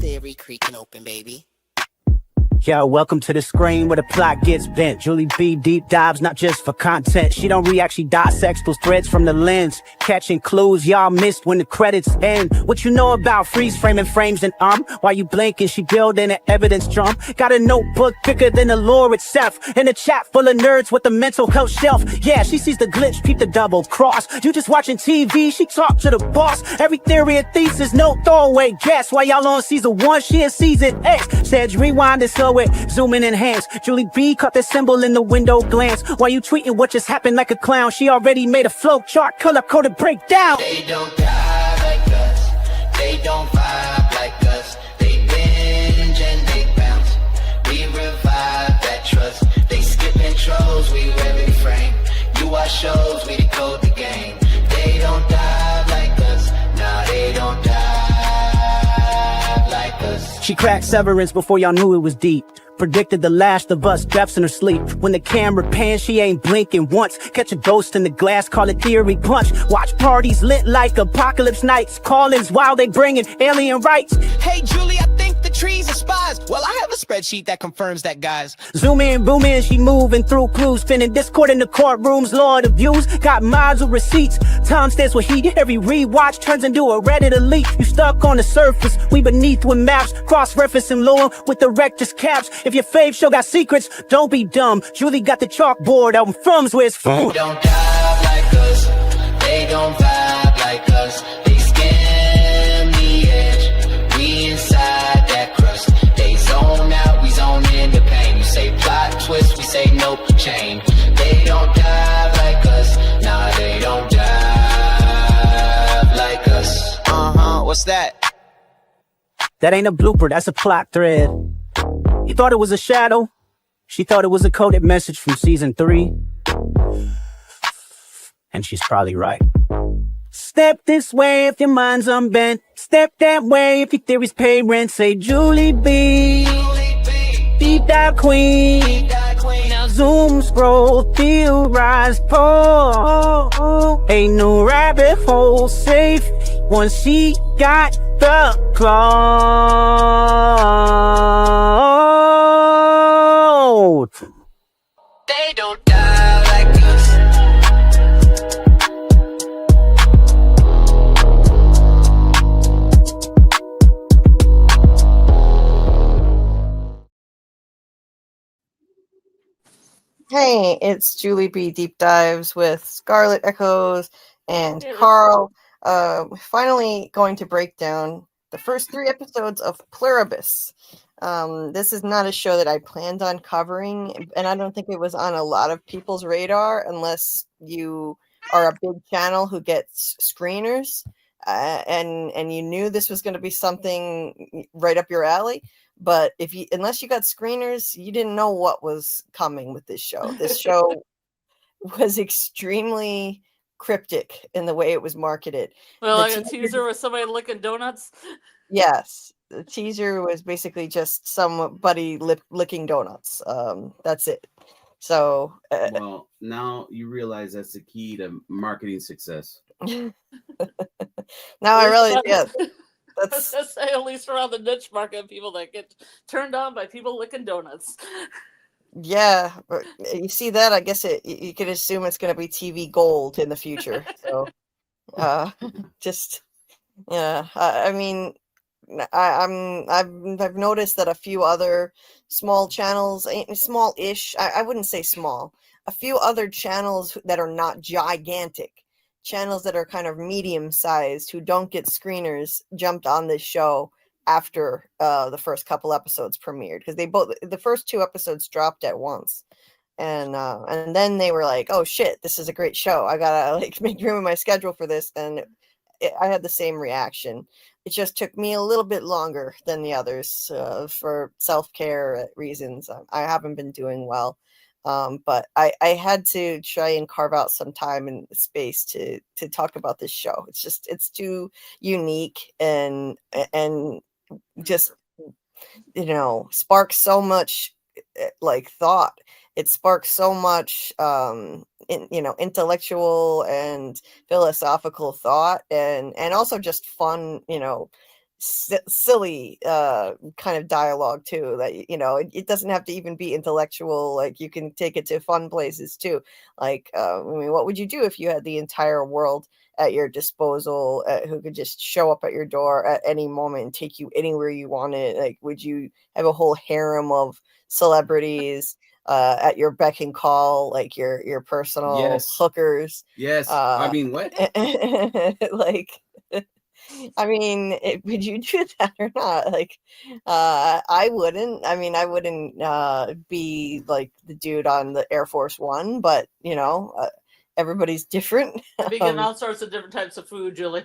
theory creaking open, baby. Yo, welcome to the screen where the plot gets bent. Julie B deep dives, not just for content. She don't react, she dissects those threads from the lens, catching clues y'all missed when the credits end. What you know about freeze framing frames and while you blinking, she building an evidence drum. Got a notebook bigger than the lore itself, and a chat full of nerds with the mental health shelf. Yeah, she sees the glitch, peep the double cross. You just watching TV, she talk to the boss. Every theory and thesis, no throwaway guess. While y'all on season 1, she in season X. Said rewind and slow it, zoom in enhance. Julie B caught the symbol in the window glance. While you tweeting what just happened like a clown, she already made a flow chart, color-coded breakdown. They don't die like us, they don't vibe like us. They binge and they bounce, we revive that trust. They skip intros, we wear frame. You watch shows, we decode the game. They don't die like us, nah, they don't die like us. She cracked Severance before y'all knew it was deep. Predicted the Last of Us deaths in her sleep. When the camera pans, she ain't blinking once. Catch a ghost in the glass, call it theory punch. Watch parties lit like apocalypse nights. Call-ins while they bringing alien rights. Hey, Julie, I think the trees are spies. Well, I have a spreadsheet that confirms that, guys. Zoom in, boom in, she moving through clues. Spinning Discord in the courtrooms, Lord of views. Got mods with receipts. Time stands with heat. Every rewatch turns into a Reddit elite. You stuck on the surface, we beneath with maps. Cross-referencing lore with the rector's caps. If your fave show got secrets, don't be dumb. Julie got the chalkboard out in Frum's where it's from. They don't dive like us, they don't vibe like us. They skim the edge, we inside that crust. They zone out, we zone in the pain. You say plot twist, we say nope, chain. They don't dive like us, nah, they don't dive like us. What's that? That ain't a blooper, that's a plot thread. You thought it was a shadow? She thought it was a coded message from season 3. And she's probably right. Step this way if your mind's unbent. Step that way if your theories pay rent. Say Julie B, deep dive queen. Now zoom, scroll, theorize, pull. Ain't no rabbit hole safe once she got the cloud. They don't die like us. Hey, it's Julie B Deep Dives with Scarlet Echoes and Karl. Finally going to break down the first 3 episodes of Pluribus. This is not a show that I planned on covering, and I don't think it was on a lot of people's radar unless you are a big channel who gets screeners, and you knew this was going to be something right up your alley. But unless you got screeners, you didn't know what was coming with this show. This show was extremely cryptic in the way it was marketed. Well, like a teaser with somebody licking donuts? Yes. The teaser was basically just somebody licking donuts. That's it. So well, now you realize that's the key to marketing success. Now I really That's at least around the niche market, people that get turned on by people licking donuts. Yeah, you see that? I guess you could assume it's going to be TV gold in the future. So, just yeah. I mean, I've noticed that a few other small channels, small-ish. I wouldn't say small. A few other channels that are not gigantic. Channels that are kind of medium-sized who don't get screeners jumped on this show after the first couple episodes premiered, because the first 2 episodes dropped at once, and then they were like, oh shit, this is a great show, I gotta make room in my schedule for this. And I had the same reaction. It just took me a little bit longer than the others for self-care reasons. I haven't been doing well. But I had to try and carve out some time and space to talk about this show. It's too unique and just, sparks so much thought. It sparks so much, intellectual and philosophical thought, and also just fun, silly kind of dialogue too, that you know it doesn't have to even be intellectual. Like you can take it to fun places too. Like I mean, what would you do if you had the entire world at your disposal, who could just show up at your door at any moment and take you anywhere you wanted? Like, would you have a whole harem of celebrities at your beck and call, like your personal Yes. hookers? Yes. I mean, what? Like, I mean, would you do that or not? Like, I wouldn't. I mean, I wouldn't be like the dude on the Air Force One, but you know, everybody's different. I'd be getting all sorts of different types of food, Julie,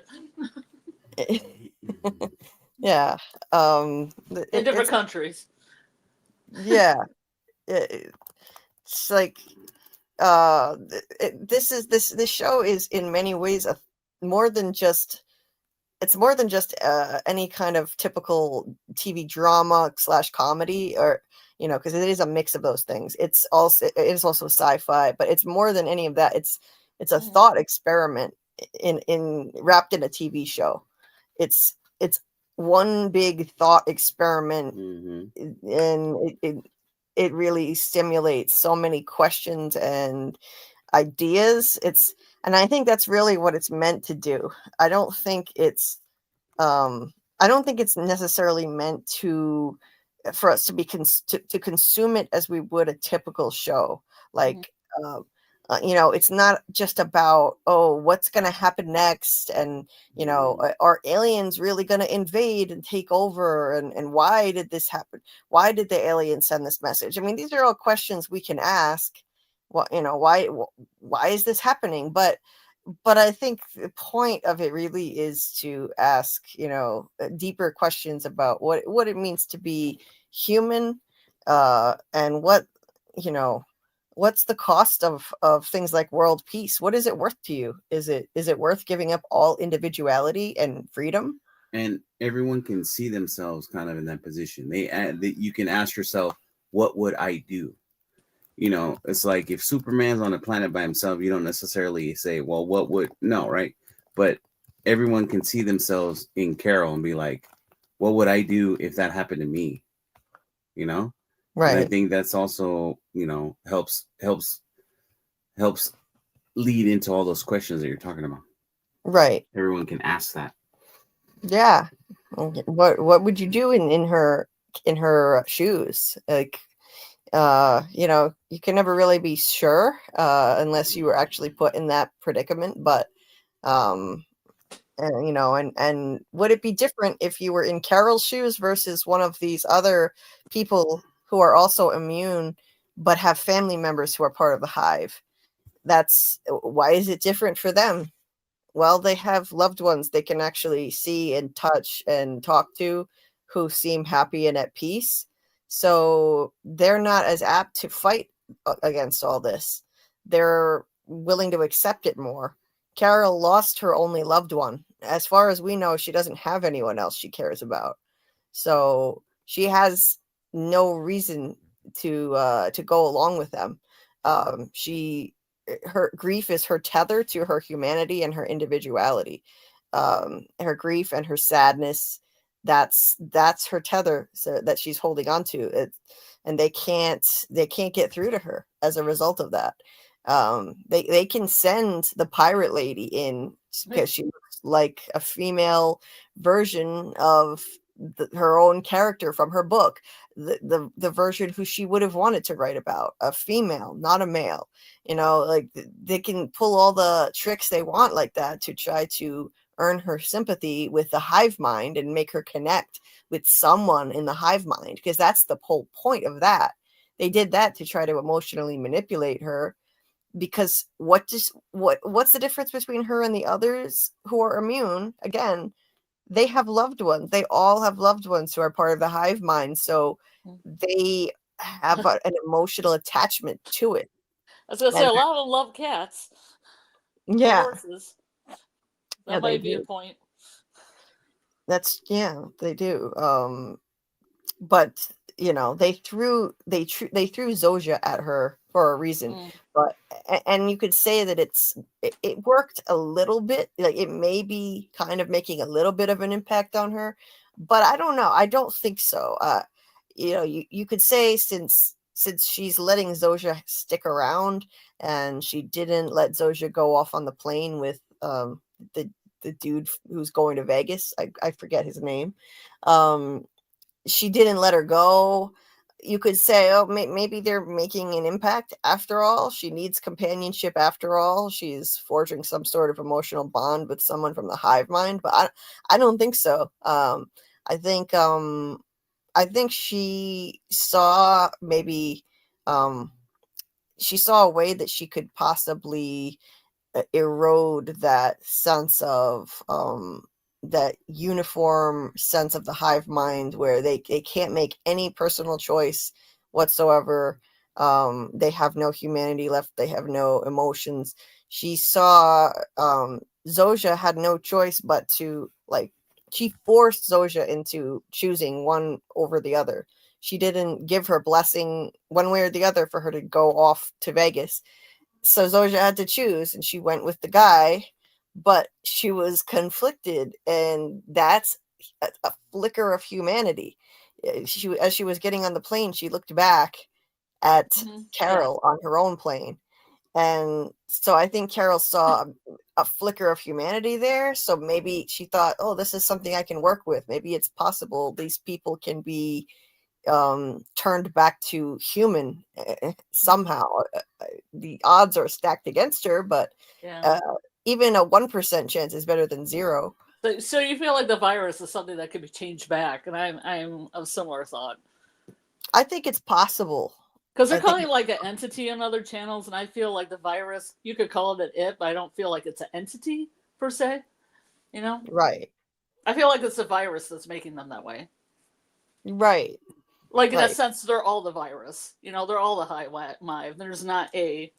Yeah. in different countries. Yeah. It's like this show is in many ways more than just any kind of typical TV drama / comedy, or you know, because it is a mix of those things. It is also sci-fi, but it's more than any of that. It's a thought experiment in wrapped in a TV show. It's one big thought experiment, and it really stimulates so many questions and ideas. And I think that's really what it's meant to do. I don't think it's necessarily meant for us to be to consume it as we would a typical show. Like you know, it's not just about, oh, what's going to happen next, and you know, are aliens really going to invade and take over, and why did this happen? Why did the aliens send this message? I mean, these are all questions we can ask. What, you know, why is this happening? But I think the point of it really is to ask, you know, deeper questions about what it means to be human, and what, you know, what's the cost of things like world peace? What is it worth to you? Is it worth giving up all individuality and freedom? And everyone can see themselves kind of in that position. You can ask yourself, what would I do? You know, it's like if Superman's on a planet by himself, you don't necessarily say, well, no, right? But everyone can see themselves in Carol and be like, what would I do if that happened to me? You know? Right. And I think that's also, you know, helps lead into all those questions that you're talking about. Right. Everyone can ask that. Yeah. What would you do in her shoes? Like, you know, you can never really be sure unless you were actually put in that predicament. But and, you know, and would it be different if you were in Carol's shoes versus one of these other people who are also immune but have family members who are part of the hive? Why is it different for them? Well, they have loved ones they can actually see and touch and talk to, who seem happy and at peace. So they're not as apt to fight against all this. They're willing to accept it more. Carol lost her only loved one. As far as we know, she doesn't have anyone else she cares about. So she has no reason to go along with them. Her grief is her tether to her humanity and her individuality. Her grief and her sadness, that's her tether, so that she's holding on to. And they can't get through to her as a result of that. They can send the pirate lady in because she looks like a female version of her own character from her book, the version who she would have wanted to write about, a female, not a male. You know, like they can pull all the tricks they want like that to try to earn her sympathy with the hive mind and make her connect with someone in the hive mind, because that's the whole point of that. They did that to try to emotionally manipulate her, because what's the difference between her and the others who are immune? Again, they have loved ones. They all have loved ones who are part of the hive mind, so they have an emotional attachment to it. I was gonna say, a lot of them love cats. Yeah. Horses. That Yeah, might be a point. They do. But you know, they threw Zoja at her for a reason. But and you could say that it worked a little bit. Like, it may be kind of making a little bit of an impact on her, but I don't know. I don't think so. You could say since she's letting Zoja stick around and she didn't let Zoja go off on the plane with the dude who's going to Vegas. I forget his name. She didn't let her go. You could say, oh, maybe they're making an impact after all. She needs companionship after all. She's forging some sort of emotional bond with someone from the hive mind, but I don't think so. I think she saw maybe she saw a way that she could possibly erode that sense of that uniform sense of the hive mind where they can't make any personal choice whatsoever. They have no humanity left. They have no emotions. She saw Zoja had no choice but to, like, she forced Zoja into choosing one over the other. She didn't give her blessing one way or the other for her to go off to Vegas. So Zoja had to choose, and she went with the guy, but she was conflicted, and that's a flicker of humanity. As she was getting on the plane, she looked back at Carol on her own plane, and so I think Carol saw a flicker of humanity there. So maybe she thought, oh, this is something I can work with. Maybe it's possible these people can be turned back to human somehow. The odds are stacked against her, but even a 1% chance is better than zero. So you feel like the virus is something that could be changed back, and I'm of similar thought. I think it's possible. Because they're calling it like an entity on other channels, and I feel like the virus, you could call it an it, but I don't feel like it's an entity per se. You know? Right. I feel like it's a virus that's making them that way. Right. Like, in a sense, they're all the virus. You know, they're all the hive mind. There's not a,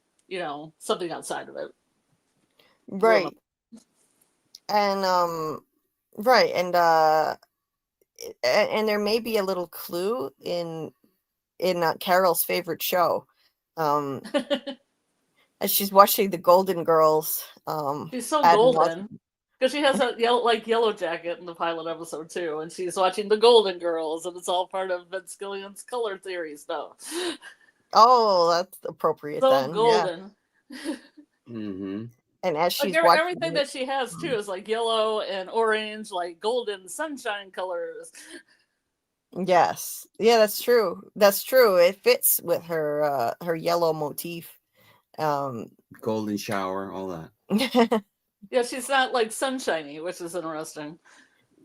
something outside of it. Right. And, right. And there may be a little clue in Carol's favorite show. As she's watching the Golden Girls. She's so golden. Because she has a yellow jacket in the pilot episode too, and she's watching the Golden Girls, and it's all part of Vince Gilligan's color theory stuff. Oh, that's appropriate so then. Golden. Yeah. And as she's like watching everything that she has too is like yellow and orange, like golden sunshine colors. Yes. Yeah, that's true. That's true. It fits with her yellow motif. Golden shower, all that. Yeah, she's not like sunshiny, which is interesting.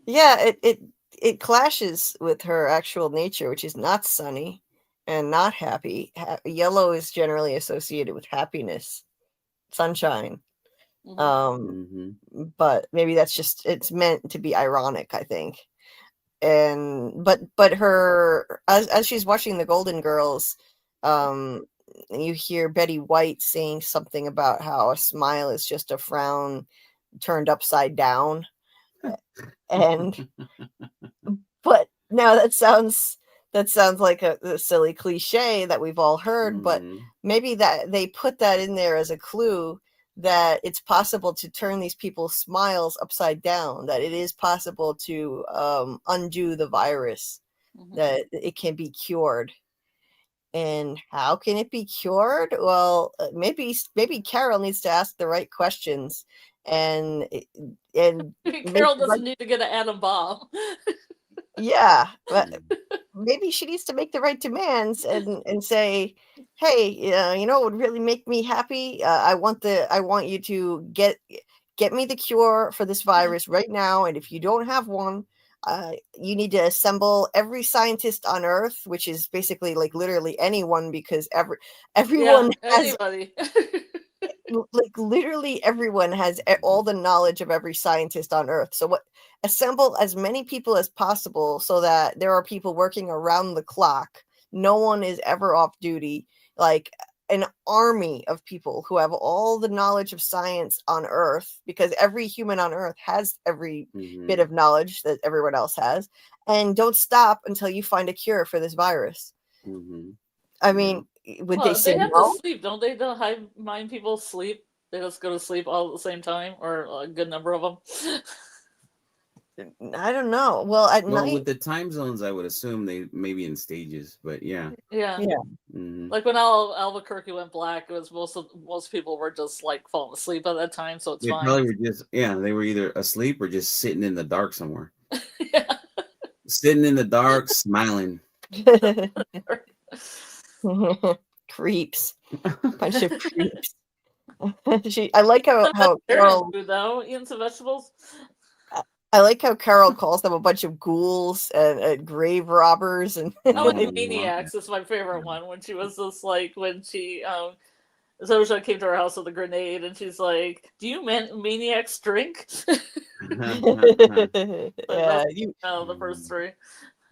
Yeah, it clashes with her actual nature, which is not sunny and not happy. Yellow is generally associated with happiness, sunshine. But maybe that's just, it's meant to be ironic, I think. And but her as she's watching the Golden Girls, you hear Betty White saying something about how a smile is just a frown turned upside down. And but now that sounds like a silly cliche that we've all heard, but maybe that they put that in there as a clue that it's possible to turn these people's smiles upside down, that it is possible to undo the virus, that it can be cured. And how can it be cured? Well, maybe Carol needs to ask the right questions, and Carol doesn't need to get an atom bomb. Yeah, but maybe she needs to make the right demands and say, hey, what would really make me happy? I want you to get me the cure for this virus right now, and if you don't have one, you need to assemble every scientist on Earth, which is basically like literally anyone, because everyone has anybody. like literally everyone has all the knowledge of every scientist on Earth. So assemble as many people as possible so that there are people working around the clock. No one is ever off duty. Like an army of people who have all the knowledge of science on Earth, because every human on Earth has every bit of knowledge that everyone else has. And don't stop until you find a cure for this virus. I mean, would they say have no? to sleep, don't they? The hive mind people sleep. They just go to sleep all at the same time, or a good number of them. I don't know. Well, at Well, night, with the time zones, I would assume they maybe in stages, but yeah. Yeah. yeah. Mhm. Like when Albuquerque went black, it was most people were just like falling asleep at that time, so it's They fine. probably were just they were either asleep or just sitting in the dark somewhere. Yeah. Sitting in the dark, smiling. Creeps. Bunch of creeps. I like how Karl, Food though, eating some vegetables. I like how Karl calls them a bunch of ghouls and grave robbers and Oh, and Oh, Maniacs is my favorite one. When she was just like when she Zosha came to her house with a grenade, and she's like, "Do you maniacs drink?" yeah, The first three.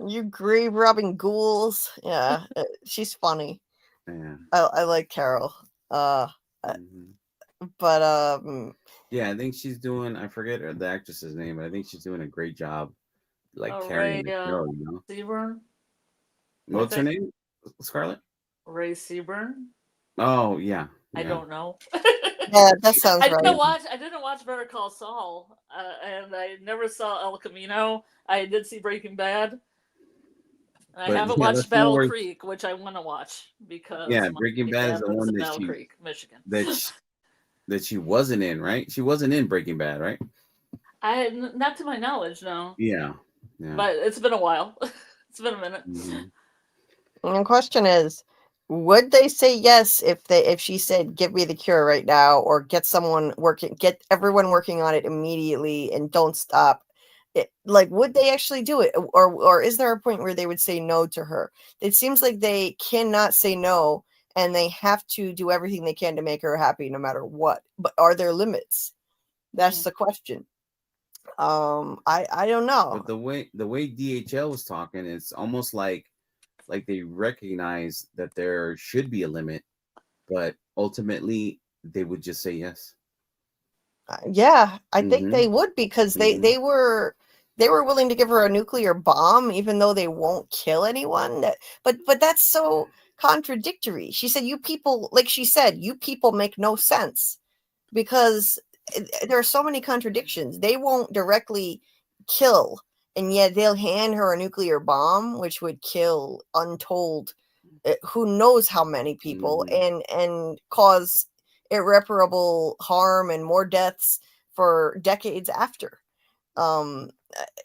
you grave robbing ghouls. Yeah, she's funny. Yeah. I like Karl. Mhm. But Yeah, I think she's doing. I forget the actress's name, but I think she's doing a great job, like Ray carrying the show. You know, Seaburn. what's her name? Scarlet. Ray Seaburn. Oh yeah. I don't know. yeah, that sounds I right. didn't watch Better Call Saul, and I never saw El Camino. I did see Breaking Bad. And I haven't watched Battle Creek, which I want to watch because Breaking Bad is the one that Battle Creek, Michigan. That she wasn't in, right? She wasn't in Breaking Bad, right? Not to my knowledge, no. Yeah. But it's been a while. It's been a minute. Mm-hmm. And the question is, would they say yes if she said, "Give me the cure right now," or get everyone working on it immediately and don't stop? Would they actually do it, or is there a point where they would say no to her? It seems like they cannot say no, and they have to do everything they can to make her happy, no matter what. But are there limits? That's the question. I don't know. But the way DHL was talking, it's almost like they recognize that there should be a limit, but ultimately they would just say yes. Yeah, I think they would, because they were willing to give her a nuclear bomb, even though they won't kill anyone. But that's so contradictory. She said, "You people," like she said, "you people make no sense," because there are so many contradictions. They won't directly kill, and yet they'll hand her a nuclear bomb, which would kill untold, who knows how many people, and cause irreparable harm and more deaths for decades after.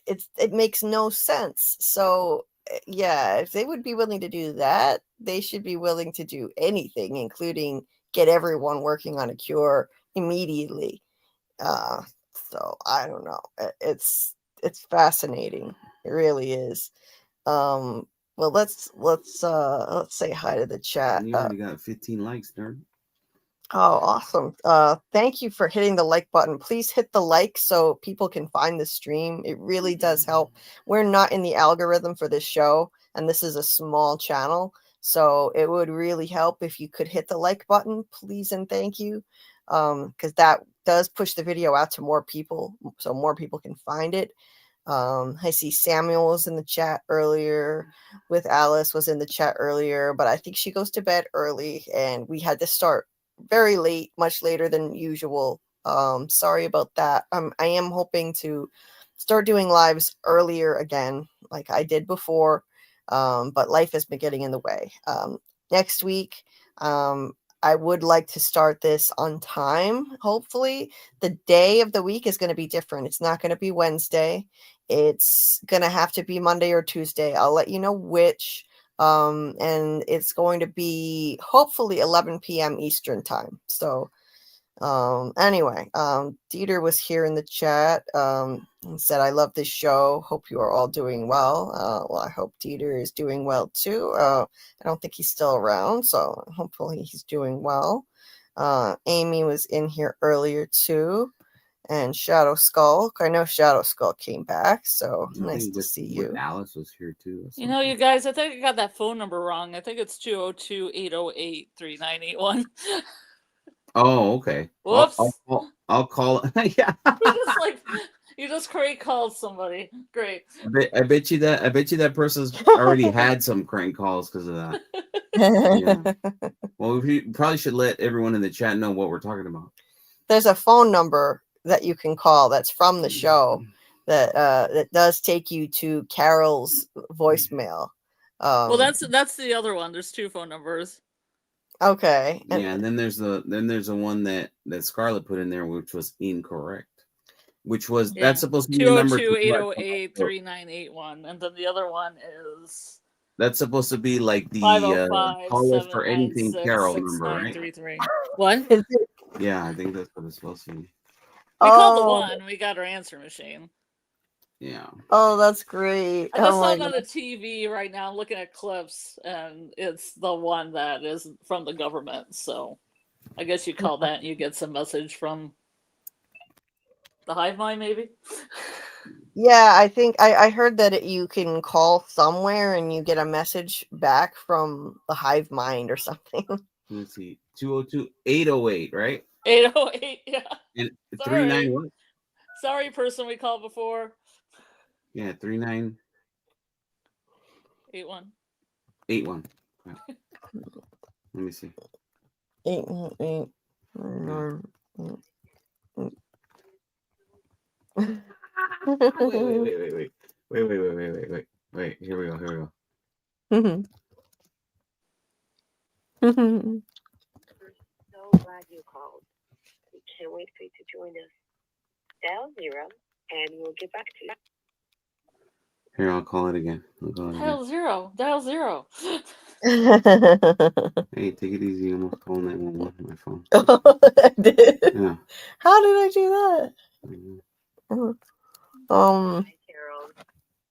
It makes no sense. So yeah, if they would be willing to do that, they should be willing to do anything, including get everyone working on a cure immediately. So I don't know. It's fascinating. It really is. Well, let's say hi to the chat. You only got 15 likes, nerd. Oh, awesome. Thank you for hitting the like button. Please hit the like so people can find the stream. It really does help. We're not in the algorithm for this show, and this is a small channel, so it would really help if you could hit the like button, please and thank you, because that does push the video out to more people, so more people can find it. I see Samuel was in the chat earlier, with Alice was in the chat earlier, but I think she goes to bed early, and we had to start very late, much later than usual. Sorry about that. I am hoping to start doing lives earlier again, like I did before, but life has been getting in the way. Next week, I would like to start this on time. Hopefully, the day of the week is going to be different. It's not going to be Wednesday. It's going to have to be Monday or Tuesday. I'll let you know which. And it's going to be hopefully 11 p.m. Eastern time. So anyway, Dieter was here in the chat and said, "I love this show. Hope you are all doing well." Well, I hope Dieter is doing well too. I don't think he's still around, so hopefully he's doing well. Amy was in here earlier too. And Shadow Skull. I know Shadow Skull came back, so nice to see you. Alice was here too. You know, you guys, I think I got that phone number wrong. I think it's 202-808-3981. Oh, okay. Whoops. I'll call it. Yeah. You just crank called somebody. Great. I bet you that person's already had some crank calls because of that. Yeah. Well, we probably should let everyone in the chat know what we're talking about. There's a phone number that you can call that's from the show that does take you to Carol's voicemail. Well, that's the other one. There's 2 phone numbers. Okay. And then there's the one that Scarlet put in there, which was incorrect. Which was that's supposed to be a number 202-808-3981, and then the other one is that's supposed to be like the 505 call us for anything Carol number, right? 6933. What? Yeah, I think that's what it's supposed to be. We called the one. We got our answer machine. Yeah. Oh, that's great. I just saw it on the TV right now. I'm looking at clips, and it's the one that is from the government. So I guess you call that and you get some message from the hive mind, maybe? Yeah, I think I heard that you can call somewhere and you get a message back from the hive mind or something. Let's see. 202-808, right? 808, yeah. And 39 what? Sorry, person we called before. Yeah, 39 81. 81. Right. Let me see. 818. Wait. Here we go. So glad you called. We can't wait for you to join us. Dial 0 and we'll get back to you. Here, I'll call it again. Dial 0. Dial 0. Hey, take it easy. I'm calling 911 on my phone. I did. Yeah. How did I do that? Hi, Carol.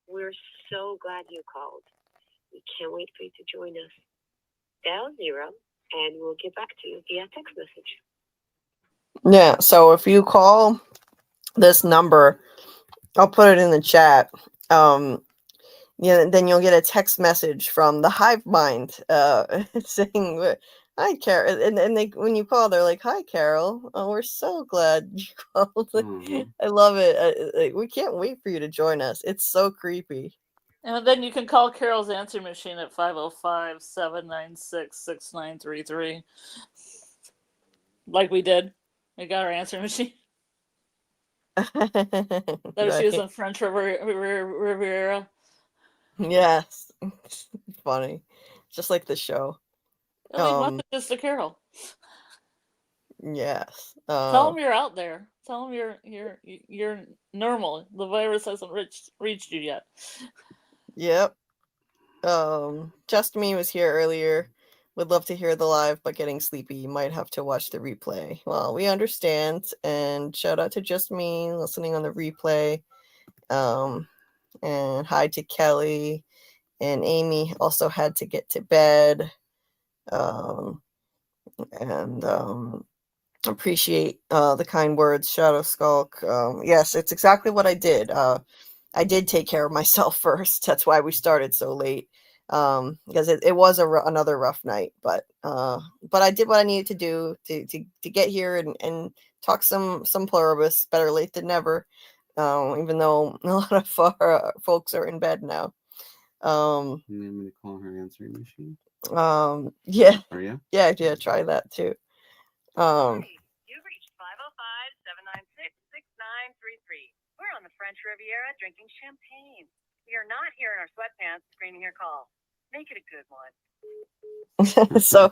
We're so glad you called. We can't wait for you to join us. Dial 0 and we'll get back to you via text message. Yeah, so if you call this number, I'll put it in the chat. Then you'll get a text message from the hive mind saying, "Hi, Carol," and they when you call, they're like, "Hi, Carol. Oh, we're so glad you called." I love it. We can't wait for you to join us. It's so creepy. And then you can call Carol's answer machine at 505-796-6933. Like we did. We got our answer machine. That was using French Riviera. Yes. Funny. Just like the show. Leave messages to Carol. Yes. Tell them you're out there. Tell them you're normal. The virus hasn't reached you yet. Yep. Just Me was here earlier. Would love to hear the live, but getting sleepy. You might have to watch the replay. Well, we understand. And shout out to Just Me listening on the replay. And hi to Kelly. And Amy also had to get to bed. Appreciate the kind words, Shadow Skulk. Yes, it's exactly what I did. I did take care of myself first. That's why we started so late. Because it was another rough night, but I did what I needed to do to get here and talk some Pluribus. Better late than never. Even though a lot of our folks are in bed now. I'm gonna call her answering machine. Yeah. Are you? Yeah, try that too. You've reached 505-796-6933. We're on the French Riviera drinking champagne. We are not here in our sweatpants screening your call. Make it a good one. so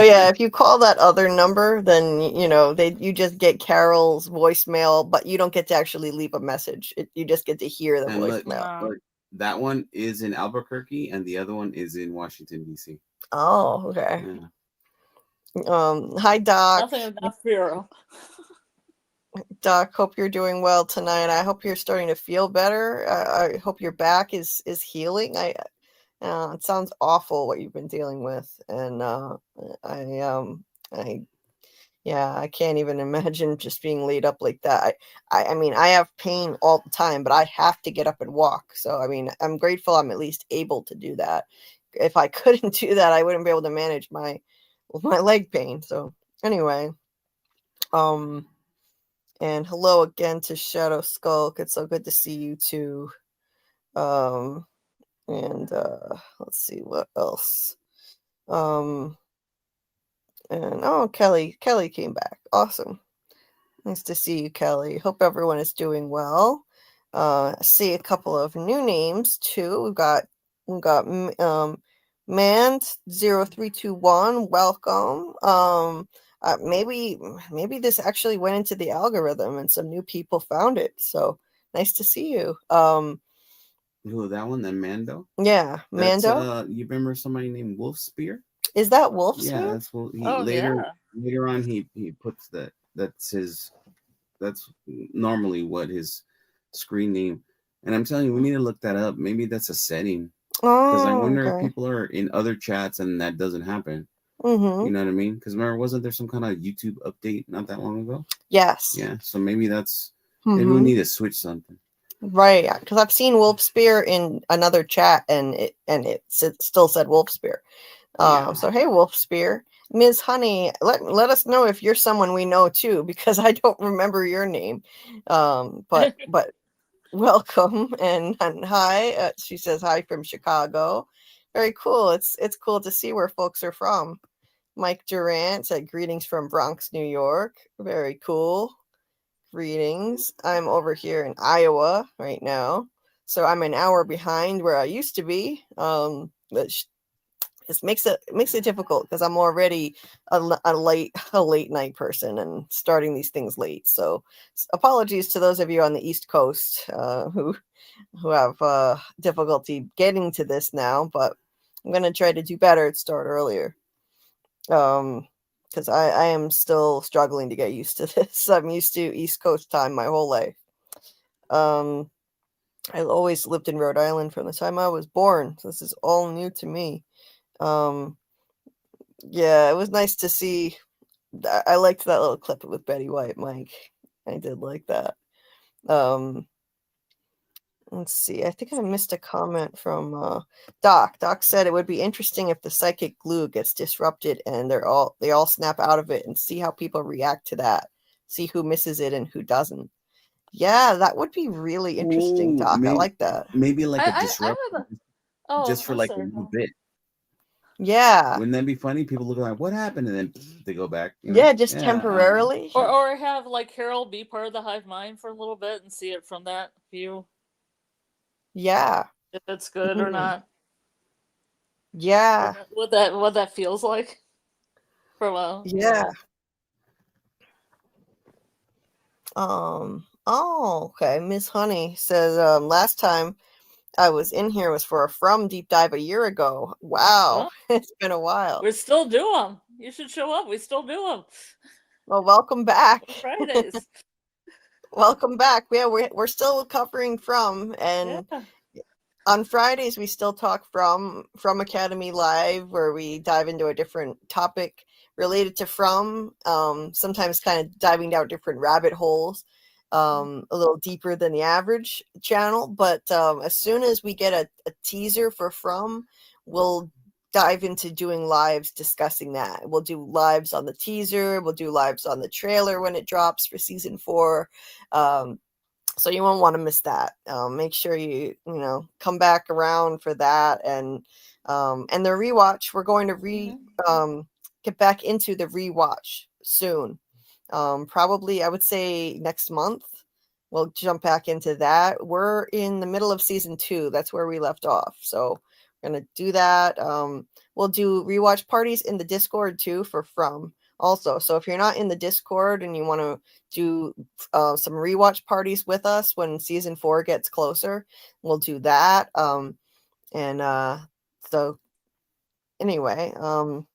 yeah, if you call that other number, then you just get Carol's voicemail, but you don't get to actually leave a message. You just get to hear the voicemail. Look, that one is in Albuquerque, and the other one is in Washington D.C. Oh, okay. Yeah. Hi, Doc. Nothing enough Bureau. Doc, hope you're doing well tonight. I hope you're starting to feel better. I hope your back is healing. It sounds awful what you've been dealing with, and I can't even imagine just being laid up like that. I mean, I have pain all the time, but I have to get up and walk. So I mean, I'm grateful I'm at least able to do that. If I couldn't do that, I wouldn't be able to manage my leg pain. So anyway, and hello again to Shadow Skulk. It's so good to see you too. And let's see what else. And Kelly came back. Awesome. Nice to see you, Kelly. Hope everyone is doing well. See a couple of new names too. We've got Mand0321. Welcome. Maybe this actually went into the algorithm and some new people found it. So nice to see you. Who, that one? That Mando? Yeah, That's, Mando. you remember somebody named Wolf Spear? Is that Wolf Yeah, Spear? that's what he Oh, later yeah. later on he puts that. That's normally what his screen name. And I'm telling you, we need to look that up. Maybe that's a setting, because I Oh, wonder if okay. people are in other chats and that doesn't happen. Mm-hmm. You know what I mean? Because remember, wasn't there some kind of YouTube update not that long ago? Yes. Yeah. So maybe that's maybe we Mhm. need to switch something. Right, because I've seen Wolf Spear in another chat, and it still said Wolf Spear. Yeah. So hey, Wolf Spear, Ms. Honey, let us know if you're someone we know too, because I don't remember your name. But welcome and hi. She says hi from Chicago. Very cool. It's cool to see where folks are from. Mike Durant said greetings from Bronx, New York. Very cool. Greetings. I'm over here in Iowa right now, so I'm an hour behind where I used to be. But it makes it difficult because I'm already a late night person and starting these things late. So apologies to those of you on the East Coast who have difficulty getting to this now, but I'm gonna try to do better and start earlier. Because I am still struggling to get used to this. I'm used to East Coast time my whole life. I always lived in Rhode Island from the time I was born. So this is all new to me. Yeah, it was nice to see. I liked that little clip with Betty White, Mike. I did like that. Let's see. I think I missed a comment from Doc. Doc said it would be interesting if the psychic glue gets disrupted and they all snap out of it, and see how people react to that. See who misses it and who doesn't. Yeah, that would be really interesting, Ooh, Doc. I like that. maybe like a I disruption have a. Oh, just for I'm like a sorry. little Go. bit. Yeah. Wouldn't that be funny? People look like, what happened? And then they go back. You know? Yeah, just Yeah, I don't know. temporarily. Or have like Carol be part of the hive mind for a little bit and see it from that view, Yeah. if it's good or not. Yeah. What that feels like from a Yeah. Oh, okay. Miss Honey says last time I was in here was for a From Deep Dive a year ago. Wow. It's been a while. We still do them. You should show up. We still do them. Well, welcome back. Fridays. Welcome back. Yeah, we're still covering From, and Yeah. on Fridays we still talk From Academy Live, where we dive into a different topic related to From, sometimes kind of diving down different rabbit holes, a little deeper than the average channel. But as soon as we get a teaser for From, we'll dive into doing lives discussing that. We'll do lives on the teaser, we'll do lives on the trailer when it drops for season 4. So you won't want to miss that. Make sure you come back around for that, and the rewatch. We're going to get back into the rewatch soon. Probably, I would say next month. We'll jump back into that. We're in the middle of season 2. That's where we left off. So we're gonna do that. We'll do rewatch parties in the Discord too for From. Also, so if you're not in the Discord and you want to do some rewatch parties with us when season 4 gets closer, we'll do that. So anyway, let's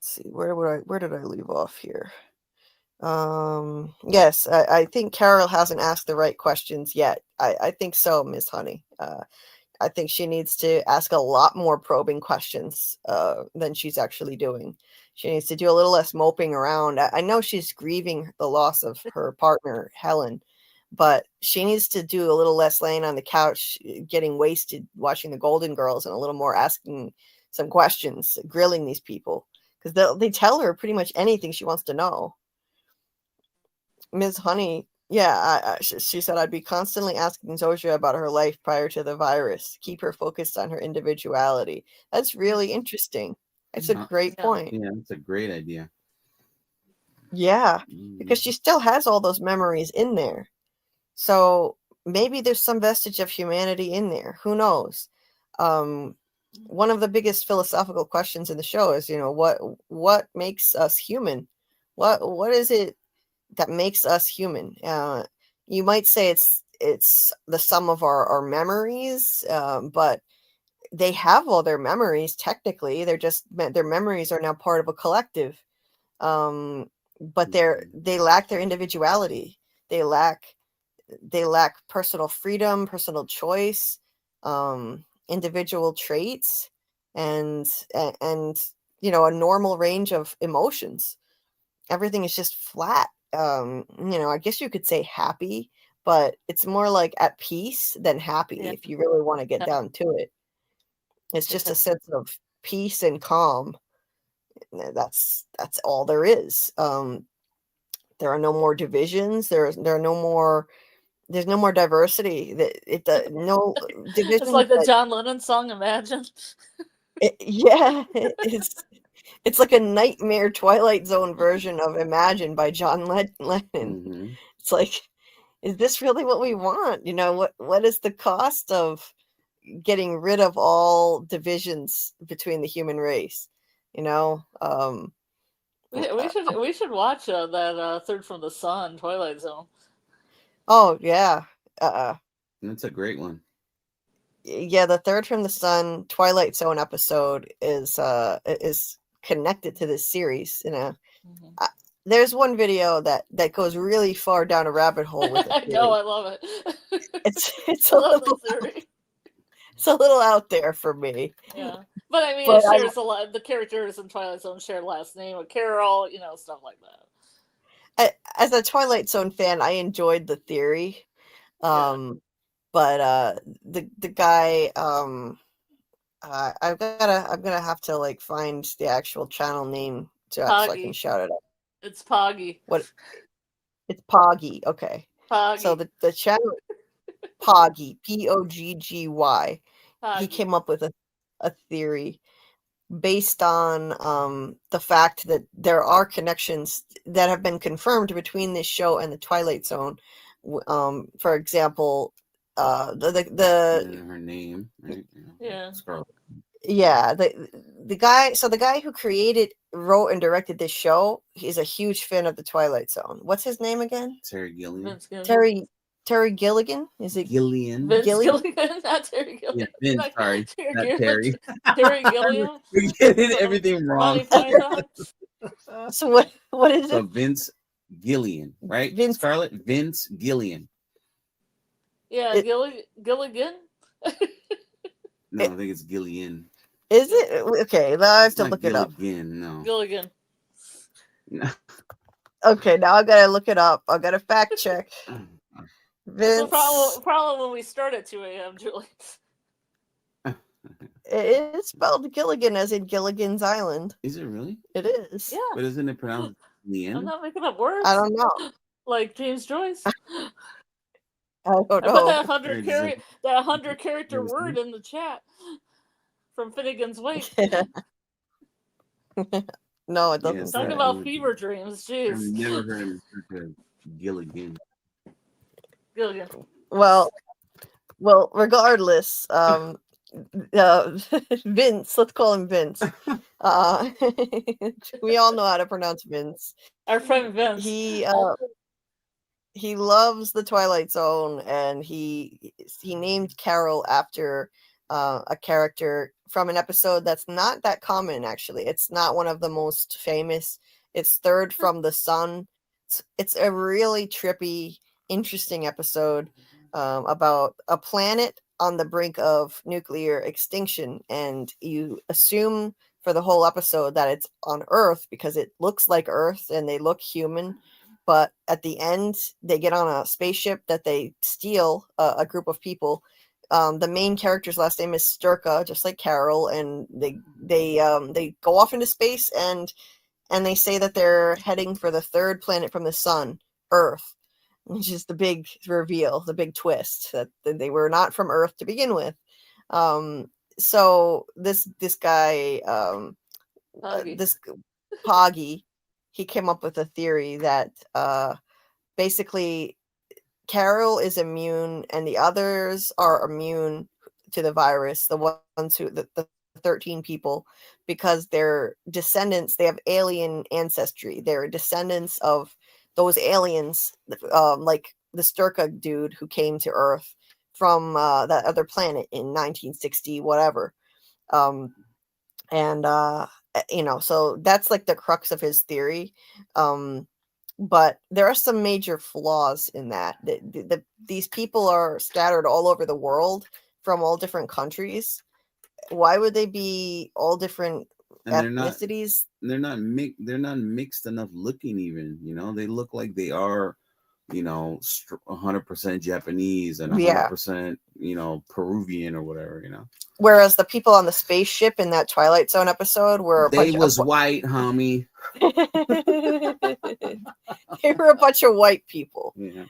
see, where did I leave off here? Yes, I think Carol hasn't asked the right questions yet. I think so, Miss Honey. I think she needs to ask a lot more probing questions than she's actually doing. She needs to do a little less moping around. I know she's grieving the loss of her partner, Helen, but she needs to do a little less laying on the couch, getting wasted, watching the Golden Girls, and a little more asking some questions, grilling these people, because they tell her pretty much anything she wants to know. Ms. Honey, yeah, she said, I'd be constantly asking Zosia about her life prior to the virus. Keep her focused on her individuality. That's really interesting. It's a great point. Yeah, that's a great idea. Yeah, because she still has all those memories in there. So maybe there's some vestige of humanity in there. Who knows? One of the biggest philosophical questions in the show is, what makes us human? What is it that makes us human? You might say it's the sum of our memories, but they have all their memories. Technically, their memories are now part of a collective, but they lack their individuality. They lack personal freedom, personal choice, individual traits, and a normal range of emotions. Everything is just flat. I guess you could say happy, but it's more like at peace than happy. Yeah. If you really want to get Yeah. down to it, it's just a sense of peace and calm. That's all there is. There are no more divisions. There are no more. There's no more diversity. No division. It's like the John Lennon song, Imagine. It's like a nightmare Twilight Zone version of Imagine by John Lennon. Mhm. It's like, is this really what we want? What is the cost of getting rid of all divisions between the human race? We should watch that Third from the Sun, Twilight Zone. Oh yeah. That's a great one. Yeah, the Third from the Sun Twilight Zone episode is connected to this series. Mm-hmm. There's one video that goes really far down a rabbit hole with it. I know, I love it. It's I a love little the theory. It's a little out there for me. Yeah, but I mean, But it shares a lot. The characters in Twilight Zone share last name with Karl, stuff like that. As a Twilight Zone fan, I enjoyed the theory. But the guy, I'm gonna have to find the actual channel name so I can shout it out. It's Poggy. What? It's Poggy. Okay. Poggy. So the channel Poggy, Pogggy. He came up with a theory based on the fact that there are connections that have been confirmed between this show and the Twilight Zone. For example, her name, right? Yeah. Scarlet. Yeah, the guy who wrote and directed this show, he's a huge fan of the Twilight Zone. What's his name again? Terry Gilliam. Terry Gilligan? Is it Gillian? Vince Gilligan, not Terry Gilliam. Yeah, Vince, sorry. Not Terry. Terry. Terry Gilliam. You're getting everything wrong. So what is So it? Vince Gillian, right? Scarlet Vince Gillian. Yeah, Gilligan. No, I think it's Gillian. Is it? Okay, now I have to look it up. No. Gilligan. No. Okay, now I gotta look it up. I gotta fact check. Vince. The problem when we start at 2 a.m., Julie. It is spelled Gilligan as in Gilligan's Island. Is it really? It is. Yeah. But isn't it pronounced Gillian? I'm not making up words. I don't know. Like James Joyce. I don't know. I put that 100 character word in the chat from Finnegan's Wake. Yeah. No, it doesn't. Talking about fever dreams. Jeez. I've never heard him refer to Gilligan. Gilligan. Well, regardless, Vince, let's call him Vince. We all know how to pronounce Vince. Our friend Vince. He loves the Twilight Zone, and he named Karl after a character from an episode that's not that common. Actually, it's not one of the most famous. It's Third from the Sun. It's a really trippy, interesting episode about a planet on the brink of nuclear extinction, and you assume for the whole episode that it's on Earth because it looks like Earth and they look human. But at the end, they get on a spaceship that they steal a group of people. The main character's last name is Sturka, just like Karl, and they go off into space and they say that they're heading for the third planet from the sun, Earth, which is the big reveal, the big twist that they were not from Earth to begin with. So this guy, this Poggy, he came up with a theory that basically Karl is immune, and the others are immune to the virus. The ones who the 13 people, because they're descendants. They have alien ancestry. They're descendants of those aliens, like the Sturka dude who came to Earth from that other planet in 1960, whatever. And so that's like the crux of his theory. But there are some major flaws in that. These people are scattered all over the world from all different countries. Why would they be all different And ethnicities? they're not mixed enough looking even, they look like they are, 100% Japanese and 100%, Peruvian or whatever, Whereas the people on the spaceship in that Twilight Zone episode were white, homie. They were a bunch of white people. Yeah.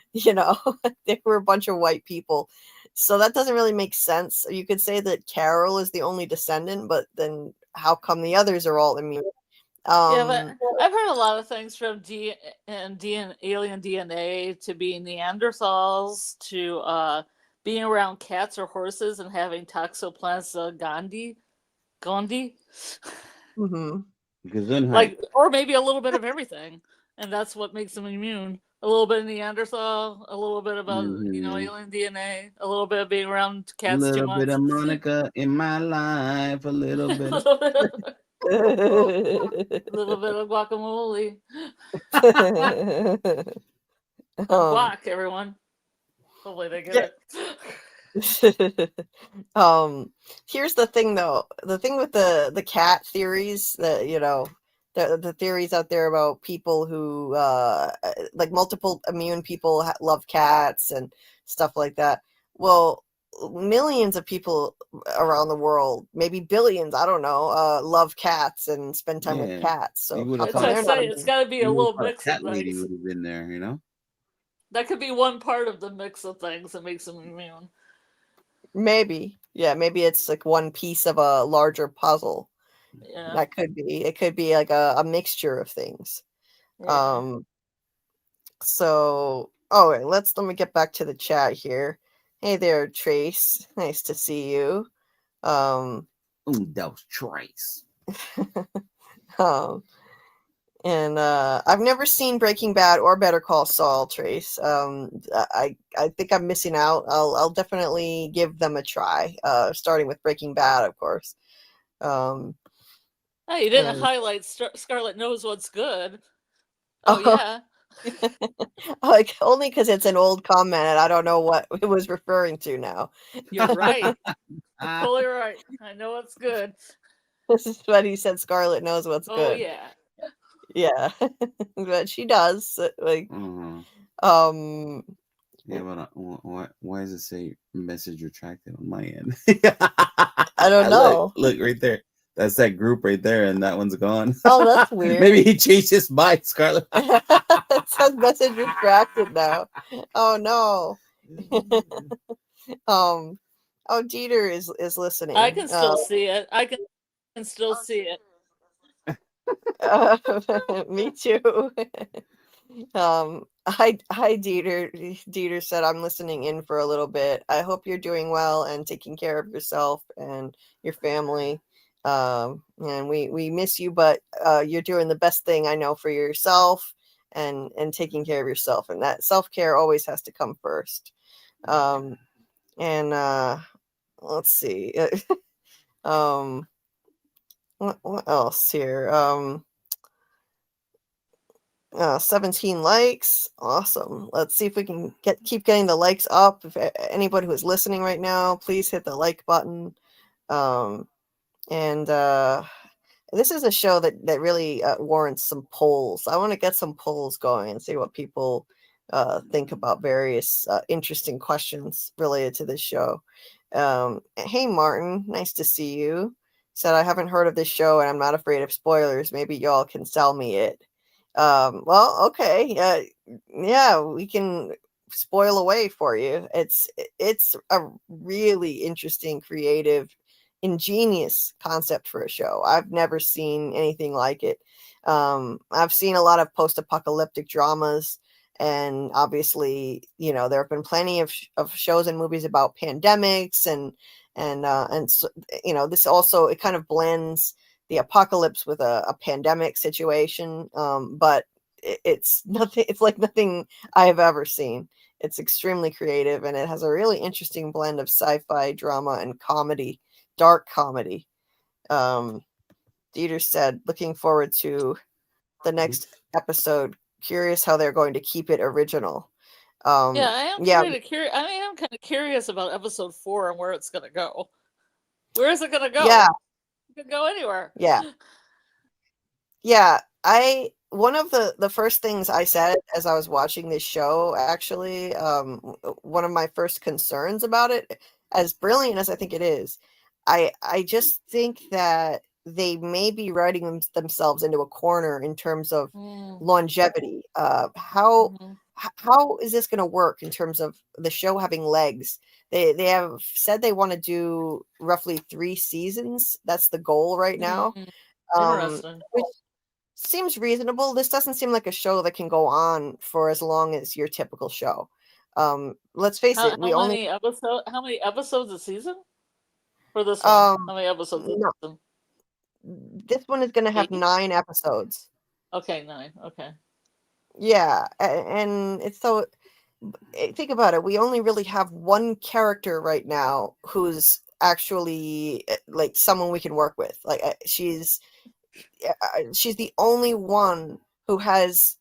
They were a bunch of white people. So that doesn't really make sense. You could say that Karl is the only descendant, but then how come the others are all immune? Yeah, but I've heard a lot of things from alien DNA to being Neanderthals to being around cats or horses and having Toxoplasma gondii. Gesundheit. Or maybe a little bit of everything, and that's what makes them immune. A little bit of Neanderthal, a little bit about alien DNA, a little bit of being around cats too much. A little bit of Monica in my life, a little bit. A little bit of guacamole. Guac, everyone. Hopefully they get it. Here's the thing, though. The thing with the cat theories, that the theories out there about people who like multiple immune people love cats and stuff like that. Well, millions of people around the world, maybe billions, I don't know, love cats and spend time with cats. So it's got to be a little mix of lady things. would have been there, That could be one part of the mix of things that makes them immune. Maybe. Yeah, maybe it's like one piece of a larger puzzle. Yeah. That could be. It could be like a mixture of things. Yeah. So, let me get back to the chat here. Hey there, Trace. Nice to see you. That was Trace. And I've never seen Breaking Bad or Better Call Saul, Trace. I think I'm missing out. I'll definitely give them a try. Starting with Breaking Bad, of course. You didn't highlight Scarlet Knows What's Good. Oh yeah. Like, only because it's an old comment and I don't know what it was referring to now. You're right. You're totally right. I know what's good. This is what he said. Scarlet knows what's good. Oh yeah. Yeah. But she does. Like, yeah, but why does it say message retracted on my end? I don't know. Look right there. That's that group right there, and that one's gone. Oh, that's weird. Maybe he changed his mind, Scarlet. It says message retracted now. Oh no. Jeter is listening. I can still see it. I can still see it. Me too. Hi Dieter. Dieter said, I'm listening in for a little bit. I hope you're doing well and taking care of yourself and your family. And we miss you, but you're doing the best thing I know for yourself and taking care of yourself, and that self-care always has to come first. And let's see. What else here? 17 likes. Awesome. Let's see if we can keep getting the likes up. If anybody who's listening right now, please hit the like button. And this is a show that really warrants some polls. I want to get some polls going and see what people think about various interesting questions related to this show. Hey, Martin, nice to see you. Said, I haven't heard of this show and I'm not afraid of spoilers. Maybe y'all can sell me it. Well, okay. Yeah, we can spoil away for you. It's a really interesting, creative, ingenious concept for a show. I've never seen anything like it. I've seen a lot of post-apocalyptic dramas, And obviously, there have been plenty of shows and movies about pandemics and so, this also, it kind of blends the apocalypse with a pandemic situation. But it's nothing, it's like nothing I have ever seen. It's extremely creative, and it has a really interesting blend of sci-fi, drama, and comedy, dark comedy. Dieter said, looking forward to the next episode. Curious how they're going to keep it original. Yeah, I am Yeah, kind of curious about episode 4 and where it's going to go. Where is it going to go? yeah, It could go anywhere. yeah. One of the first things I said as I was watching this show, actually, one of my first concerns about it, as brilliant as I think it is, I just think that they may be writing themselves into a corner in terms of longevity. How is this going to work in terms of the show having legs? They have said they want to do roughly 3 seasons. That's the goal right now. Interesting. Which seems reasonable. This doesn't seem like a show that can go on for as long as your typical show. Let's face it, How many episodes a season for this one? How many episodes a season? This one is going to have 9 episodes. Okay, 9. Okay. Yeah, and it's so, think about it. We only really have one character right now who's actually like someone we can work with. Like she's the only one who has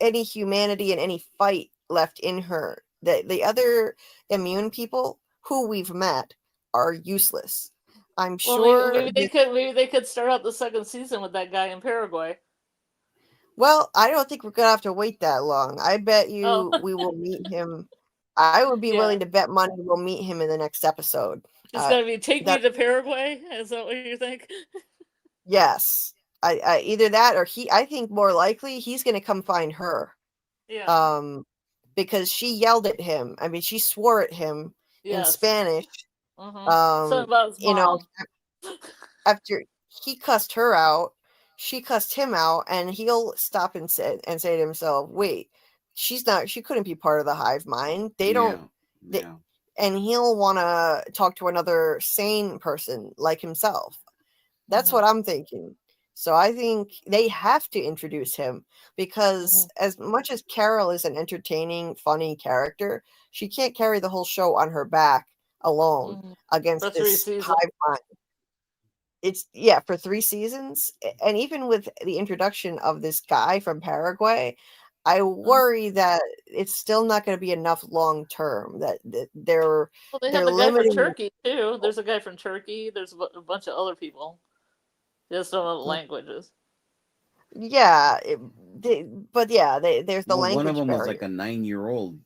any humanity and any fight left in her. The other immune people who we've met are useless. I'm sure. Maybe they could start out the second season with that guy in Paraguay. Well, I don't think we're gonna have to wait that long. I bet you we will meet him. I would be willing to bet money we'll meet him in the next episode. It's gonna be Take Me to Paraguay. Is that what you think? Yes, I either that or I think more likely he's gonna come find her. Yeah. Because she yelled at him. I mean, she swore at him in Spanish. So about his mom. After he cussed her out, she cussed him out, and he'll stop and say to himself, "Wait, she couldn't be part of the hive mind. They don't." Yeah. And he'll want to talk to another sane person like himself. That's what I'm thinking. So I think they have to introduce him because as much as Carol is an entertaining, funny character, she can't carry the whole show on her back alone against this hive mind. It's for 3 seasons. And even with the introduction of this guy from Paraguay, I worry that it's still not going to be enough long term. That they're they have a guy from Turkey too. There's a guy from Turkey. There's a bunch of other people. They just don't know the languages. Yeah, there's the language. One of them barrier. was like a 9-year-old.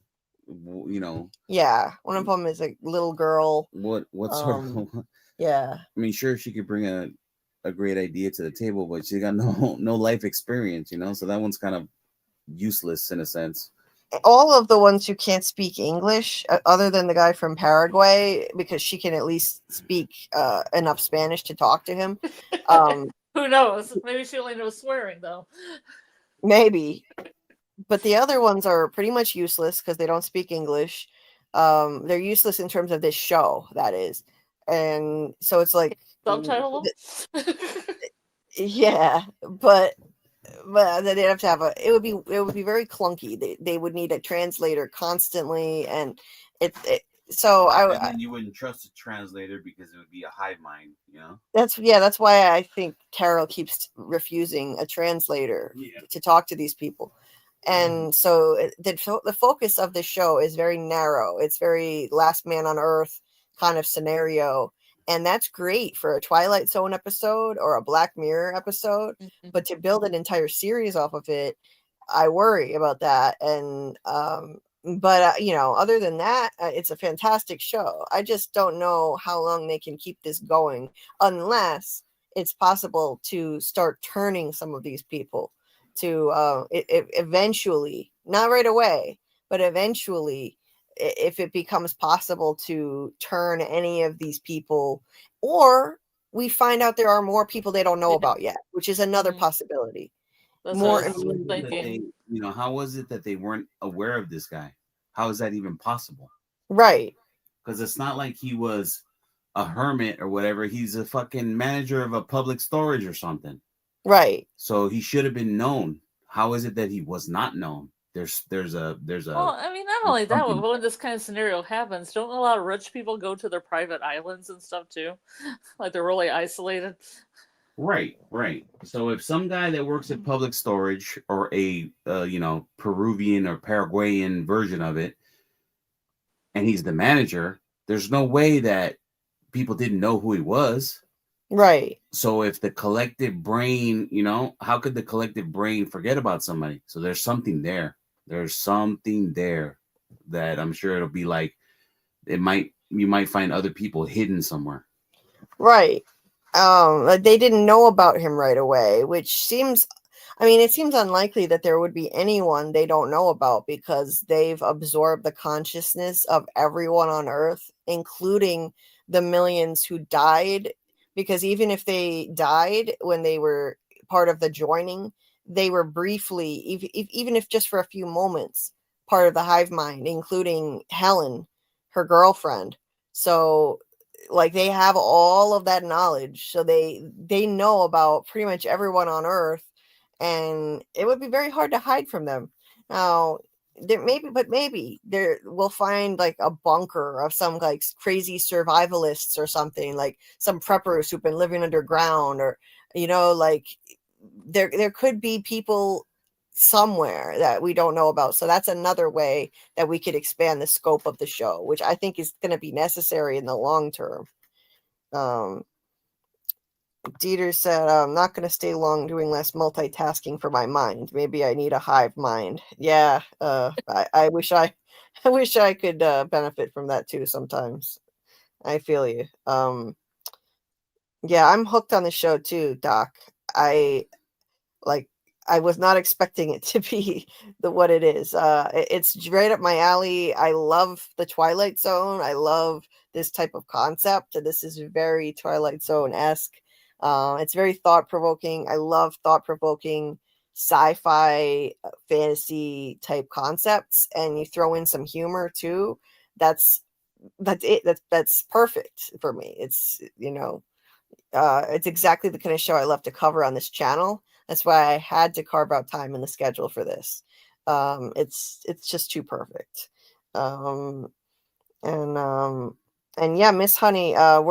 Yeah, one of them is a little girl. What sort of? Yeah. I mean, sure, she could bring a great idea to the table, but she got no life experience, so that one's kind of useless in a sense. All of the ones who can't speak English, other than the guy from Paraguay, because she can at least speak enough Spanish to talk to him. Who knows? Maybe she only knows swearing, though. Maybe. But the other ones are pretty much useless because they don't speak English. They're useless in terms of this show, that is. And so it's like... Subtitle? Yeah, but they'd have to have it would be very clunky. They would need a translator constantly, and and then you wouldn't trust a translator because it would be a hive mind, That's why I think Karl keeps refusing a translator to talk to these people. And so the focus of the show is very narrow. It's very Last Man on Earth kind of scenario. And that's great for a Twilight Zone episode or a Black Mirror episode. But to build an entire series off of it, I worry about that. And, other than that, it's a fantastic show. I just don't know how long they can keep this going unless it's possible to start turning some of these people to eventually, not right away, but eventually, if it becomes possible to turn any of these people, or we find out there are more people they don't know about yet, which is another possibility. That's More what I was immediate. That thinking. how was it that they weren't aware of this guy? How is that even possible? Right. Because it's not like he was a hermit or whatever. He's a fucking manager of a public storage or something. Right. So he should have been known. How is it that he was not known? There's a Well, I mean, not only that, but when this kind of scenario happens, don't a lot of rich people go to their private islands and stuff too? Like they're really isolated. right. So if some guy that works at public storage or a Peruvian or Paraguayan version of it, and he's the manager, there's no way that people didn't know who he was. Right. So if the collective brain, how could the collective brain forget about somebody? So there's something there. There's something there that I'm sure it'll be like you might find other people hidden somewhere. Right. They didn't know about him right away, which seems, it seems unlikely that there would be anyone they don't know about because they've absorbed the consciousness of everyone on Earth, including the millions who died. Because even if they died when they were part of the joining, they were briefly, even if just for a few moments, part of the hive mind, including Helen, her girlfriend. So like they have all of that knowledge, so they know about pretty much everyone on Earth, and it would be very hard to hide from them. Now maybe there we'll find like a bunker of some like crazy survivalists or something, like some preppers who've been living underground, or like there could be people somewhere that we don't know about. So that's another way that we could expand the scope of the show, which I think is going to be necessary in the long term. Dieter said, I'm not going to stay long doing less multitasking for my mind. Maybe I need a hive mind. Yeah. I wish I could benefit from that too sometimes. I feel you. Yeah, I'm hooked on the show too, Doc. I was not expecting it to be what it is. It's right up my alley. I love the Twilight Zone. I love this type of concept. This is very Twilight Zone-esque. It's very thought-provoking. I love thought-provoking sci-fi fantasy type concepts, and you throw in some humor too. That's it. That's perfect for me. It's it's exactly the kind of show I love to cover on this channel. That's why I had to carve out time in the schedule for this. It's just too perfect. And yeah, Miss Honey, so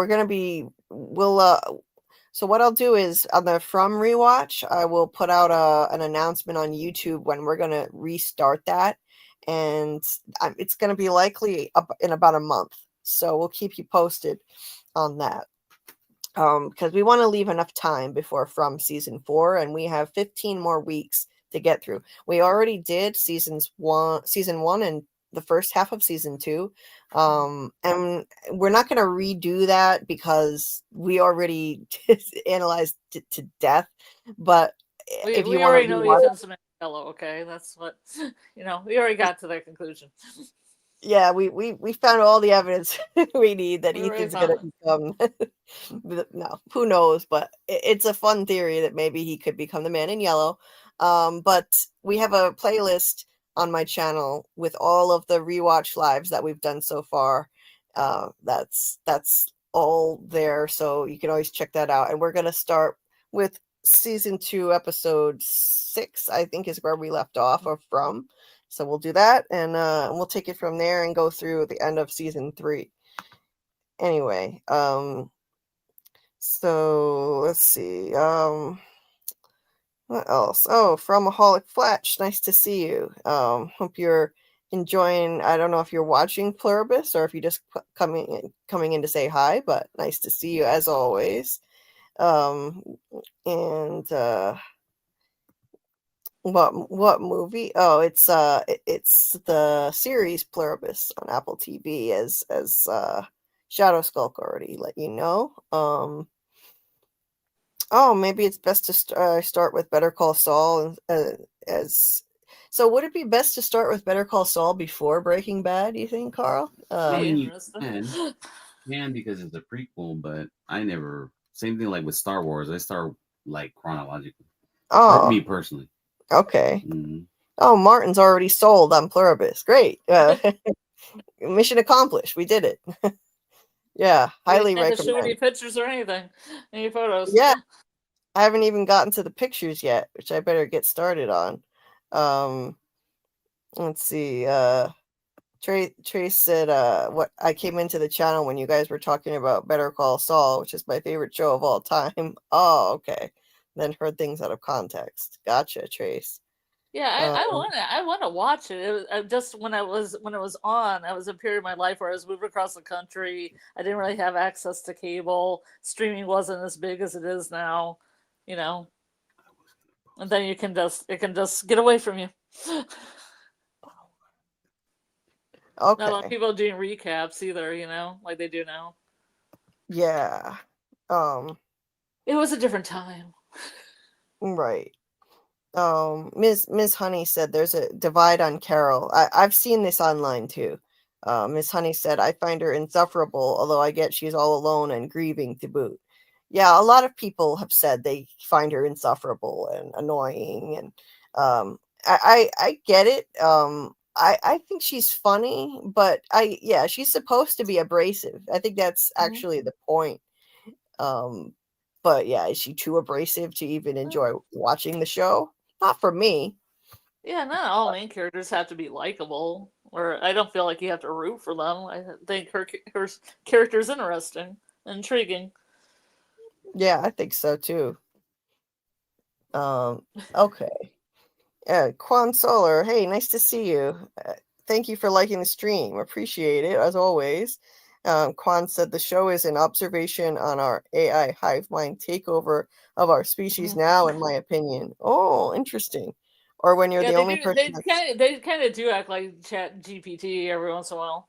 what I'll do is on the From rewatch, I will put out an announcement on YouTube when we're going to restart that. And it's going to be likely up in about a month. So we'll keep you posted on that. Because we want to leave enough time before From season 4, and we have 15 more weeks to get through. We already did season 1 and the first half of season 2. And we're not going to redo that because we already analyzed it to death. But if you already want know Ethan's yellow, okay? That's what we already got to that conclusion. Yeah, we found all the evidence we need that Ethan's going to become. No, who knows? But it's a fun theory that maybe he could become the Man in Yellow. But we have a playlist on my channel with all of the rewatch lives that we've done so far. That's all there, so you can always check that out. And we're going to start with season 2, episode 6, I think is where we left off or from. So we'll do that, and we'll take it from there and go through the end of season 3. Anyway, so let's see. What else? Oh, Fromaholic Fletch, nice to see you. Hope you're enjoying. I don't know if you're watching Pluribus or if you just coming in to say hi, but nice to see you as always. What movie? Oh, it's the series Pluribus on Apple TV, as Shadow Skulk already let you know. Oh, maybe it's best to start with Better Call Saul so would it be best to start with Better Call Saul before Breaking Bad, you think, Karl? I mean, you can because it's a prequel, but I never. Same thing like with Star Wars. I start like chronologically. Oh, me personally. Okay. Mhm. Oh, Martin's already sold on Pluribus. Great. Mission accomplished. We did it. Yeah, We highly didn't have to show any recommend. pictures or anything, any photos. Yeah, I haven't even gotten to the pictures yet, which I better get started on. Let's see. Trace said, "What I came into the channel when you guys were talking about Better Call Saul, which is my favorite show of all time." Oh, okay. Then heard things out of context. Gotcha, Trace. Yeah, Um, I want to watch it. It was just when it was on. I was a period of my life where I was moving across the country. I didn't really have access to cable. Streaming wasn't as big as it is now, you know. And then it can just get away from you. Not a lot of okay. people doing recaps either, like they do now. Yeah. It was a different time. Right. Ms. Honey said there's a divide on Carol. I've seen this online too. Miss Honey said, I find her insufferable, although I get she's all alone and grieving to boot. Yeah, a lot of people have said they find her insufferable and annoying, and I get it. I think she's funny, but she's supposed to be abrasive. I think that's actually the point. But yeah, is she too abrasive to even enjoy watching the show? Not for me. Yeah, not all main characters have to be likable, or I don't feel like you have to root for them. I think her character's interesting, intriguing. Yeah, I think so too. Okay. Quan Solar, hey, nice to see you. Thank you for liking the stream. Appreciate it, as always. Quan said the show is an observation on our AI hive mind takeover of our species now, in my opinion. Oh, interesting. Or when you're Yeah, the they only do. person They kind of do act like Chat GPT every once in a while.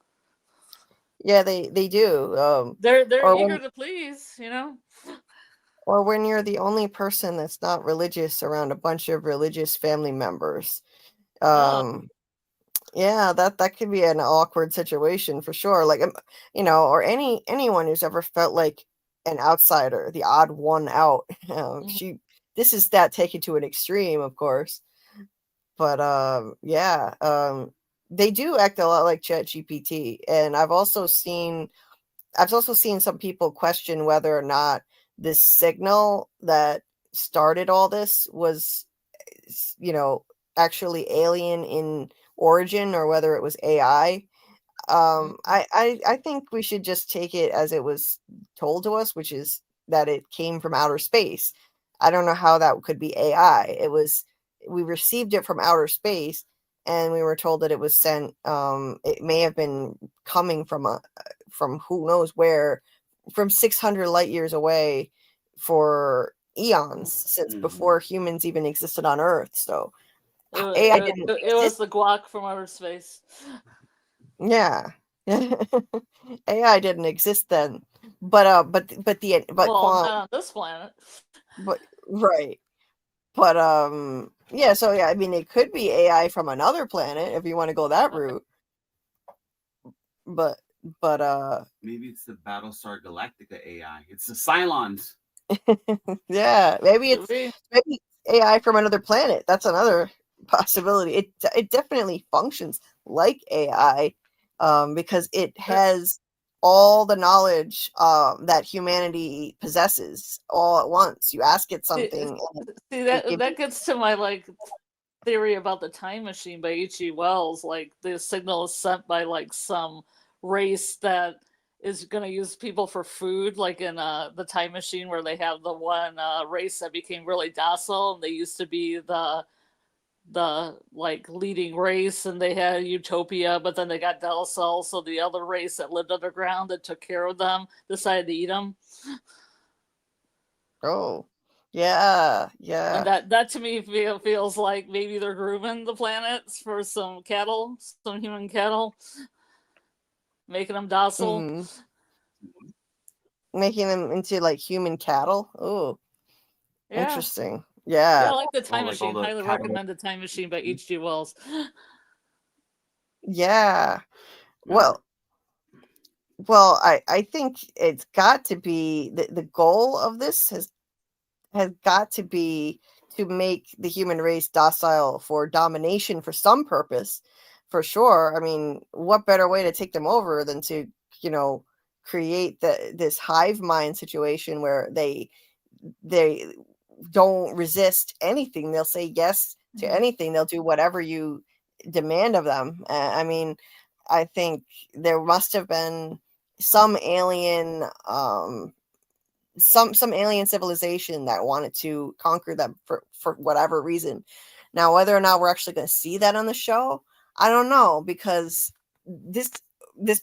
Yeah, they do. They're Or eager when to please, or when you're the only person that's not religious around a bunch of religious family members. Oh, Yeah, that could be an awkward situation for sure. Like, or anyone who's ever felt like an outsider, the odd one out. This is that taken to an extreme, of course. But yeah, they do act a lot like ChatGPT, and I've also seen some people question whether or not this signal that started all this was, actually alien in origin or whether it was AI. I think we should just take it as it was told to us, which is that it came from outer space. I don't know how that could be AI. We received it from outer space, and we were told that it was sent. It may have been coming from who knows where, from 600 light years away, for eons, since before humans even existed on Earth. So AI didn't it was exist. the guac from outer space. Yeah. AI didn't exist then. But Well, quant not on this planet. but right. But yeah, so yeah, I mean it could be AI from another planet if you want to go that route. But Maybe it's the Battlestar Galactica AI. It's the Cylons. yeah, maybe Could it's be. AI from another planet. That's another possibility. It definitely functions like AI, because it has all the knowledge that humanity possesses all at once. You ask it See, something, and see it gives that gets to my theory about the time machine by H.G. Wells. Like the signal is sent by some race that is going to use people for food, like in the time machine where they have the one race that became really docile, and they used to be the leading race, and they had utopia, but then they got docile, so the other race that lived underground that took care of them decided to eat them. Oh, yeah, And yeah. that to me feels like maybe they're grooming the planets for some cattle, some human cattle, making them docile. Hmm. Making them into like human cattle. Oh, Yeah. interesting. Yeah, Yeah, I like the Time like all Machine. the Highly cattle. recommend the Time Machine by H.G. Wells. yeah. Well, I think it's got to be the goal of this has got to be to make the human race docile for domination for some purpose, for sure. I mean, what better way to take them over than to, create this hive mind situation where they don't resist anything. They'll say yes to anything. They'll do whatever you demand of them. I mean, I think there must have been some alien some alien civilization that wanted to conquer them for whatever reason. Now, whether or not we're actually going to see that on the show, I don't know, because this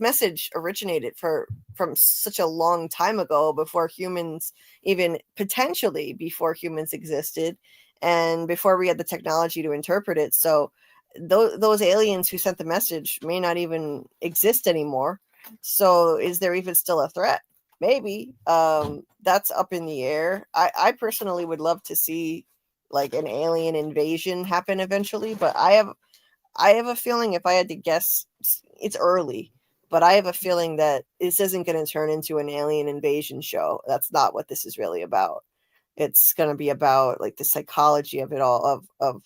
message originated from such a long time ago, before humans, even potentially before humans existed, and before we had the technology to interpret it. So those aliens who sent the message may not even exist anymore. So is there even still a threat? Maybe. That's up in the air. I personally would love to see like an alien invasion happen eventually, but I have a feeling, if I had to guess, it's early, but I have a feeling that this isn't going to turn into an alien invasion show. That's not what this is really about. It's going to be about like the psychology of it all, of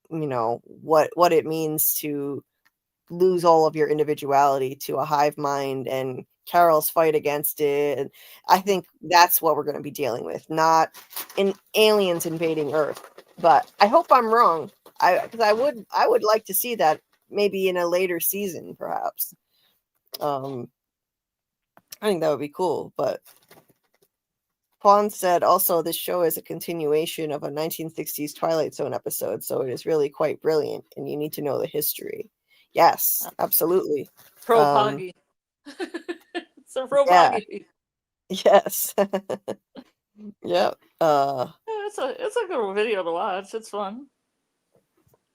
what it means to lose all of your individuality to a hive mind, and Karl's fight against it. And I think that's what we're going to be dealing with, not in aliens invading Earth. But I hope I'm wrong. Because I would like to see that maybe in a later season, perhaps. I think that would be cool. But Quan said also, this show is a continuation of a 1960s Twilight Zone episode, so it is really quite brilliant, and you need to know the history. Yes, absolutely. Pro Poggy. So pro Poggy. Yes. Yep. Yeah, it's a good video to watch. It's fun.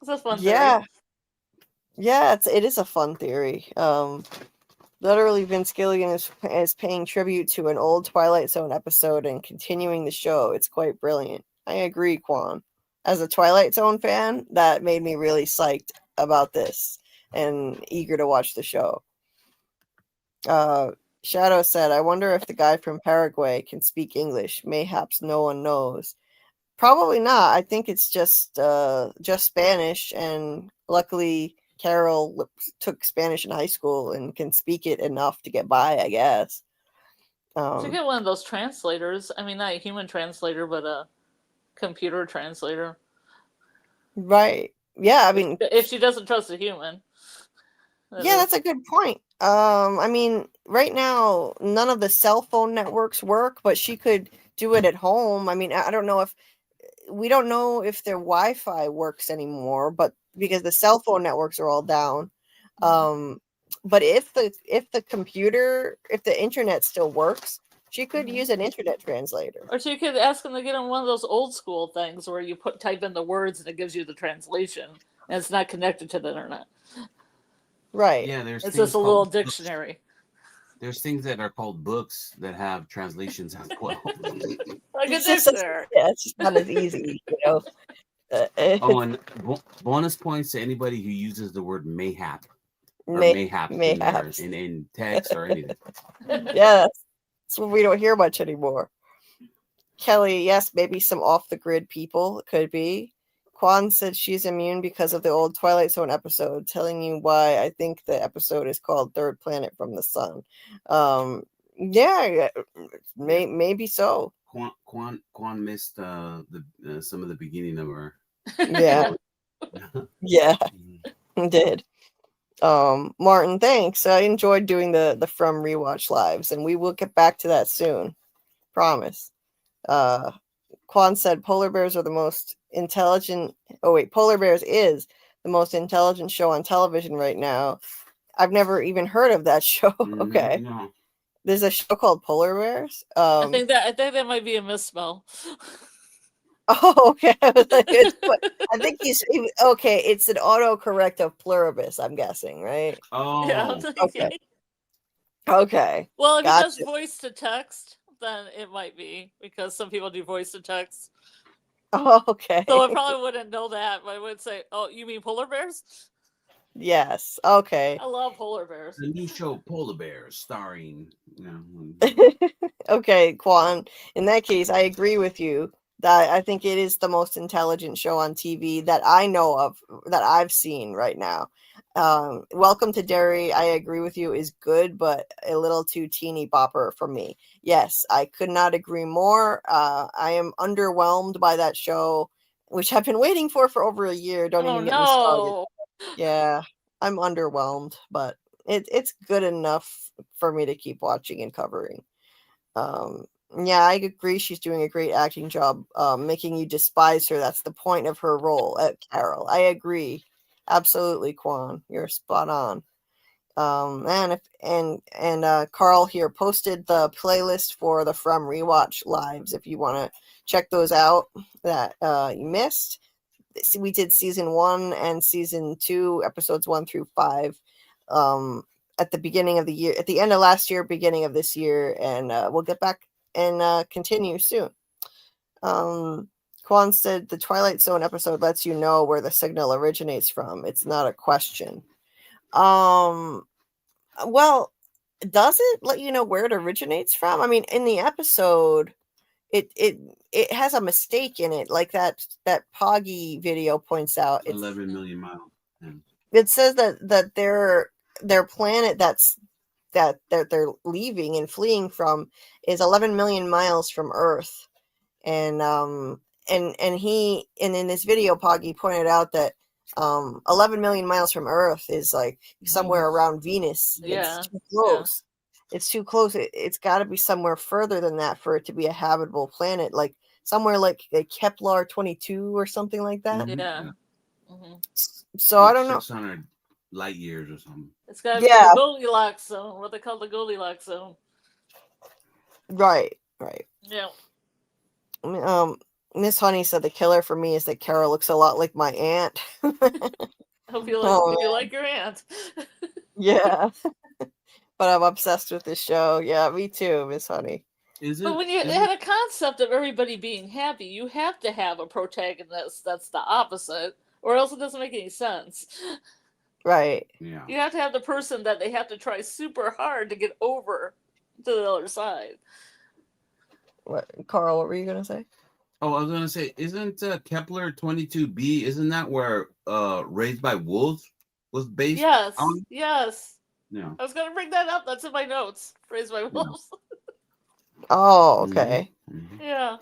It's a fun theory. Yeah, it is a fun theory. Literally, Vince Gilligan is paying tribute to an old Twilight Zone episode and continuing the show. It's quite brilliant. I agree, Quan. As a Twilight Zone fan, that made me really psyched about this and eager to watch the show. Shadow said, I wonder if the guy from Paraguay can speak English. Mayhaps no one knows. Probably not. I think it's just Spanish, and luckily Carol took Spanish in high school and can speak it enough to get by, I guess. Should get one of those translators. I mean, not a human translator, but a computer translator. Right. Yeah, I mean, if she doesn't trust a human. That's a good point. I mean, right now, none of the cell phone networks work, but she could do it at home. I mean, we don't know if their Wi-Fi works anymore, but because the cell phone networks are all down. But if the internet still works, she could use an internet translator. Or she could ask them to get on one of those old school things where you type in the words and it gives you the translation, and it's not connected to the internet. Right. Yeah, it's just a little dictionary. There's things that are called books that have translations as well. Like a dictionary. It's just not as easy, And bonus points to anybody who uses the word mayhap. Mayhaps. In text or anything. Yeah, that's what we don't hear much anymore. Kelly, yes, maybe some off-the-grid people could be. Quan said she's immune because of the old Twilight Zone episode, telling you why I think the episode is called Third Planet from the Sun. Maybe so. Quan missed some of the beginning of her. Yeah. Yeah, did. Martin, thanks. I enjoyed doing the From Rewatch lives, and we will get back to that soon. Promise. Quan said polar bears are the most intelligent. Oh wait, Polar Bears is the most intelligent show on television right now. I've never even heard of that show. Okay. No. There's a show called Polar Bears. I think that might be a misspell. Oh, okay. I think okay. It's an autocorrect of Pluribus, I'm guessing, right? Oh, yeah. Okay. Well, if it does voice to text, then it might be, because some people do voice to text. Oh, okay. So I probably wouldn't know that, but I would say, "Oh, you mean Polar Bears?" Yes. Okay. I love Polar Bears. The new show Polar Bears, starring. Okay, Quan. In that case, I agree with you. I think it is the most intelligent show on TV that I know of, that I've seen right now. Welcome to Derry, I agree with you, is good, but a little too teeny bopper for me. Yes, I could not agree more. I am underwhelmed by that show, which I've been waiting for over a year. Don't Oh even get me started. no. Yeah, I'm underwhelmed, but it's good enough for me to keep watching and covering. Um, yeah, I agree. She's doing a great acting job, making you despise her. That's the point of her role at Carol. I agree, absolutely, Quan. You're spot on. And Karl here posted the playlist for the From Rewatch lives if you want to check those out that you missed. We did season 1 and season 2, episodes 1 through 5. At the beginning of the year, at the end of last year, beginning of this year, and we'll get back and continue soon. Quan said the Twilight Zone episode lets you know where the signal originates from. It's not a question. Well, does it let you know where it originates from? I mean, in the episode, it has a mistake in it, like that Poggy video points out. It's 11 million miles. Yeah. It says that their planet that they're leaving and fleeing from is 11 million miles from Earth, and he, and in this video, Poggy pointed out that 11 million miles from Earth is like somewhere around Venus. Yeah. It's too close. It's too close. It's got to be somewhere further than that for it to be a habitable planet, like somewhere like Kepler 22 or something like that. Yeah. Mm-hmm. So I don't know. 600 light years or something. It's got to be Yeah. the Goldilocks zone, what they call the Goldilocks zone. Right. Yeah. Miss Honey said the killer for me is that Carol looks a lot like my aunt. I hope you like, Oh, you like your aunt. Yeah. But I'm obsessed with this show. Yeah, me too, Miss Honey. But when you had a concept of everybody being happy, you have to have a protagonist that's the opposite, or else it doesn't make any sense. Right. Yeah. You have to have the person that they have to try super hard to get over to the other side. What, Karl, what were you gonna say? Oh, I was gonna say, isn't Kepler 22b? Isn't that where Raised by Wolves was based? Yes. on? Yes. Yeah. I was gonna bring that up. That's in my notes. Raised by Wolves. Oh, okay. Mm-hmm. Yeah.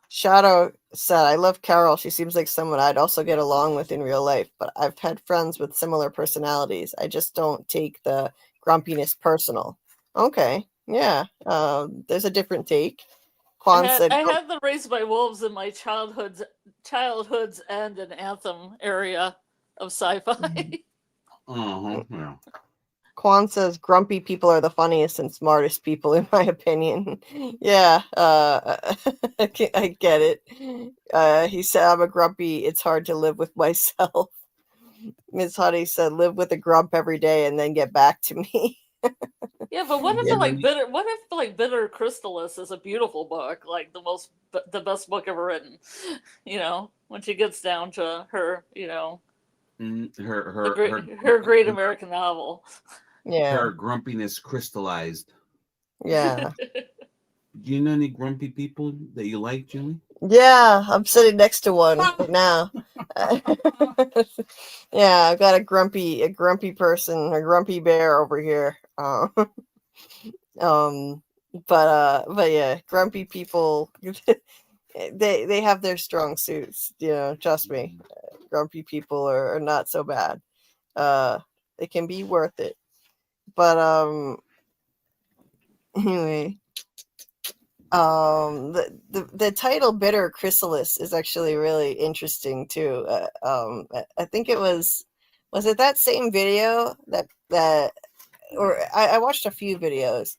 Shadow said, I love Carol. She seems like someone I'd also get along with in real life, but I've had friends with similar personalities. I just don't take the grumpiness personal. Okay. Yeah. There's a different take. Quan said, I had the Raised by Wolves in my childhood's end and anthem area of sci-fi. Yeah. Quan says grumpy people are the funniest and smartest people, in my opinion. Yeah, I get it. He said, I'm a grumpy. It's hard to live with myself. Ms. Honey said, live with a grump every day and then get back to me. Yeah, but what if Bitter Chrysalis is a beautiful book, like the best book ever written? You know, when she gets down to her, you know, her great American novel. Yeah. Her grumpiness crystallized. Yeah. Do you know any grumpy people that you like, Julie? Yeah, I'm sitting next to one right now. Yeah, I've got a grumpy person, a grumpy bear over here. But yeah, grumpy people, they have their strong suits. You know, trust me. Grumpy people are not so bad. It can be worth it. But anyway, the title "Bitter Chrysalis" is actually really interesting too. I think it was it that same video that or I watched a few videos,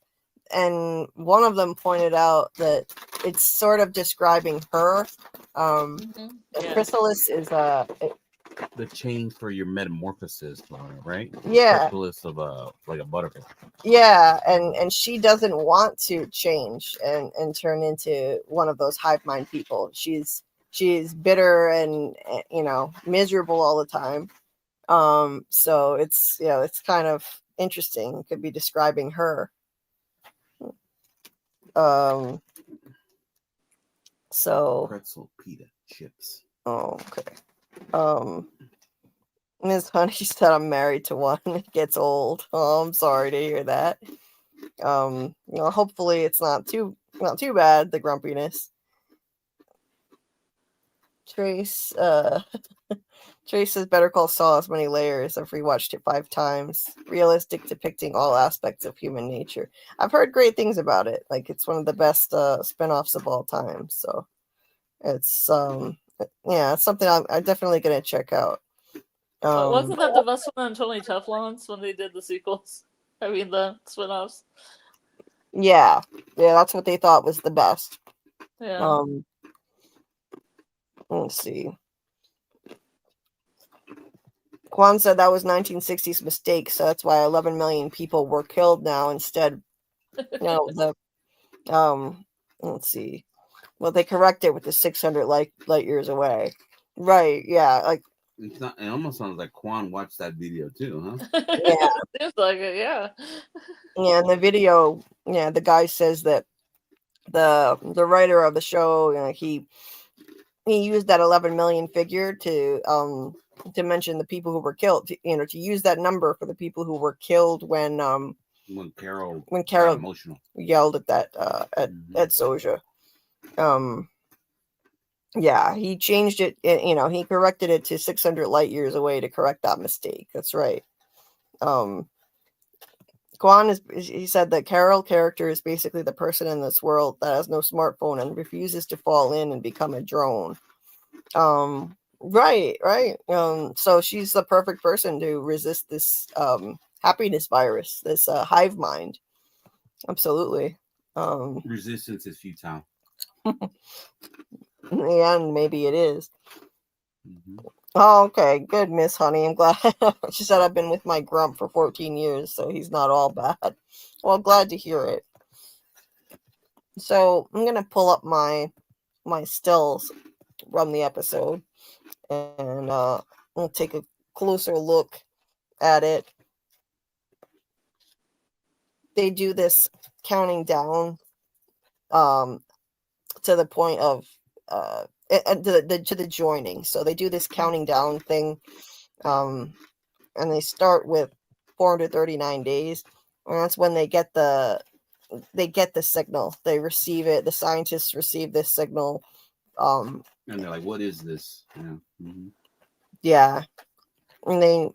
and one of them pointed out that it's sort of describing her. Yeah. Chrysalis is the chain for your metamorphosis, right? Yeah. Chrysalis of like a butterfly. Yeah, and she doesn't want to change and turn into one of those hive mind people. She's bitter and miserable all the time. So it's it's kind of interesting. It could be describing her. So, Pretzel pita chips. oh, okay. Miss Honey said I'm married to one. It gets old. Oh, I'm sorry to hear that. Hopefully it's not too bad, the grumpiness. Trace Trace says Better Call Saul has many layers. I've rewatched it 5 times. Realistic, depicting all aspects of human nature. I've heard great things about it. Like, it's one of the best spin-offs of all time. So it's it's something I'm definitely gonna check out. But wasn't that the best one on Tony Teflon's when they did the sequels? I mean, the spin-offs. Yeah, that's what they thought was the best. Yeah. Let's see. Kwan said that was 1960s mistake, so that's why 11 million people were killed now instead. Let's see. Well, they correct it with the 600 light years away. Right, yeah, like it's not. It almost sounds like Quan watched that video too, huh? Yeah. Seems like it, yeah. Yeah, in the video, the guy says that the writer of the show, he used that 11 million figure to mention the people who were killed, to use that number for the people who were killed when Carol got emotional yelled at that at Soja. Yeah, he changed it, he corrected it to 600 light years away to correct that mistake. That's right. Kwan he said that Karl character is basically the person in this world that has no smartphone and refuses to fall in and become a drone. Right. So she's the perfect person to resist this happiness virus, this hive mind. Absolutely. Resistance is futile. And maybe it is. Oh, okay, good, Miss Honey. I'm glad. She said I've been with my grump for 14 years, so he's not all bad. Well, glad to hear it. So I'm gonna pull up my stills from the episode, and we'll take a closer look at it. They do this counting down, to the point of to the joining. So they do this counting down thing, and they start with 439 days, and that's when they get the signal. They receive it. The scientists receive this signal, and they're like, "What is this?" Yeah, and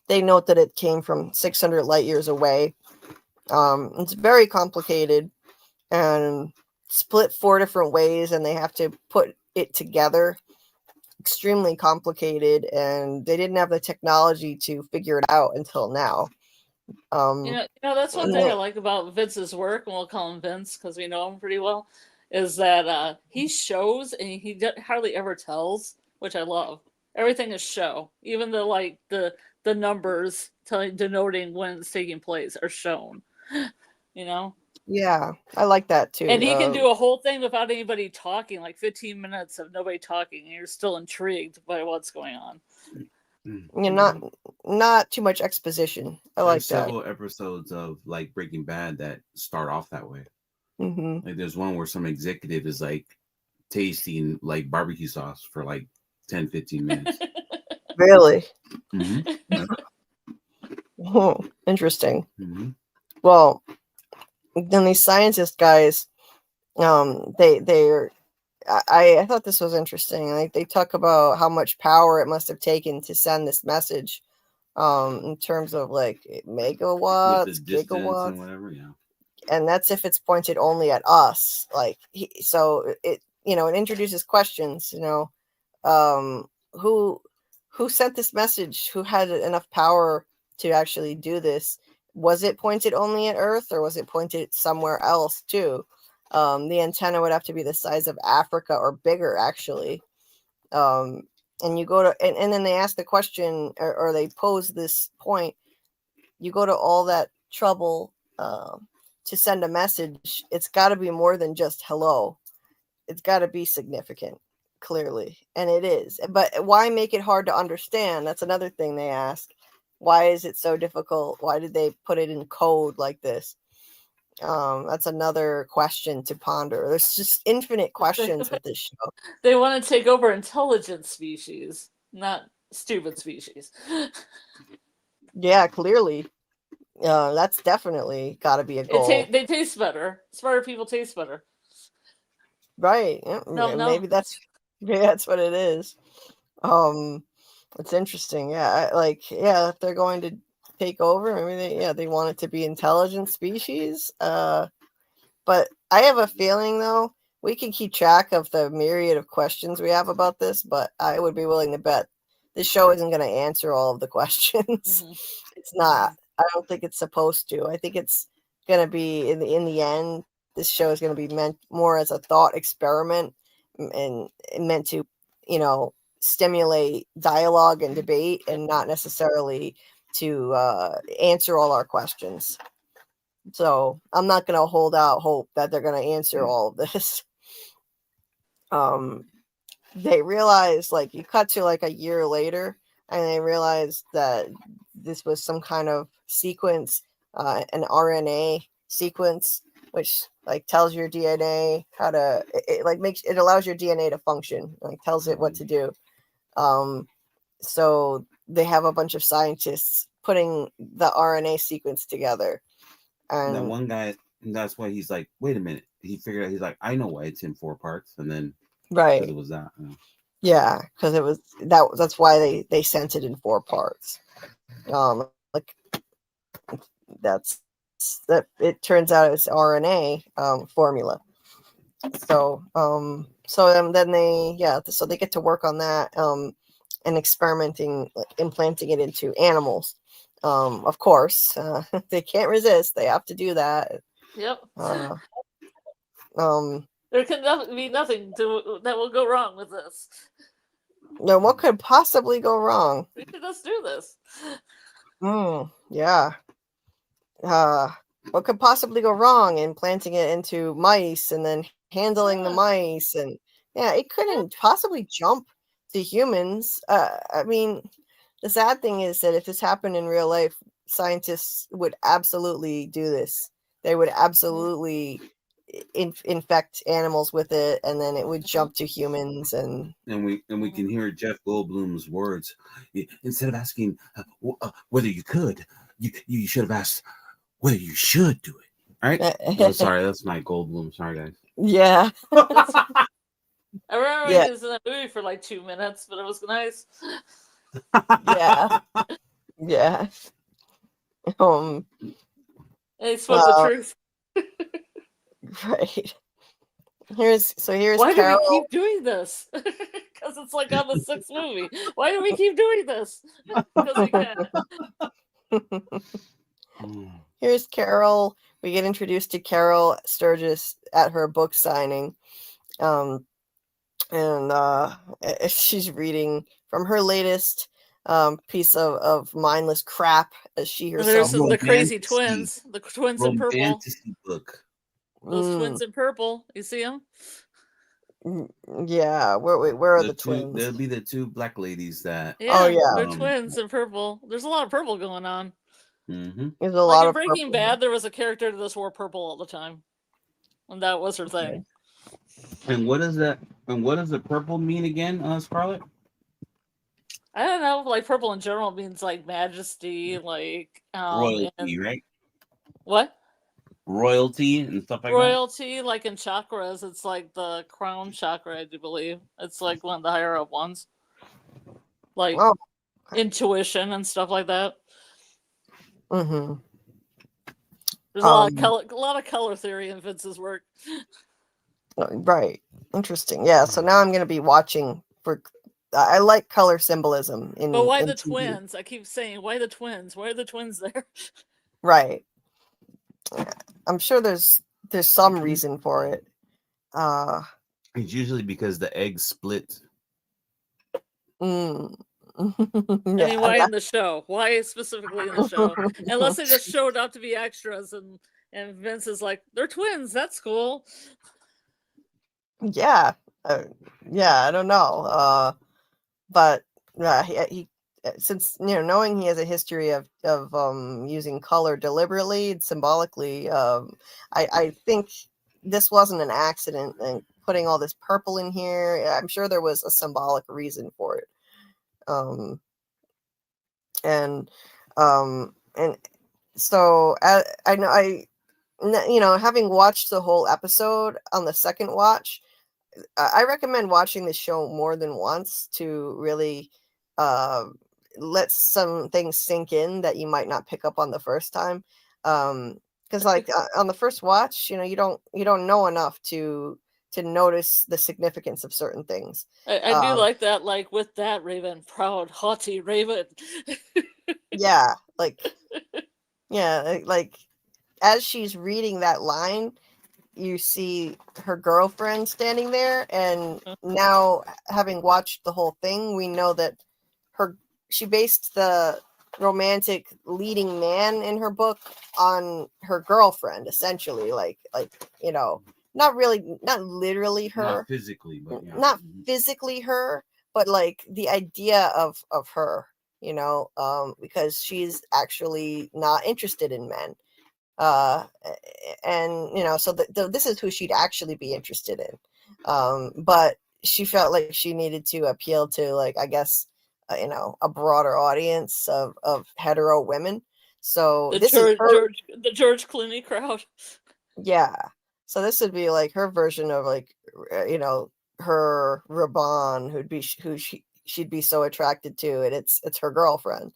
they note that it came from 600 light years away. It's very complicated and split 4 different ways, and they have to put it together. Extremely complicated, and they didn't have the technology to figure it out until now. That's one thing I like about Vince's work, and we'll call him Vince because we know him pretty well, is that he shows and he hardly ever tells, which I love. Everything is show. Even the numbers denoting when it's taking place are shown. Yeah, I like that too. And he can do a whole thing without anybody talking, like 15 minutes of nobody talking, and you're still intrigued by what's going on. Not too much exposition. I like that. Several episodes of like Breaking Bad that start off that way. Like there's one where some executive is like tasting like barbecue sauce for like 10-15 minutes. Really? Interesting. Well, then these scientist guys, I thought this was interesting. Like, they talk about how much power it must have taken to send this message, in terms of like megawatts, gigawatts, and whatever. Yeah. And that's if it's pointed only at us. Like, so it introduces questions. Who sent this message? Who had enough power to actually do this? Was it pointed only at Earth, or was it pointed somewhere else too? The antenna would have to be the size of Africa or bigger, actually. And you go to, and then they ask the question, or they pose this point. You go to all that trouble to send a message. It's got to be more than just hello. It's got to be significant, clearly, and it is. But why make it hard to understand? That's another thing they ask. Why is it so difficult? Why did they put it in code like this? That's another question to ponder. There's just infinite questions with this show. They want to take over intelligent species, not stupid species. Yeah, clearly. That's definitely got to be a goal. They taste better. Smarter people taste better. Right. Yeah, No. maybe that's what it is. It's interesting. Yeah, if they're going to take over, maybe they want it to be intelligent species. But I have a feeling though we can keep track of the myriad of questions we have about this, but I would be willing to bet this show isn't going to answer all of the questions. Mm-hmm. It's not. I don't think it's supposed to. I think it's going to be in the end. This show is going to be meant more as a thought experiment and meant to, stimulate dialogue and debate, and not necessarily to answer all our questions. So I'm not going to hold out hope that they're going to answer all of this. They realized, you cut to a year later, and they realized that this was some kind of sequence, an RNA sequence, which tells your DNA how to, it allows your DNA to function, tells it what to do. So they have a bunch of scientists putting the RNA sequence together. And that one guy, that's why he's like, wait a minute. He figured out, he's like, I know why it's in 4 parts. And then right, it was that. Yeah, because it was that's why they sent it in 4 parts. It turns out it's RNA formula. So then they get to work on that and experimenting, implanting it into animals. Of course, they can't resist. They have to do that. Yep. There can be nothing that will go wrong with this. No, what could possibly go wrong? We should just do this. Yeah. What could possibly go wrong in planting it into mice and then handling the mice? And it couldn't possibly jump to humans. I mean, the sad thing is that if this happened in real life, scientists would absolutely do this. They would absolutely infect animals with it, and then it would jump to humans. And we can hear Jeff Goldblum's words. Instead of asking whether you could, you should have asked whether you should do it. All right. Oh, sorry, that's my Goldblum. Sorry, guys. Yeah. I remember he was in that movie for 2 minutes, but it was nice. Yeah. Yeah. And he spoke the truth. Right. Here's why Carol. do we keep doing this? Because it's on the 6th movie. Why do we keep doing this? Because we can. Here's Carol. We get introduced to Carol Sturgis at her book signing. And she's reading from her latest piece of mindless crap, as she herself. There's the crazy twins, the twins in purple. Book. Those twins in purple. You see them? Yeah. Where are the twins? There'll be the 2 black ladies that. Yeah, they're twins in purple. There's a lot of purple going on. Mm-hmm. There's a lot of Breaking Bad. There was a character that wore purple all the time, and that was her thing. And what does that? And what does the purple mean again, Scarlet? I don't know. Purple in general means majesty, royalty, right? What? Royalty and stuff like royalty, that. In chakras, it's the crown chakra, I do believe. It's one of the higher up ones. Intuition and stuff like that. Mm-hmm. There's a lot of color theory in Vince's work. Right. Interesting. Yeah. So now I'm going to be watching for. I like color symbolism in. But why the TV. twins? I keep saying, why the twins? Why are the twins there? Right. I'm sure there's some reason for it. It's usually because the eggs split. I mean, why in the show? Why specifically in the show? Unless they just showed up to be extras, and Vince is like, they're twins. That's cool. Yeah, I don't know. But he since knowing he has a history of using color deliberately and symbolically, I think this wasn't an accident, and putting all this purple in here, I'm sure there was a symbolic reason for it. And so I know, having watched the whole episode on the second watch, I recommend watching the show more than once to really let some things sink in that you might not pick up on the first time. Because like on the first watch, you don't know enough to notice the significance of certain things. I do like that, like, with that Raven, proud, haughty Raven. Yeah, like as she's reading that line, you see her girlfriend standing there, and now, having watched the whole thing, we know that she based the romantic leading man in her book on her girlfriend, essentially, like not literally her, not physically, but not physically her, but like the idea of her, because she's actually not interested in men. And so this is who she'd actually be interested in. But she felt like she needed to appeal to, like, I guess, a broader audience of hetero women. So The this is the George Clooney crowd. yeah. So this would be like her version of, like, her Raban, who she'd be so attracted to, and it's her girlfriend.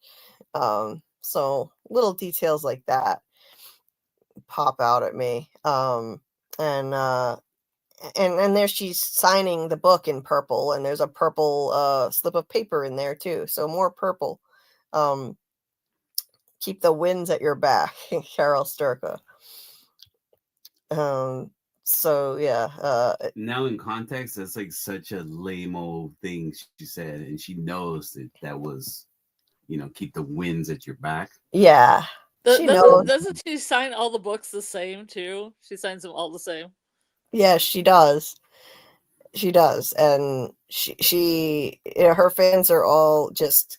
So little details like that pop out at me. And there she's signing the book in purple, and there's a purple slip of paper in there too, so more purple. Keep the winds at your back, Carol Sturka. So yeah, now in context, that's like such a lame-o thing she said, and she knows that was, keep the winds at your back. Yeah. Doesn't she sign all the books the same too? She signs them all the same. Yeah, she does. She does, and she her fans are all just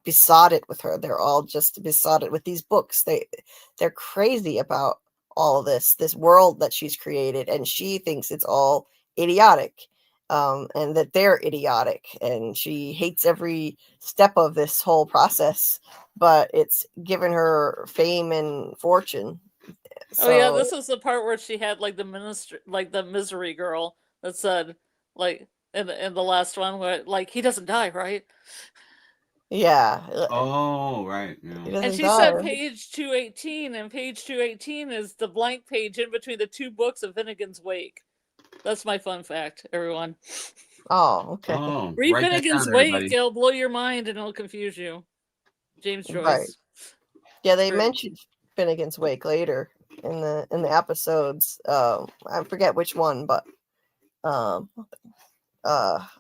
besotted with her. They're all just besotted with these books. They're crazy about all this world that she's created, and she thinks it's all idiotic, and that they're idiotic, and she hates every step of this whole process, but it's given her fame and fortune. Oh yeah, this is the part where she had, like, the misery girl that said, like, in the last one, where, like, he doesn't die, right? Yeah. Oh, right. Yeah. And she said page 218, and page 218 is the blank page in between the two books of Finnegan's Wake. That's my fun fact, everyone. Oh, okay. Oh, read Finnegan's Wake; it'll blow your mind and it'll confuse you. James Joyce. Right. Yeah, they mentioned Finnegan's Wake later in the episodes. I forget which one, but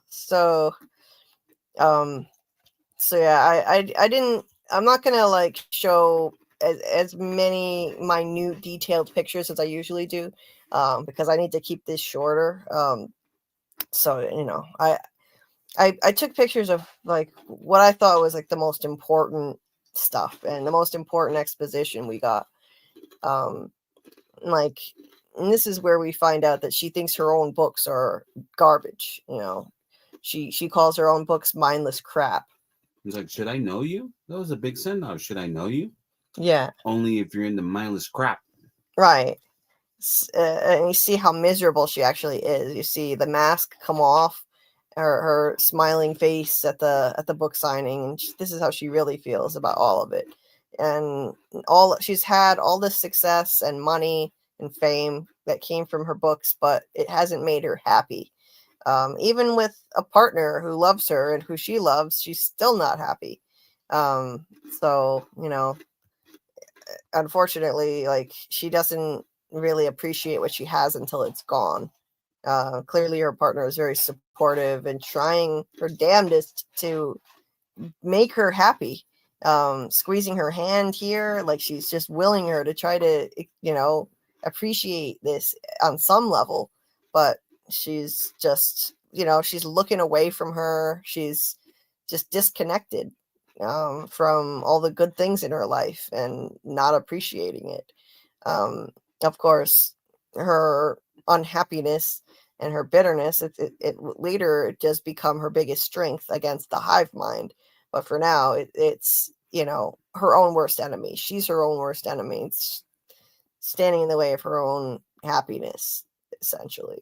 so yeah, I didn't. I'm not gonna, like, show as many minute detailed pictures as I usually do, because I need to keep this shorter. So I took pictures of, like, what I thought was, like, the most important stuff and the most important exposition we got. Like, and this is where we find out that she thinks her own books are garbage. She calls her own books mindless crap. He's like, should I know you? That was a big send off. Should I know you? Yeah. Only if you're into mindless crap. Right. And you see how miserable she actually is. You see the mask come off, her smiling face at the book signing, and this is how she really feels about all of it. And she's had all this success and money and fame that came from her books, but it hasn't made her happy. Even with a partner who loves her and who she loves, she's still not happy. So, unfortunately, like, she doesn't really appreciate what she has until it's gone. Clearly her partner is very supportive and trying her damnedest to make her happy, squeezing her hand here, like she's just willing her to try to appreciate this on some level, but she's just she's looking away from her. She's just disconnected, from all the good things in her life and not appreciating it. Of course, her unhappiness and her bitterness, it later it does become her biggest strength against the hive mind. But for now, it's, you know, her own worst enemy. She's her own worst enemy. It's standing in the way of her own happiness, essentially.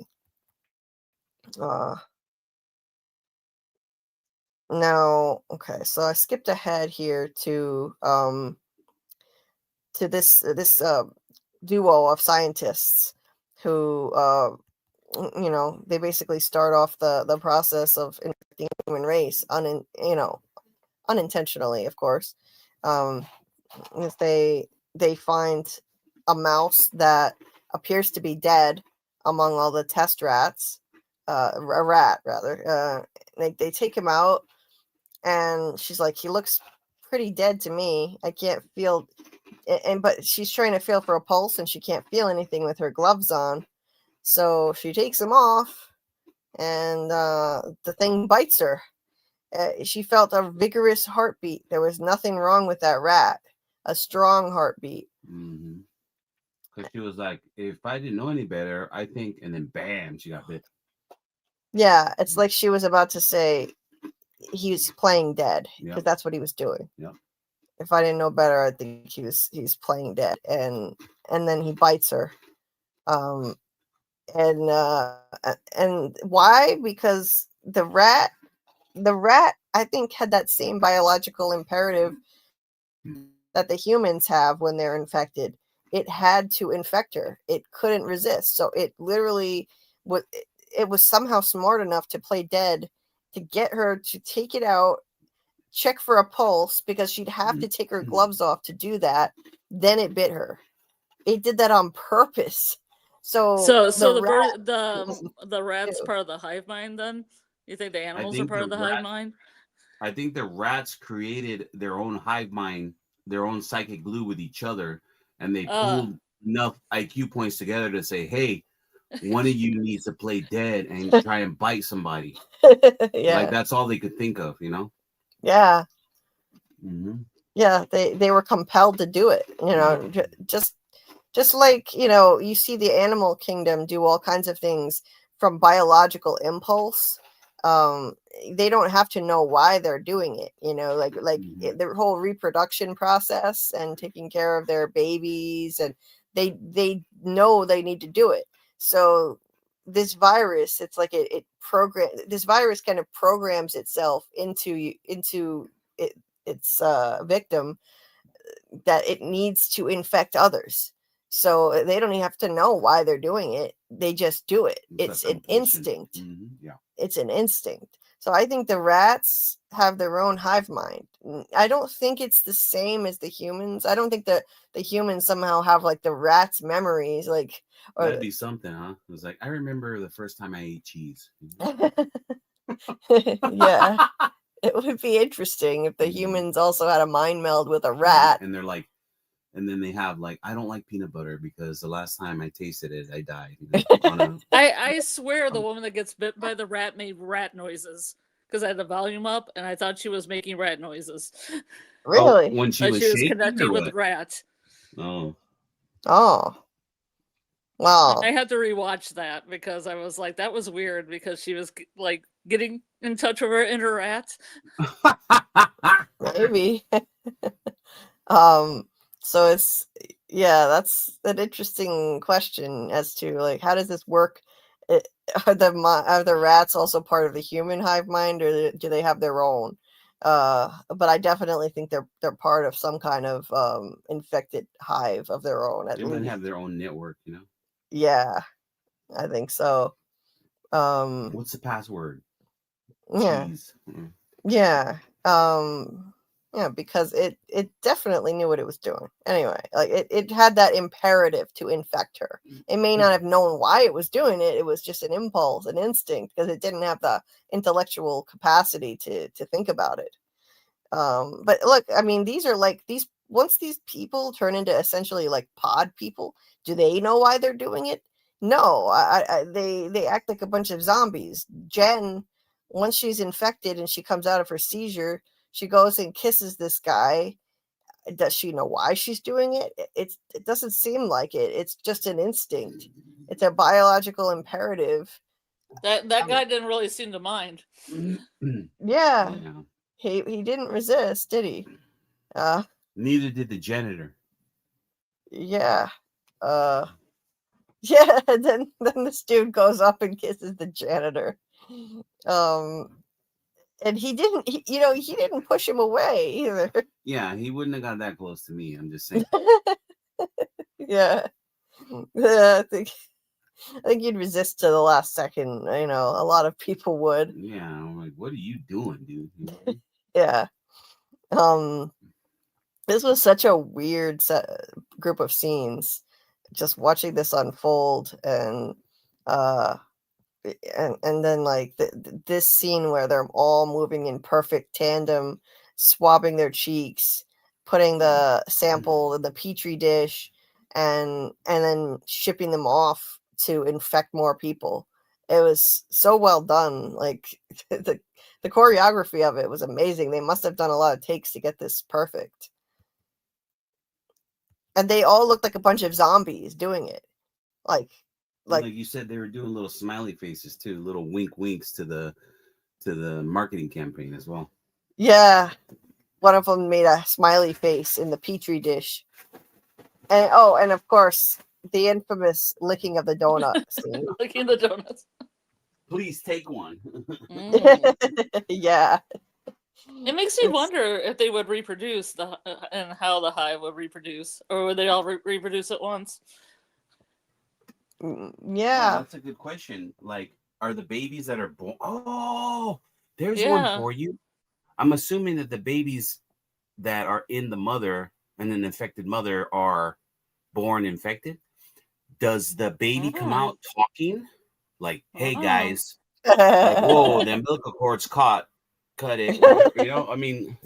Now, okay, so I skipped ahead here to this duo of scientists who you know, they basically start off the process of infecting the human race unintentionally, of course. If they find a mouse that appears to be dead among all the test rats, a rat rather. They take him out, and she's like, he looks pretty dead to me. I can't feel, but she's trying to feel for a pulse, and she can't feel anything with her gloves on. So she takes him off, and the thing bites her. She felt a vigorous heartbeat. There was nothing wrong with that rat. A strong heartbeat. Mm-hmm. Because she was like, if I didn't know any better, I think, and then bam, she got bit. Yeah, it's like she was about to say he's playing dead, because that's what he was doing. Yep. If I didn't know better, I think he's playing dead, and then he bites her. And why? Because the rat I think had that same biological imperative that the humans have when they're infected. It had to infect her. It couldn't resist. So it literally it was somehow smart enough to play dead to get her to take it out, check for a pulse, because she'd have to take her gloves off to do that. Then it bit her. It did that on purpose. So the rat's part of the hive mind then? You think the animals are part of the hive mind? I think the rats created their own hive mind, their own psychic glue with each other, and they pulled enough IQ points together to say, hey, one of you needs to play dead and try and bite somebody. Yeah. Like, that's all they could think of, you know? Yeah. Mm-hmm. Yeah, they were compelled to do it, you know, just like, you know, you see the animal kingdom do all kinds of things from biological impulse. They don't have to know why they're doing it, you know, like their whole reproduction process and taking care of their babies, and they know they need to do it. So this virus, it's like this virus kind of programs itself into its victim, that it needs to infect others. So they don't even have to know why they're doing it. They just do it. It's an instinct. Mm-hmm. Yeah. It's an instinct. So I think the rats have their own hive mind. I don't think it's the same as the humans. I don't think that the humans somehow have like the rats' memories. Like, or that'd be something, huh? It was like, I remember the first time I ate cheese. Yeah. It would be interesting if the humans also had a mind meld with a rat. And they're like, and then they have like, I don't like peanut butter because the last time I tasted it, I died. You know, I swear the woman that gets bit by the rat made rat noises, because I had the volume up and I thought she was making rat noises. Really? When she was connecting with the rat. Oh. Wow. I had to rewatch that because I was like, that was weird, because she was like getting in touch with her inner rat. Maybe. So that's an interesting question as to like, how does this work? Are the rats also part of the human hive mind, or do they have their own? But I definitely think they're part of some kind of infected hive of their own. They might have their own network, you know. Yeah, I think so. What's the password? Yeah. Jeez. Yeah. Yeah, because it definitely knew what it was doing. Anyway, like it had that imperative to infect her. It may not have known why it was doing it. It was just an impulse, an instinct, because it didn't have the intellectual capacity to think about it. But look, I mean, once these people turn into essentially like pod people, do they know why they're doing it? No, they act like a bunch of zombies. Jen, once she's infected and she comes out of her seizure, she goes and kisses this guy. Does she know why she's doing it? It doesn't seem like it. It's just an instinct. It's a biological imperative. That guy didn't really seem to mind. Yeah. He didn't resist, did he? Neither did the janitor. Yeah. Yeah, then this dude goes up and kisses the janitor. And he didn't push him away either. Yeah, he wouldn't have got that close to me. I'm just saying. Yeah. I think you'd resist to the last second. A lot of people would. Yeah, I'm like, what are you doing, dude? Yeah. This was such a weird group of scenes. Just watching this unfold, and then like this scene where they're all moving in perfect tandem, swabbing their cheeks, putting the sample in the petri dish, and then shipping them off to infect more people. It was so well done. Like the choreography of it was amazing. They must have done a lot of takes to get this perfect. And they all looked like a bunch of zombies doing it. Like you said, they were doing little smiley faces too, little wink winks to the marketing campaign as well. Yeah. One of them made a smiley face in the petri dish. And of course, the infamous licking of the donut scene. Licking the donuts. Please take one. Yeah. It makes me wonder if they would reproduce and how the hive would reproduce, or would they all reproduce at once? Yeah, that's a good question. Like, are the babies that are born? Oh, there's one for you. I'm assuming that the babies that are in the mother and an infected mother are born infected. Does the baby come out talking? Like, hey guys, like, whoa, the umbilical cord's cut it. I mean,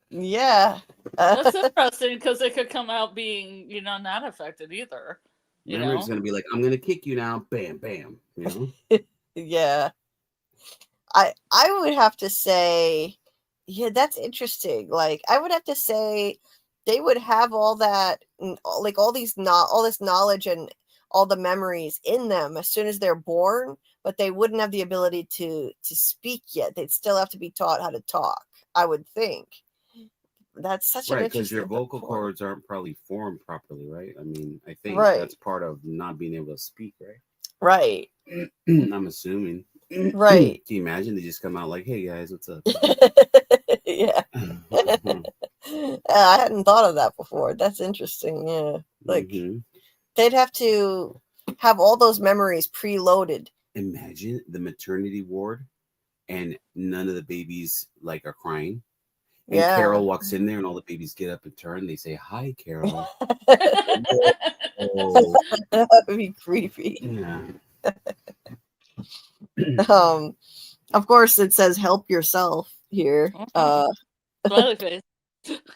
yeah. That's interesting, because it could come out being, not affected either. Remember, it's gonna be like, I'm gonna kick you now, bam, bam. Yeah. I would have to say, yeah, that's interesting. Like, I would have to say they would have all that, like all this knowledge and all the memories in them as soon as they're born, but they wouldn't have the ability to speak yet. They'd still have to be taught how to talk, I would think. That's such an right, interesting because your vocal point. cords aren't probably formed properly, right? I mean, I think that's part of not being able to speak, right? Right. I'm assuming. Right. Can you imagine they just come out like, hey guys, what's up? Yeah. I hadn't thought of that before. That's interesting. Yeah. Like, they'd have to have all those memories preloaded. Imagine the maternity ward and none of the babies like are crying. And Carol walks in there and all the babies get up and turn. They say, hi, Carol. That would be creepy. Yeah. Of course, it says help yourself here. Smiley face.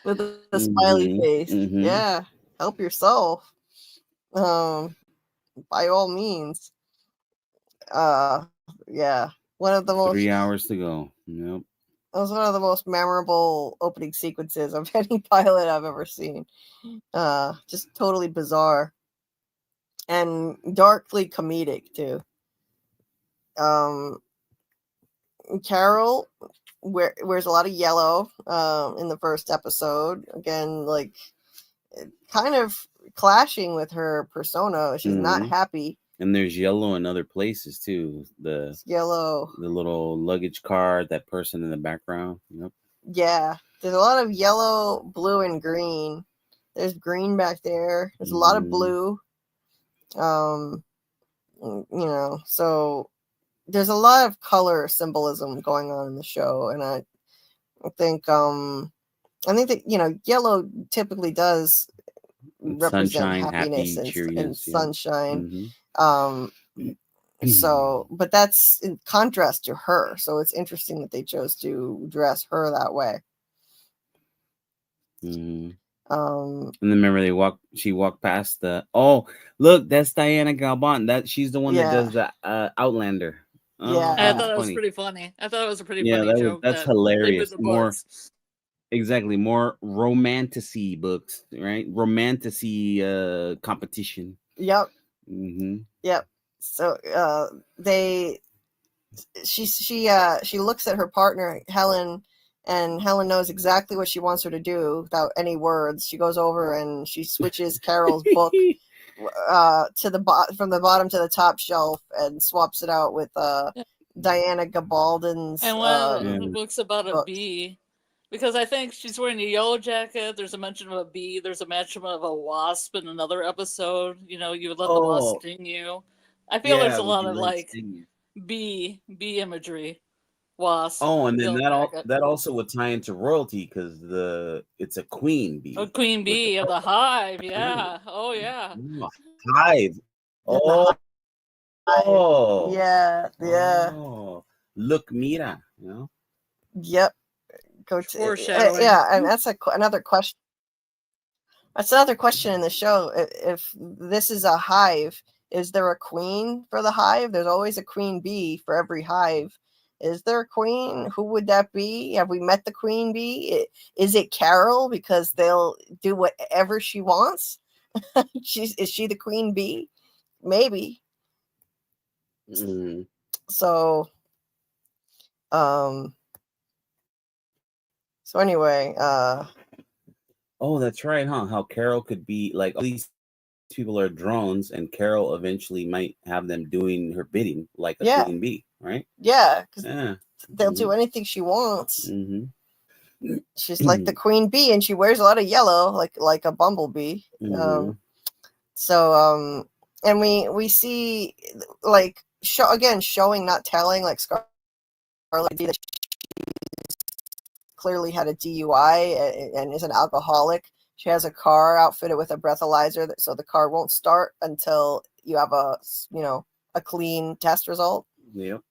With a smiley face. Yeah. Help yourself. By all means. Yeah. One of the most 3 hours to go. Yep. That was one of the most memorable opening sequences of any pilot I've ever seen. Just totally bizarre. And darkly comedic too. Carol wears a lot of yellow in the first episode. Again, like kind of clashing with her persona. She's not happy. And there's yellow in other places too. The little luggage car, that person in the background. Yep. Yeah. There's a lot of yellow, blue, and green. There's green back there. There's a lot of blue. So there's a lot of color symbolism going on in the show, and I think that yellow typically does represent sunshine, happiness and sunshine. So, but that's in contrast to her. So it's interesting that they chose to dress her that way. And then remember she walked past look, that's Diana Galbon. She's the one that does the Outlander. Yeah, I thought that was pretty funny. I thought it was a pretty funny joke. That's hilarious. Exactly. More romantasy books, right? Romantasy competition. Yep. Mm-hmm. Yep. So she looks at her partner Helen, and Helen knows exactly what she wants her to do without any words. She goes over and she switches Carol's book to from the bottom to the top shelf and swaps it out with Diana Gabaldon's And one Yeah. of the books about a books. bee, because I think she's wearing a yellow jacket. There's a mention of a bee. There's a mention of a wasp in another episode. You know, you would let the wasp sting you. I feel there's a lot of like bee imagery. Wasp. Oh, and then yellow jacket. that also would tie into royalty because it's a queen bee. A queen bee of the hive. Yeah. Oh yeah. Hive. Yeah, Oh. Oh. Yeah. Oh. Look, mira. You know. Yep. Go to Foreshadowing. yeah, and that's another question. That's another question in the show. If this is a hive, is there a queen for the hive? There's always a queen bee for every hive. Is there a queen? Who would that be? Have we met the queen bee? Is it Carol because they'll do whatever she wants? Is she the queen bee? Maybe. Mm-hmm. So anyway, oh, that's right, huh? How Carol could be like all these people are drones, and Carol eventually might have them doing her bidding like a queen bee, right? Yeah, because Yeah. they'll do anything she wants. Mm-hmm. She's like the queen bee, and she wears a lot of yellow, like a bumblebee. Mm-hmm. And we see like showing not telling, like Scarlet that she's clearly had a DUI and is an alcoholic. She has a car outfitted with a breathalyzer, so the car won't start until you have a clean test result. Yep.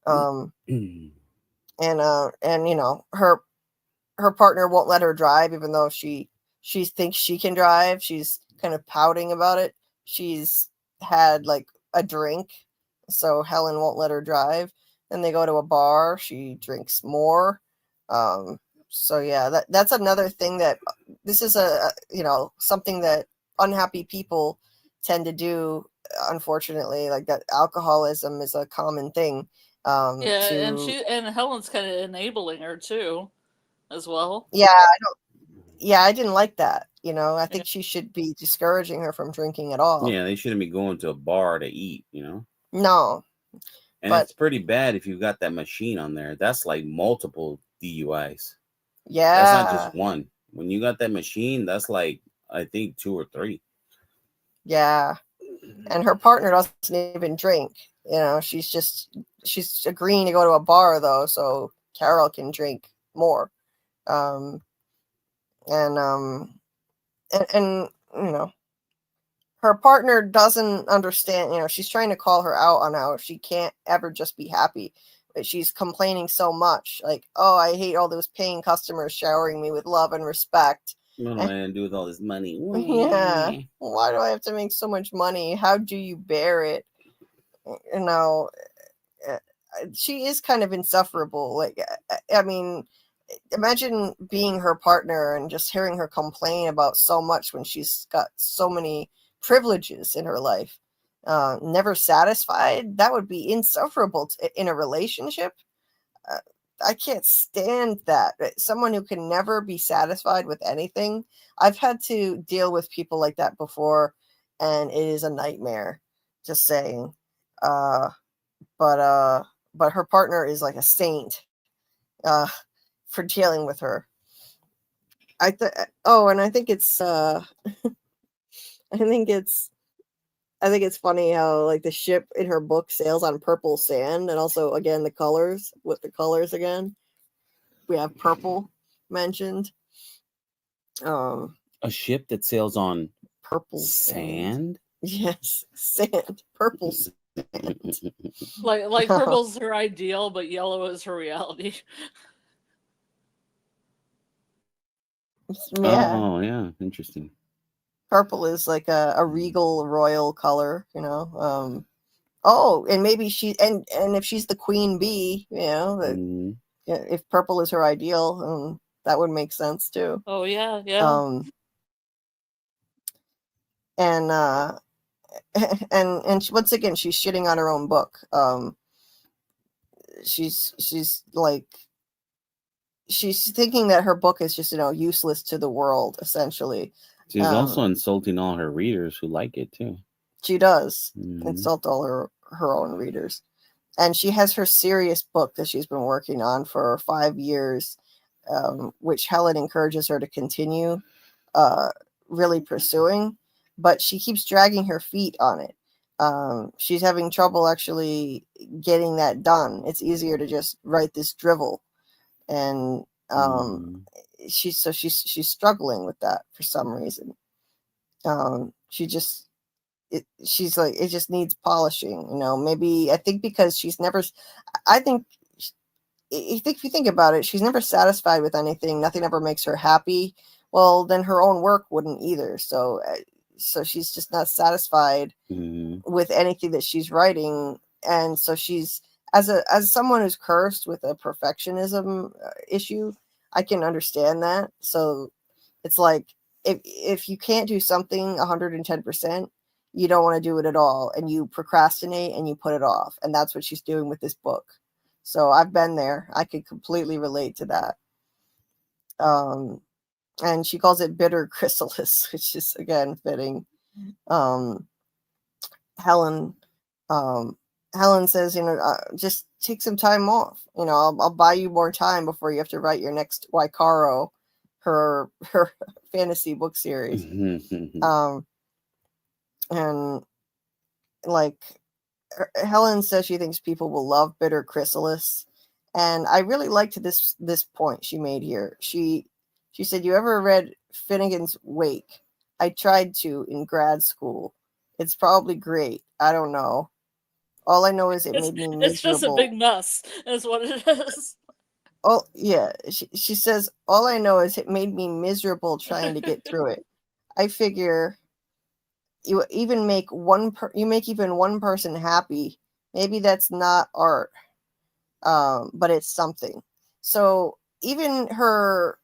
And her partner won't let her drive, even though she thinks she can drive. She's kind of pouting about it. She's had like a drink, so Helen won't let her drive. Then they go to a bar. She drinks more. So yeah, that's another thing that this is something that unhappy people tend to do. Unfortunately, like that alcoholism is a common thing. And Helen's kind of enabling her too, as well. Yeah, I didn't like that. I think she should be discouraging her from drinking at all. Yeah, they shouldn't be going to a bar to eat. No. And it's pretty bad if you've got that machine on there. That's like multiple DUIs. Yeah. That's not just one. When you got that machine, that's like, I think 2 or 3. Yeah. And her partner doesn't even drink. She's agreeing to go to a bar though, so Carol can drink more. Her partner doesn't understand. She's trying to call her out on how she can't ever just be happy. But she's complaining so much, like, oh, I hate all those paying customers showering me with love and respect. What am I going to do with all this money? Yeah. Why do I have to make so much money? How do you bear it? She is kind of insufferable. Like, I mean, imagine being her partner and just hearing her complain about so much when she's got so many privileges in her life. Never satisfied. That would be insufferable in a relationship. I can't stand that. Someone who can never be satisfied with anything. I've had to deal with people like that before, and it is a nightmare. Just saying. But her partner is like a saint for dealing with her. And I think it's I think it's funny how like the ship in her book sails on purple sand, and also again the colors again. We have purple mentioned. A ship that sails on purple sand? Yes, sand. Purple sand. Like purple's her ideal, but yellow is her reality. Yeah. Oh, yeah. Interesting. Purple is like a regal royal color, and maybe and if she's the queen bee, if purple is her ideal, that would make sense too. Oh yeah, yeah. And once again, she's shitting on her own book. She's like, she's thinking that her book is just, useless to the world, essentially. She's also insulting all her readers who like it too. She does insult all her own readers. And she has her serious book that she's been working on for 5 years, which Helen encourages her to continue really pursuing, but she keeps dragging her feet on it. She's having trouble actually getting that done. It's easier to just write this drivel, and she's struggling with that for some reason. She's like, it just needs polishing, maybe, I think because if you think about it, she's never satisfied with anything. Nothing ever makes her happy. Well, then her own work wouldn't either. So she's just not satisfied with anything that she's writing. And so she's, as someone who's cursed with a perfectionism issue, I can understand that. So it's like, if you can't do something 110%, you don't want to do it at all, and you procrastinate and you put it off. And that's what she's doing with this book. So I've been there. I could completely relate to that. And she calls it bitter chrysalis, which is again fitting. Helen says, just take some time off. I'll buy you more time before you have to write your next Waikaro, her fantasy book series. And like, Helen says she thinks people will love bitter chrysalis, and I really liked this point she made here. She said, "You ever read Finnegan's Wake? I tried to in grad school. It's probably great. I don't know. All I know is it made me miserable." It's just a big mess, is what it is. Oh yeah, she says, "All I know is it made me miserable trying to get through it. I figure you even make even one person happy. Maybe that's not art, but it's something." So even her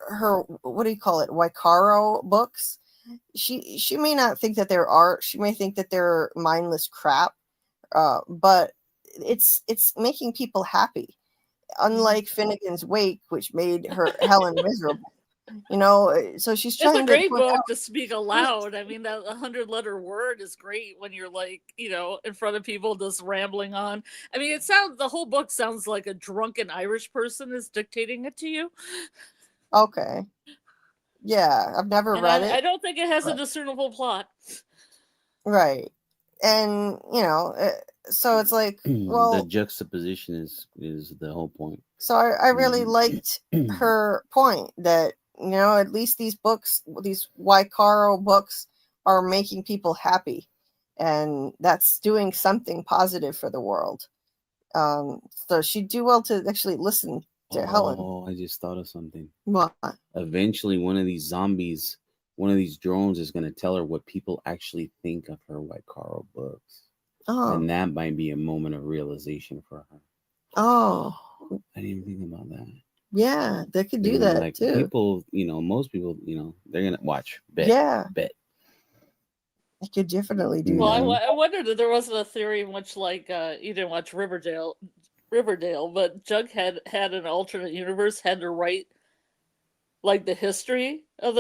what do you call it, Waikaro books, she may not think that they're art. She may think that they're mindless crap, but it's making people happy. Unlike Finnegan's Wake, which made Helen miserable. So she's trying It's a great to book to speak aloud. I mean, that 100-letter word is great when you're like, in front of people just rambling on. I mean, the whole book sounds like a drunken Irish person is dictating it to you. Okay. Yeah, I've never read it. I don't think it has a discernible plot. Right. And, so it's like, well, the juxtaposition is the whole point. So I really liked her point that, at least these books, these Waikaro books, are making people happy, and that's doing something positive for the world. So she'd do well to actually listen to Helen. Oh, I just thought of something. What? Eventually, one of these zombies, one of these drones is going to tell her what people actually think of her Waikaro books. Oh. And that might be a moment of realization for her. Oh. I didn't even think about that. Yeah, they could do that like too. People, most people, they're going to watch. Bet. Yeah. Bet. They could definitely do that. Well, I wondered if there wasn't a theory in which, like, you didn't watch Riverdale, but Jughead had an alternate universe, had to write like the history of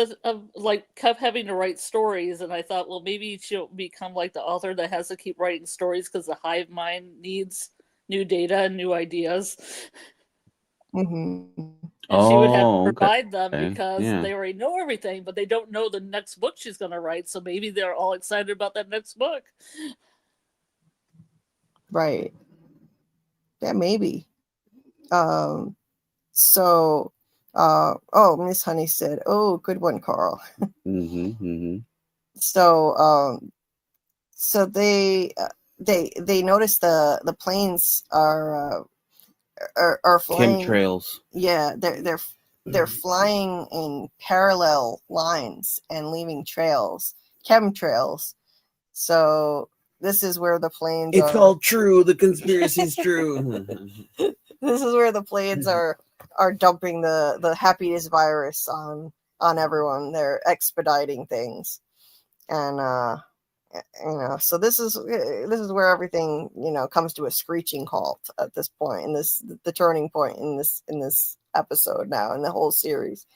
kept having to write stories, and I thought, well, maybe she'll become like the author that has to keep writing stories because the hive mind needs new data and new ideas. Mm-hmm. And she would have to provide them because they already know everything, but they don't know the next book she's going to write. So maybe they're all excited about that next book. Right. Yeah, maybe. Miss Honey said, "Oh, good one, Karl." So they notice the planes are flying. Chemtrails. Yeah, they're flying in parallel lines and leaving trails, chemtrails. So this is where the planes It's all true. The conspiracy's true. This is where the Pleiades are dumping the happiness virus on everyone. They're expediting things, and so this is where everything comes to a screeching halt at this point, the turning point in this episode now in the whole series.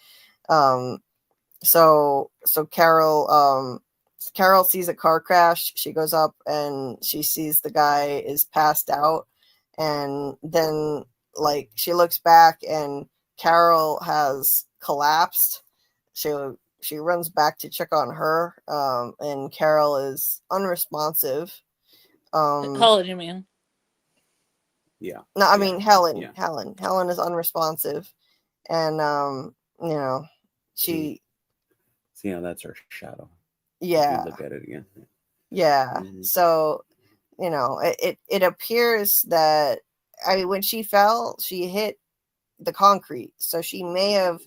So Carol sees a car crash. She goes up and she sees the guy is passed out, and then she looks back and Carol has collapsed. She runs back to check on her, and Carol is unresponsive. Helen, you mean? Yeah. No, I mean Helen. Yeah. Helen is unresponsive, and she. See how that's her shadow. Yeah. Look at it again. Yeah. Mm-hmm. So, it appears that when she fell, she hit the concrete. So she may have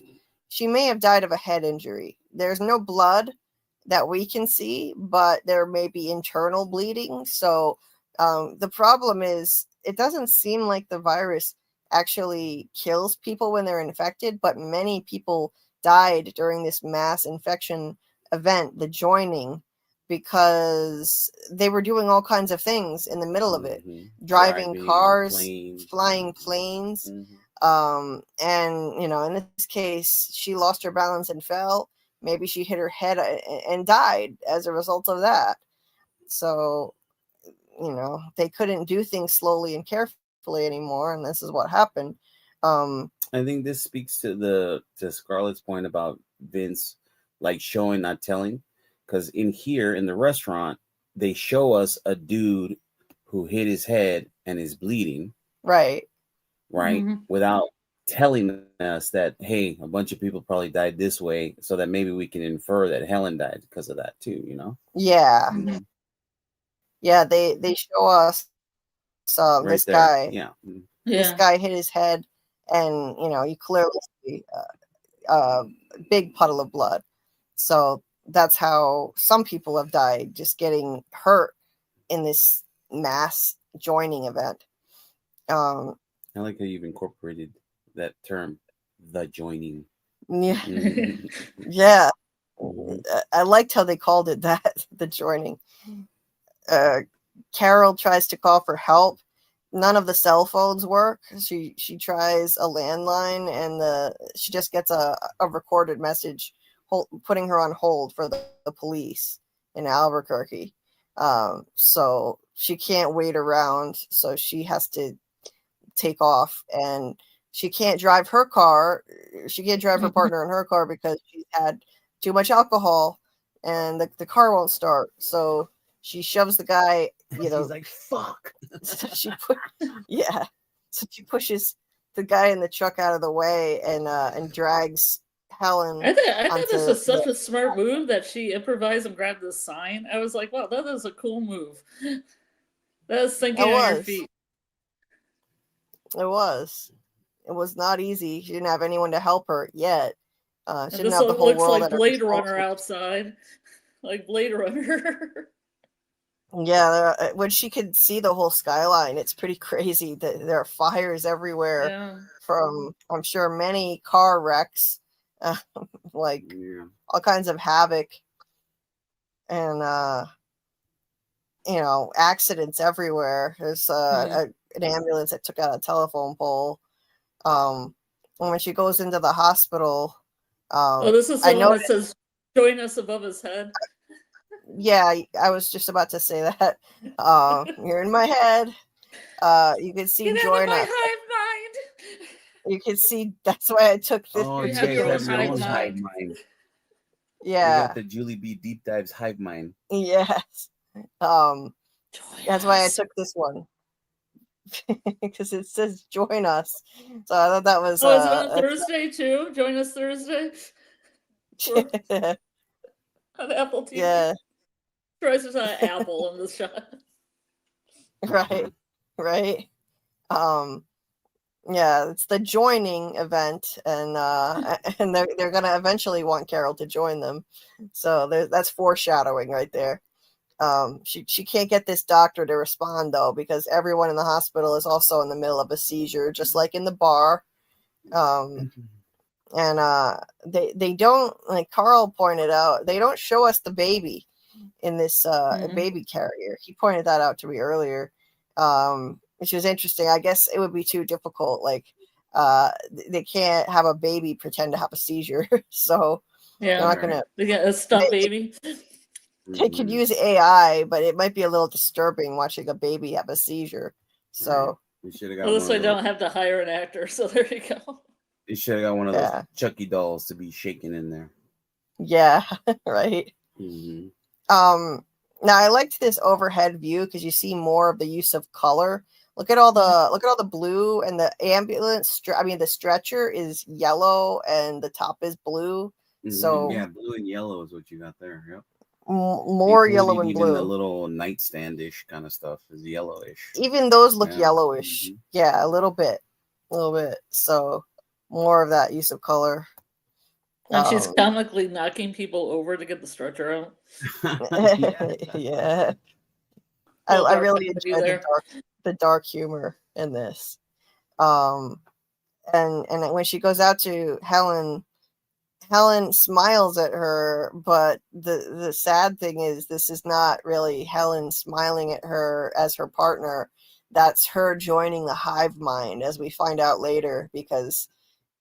died of a head injury. There's no blood that we can see, but there may be internal bleeding. So the problem is it doesn't seem like the virus actually kills people when they're infected, but many people died during this mass infection event, the joining, because they were doing all kinds of things in the middle of it, driving cars, planes. flying planes. And in this case, she lost her balance and fell. Maybe she hit her head and died as a result of that. So, they couldn't do things slowly and carefully anymore, and this is what happened. I think this speaks to Scarlett's point about Vince showing, not telling, because in the restaurant they show us a dude who hit his head and is bleeding, right, without telling us that, hey, a bunch of people probably died this way, so that maybe we can infer that Helen died because of that too, Yeah. Yeah, they show us right this there. guy. This guy hit his head, and you clearly see a big puddle of blood. So that's how some people have died, just getting hurt in this mass joining event. I like how you've incorporated that term, the joining. Yeah. Yeah. I liked how they called it that, the joining. Carol tries to call for help. None of the cell phones work. She tries a landline, and she just gets a recorded message putting her on hold for the police in Albuquerque. So she can't wait around. So she has to take off, and she can't drive her car. She can't drive her partner in her car because she's had too much alcohol, and the car won't start. So she shoves the guy. He's like, fuck. So she pushes the guy in the truck out of the way and drags Helen. I thought this was such a smart move that she improvised and grabbed the sign. I was like, wow, that is a cool move. That is thinking on your feet. It was. It was not easy. She didn't have anyone to help her yet. She didn't This have the whole looks world like Blade Runner outside. Like Blade Runner. Yeah, when she could see the whole skyline, it's pretty crazy that there are fires everywhere from, I'm sure, many car wrecks, all kinds of havoc, and accidents everywhere. There's an ambulance that took out a telephone pole. And when she goes into the hospital, this is the one that says "Join us" above his head. Yeah, I was just about to say that. You're in my head. You can see join us. Hive mind. You can see. That's why I took this particular hive mind. Yeah, you got the JulieBDeepDives hive mind. Yes. That's why I took this one because it says join us. So I thought that was. Oh, is it on Thursday too? Join us Thursday. On Apple TV. Yeah. Tries to say Apple in this shot. Right. Yeah, it's the joining event, and they're gonna eventually want Carol to join them. So that's foreshadowing right there. She can't get this doctor to respond though, because everyone in the hospital is also in the middle of a seizure, just like in the bar. And they don't, like Karl pointed out, they don't show us the baby in this baby carrier. He pointed that out to me earlier, which was interesting. I guess it would be too difficult. Like they can't have a baby pretend to have a seizure, so they're not gonna. They get a stuffed baby. They could use AI, but it might be a little disturbing watching a baby have a seizure. So we should have got. Well, this way, I don't have to hire an actor. So there you go. You should have got one of those Chucky dolls to be shaken in there. Yeah, right. Now I liked this overhead view because you see more of the use of color. Look at all the blue, and the ambulance. The stretcher is yellow and the top is blue. So yeah, blue and yellow is what you got there. Yep. More yellow and blue. Even the little nightstand-ish kind of stuff is yellowish. Even those look yellowish. Yeah, a little bit. So more of that use of color. And she's comically knocking people over to get the stretcher out. Yeah. I really enjoyed the dark humor in this. And when she goes out to Helen smiles at her, but the sad thing is this is not really Helen smiling at her as her partner. That's her joining the hive mind, as we find out later, because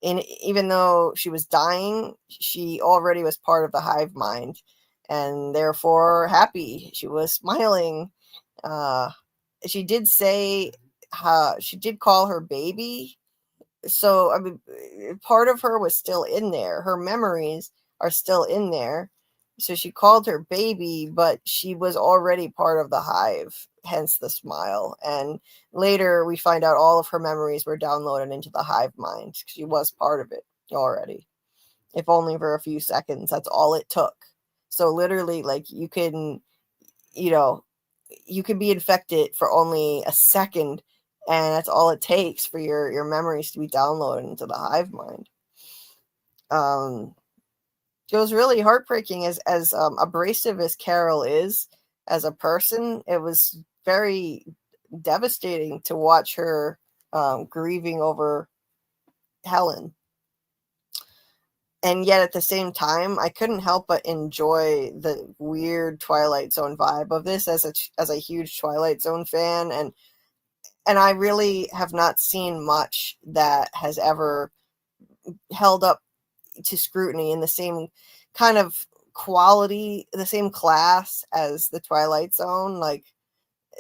even though she was dying, she already was part of the hive mind, and therefore happy. She was smiling. She did say she did call her baby. So, part of her was still in there. Her memories are still in there. So she called her baby, but she was already part of the hive, hence the smile. And later we find out all of her memories were downloaded into the hive mind. She was part of it already, if only for a few seconds. That's all it took. So literally, like, you can be infected for only a second, and that's all it takes for your memories to be downloaded into the hive mind. It was really heartbreaking, as abrasive as Karl is as a person. It was very devastating to watch her grieving over Helen. And yet at the same time, I couldn't help but enjoy the weird Twilight Zone vibe of this as a huge Twilight Zone fan. And I really have not seen much that has ever held up to scrutiny in the same kind of quality, the same class as the Twilight Zone. Like,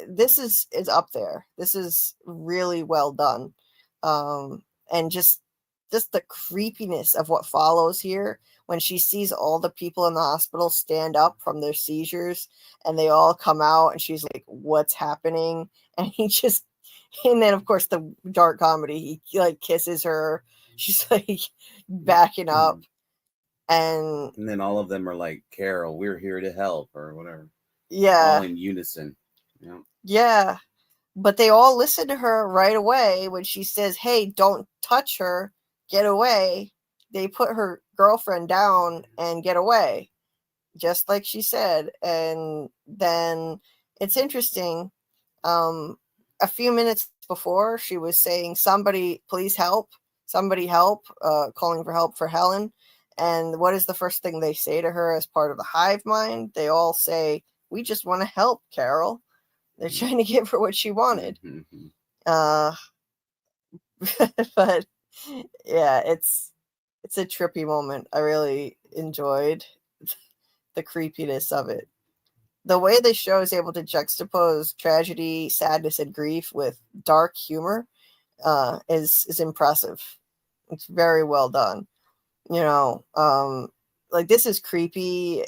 this is up there. This is really well done. And just the creepiness of what follows here when she sees all the people in the hospital stand up from their seizures and they all come out, and she's like, what's happening? And then of course the dark comedy, he like kisses her. She's like backing up. And then all of them are like, Carol, we're here to help, or whatever. Yeah. All in unison. Yeah. Yeah. But they all listen to her right away when she says, hey, don't touch her. Get away. They put her girlfriend down and get away, just like she said. And then it's interesting. A few minutes before, she was saying, somebody please help, somebody help, calling for help for Helen. And what is the first thing they say to her as part of the hive mind? They all say, we just want to help, Carol. They're trying to give her what she wanted. But yeah, it's a trippy moment. I really enjoyed the creepiness of it. The way the show is able to juxtapose tragedy, sadness, and grief with dark humor is impressive. It's very well done. Like, this is creepy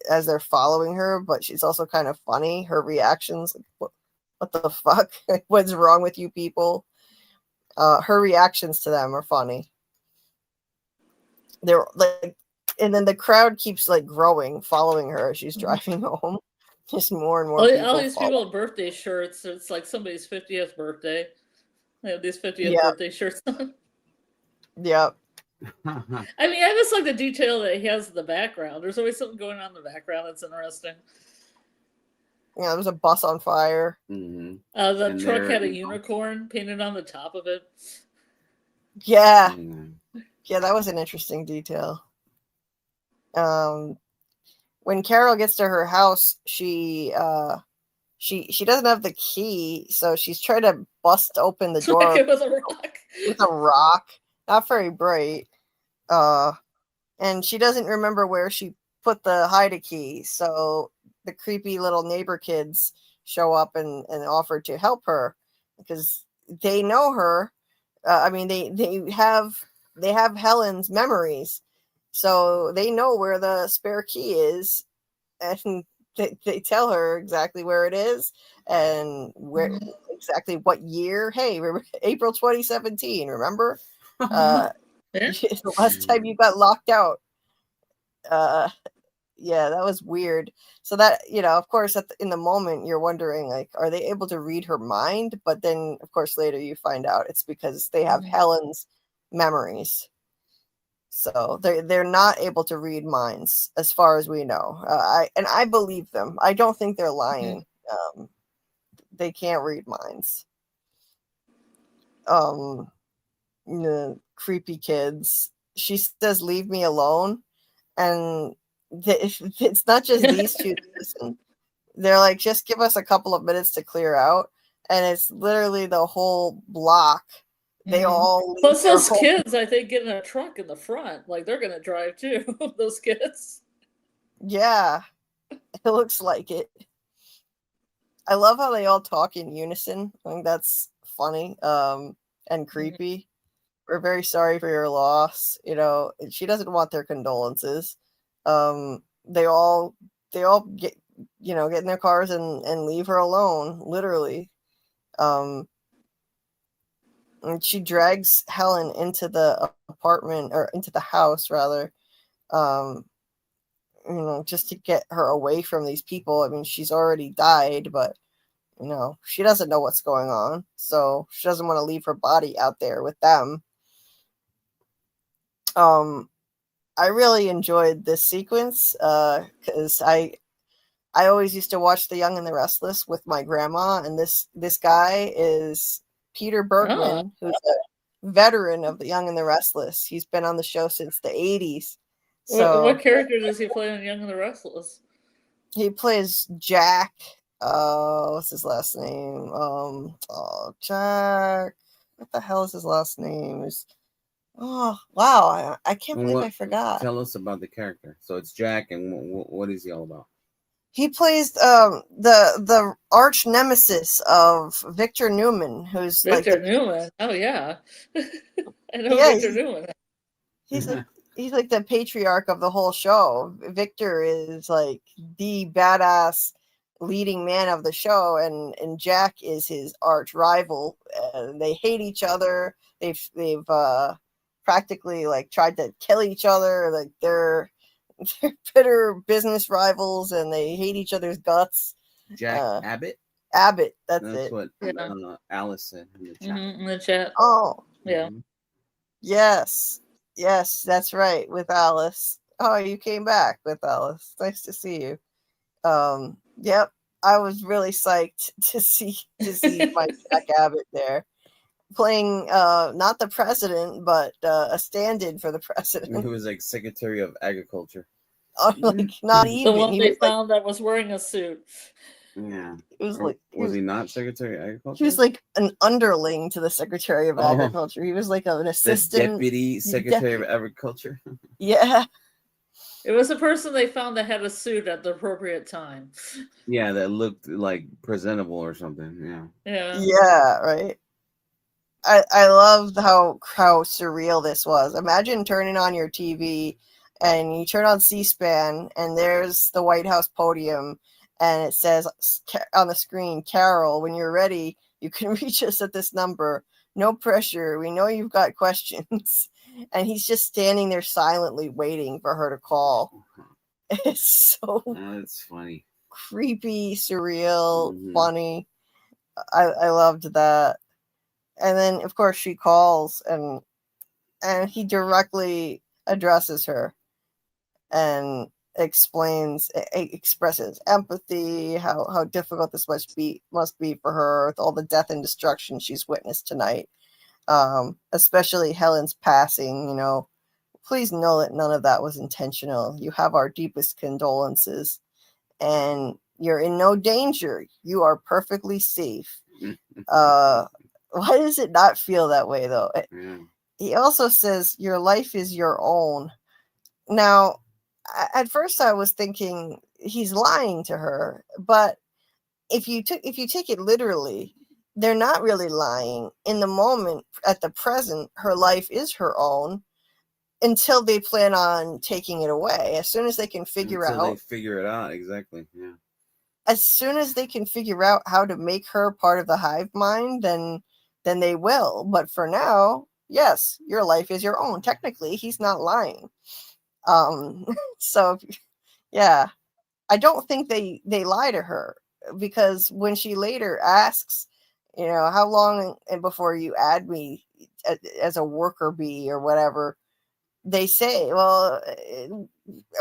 as they're following her, but she's also kind of funny. Her reactions, like, what the fuck? What's wrong with you people? Her reactions to them are funny. They're like, and then the crowd keeps like growing, following her as she's driving home. Just more and more people. All these people with birthday shirts. It's like somebody's 50th birthday. They have these 50th birthday shirts on. Yep. I just like the detail that he has in the background. There's always something going on in the background that's interesting. Yeah, there was a bus on fire. Mm-hmm. The And truck they're- had a unicorn painted on the top of it. Yeah, Mm. yeah, that was an interesting detail. When Carol gets to her house, she doesn't have the key, so she's trying to bust open the door Like it was a rock. with a rock. Not very bright. And she doesn't remember where she put the hide key, so the creepy little neighbor kids show up and offer to help her because they know her. I mean, they have Helen's memories, so they know where the spare key is, and they tell her exactly where it is and where exactly what year. Hey, April 2017. Remember? Yeah. The last time you got locked out. Yeah, that was weird. So that, of course, in the moment you're wondering, like, are they able to read her mind? But then, of course, later you find out it's because they have Helen's memories. So they're not able to read minds, as far as we know. I believe them. I don't think they're lying. They can't read minds. Creepy kids. She says, "Leave me alone," and it's not just these two. They're like, "Just give us a couple of minutes to clear out," and it's literally the whole block. They all Plus leave their those kids, I think, get in a truck in the front. Like they're gonna drive too. Those kids. Yeah, it looks like it. I love how they all talk in unison. I think that's funny and creepy. We're very sorry for your loss. She doesn't want their condolences. They all get get in their cars and leave her alone, literally. And she drags Helen into the apartment, or into the house rather, just to get her away from these people. I mean, she's already died, but she doesn't know what's going on, so she doesn't want to leave her body out there with them. I really enjoyed this sequence because I always used to watch The Young and the Restless with my grandma, and this guy is Peter Bergman, who's a veteran of The Young and the Restless. He's been on the show since the 80s. So What character does he play on Young and the Restless? he plays Jack. What's his last name? Jack. What the hell is his last name? Oh, wow. I can't believe I forgot. Tell us about the character. So it's Jack, and what is he all about? He plays the arch nemesis of Victor Newman, who's Victor Newman. Oh yeah, I know Victor Newman. He's like the patriarch of the whole show. Victor is like the badass leading man of the show, and Jack is his arch rival. They hate each other. They've practically like tried to kill each other. Like they're bitter business rivals, and they hate each other's guts. Jack Abbott. Abbott, that's it. What Alice said in the chat. In the chat. Oh, yeah. Yes, that's right. With Alice. Oh, you came back with Alice. Nice to see you. Yep. I was really psyched to see my Jack Abbott there, playing not the president, but a stand-in for the president. Who was like Secretary of Agriculture. Like not even the one they found that was wearing a suit. Yeah. It was like was he not Secretary of Agriculture? He was like an underling to the Secretary of Agriculture. He was like an assistant. The Deputy Secretary of Agriculture. Yeah. It was a person they found that had a suit at the appropriate time. Yeah, that looked like presentable or something. Yeah. Yeah. Yeah, right. I loved how surreal this was. Imagine turning on your TV and you turn on C-SPAN and there's the White House podium and it says on the screen, "Carol, when you're ready, you can reach us at this number. No pressure. We know you've got questions." And he's just standing there silently waiting for her to call. It's so that's funny. Creepy, surreal, funny. I loved that. And then, of course, she calls and he directly addresses her. And expresses empathy, how difficult this must be for her with all the death and destruction she's witnessed tonight, especially Helen's passing. You know, please know that none of that was intentional. You have our deepest condolences, and you're in no danger. You are perfectly safe. Why does it not feel that way though? Yeah. He also says your life is your own. Now, at first I was thinking he's lying to her, but if you take it literally, they're not really lying. In the moment, at the present, her life is her own until they plan on taking it away. As soon as they can figure Until they out, figure it out, exactly. Yeah. as soon as they can figure out how to make her part of the hive mind, then they will. But for now, yes, your life is your own. Technically, he's not lying. So yeah, I don't think they lie to her, because when she later asks, you know, how long and before you add me as a worker bee or whatever, they say, well,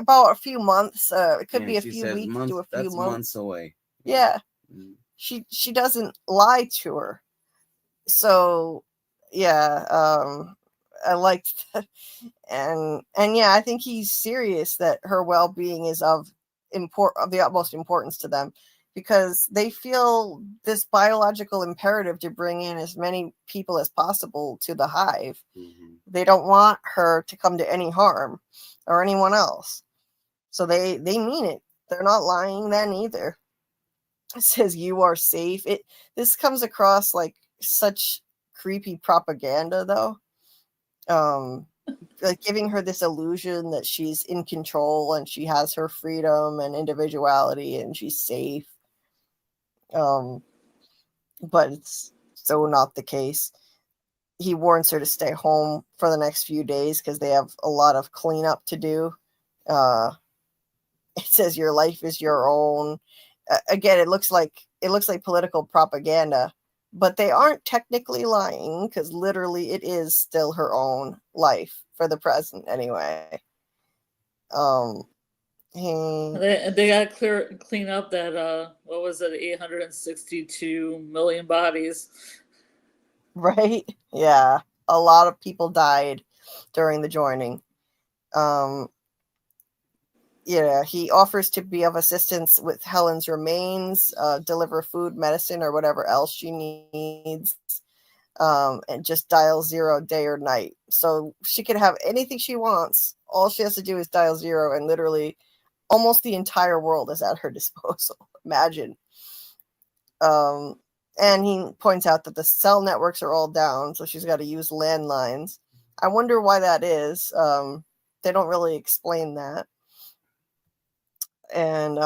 about a few months. It could be a She few says weeks months. to a few That's months away. Yeah, Mm. she doesn't lie to her. So yeah, I liked that. And yeah, I think he's serious that her well-being is of the utmost importance to them, because they feel this biological imperative to bring in as many people as possible to the hive. Mm-hmm. They don't want her to come to any harm or anyone else. So they mean it. They're not lying then either. It says you are safe. This comes across like such creepy propaganda though. Like giving her this illusion that she's in control and she has her freedom and individuality and she's safe. But it's so not the case. He warns her to stay home for the next few days because they have a lot of cleanup to do. It says your life is your own. Again, it looks like political propaganda, but they aren't technically lying, because literally it is still her own life for the present anyway. They got to clean up that what was it, 862 million bodies. Right? Yeah, a lot of people died during the joining. Yeah, he offers to be of assistance with Helen's remains, deliver food, medicine, or whatever else she needs, and just dial 0 day or night. So she can have anything she wants. All she has to do is dial 0, and literally almost the entire world is at her disposal. Imagine. And he points out that the cell networks are all down, so she's got to use landlines. I wonder why that is. They don't really explain that. And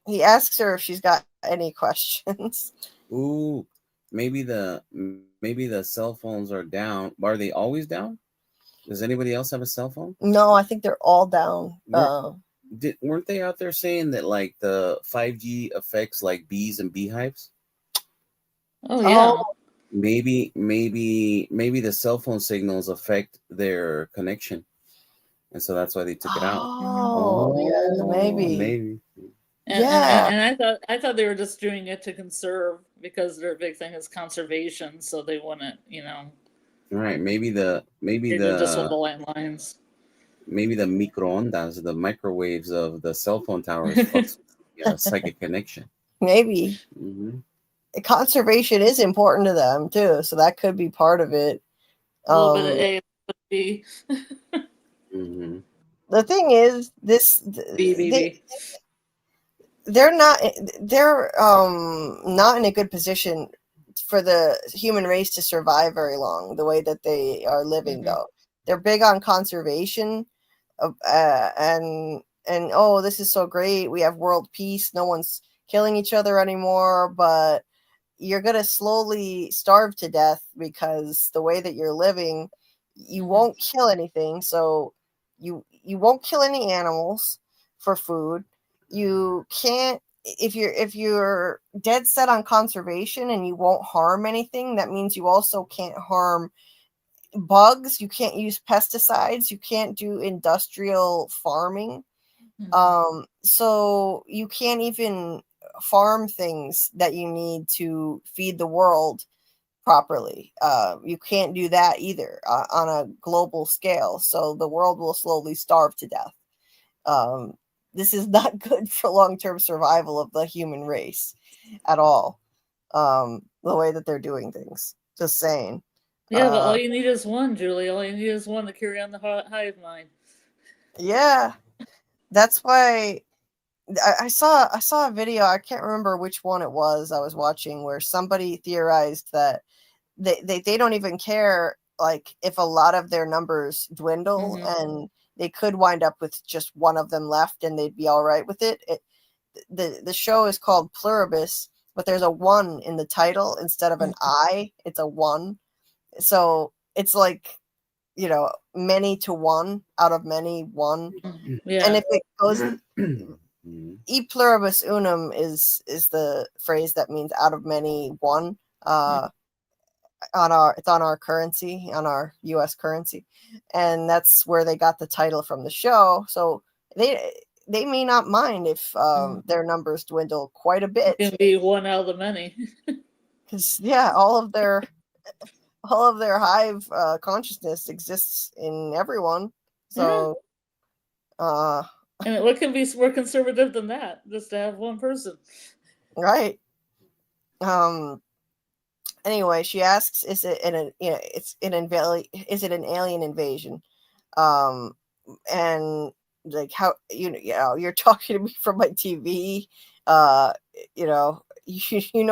he asks her if she's got any questions. Ooh, maybe the cell phones are down. Are they always down? Does anybody else have a cell phone? No, I think they're all down. Weren't they out there saying that like the 5G affects like bees and beehives? Oh yeah. Maybe the cell phone signals affect their connection, and so that's why they took it out. Yeah, maybe. And I thought they were just doing it to conserve, because their big thing is conservation, so they wouldn't, Right. Maybe just with the landlines. Maybe the microondas, the microwaves of the cell phone towers, fucks with psychic connection. Maybe. Mm-hmm. Conservation is important to them too, so that could be part of it. A little bit of A, B. Mm-hmm. The thing is, they're not in a good position for the human race to survive very long the way that they are living. Though they're big on conservation, and oh, this is so great, we have world peace, no one's killing each other anymore, but you're gonna slowly starve to death, because the way that you're living, you won't kill anything, so you won't kill any animals for food. You can't, if you're dead set on conservation and you won't harm anything, that means you also can't harm bugs, you can't use pesticides, you can't do industrial farming, So you can't even farm things that you need to feed the world properly. You can't do that either on a global scale. So the world will slowly starve to death. This is not good for long-term survival of the human race at all. The way that they're doing things. Just saying. Yeah, but all you need is one, Julie. All you need is one to carry on the hive mind. Yeah, that's why I saw a video. I can't remember which one it was I was watching, where somebody theorized that they don't even care, like, if a lot of their numbers dwindle, and they could wind up with just one of them left and they'd be all right with it. The show is called Pluribus, but there's a 1 in the title instead of an I. It's a 1. So it's like, many to one, out of many, one. Yeah. And if it goes e pluribus unum is the phrase that means out of many, one. It's on our currency, on our US currency, and that's where they got the title from the show. So they may not mind if their numbers dwindle quite a bit. It can be one out of the many. Because all of their hive consciousness exists in everyone. So and what can be more conservative than that? Just to have one person. Right. Anyway, she asks, is it an alien invasion? And like, how, you're talking to me from my TV. You know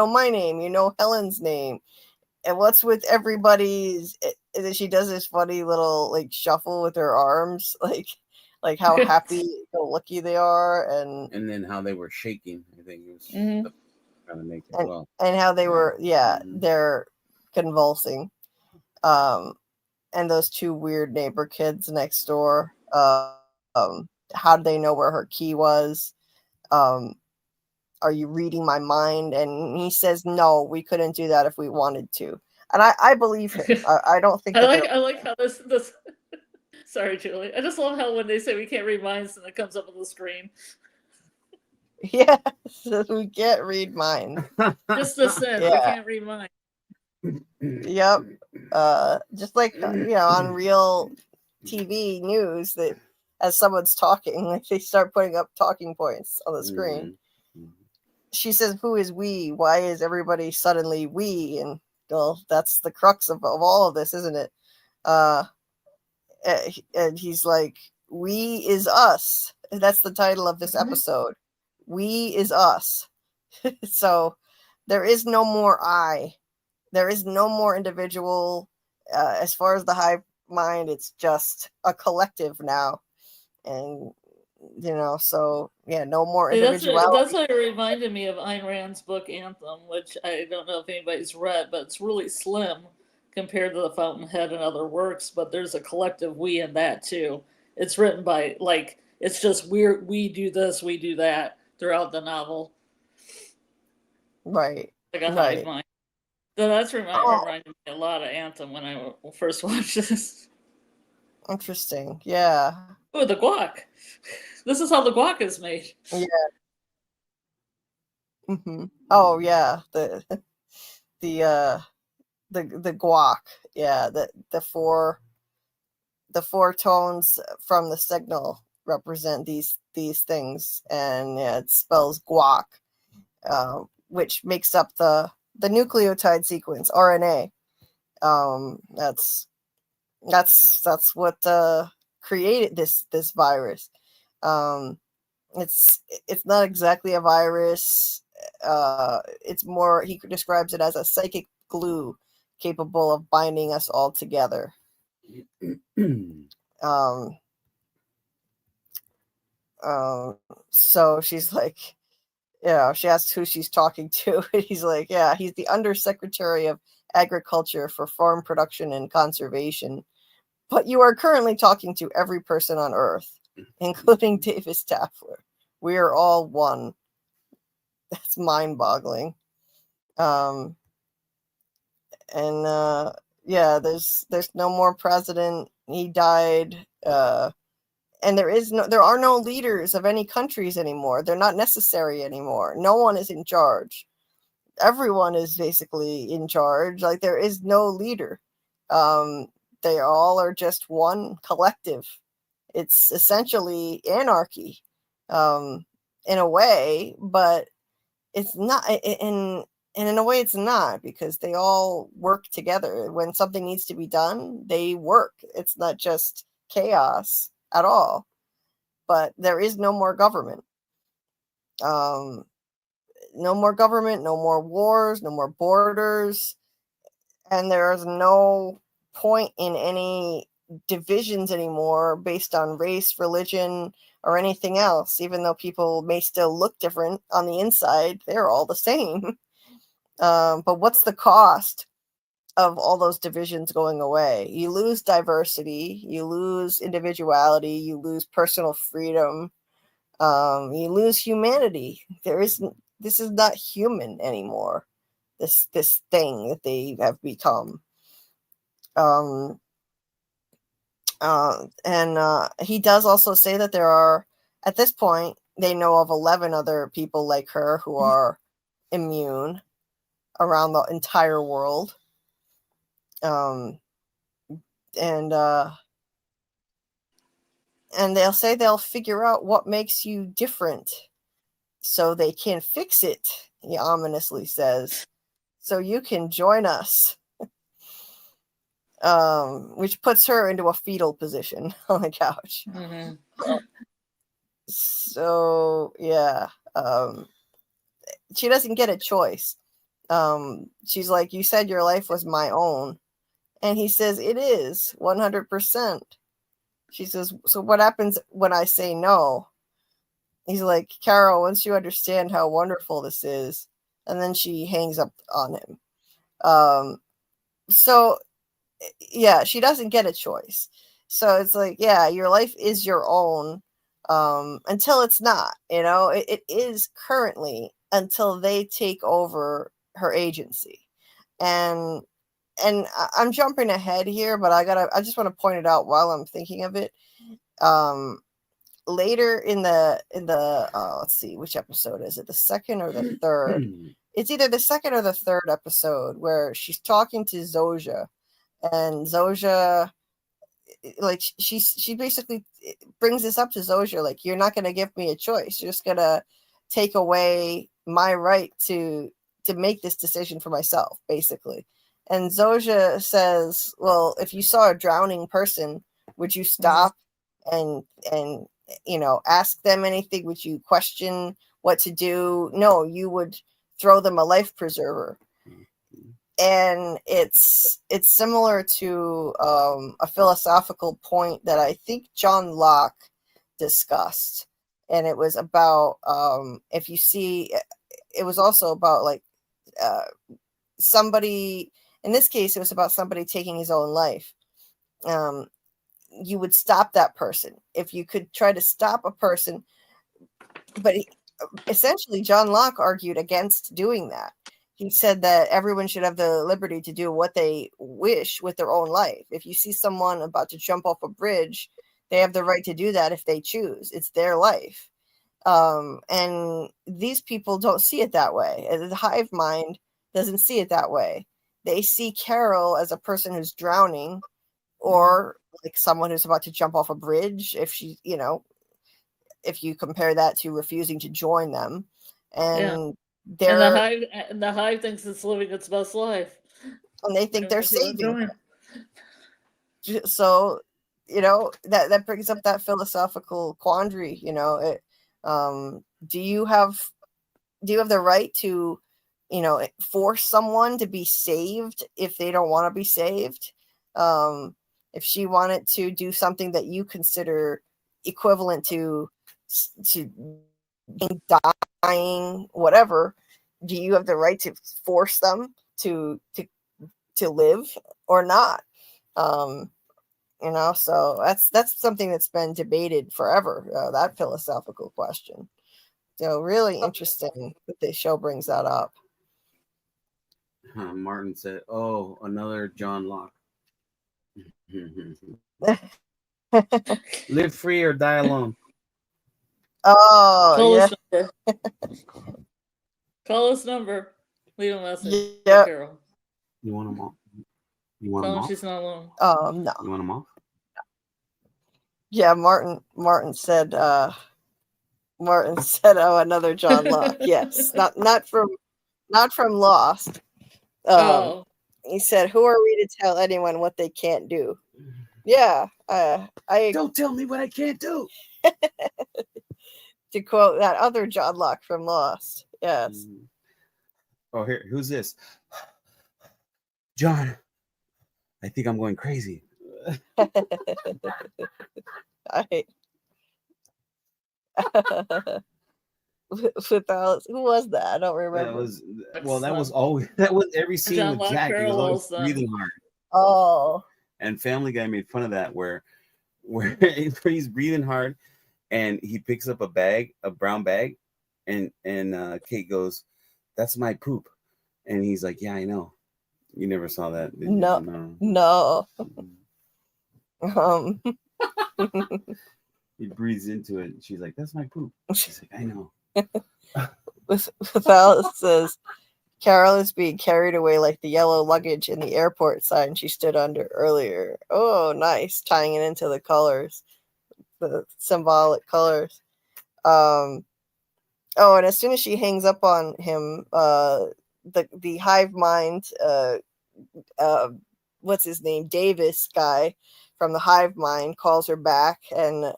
my name, you know Helen's name. And what's with everybody's, and then she does this funny little like shuffle with her arms, like how happy go lucky they are, and then how they were shaking. I think it was kind of make it well. And how they were, they're convulsing. And those 2 weird neighbor kids next door. How did they know where her key was? Are you reading my mind? And he says, no, we couldn't do that if we wanted to. And I believe him. I don't think I like how this sorry, Julie. I just love how when they say we can't read minds and it comes up on the screen. Yeah, we can't read minds. Just the sense, we can't read minds. Yep. Just like on real TV news, that as someone's talking, like they start putting up talking points on the screen. She says, who is we? Why is everybody suddenly we? And well, that's the crux of all of this, isn't it? And he's like, we is us. That's the title of this episode. We is us. So there is no more I. There is no more individual. As far as the hive mind, it's just a collective now. And so no more individuality. That's what it reminded me of Ayn Rand's book Anthem, which I don't know if anybody's read, but it's really slim compared to The Fountainhead and other works. But there's a collective we in that too. It's written by, like, it's just we do this, we do that throughout the novel. Right. Like a hive mind. So that's reminded me a lot of Anthem when I first watched this. Interesting. Yeah. Oh, the guac. This is how the guac is made. Yeah. Oh yeah, the guac. Yeah, the four tones from the signal represent these things, and it spells guac, which makes up the nucleotide sequence, RNA. That's what created this virus. It's not exactly a virus. It's more, he describes it as a psychic glue capable of binding us all together. So she's like, she asks who she's talking to. And he's like, he's the Undersecretary of Agriculture for Farm Production and Conservation. But you are currently talking to every person on Earth, including Davis Taffler. We are all one. That's mind-boggling. And there's no more president. He died. there are no leaders of any countries anymore. They're not necessary anymore. No one is in charge. Everyone is basically in charge. Like, there is no leader. They all are just one collective. It's essentially anarchy, in a way, but it's not. And in a way, it's not, because they all work together. When something needs to be done, they work. It's not just chaos at all. But there is no more government. No more government, no more wars, no more borders, and there is no point in any divisions anymore based on race, religion, or anything else. Even though people may still look different on the inside, they're all the same. But what's the cost of all those divisions going away? You lose diversity, you lose individuality, you lose personal freedom, you lose humanity. This is not human anymore. This thing that they have become. He does also say that there are, at this point, they know of 11 other people like her who are immune around the entire world. And they'll say they'll figure out what makes you different so they can fix it, he ominously says, so you can join us. Which puts her into a fetal position on the couch. Mm-hmm. So, yeah. She doesn't get a choice. She's like, you said your life was my own. And he says, it is 100%. She says, so what happens when I say no? He's like, Carol, once you understand how wonderful this is. And then she hangs up on him. So, yeah, she doesn't get a choice. So it's like, yeah, your life is your own until it's not. It is currently, until they take over her agency. And I'm jumping ahead here, but I just want to point it out while I'm thinking of it. Later in the let's see, which episode is it? The second or the third? It's either the second or the third episode where she's talking to Zoja, and Zoja, like, she basically brings this up to Zoja, like, you're not going to give me a choice. You're just going to take away my right to make this decision for myself, basically. And Zoja says, well, if you saw a drowning person, would you stop and ask them anything? Would you question what to do? No, you would throw them a life preserver. And it's similar to a philosophical point that I think John Locke discussed. And it was about, if you see, it was also about, like, somebody, in this case, it was about somebody taking his own life. You would stop that person. If you could try to stop a person, but essentially John Locke argued against doing that. He said that everyone should have the liberty to do what they wish with their own life. If you see someone about to jump off a bridge, they have the right to do that if they choose. It's their life. And these people don't see it that way. The hive mind doesn't see it that way. They see Carol as a person who's drowning, or like someone who's about to jump off a bridge, if she, if you compare that to refusing to join them. And the hive thinks it's living its best life. And they think they're saving her. So, that brings up that philosophical quandary. Do you have the right to, force someone to be saved if they don't want to be saved? If she wanted to do something that you consider equivalent to dying, whatever, do you have the right to force them to live or not? So that's something that's been debated forever, that philosophical question. So really interesting that the show brings that up. Martin said, oh, another John Locke. Live free or die alone. Oh, Call yeah. his number. Call his number. Leave a message Yeah. for Carol. You want them off? You want Tell them him off? she's not alone. No. You want them off? Yeah, Martin said oh, another John Locke. Yes. Not from Lost. Oh. He said, "Who are we to tell anyone what they can't do?" Yeah, I Don't tell me what I can't do. to quote that other John Locke from Lost. Yes. Oh, here, who's this? John. I think I'm going crazy. Without who was that? I don't remember. That was always every scene John with Locke Jack. He was always parallels them. breathing hard. Oh. And Family Guy made fun of that where he's breathing hard and he picks up a brown bag, and Kate goes, "That's my poop," and he's like, "Yeah, I know." You never saw that, did you? No. He breathes into it. And she's like, "That's my poop." She's like, "I know." Without says, Carol is being carried away like the yellow luggage in the airport sign she stood under earlier. Oh, nice. Tying it into the colors, the symbolic colors. Oh, and as soon as she hangs up on him, the hive mind, what's his name? Davis guy from the hive mind calls her back, and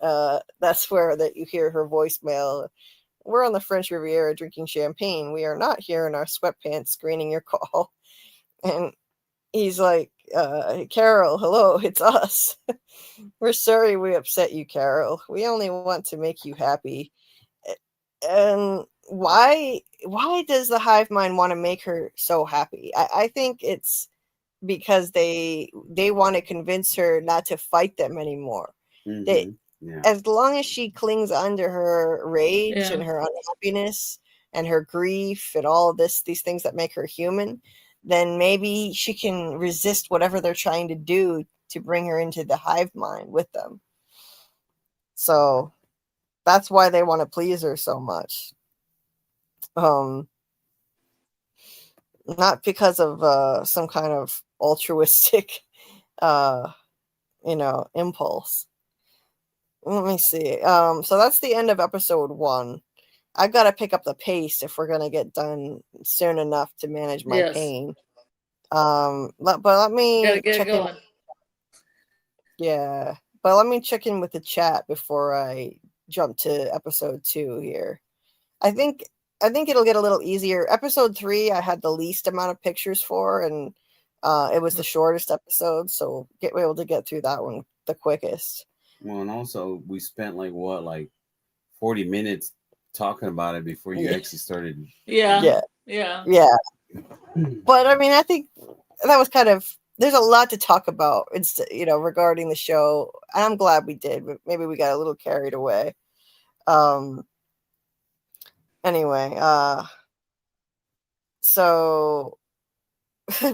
that's where that you hear her voicemail. "We're on the French Riviera drinking champagne. We are not here in our sweatpants screening your call." And he's like, "Carol, hello, it's us. We're sorry we upset you, Carol. We only want to make you happy." And why does the hive mind want to make her so happy? I think it's because they want to convince her not to fight them anymore. They As long as she clings under her rage and her unhappiness and her grief and all of these things that make her human, then maybe she can resist whatever they're trying to do to bring her into the hive mind with them. So that's why they want to please her so much. Not because of some kind of altruistic impulse. Let me see. So that's the end of episode 1. I've got to pick up the pace if we're gonna get done soon enough to manage my pain. But let me check in. Yeah, but let me check in with the chat before I jump to episode 2 here. I think it'll get a little easier. Episode 3, I had the least amount of pictures for, and it was the shortest episode, so we're able to get through that one the quickest. Well, and also we spent like 40 minutes talking about it before you actually started. Yeah. But I mean, I think that was kind of, there's a lot to talk about, regarding the show. And I'm glad we did, but maybe we got a little carried away. Anyway, so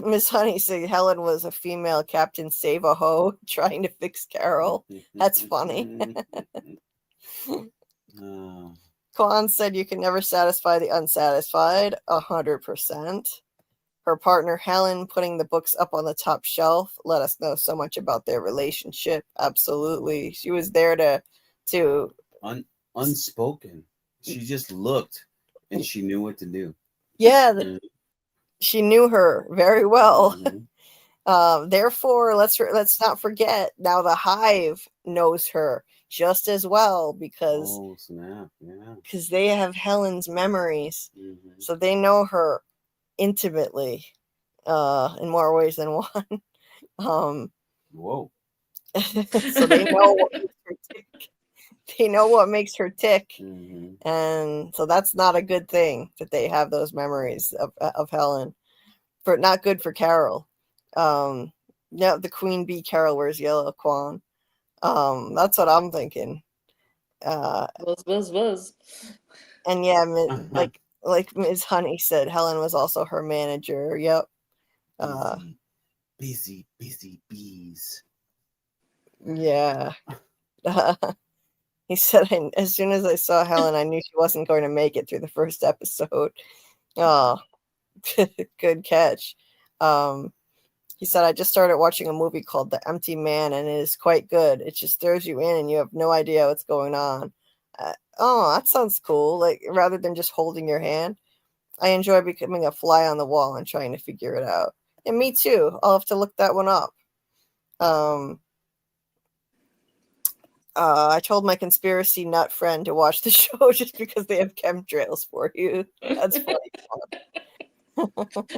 Miss Honey said Helen was a female Captain Save-A-Ho trying to fix Carol. That's funny. Kwan said you can never satisfy the unsatisfied. 100%. Her partner Helen putting the books up on the top shelf let us know so much about their relationship. Absolutely. She was there to unspoken. She just looked and she knew what to do. Yeah. She knew her very well. Therefore, let's not forget, now the hive knows her just as well because they have Helen's memories, so they know her intimately, in more ways than one. Whoa! So they know what makes her tick. They know what makes her tick, and so that's not a good thing that they have those memories of Helen. For not good for Carol. The queen bee Carol wears yellow, Kwan. That's what I'm thinking. Buzz. And yeah, like Ms. Honey said, Helen was also her manager. Yep. Busy bees. Yeah. He said, as soon as I saw Helen, I knew she wasn't going to make it through the first episode. Oh, good catch. He said, I just started watching a movie called The Empty Man, and it is quite good. It just throws you in, and you have no idea what's going on. Oh, that sounds cool. Like, rather than just holding your hand, I enjoy becoming a fly on the wall and trying to figure it out. And me too. I'll have to look that one up. I told my conspiracy nut friend to watch the show just because they have chemtrails for you. That's funny.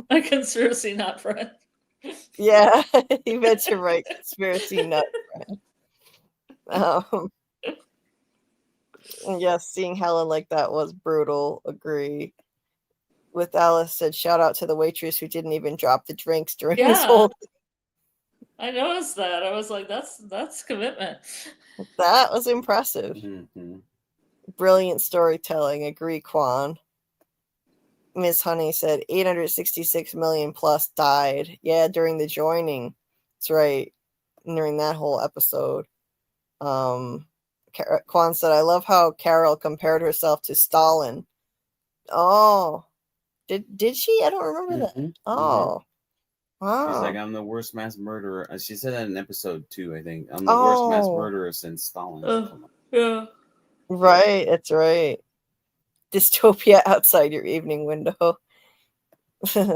My conspiracy not friend. Yeah, he meant to write conspiracy nut friend. Yes, seeing Helen like that was brutal. Agree. With Alice said, shout out to the waitress who didn't even drop the drinks during this whole thing. I noticed that. I was like, that's commitment. That was impressive. Mm-hmm. Brilliant storytelling. Agree, Quan. Miss Honey said 866 million plus died. Yeah, during the joining. That's right. During that whole episode. Quan said, I love how Carol compared herself to Stalin. Oh. Did she? I don't remember that. Oh. Wow. She's like, I'm the worst mass murderer. She said that in episode 2, I think. I'm the worst mass murderer since Stalin. Yeah. Right, that's right. Dystopia outside your evening window.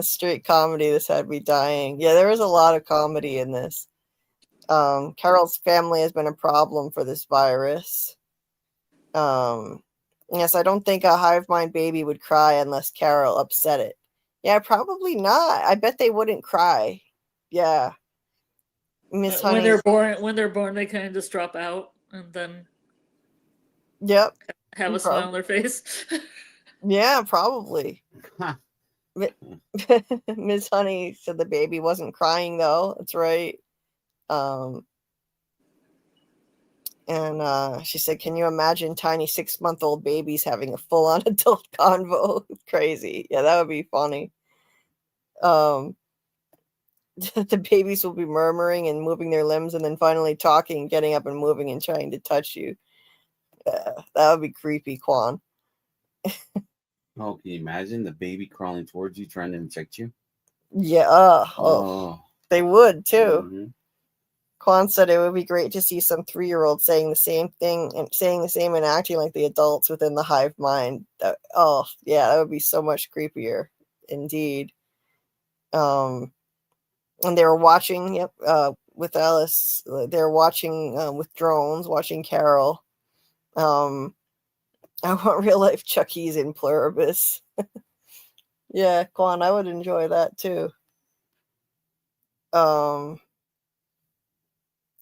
Straight comedy. This had me dying. Yeah, there was a lot of comedy in this. Carol's family has been a problem for this virus. Yes, I don't think a hive mind baby would cry unless Carol upset it. Yeah, probably not. I bet they wouldn't cry. Yeah. Miss Honey. When they're born, they kind of just drop out and then Yep. have a smile on their face. Yeah, probably. Miss Honey said the baby wasn't crying though. That's right. And she said, can you imagine tiny 6-month-old babies having a full-on adult convo? Crazy. Yeah, that would be funny. The babies will be murmuring and moving their limbs and then finally talking, getting up and moving and trying to touch you. That would be creepy, Quan. Oh, can you imagine the baby crawling towards you trying to inject you? Yeah. Oh. They would too. Mm-hmm. Quan said it would be great to see some 3-year-olds saying the same thing and saying the same and acting like the adults within the hive mind. That would be so much creepier, indeed. And they were watching, with Alice. They were watching with drones, watching Carol. I want real life Chuckies in Pluribus. Yeah, Quan, I would enjoy that too.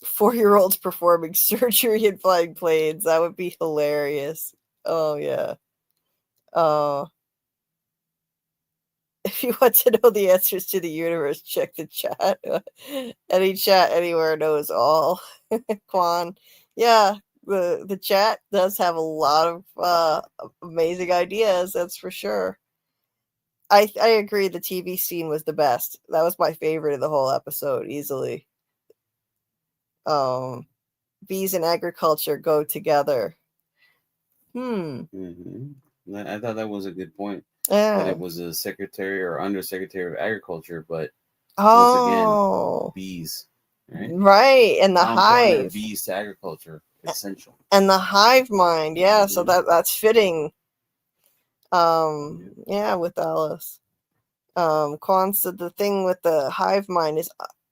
4-year-olds performing surgery in flying planes. That would be hilarious. Oh, yeah. If you want to know the answers to the universe, check the chat. Any chat anywhere knows all. Quan. Yeah, the chat does have a lot of amazing ideas, that's for sure. I agree the TV scene was the best. That was my favorite of the whole episode, easily. Bees and agriculture go together. Mm-hmm. I thought that was a good point. Yeah. That it was a secretary or undersecretary of agriculture, but once again, bees. Right, and the hive. Bees to agriculture, essential. And the hive mind, yeah. So that's fitting. Yeah, with Alice. Quan said the thing with the hive mind is,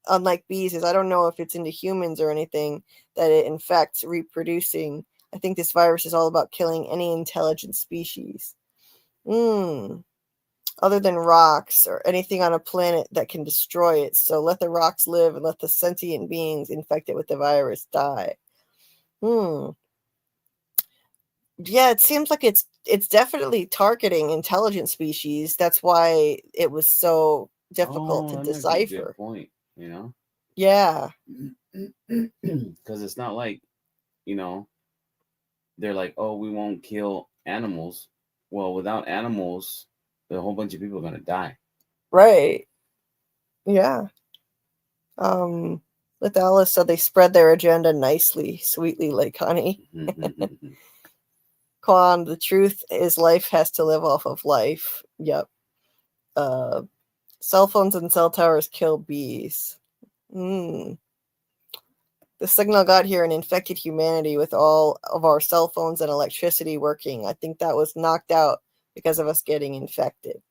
unlike bees, is I don't know if it's into humans or anything that it infects reproducing. I think this virus is all about killing any intelligent species. Other than rocks or anything on a planet that can destroy it. So let the rocks live and let the sentient beings infected with the virus die. Yeah, it seems like it's definitely targeting intelligent species. That's why it was so difficult to decipher. Good point, you know? Yeah. Because it's not like, they're like, oh, we won't kill animals. Well, without animals, a whole bunch of people are going to die. Right. Yeah. Let's with Alice, so they spread their agenda nicely, sweetly like honey. Quan, the truth is life has to live off of life. Yep. Cell phones and cell towers kill bees. The signal got here and infected humanity with all of our cell phones and electricity working. I think that was knocked out because of us getting infected.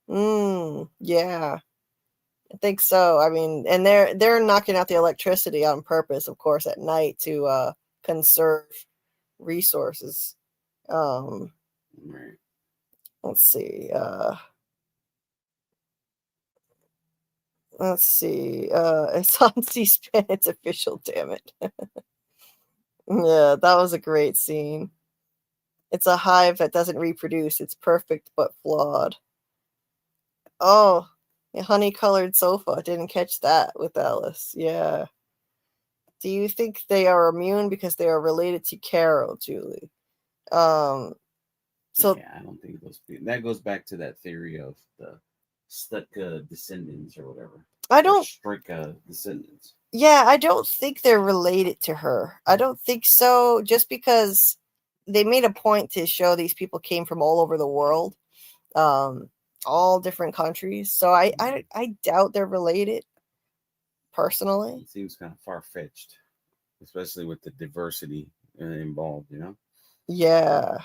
Yeah. I think so. I mean, and they're knocking out the electricity on purpose, of course, at night to conserve resources. Right. Let's see. It's on C-SPAN. It's official, damn it. Yeah, that was a great scene. It's a hive that doesn't reproduce. It's perfect but flawed. Oh, a honey-colored sofa. Didn't catch that with Alice. Yeah. Do you think they are immune because they are related to Carol, Julie? So yeah, I don't think that goes back to that theory of the stuck descendants or whatever. I don't strike descendants. Yeah, I don't think they're related to her. I don't think so. Just because they made a point to show these people came from all over the world, all different countries. So I doubt they're related. Personally, It seems kind of far-fetched, especially with the diversity involved. Yeah.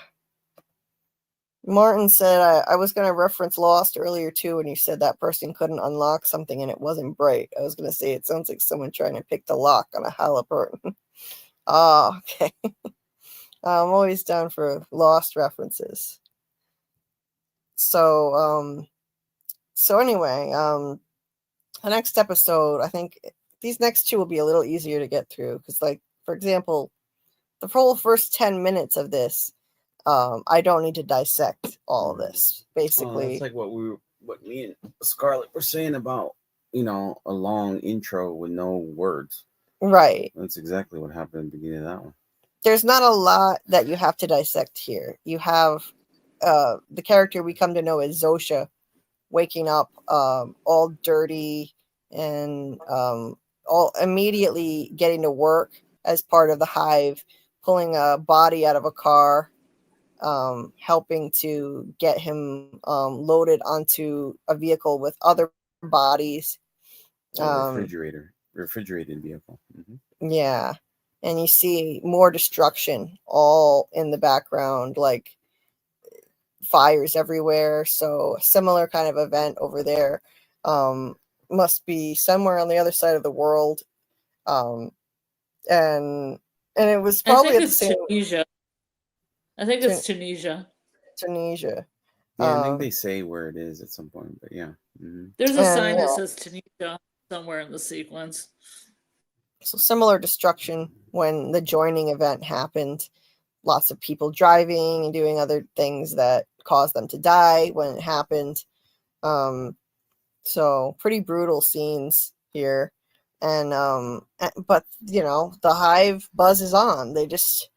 Martin said, I was going to reference Lost earlier too, and you said that person couldn't unlock something and it wasn't bright. I was going to say it sounds like someone trying to pick the lock on a Halliburton. Okay. I'm always down for Lost references. So anyway, the next episode, I think these next two will be a little easier to get through because, like, for example, the whole first 10 minutes of this, I don't need to dissect all of this. Basically, that's like what me and Scarlet were saying about a long intro with no words. Right. That's exactly what happened at the beginning of that one. There's not a lot that you have to dissect here. You have the character we come to know as Zosha waking up all dirty and all immediately getting to work as part of the hive, pulling a body out of a car, helping to get him loaded onto a vehicle with other bodies. Refrigerated vehicle. Yeah. And you see more destruction all in the background, like fires everywhere. So a similar kind of event over there. Must be somewhere on the other side of the world. And it was probably at the same Tunisia. I think it's Tunisia. Tunisia. Yeah, I think they say where it is at some point, but yeah. There's a sign that says Tunisia somewhere in the sequence. So similar destruction when the joining event happened. Lots of people driving and doing other things that caused them to die when it happened. So pretty brutal scenes here. And but the hive buzzes on. They just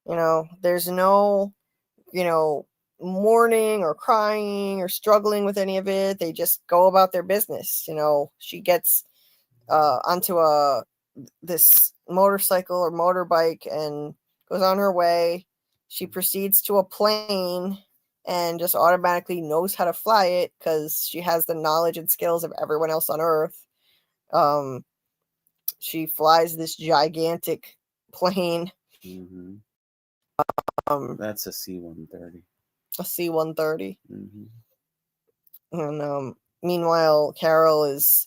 there's no mourning or crying or struggling with any of it. They just go about their business. She gets onto this motorcycle or motorbike and goes on her way. She proceeds to a plane and just automatically knows how to fly it because she has the knowledge and skills of everyone else on Earth. She flies this gigantic plane. That's a C-130. A C-130. And meanwhile, Carol is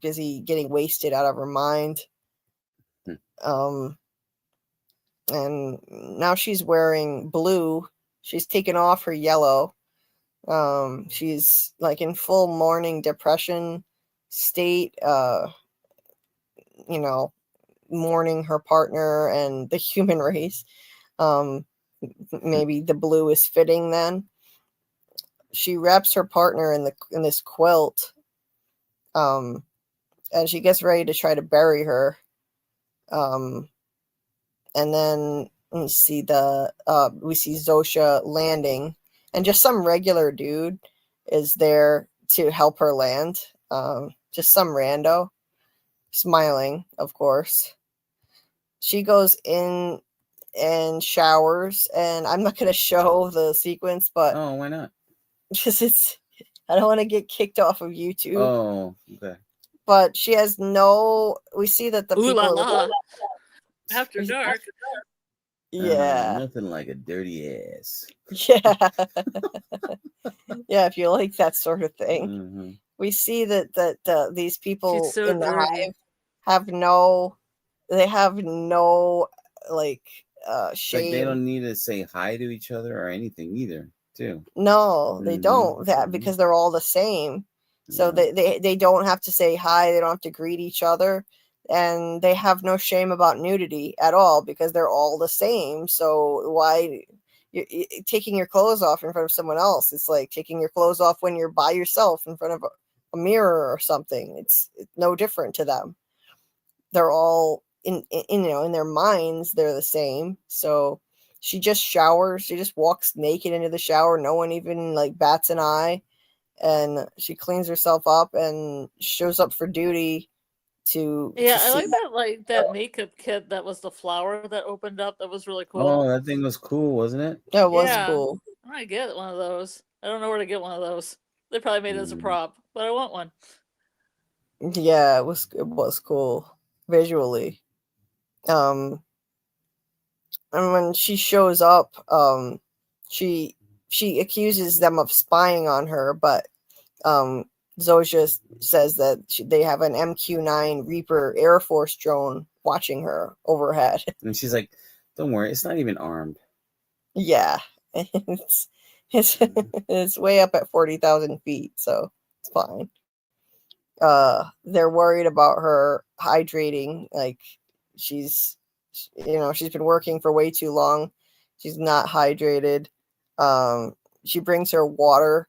busy getting wasted out of her mind. And now she's wearing blue. She's taken off her yellow. She's like in full mourning depression state, mourning her partner and the human race. Maybe the blue is fitting then. She wraps her partner in this quilt. And she gets ready to try to bury her. And then we see Zosha landing, and just some regular dude is there to help her land. Just some rando. smiling, of course. She goes in and showers, and I'm not going to show the sequence, but Oh, why not? because I don't want to get kicked off of YouTube. Oh, okay. But she has no. We see that the Ooh la people. la. After dark. Yeah, Nothing like a dirty ass. yeah, yeah. If you like that sort of thing, Mm-hmm. we see that these people She's so in the dirty. hive have no. They have no like shame. Like they don't need to say hi to each other or anything either, too. No, they Mhm, don't. That mhm. because they're all the same. So Yeah. they don't have to say hi, they don't have to greet each other, and they have no shame about nudity at all because they're all the same. So why taking your clothes off in front of someone else? It's like taking your clothes off when you're by yourself in front of a mirror or something. It's no different to them. They're all in their minds they're the same. So she just showers, she just walks naked into the shower, no one even like bats an eye, and she cleans herself up and shows up for duty to Yeah, I see. like that makeup kit that was the flower that opened up. That was really cool. Oh, that thing was cool, wasn't it? That was Yeah. cool. I might get one of those. I don't know where to get one of those. They probably made it as a prop, but I want one. Yeah, it was cool visually. And when she shows up, she accuses them of spying on her, but Zosha says that they have an MQ-9 Reaper Air Force drone watching her overhead. And she's like, "Don't worry, it's not even armed." Yeah, it's way up at 40,000 feet, so it's fine. They're worried about her hydrating. Like she's been working for way too long. She's not hydrated. She brings her water.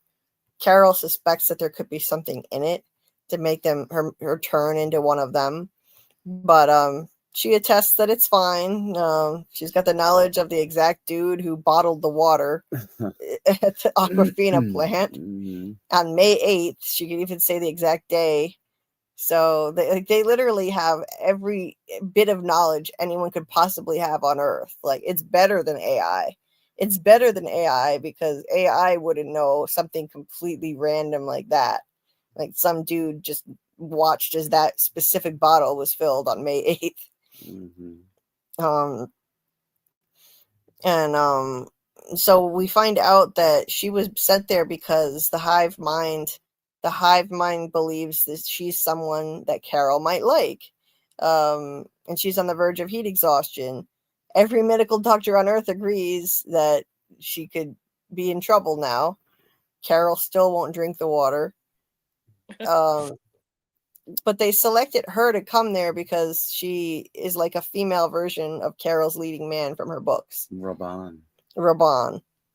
Carol suspects that there could be something in it to make her turn into one of them, but she attests that it's fine. She's got the knowledge of the exact dude who bottled the water at the Aquafina plant on May 8th. She can even say the exact day. So they literally have every bit of knowledge anyone could possibly have on Earth. Like it's better than AI. It's better than AI because AI wouldn't know something completely random like that. Like some dude just watched as that specific bottle was filled on May 8th. And so we find out that she was sent there because the hive mind believes that she's someone that Carol might like. And she's on the verge of heat exhaustion. Every medical doctor on Earth agrees that she could be in trouble now. Carol still won't drink the water. But they selected her to come there because she is like a female version of Carol's leading man from her books. Raban.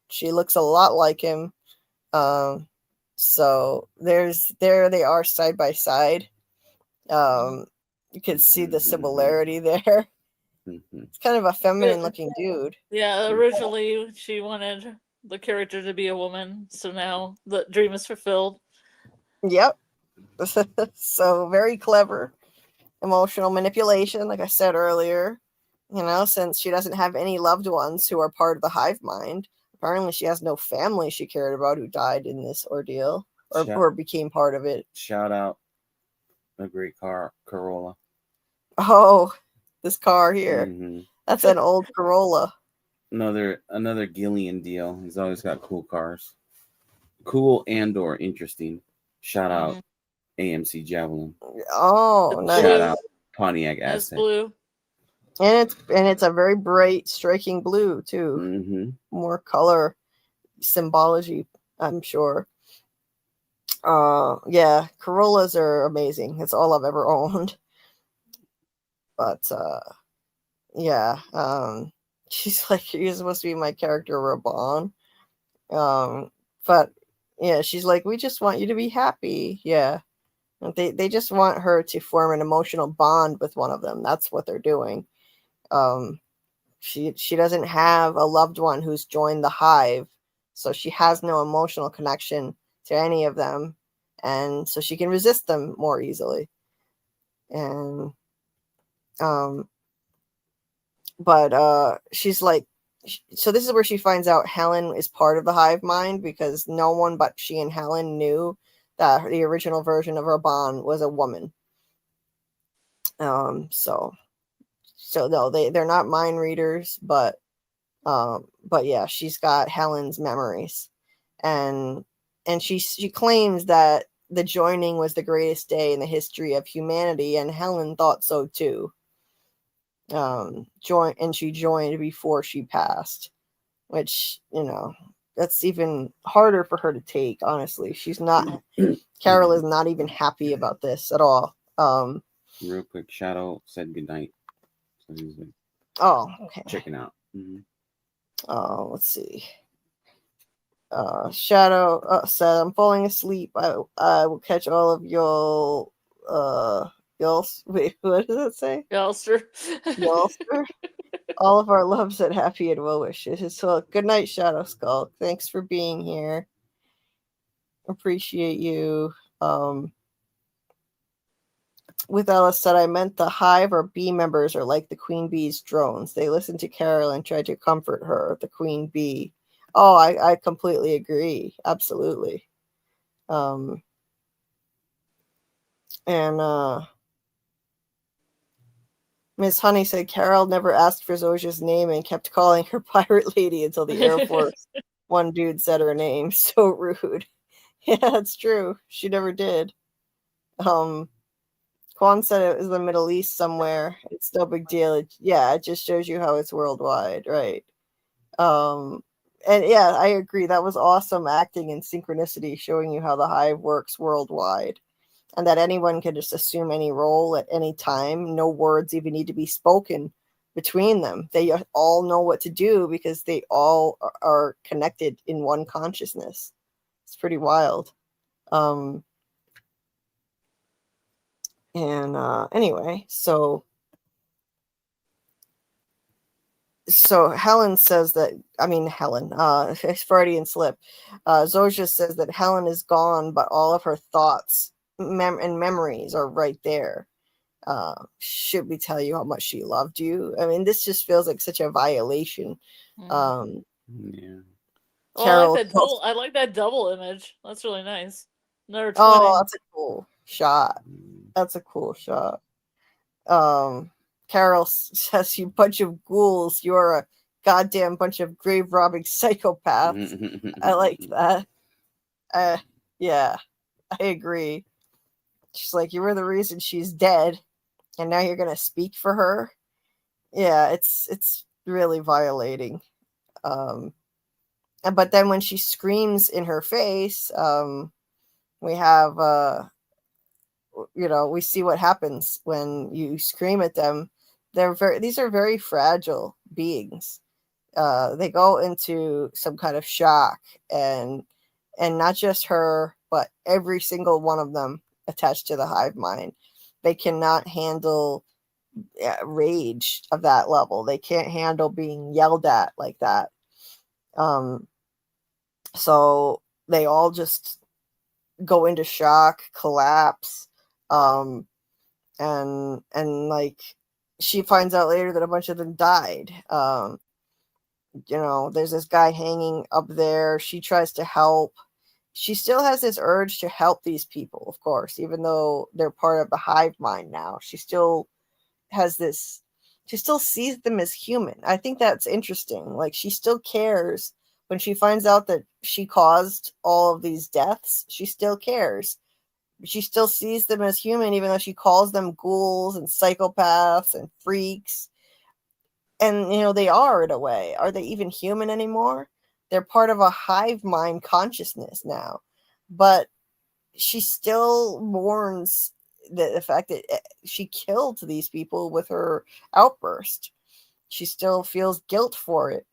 She looks a lot like him. So there they are side by side. You can see the similarity there. It's kind of a feminine looking dude. Yeah, originally she wanted the character to be a woman, so now the dream is fulfilled. Yep. So very clever. Emotional manipulation, like I said earlier. Since she doesn't have any loved ones who are part of the hive mind. Apparently she has no family she cared about who died in this ordeal or became part of it. Shout out a great car, Corolla. Oh, this car here. That's an old Corolla. Another Gillian deal. He's always got cool cars. Cool and or interesting. Shout out AMC Javelin. Oh, nice. Shout out Pontiac Aztec. It's blue. And it's a very bright, striking blue too. More color symbology, I'm sure. Yeah, Corollas are amazing. It's all I've ever owned. But yeah, she's like, you're supposed to be my character, Raban. But yeah, she's like, we just want you to be happy. Yeah. They just want her to form an emotional bond with one of them. That's what they're doing. She doesn't have a loved one who's joined the hive, so she has no emotional connection to any of them, and so she can resist them more easily. And but she's like, so this is where she finds out Helen is part of the hive mind, because no one but she and Helen knew that the original version of Raban was a woman. So no, they're not mind readers, but yeah, she's got Helen's memories, and she claims that the joining was the greatest day in the history of humanity, and Helen thought so too. She joined before she passed, which, that's even harder for her to take, honestly. She's not Carol is not even happy about this at all. Real quick, Shadow said goodnight. So he's like, okay. Checking out. Mm-hmm. Let's see. Shadow said, I'm falling asleep. I will catch all of your wait, what does it say? Yelster. Yelster. All of our loves and happy and well wishes. So good night, Shadow Skull. Thanks for being here. Appreciate you. With Alice said, I meant the hive or bee members are like the queen bee's drones. They listen to Carol and try to comfort her, the queen bee. Oh, I completely agree. Absolutely. And Miss Honey said Carol never asked for Zosia's name and kept calling her Pirate Lady until the Air Force one dude said her name. So rude. Yeah, that's true. She never did. Quan said it was the Middle East somewhere. It's no big deal. It just shows you how it's worldwide, right? And yeah, I agree. That was awesome acting and synchronicity, showing you how the hive works worldwide, and that anyone can just assume any role at any time. No words even need to be spoken between them. They all know what to do because they all are connected in one consciousness. It's pretty wild. Anyway, so Helen says that, it's Freudian slip. Zosia says that Helen is gone, but all of her thoughts and memories are right there. Should we tell you how much she loved you? I mean, this just feels like such a violation. Yeah. Carol, I like that double image. That's really nice. Another 20. Oh, that's a cool shot. That's a cool shot. Carol says, you bunch of ghouls, you're a goddamn bunch of grave robbing psychopaths. I like that. Yeah, I agree. She's like, you were the reason she's dead, and now you're gonna speak for her. Yeah, it's really violating. But then when she screams in her face, we have we see what happens when you scream at them. These are very fragile beings. They go into some kind of shock, and not just her, but every single one of them attached to the hive mind. They cannot handle rage of that level. They can't handle being yelled at like that. So they all just go into shock, collapse, and like she finds out later that a bunch of them died. There's this guy hanging up there. She tries to help. She still has this urge to help these people, of course, even though they're part of the hive mind now. She still has this, she still sees them as human. I think that's interesting. Like, she still cares when she finds out that she caused all of these deaths. She still cares. She still sees them as human, even though she calls them ghouls and psychopaths and freaks. And, they are, in a way. Are they even human anymore? They're part of a hive mind consciousness now. But she still mourns the fact that she killed these people with her outburst. She still feels guilt for it.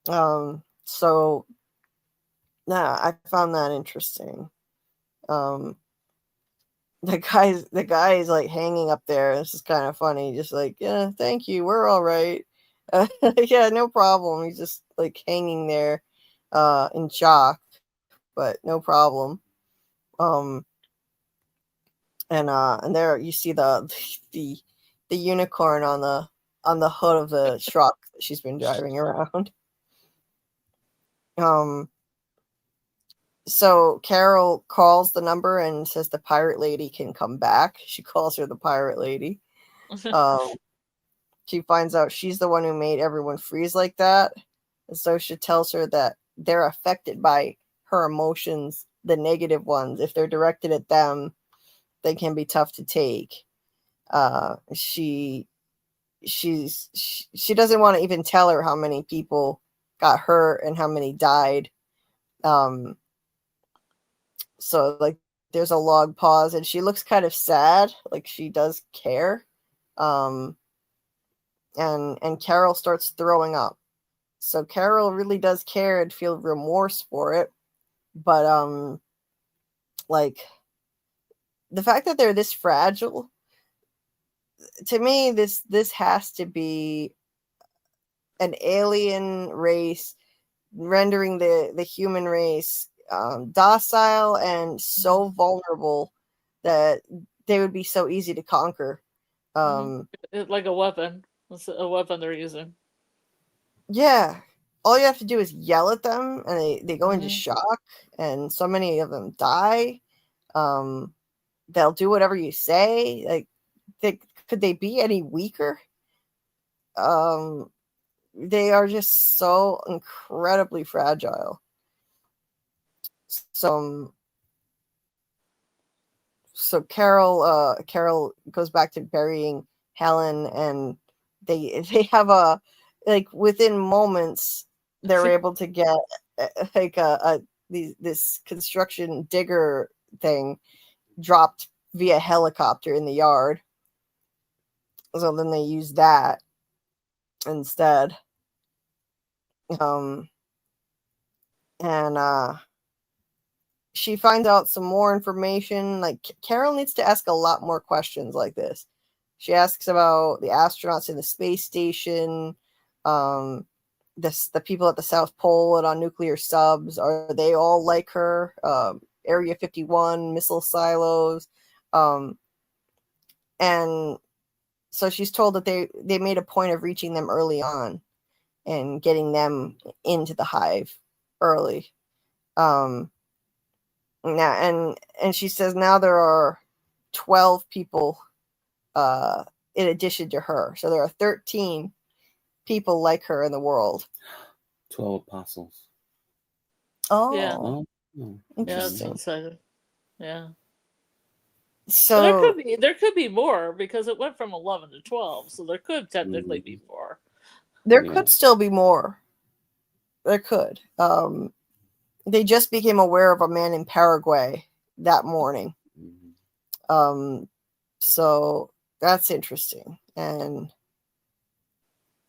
So, I found that interesting. The guy is like hanging up there. This is kind of funny. Just like, yeah, thank you. We're all right. Yeah, no problem. He's just like hanging there, in shock, but no problem. And there you see the unicorn on the hood of the truck that she's been driving around. So Carol calls the number and says the pirate lady can come back. She calls her the pirate lady. She finds out she's the one who made everyone freeze like that. And so she tells her that they're affected by her emotions, the negative ones. If they're directed at them, they can be tough to take. She doesn't want to even tell her how many people got hurt and how many died. So like there's a long pause and she looks kind of sad, like she does care. And Carol starts throwing up. So Carol really does care and feel remorse for it. But like the fact that they're this fragile, to me, this has to be an alien race rendering the human race docile and so vulnerable that they would be so easy to conquer. Like a weapon. It's a weapon they're using. Yeah. All you have to do is yell at them and they go into shock, and so many of them die. They'll do whatever you say. Like, could they be any weaker? They are just so incredibly fragile. So Carol goes back to burying Helen, and they have a, like, within moments they're able to get like this construction digger thing dropped via helicopter in the yard. So then they use that instead. And she finds out some more information. Like, Carol needs to ask a lot more questions like this. She asks about the astronauts in the space station, the people at the South Pole and on nuclear subs. Are they all like her? Area 51, missile silos. And so she's told that they made a point of reaching them early on and getting them into the hive early. Now, and she says now there are 12 people in addition to her. So there are 13 people like her in the world. 12 apostles. Oh, yeah. Interesting. Yeah, excited. Yeah. So there could be more, because it went from 11 to 12, so there could technically be more. There could still be more. There could. They just became aware of a man in Paraguay that morning. So that's interesting. And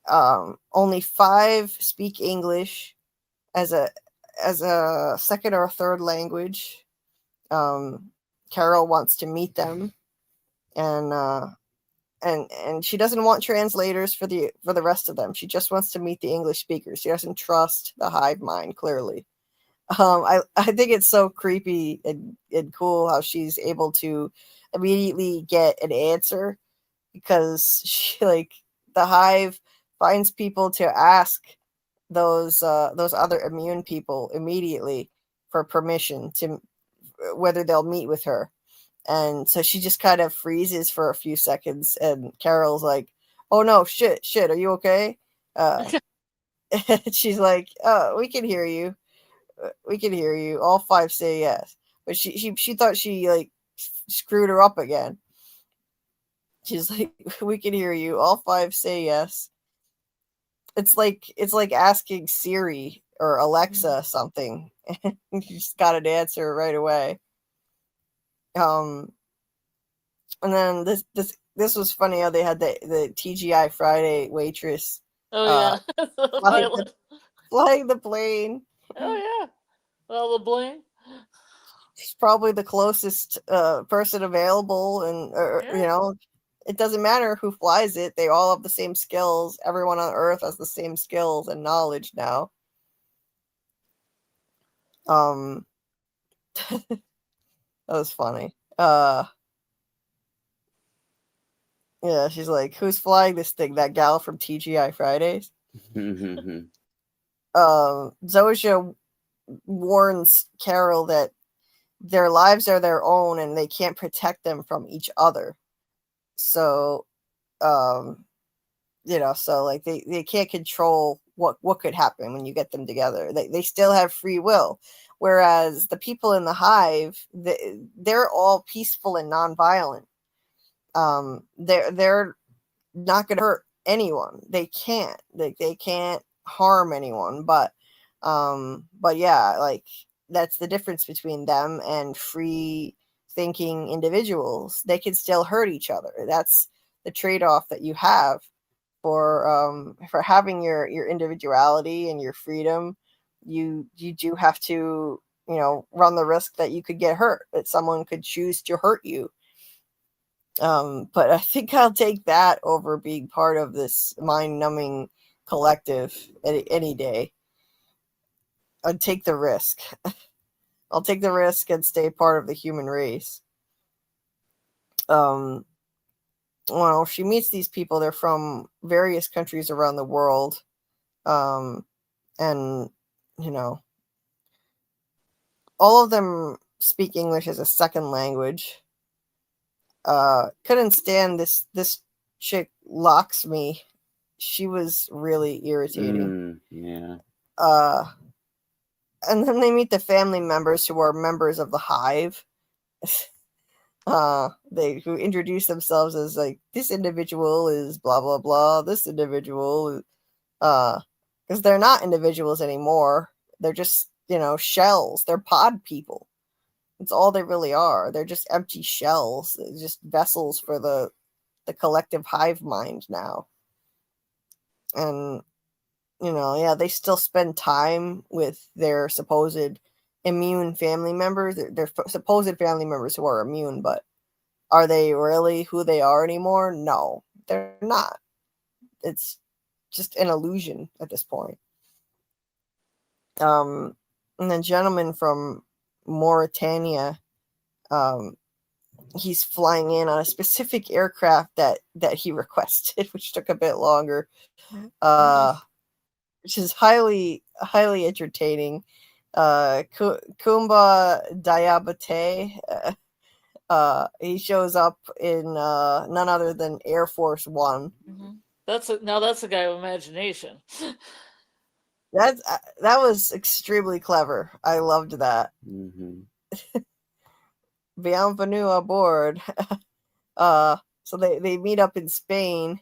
only 5 speak English as a second or third language. Carol wants to meet them, and she doesn't want translators for the rest of them. She just wants to meet the English speakers. She doesn't trust the hive mind, clearly. I think it's so creepy and cool how she's able to immediately get an answer, because she, like, the hive finds people to ask those other immune people immediately for permission to whether they'll meet with her. And so she just kind of freezes for a few seconds, and Carol's like, "Oh no, shit, are you okay?" She's like, "Oh, we can hear you. All 5 say yes." But she thought she, like, screwed her up again. She's like, "We can hear you. All 5 say yes." It's like asking Siri or Alexa something. You just got an answer right away. And then this was funny how they had the TGI Friday waitress. Oh yeah. Flying the plane. Oh yeah. Well, the bling. She's probably the closest person available, and you know, it doesn't matter who flies it. They all have the same skills. Everyone on Earth has the same skills and knowledge now. That was funny. Yeah, she's like, who's flying this thing? That gal from TGI Fridays? Zosha warns Carol that their lives are their own and they can't protect them from each other. So, so like they can't control what could happen when you get them together. They still have free will. Whereas the people in the hive, they're all peaceful and nonviolent. They're not going to hurt anyone. They can't. They can't harm anyone. But yeah, like that's the difference between them and free thinking individuals. They can still hurt each other. That's the trade-off that you have for having your individuality and your freedom. You do have to, run the risk that you could get hurt, that someone could choose to hurt you. But I think I'll take that over being part of this mind-numbing collective any day. I'd take the risk. I'll take the risk and stay part of the human race. Well, she meets these people. They're from various countries around the world. And, all of them speak English as a second language. Couldn't stand this chick Lakshmi. She was really irritating. Yeah. And then they meet the family members who are members of the hive. Who introduce themselves as like, this individual is blah blah blah. This individual, because they're not individuals anymore. They're just shells. They're pod people. It's all they really are. They're just empty shells. They're just vessels for the collective hive mind now. And they still spend time with their supposed immune family members. They're supposed family members who are immune, but are they really who they are anymore? No, they're not. It's just an illusion at this point. And the gentleman from Mauritania, he's flying in on a specific aircraft that he requested, which took a bit longer, which is highly entertaining. Kumba Diabate, he shows up in none other than Air Force One. Mm-hmm. That's a guy of imagination. That was extremely clever. I loved that. Mm-hmm. Bienvenue aboard. So they meet up in Spain.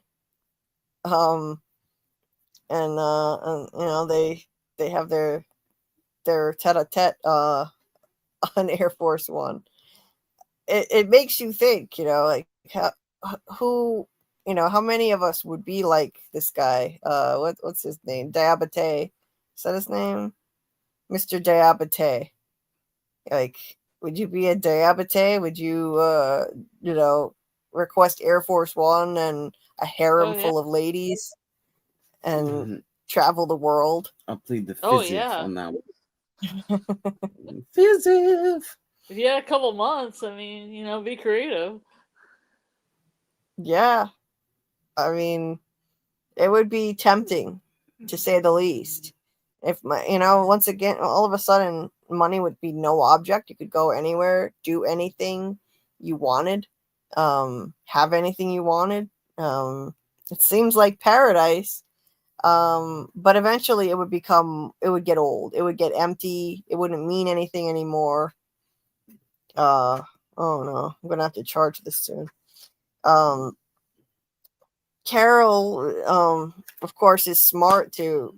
And they have their tete-a-tete on Air Force One. It makes you think, like how many of us would be like this guy? What's his name? Diabate. Is that his name? Mr. Diabate. Like, would you be a Diabate? Would you request Air Force One and a harem full of ladies and travel the world? I'll plead the fizziff on that one. Fizziff. Yeah, a couple months. I mean, be creative. Yeah. I mean, it would be tempting, to say the least. If once again, all of a sudden, money would be no object. You could go anywhere, do anything you wanted, have anything you wanted. It seems like paradise. But eventually it would get old. It would get empty. It wouldn't mean anything anymore. Oh no, I'm gonna have to charge this soon. Carol, of course, is smart to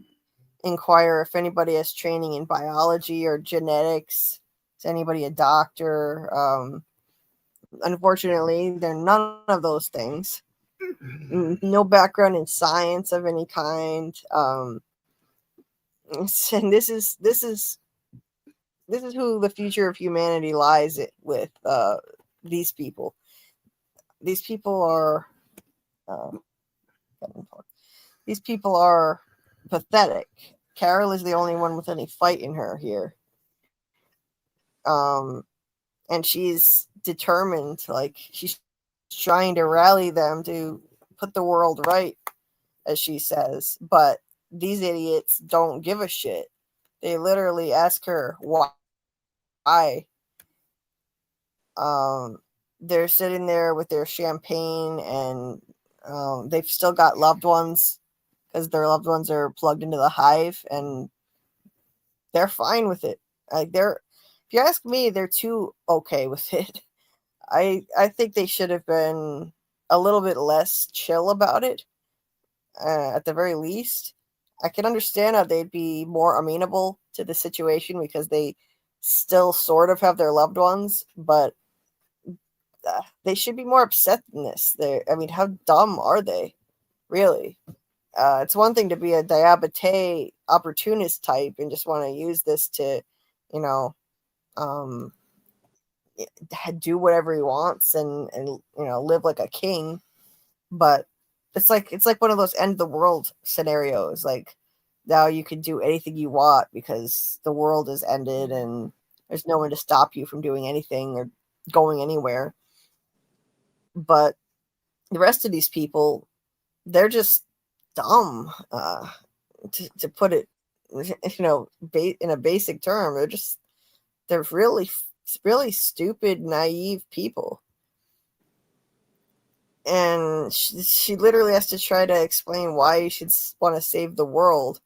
inquire if anybody has training in biology or genetics. Is anybody a doctor? Unfortunately, they're none of those things. No background in science of any kind. And this is who the future of humanity lies with. These people. These people are. These people are pathetic. Carol is the only one with any fight in her here. And she's determined. Like, she's trying to rally them to put the world right, as she says. But these idiots don't give a shit. They literally ask her why. They're sitting there with their champagne, and they've still got loved ones because their loved ones are plugged into the hive, and they're fine with it. Like, if you ask me, they're too okay with it. I think they should have been a little bit less chill about it, at the very least. I can understand how they'd be more amenable to the situation because they still sort of have their loved ones, but they should be more upset than this. I mean, how dumb are they, really? It's one thing to be a diabete opportunist type and just want to use this to, you know, do whatever he wants and live like a king. But it's like one of those end of the world scenarios. Like, now you can do anything you want because the world is ended and there's no one to stop you from doing anything or going anywhere. But the rest of these people, they're just dumb, to put it, in a basic term. They're really, really stupid, naive people. And she literally has to try to explain why you should want to save the world.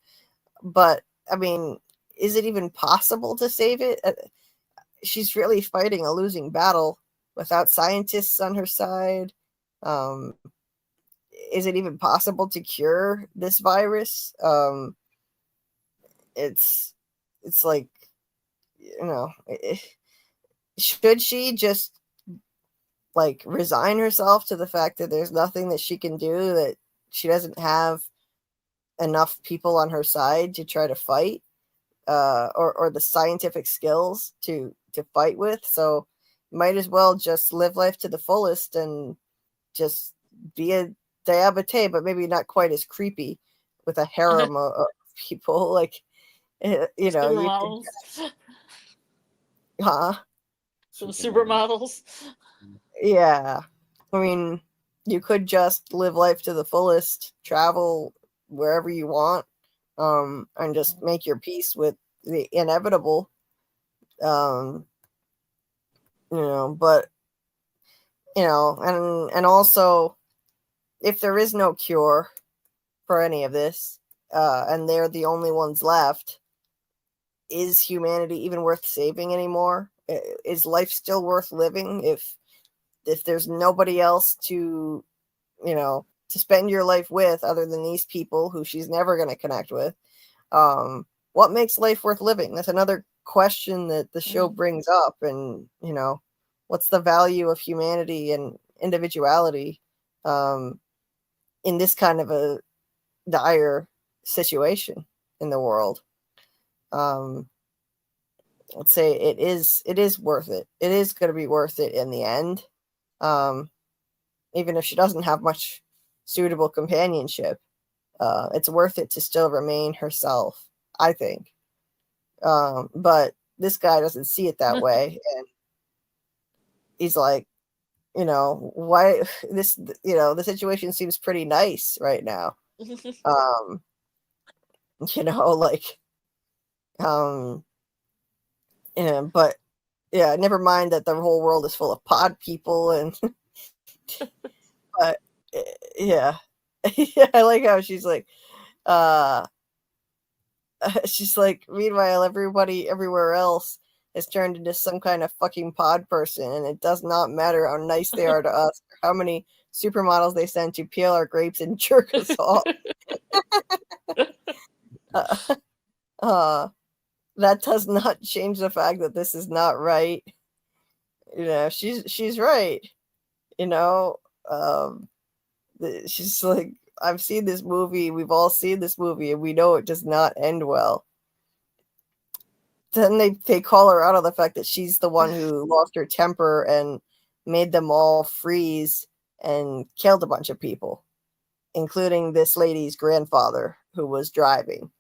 But, I mean, is it even possible to save it? She's really fighting a losing battle without scientists on her side. Is it even possible to cure this virus? It's like, should she just like resign herself to the fact that there's nothing that she can do, that she doesn't have enough people on her side to try to fight, or the scientific skills to fight with? So might as well just live life to the fullest and just be a diabete, but maybe not quite as creepy, with a harem of people. Like, Supermodels. Some supermodels. Yeah. I mean, you could just live life to the fullest, travel wherever you want, and just make your peace with the inevitable. But and also, if there is no cure for any of this, and they're the only ones left, is humanity even worth saving anymore? Is life still worth living if there's nobody else to spend your life with other than these people who she's never going to connect with? What makes life worth living? That's another question that the show brings up. And what's the value of humanity and individuality in this kind of a dire situation in the world? Let's say it is worth it. It is going to be worth it in the end. Even if she doesn't have much suitable companionship, it's worth it to still remain herself, I think. But this guy doesn't see it that way, and he's like, why this? The situation seems pretty nice right now. But yeah, never mind that the whole world is full of pod people, and but yeah. Yeah, I like how she's like, meanwhile, everybody everywhere else has turned into some kind of fucking pod person, and it does not matter how nice they are to us, or how many supermodels they send to peel our grapes and jerk us off. That does not change the fact that this is not right. She's right. She's like, I've seen this movie. We've all seen this movie, and we know it does not end well. Then they call her out on the fact that she's the one who lost her temper and made them all freeze and killed a bunch of people, including this lady's grandfather who was driving.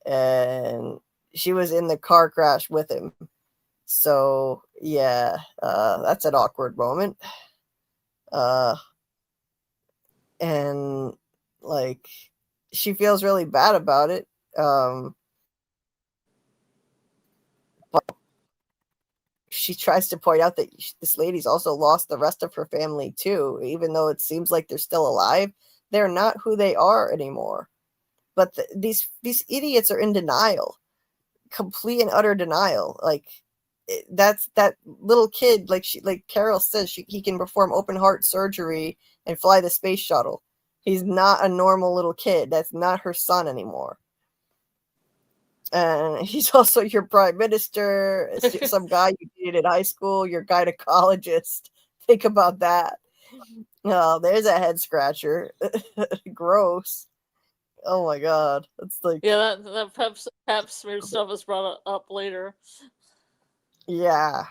And she was in the car crash with him. So, yeah, that's an awkward moment. And like she feels really bad about it. But she tries to point out that this lady's also lost the rest of her family too, even though it seems like they're still alive. They're not who they are anymore. But these idiots are in denial, complete and utter denial. Like that's that little kid, like Carol says, he can perform open heart surgery and fly the space shuttle. He's not a normal little kid. That's not her son anymore. And he's also your prime minister, some guy you dated in high school, your gynecologist. Think about that. Oh, there's a head scratcher. Gross. Oh my god. It's like, yeah, that pap smear stuff is brought up later. yeah.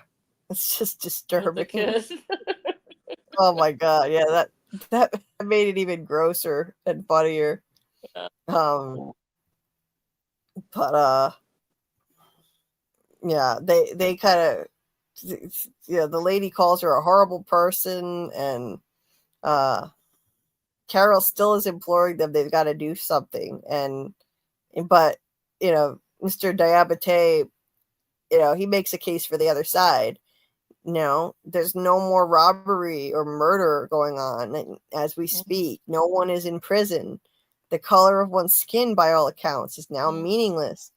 It's just With the disturbing. kid. Oh my god. Yeah, that made it even grosser and funnier. Yeah. But yeah, they kind of, yeah, the lady calls her a horrible person, and Carol still is imploring them they've got to do something. But Mr. Diabete, he makes a case for the other side. There's no more robbery or murder going on as we speak. No one is in prison. The color of one's skin, by all accounts, is now meaningless.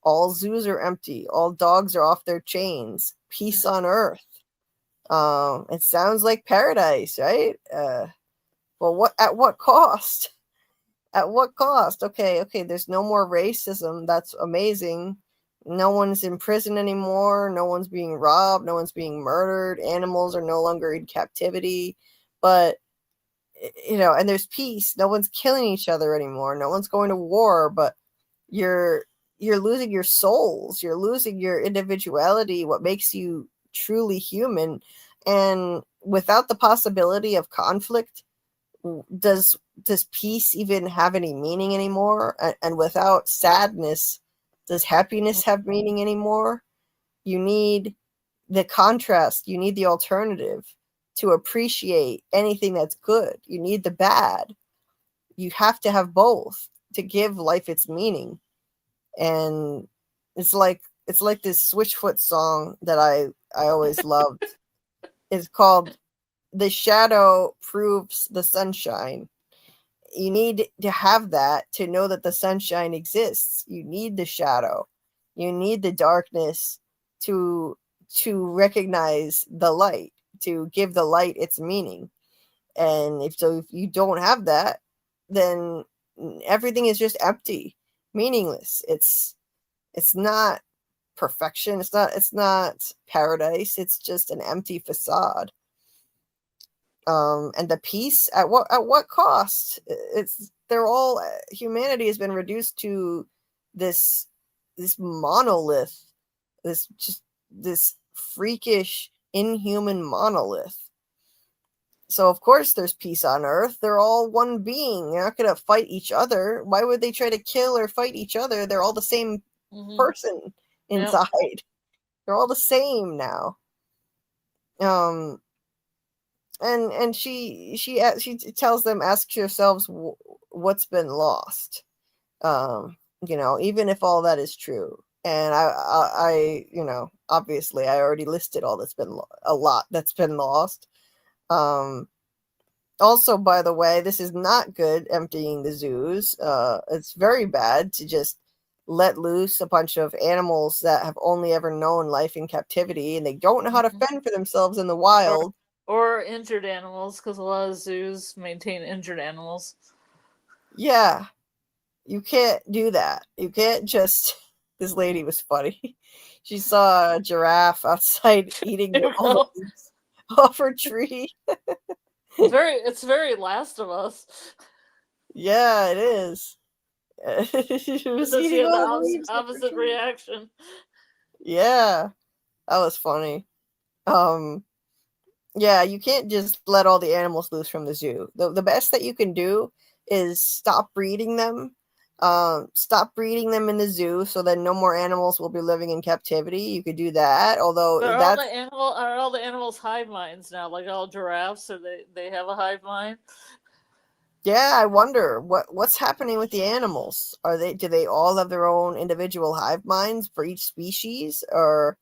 All zoos are empty. All dogs are off their chains. Peace on earth. It sounds like paradise, right? Well, at what cost? At what cost? Okay, there's no more racism. That's amazing. No one's in prison anymore. No one's being robbed. No one's being murdered. Animals are no longer in captivity. But, and there's peace. No one's killing each other anymore. No one's going to war. But you're losing your souls. You're losing your individuality, what makes you truly human. And without the possibility of conflict, does peace even have any meaning anymore? And without sadness, does happiness have meaning anymore? You need the contrast. You need the alternative to appreciate anything that's good. You need the bad. You have to have both to give life its meaning. And it's like this Switchfoot song that I always loved. It's called "The Shadow Proves the Sunshine." You need to have that to know that the sunshine exists. You need the shadow. You need the darkness to recognize the light, to give the light its meaning. And if you don't have that, then everything is just empty, meaningless. It's not perfection. It's not paradise. It's just an empty facade. And the peace, at what cost? Humanity has been reduced to this monolith, this freakish, inhuman monolith. So of course there's peace on earth. They're all one being. They're not going to fight each other. Why would they try to kill or fight each other? They're all the same person inside. Yep. They're all the same now. And she tells them, ask yourselves what's been lost. Even if all that is true. And I obviously I already listed all that's been a lot that's been lost. Also, by the way, this is not good, emptying the zoos. It's very bad to just let loose a bunch of animals that have only ever known life in captivity, and they don't know how to fend for themselves in the wild. Or injured animals, because a lot of zoos maintain injured animals. Yeah. You can't do that. You can't just... This lady was funny. She saw a giraffe outside eating almonds off her tree. It's very Last of Us. Yeah, it is. She was eating the opposite reaction. Yeah, that was funny. Yeah, you can't just let all the animals loose from the zoo. The best that you can do is stop breeding them. Stop breeding them in the zoo, so then no more animals will be living in captivity. You could do that, although But that's are all the animals hive minds now? Like all giraffes, or they have a hive mind? yeah. I wonder what's happening with the animals. Do they all have their own individual hive minds for each species, or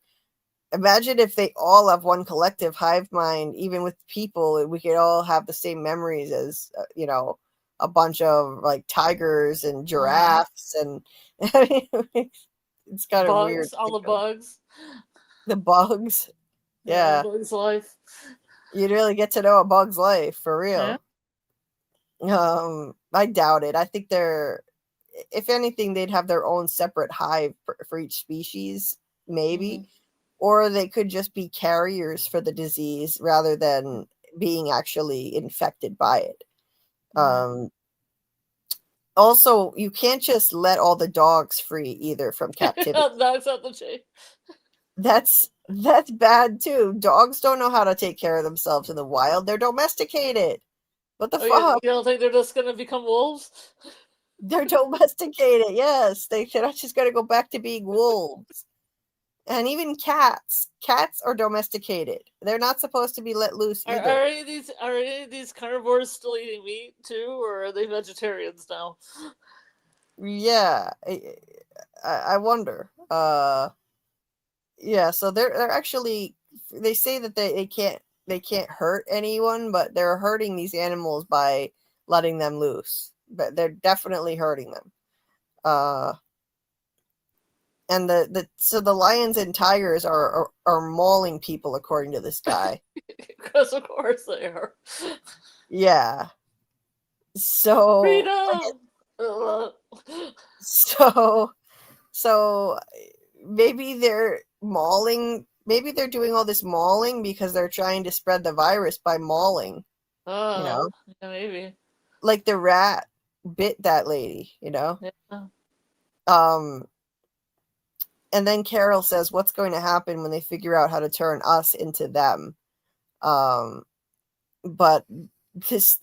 imagine if they all have one collective hive mind, even with people, we could all have the same memories as, a bunch of like tigers and giraffes and it's kind of weird. Bugs, all the bugs. The bugs. Yeah. Bug's life. You'd really get to know a bug's life for Yeah. real. I doubt it. I think if anything, they'd have their own separate hive for each species, maybe. Or they could just be carriers for the disease rather than being actually infected by it. Also, you can't just let all the dogs free either from captivity. That's not the chain. That's bad too. Dogs don't know how to take care of themselves in the wild. They're domesticated. What the fuck? You don't think they're just gonna become wolves? They're domesticated. Yes, they're just gonna go back to being wolves. And even cats. Cats are domesticated. They're not supposed to be let loose either. Are any of these carnivores still eating meat too, or are they vegetarians now? Yeah, I wonder. Yeah, so they're actually, they say that they can't hurt anyone, but they're hurting these animals by letting them loose. But they're definitely hurting them. And the lions and tigers are mauling people, according to this guy. Because of course they are. Yeah. So freedom. So maybe they're mauling. Maybe they're doing all this mauling because they're trying to spread the virus by mauling. Yeah, maybe. Like the rat bit that lady. Yeah. And then Carol says, what's going to happen when they figure out how to turn us into them? But this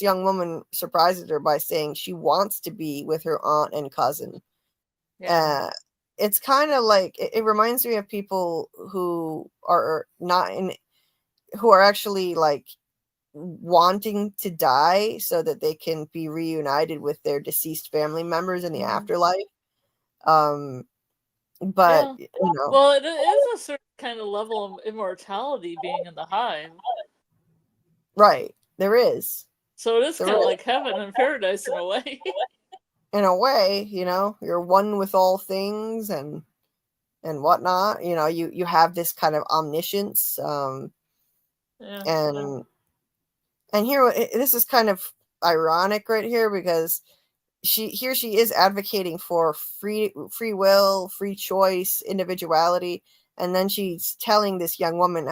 young woman surprises her by saying she wants to be with her aunt and cousin. Yeah. It's kind of like, it reminds me of people who are actually like wanting to die so that they can be reunited with their deceased family members in the afterlife. But well, it is a certain kind of level of immortality being in the hive, right? There is, so it is kind of like heaven and paradise in a way. In a way, you're one with all things and whatnot. You have this kind of omniscience. And here, this is kind of ironic right here, because she is advocating for free will, free choice, individuality, and then she's telling this young woman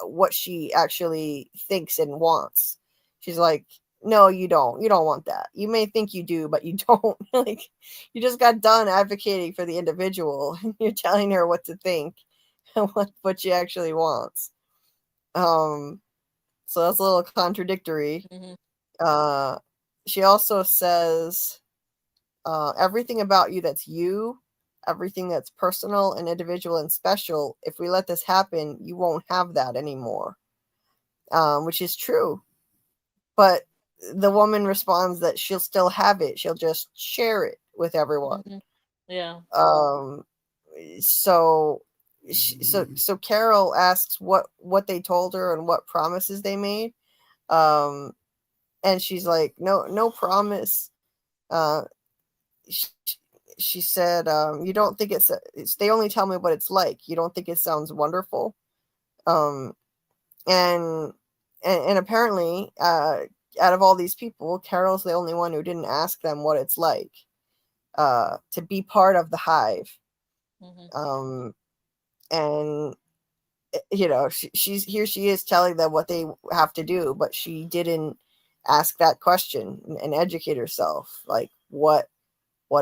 what she actually thinks and wants. She's like, no, you don't want that. You may think you do, but you don't. Like, you just got done advocating for the individual and you're telling her what to think and what she actually wants. So that's a little contradictory. She also says, everything about you that's you, everything that's personal and individual and special, if we let this happen, you won't have that anymore. Which is true. But the woman responds that she'll still have it. She'll just share it with everyone. Yeah. So Carol asks what they told her and what promises they made. And she's like, no promise. She said, you don't think they only tell me what it's like. You don't think it sounds wonderful? And apparently, out of all these people, Carol's the only one who didn't ask them what it's like to be part of the hive. And she is telling them what they have to do, but she didn't ask that question and educate herself. Like, what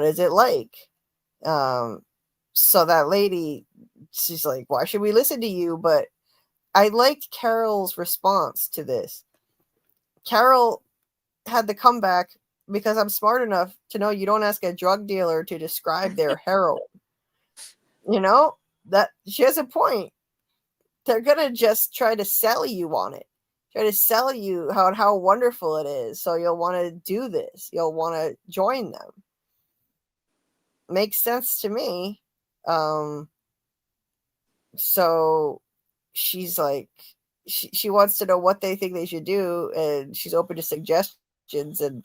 is it like? So that lady, she's like, why should we listen to you? But I liked Carol's response to this. Carol had the comeback because I'm smart enough to know you don't ask a drug dealer to describe their heroin. You know, that she has a point. They're gonna just try to sell you on it, try to sell you how wonderful it is, so you'll want to do this, you'll want to join them. Makes sense to me. So she's like, she wants to know what they think they should do, and she's open to suggestions, and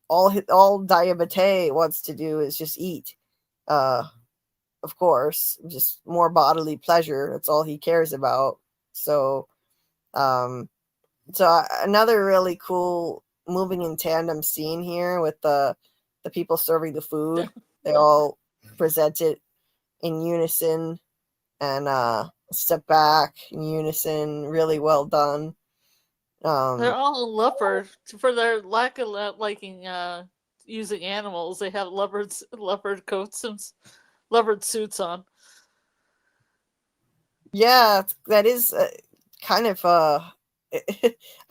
all Diabete wants to do is just eat. Of course, just more bodily pleasure. That's all he cares about. So, another really cool moving in tandem scene here with the people serving the food. They all present it in unison and step back in unison. Really well done. They're all in leopard for their lack of liking using animals. They have leopard coats and leopard suits on. Yeah, that is kind of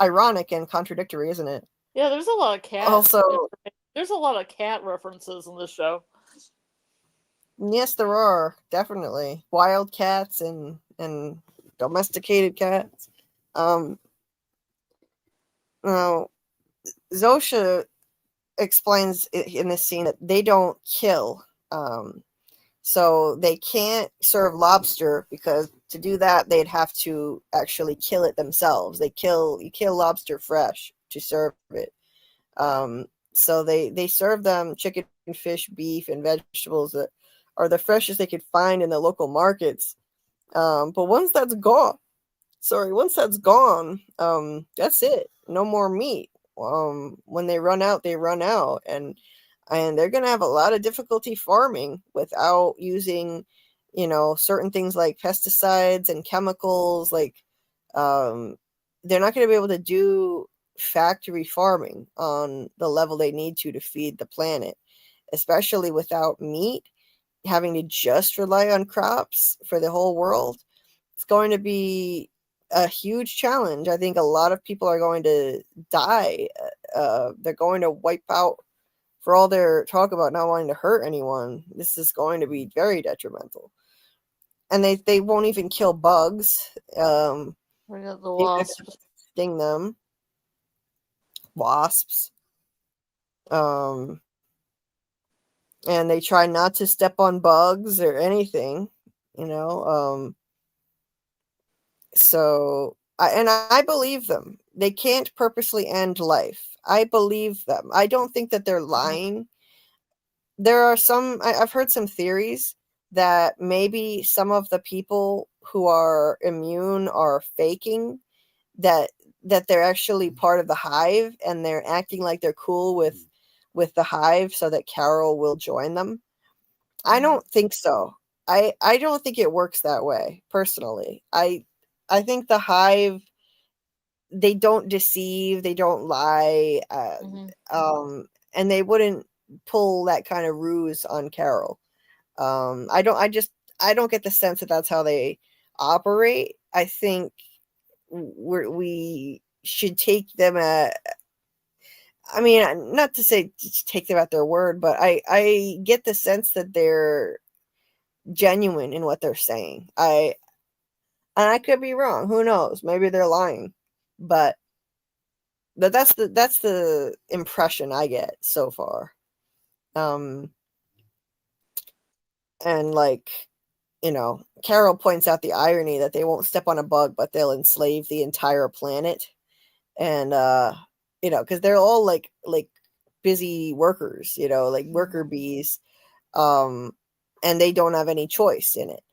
ironic and contradictory, isn't it? Yeah, there's a lot of cat. Also, there's a lot of cat references in this show. Yes, there are definitely wild cats and domesticated cats. Now, Zosha explains in this scene that they don't kill. So they can't serve lobster because to do that they'd have to actually kill it themselves. You kill lobster fresh to serve it. So they serve them chicken, fish, beef, and vegetables that are the freshest they could find in the local markets. But once that's gone, that's it. No more meat. When they run out, and they're going to have a lot of difficulty farming without using, certain things like pesticides and chemicals. Like, they're not going to be able to do factory farming on the level they need to feed the planet, especially without meat, having to just rely on crops for the whole world. It's going to be a huge challenge. I think a lot of people are going to die. They're going to wipe out. For all their talk about not wanting to hurt anyone, this is going to be very detrimental. And they won't even kill bugs. We got the wasps. Sting them. Wasps. And they try not to step on bugs or anything, So, I believe them. They can't purposely end life. I believe them. I don't think that they're lying. There are I've heard some theories that maybe some of the people who are immune are faking, that they're actually part of the hive and they're acting like they're cool with the hive so that Karl will join them. I don't think so. I don't think it works that way, personally. I think the hive, they don't deceive, they don't lie, and they wouldn't pull that kind of ruse on Karl. I don't get the sense that that's how they operate. I think we should take them not to say take them at their word, but I get the sense that they're genuine in what they're saying. And I could be wrong. Who knows? Maybe they're lying. But that's the impression I get so far. And Karl points out the irony that they won't step on a bug, but they'll enslave the entire planet. And because they're all like busy workers, like worker bees, and they don't have any choice in it.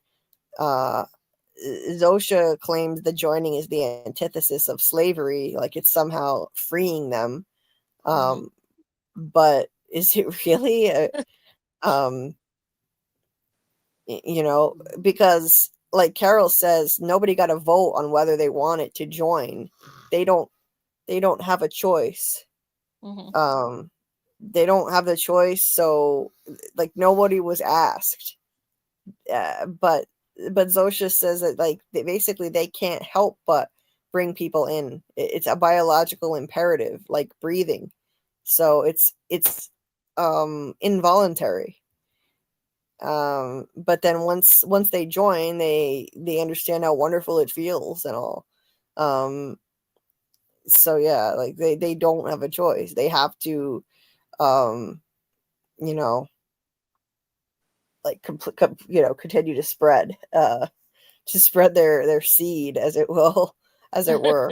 Zosha claims the joining is the antithesis of slavery, like it's somehow freeing them. But is it really? Because like Karl says, nobody got a vote on whether they wanted to join. They don't have a choice. They don't have the choice, so like nobody was asked. But Zosha says that basically they can't help but bring people in. It's a biological imperative, like breathing. So it's involuntary. But then once they join, they understand how wonderful it feels and all. So yeah, like they don't have a choice. They have to, you know, like continue to spread their seed, as it will, as it were.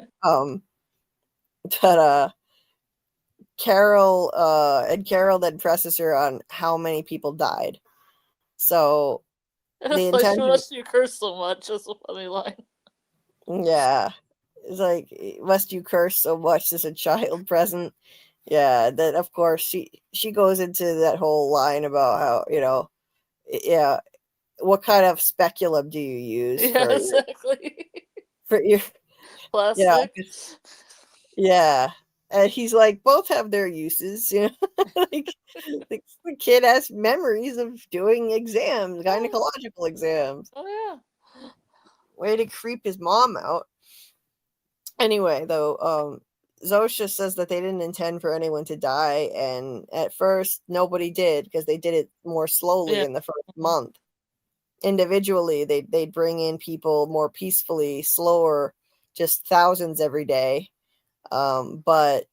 But Carol then presses her on how many people died. So the It's like, intention, must you curse so much? That's a funny line. yeah, it's like, must you curse so much as a child present? Yeah, that of course she goes into that whole line about how, yeah, what kind of speculum do you use Yeah, for exactly. your Plastic. yeah. And he's like, both have their uses, like the kid has memories of doing exams, gynecological exams. Oh yeah. Way to creep his mom out. Anyway, though, Zosha says that they didn't intend for anyone to die, and at first nobody did, because they did it more slowly Yeah. in the first month. Individually, they'd bring in people more peacefully, slower, just thousands every day. But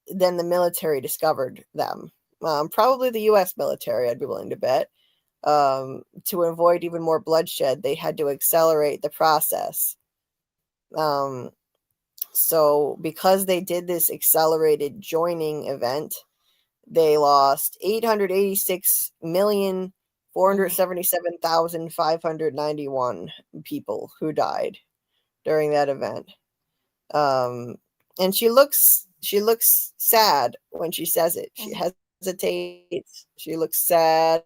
then the military discovered them. Probably the U.S. military, I'd be willing to bet. To avoid even more bloodshed, they had to accelerate the process. So because they did this accelerated joining event, they lost 886,477,591 people who died during that event. And she looks sad when she says it. She hesitates. She looks sad.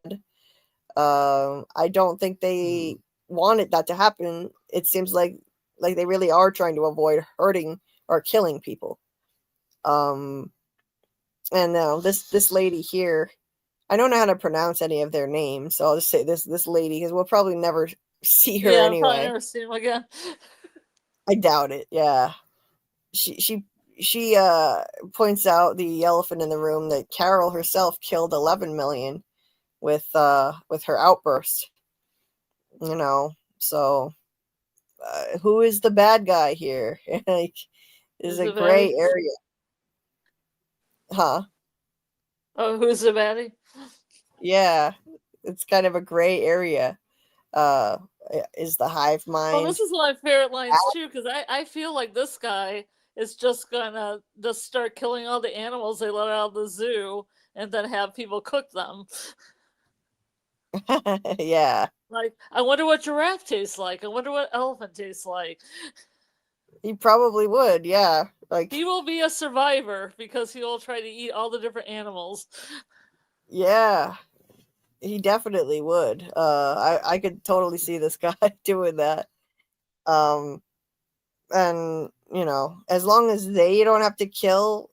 I don't think they wanted that to happen. It seems like they really are trying to avoid hurting or killing people. And now this lady here, I don't know how to pronounce any of their names, so I'll just say this lady, because we'll probably never see her Yeah, I'll anyway. probably never see him again. I doubt it. Yeah, she points out the elephant in the room that Carol herself killed 11 million with her outburst. So who is the bad guy here? Like, is a gray area, huh? Oh, who's the baddie? Yeah, it's kind of a gray area. Is the hive mind? Well, this is one of my favorite lines too, because I feel like this guy is just gonna just start killing all the animals they let out of the zoo and then have people cook them. Yeah. Like, I wonder what giraffe tastes like. I wonder what elephant tastes like. He probably would, yeah. Like, he will be a survivor because he will try to eat all the different animals. Yeah, he definitely would. I could totally see this guy doing that. And as long as they don't have to kill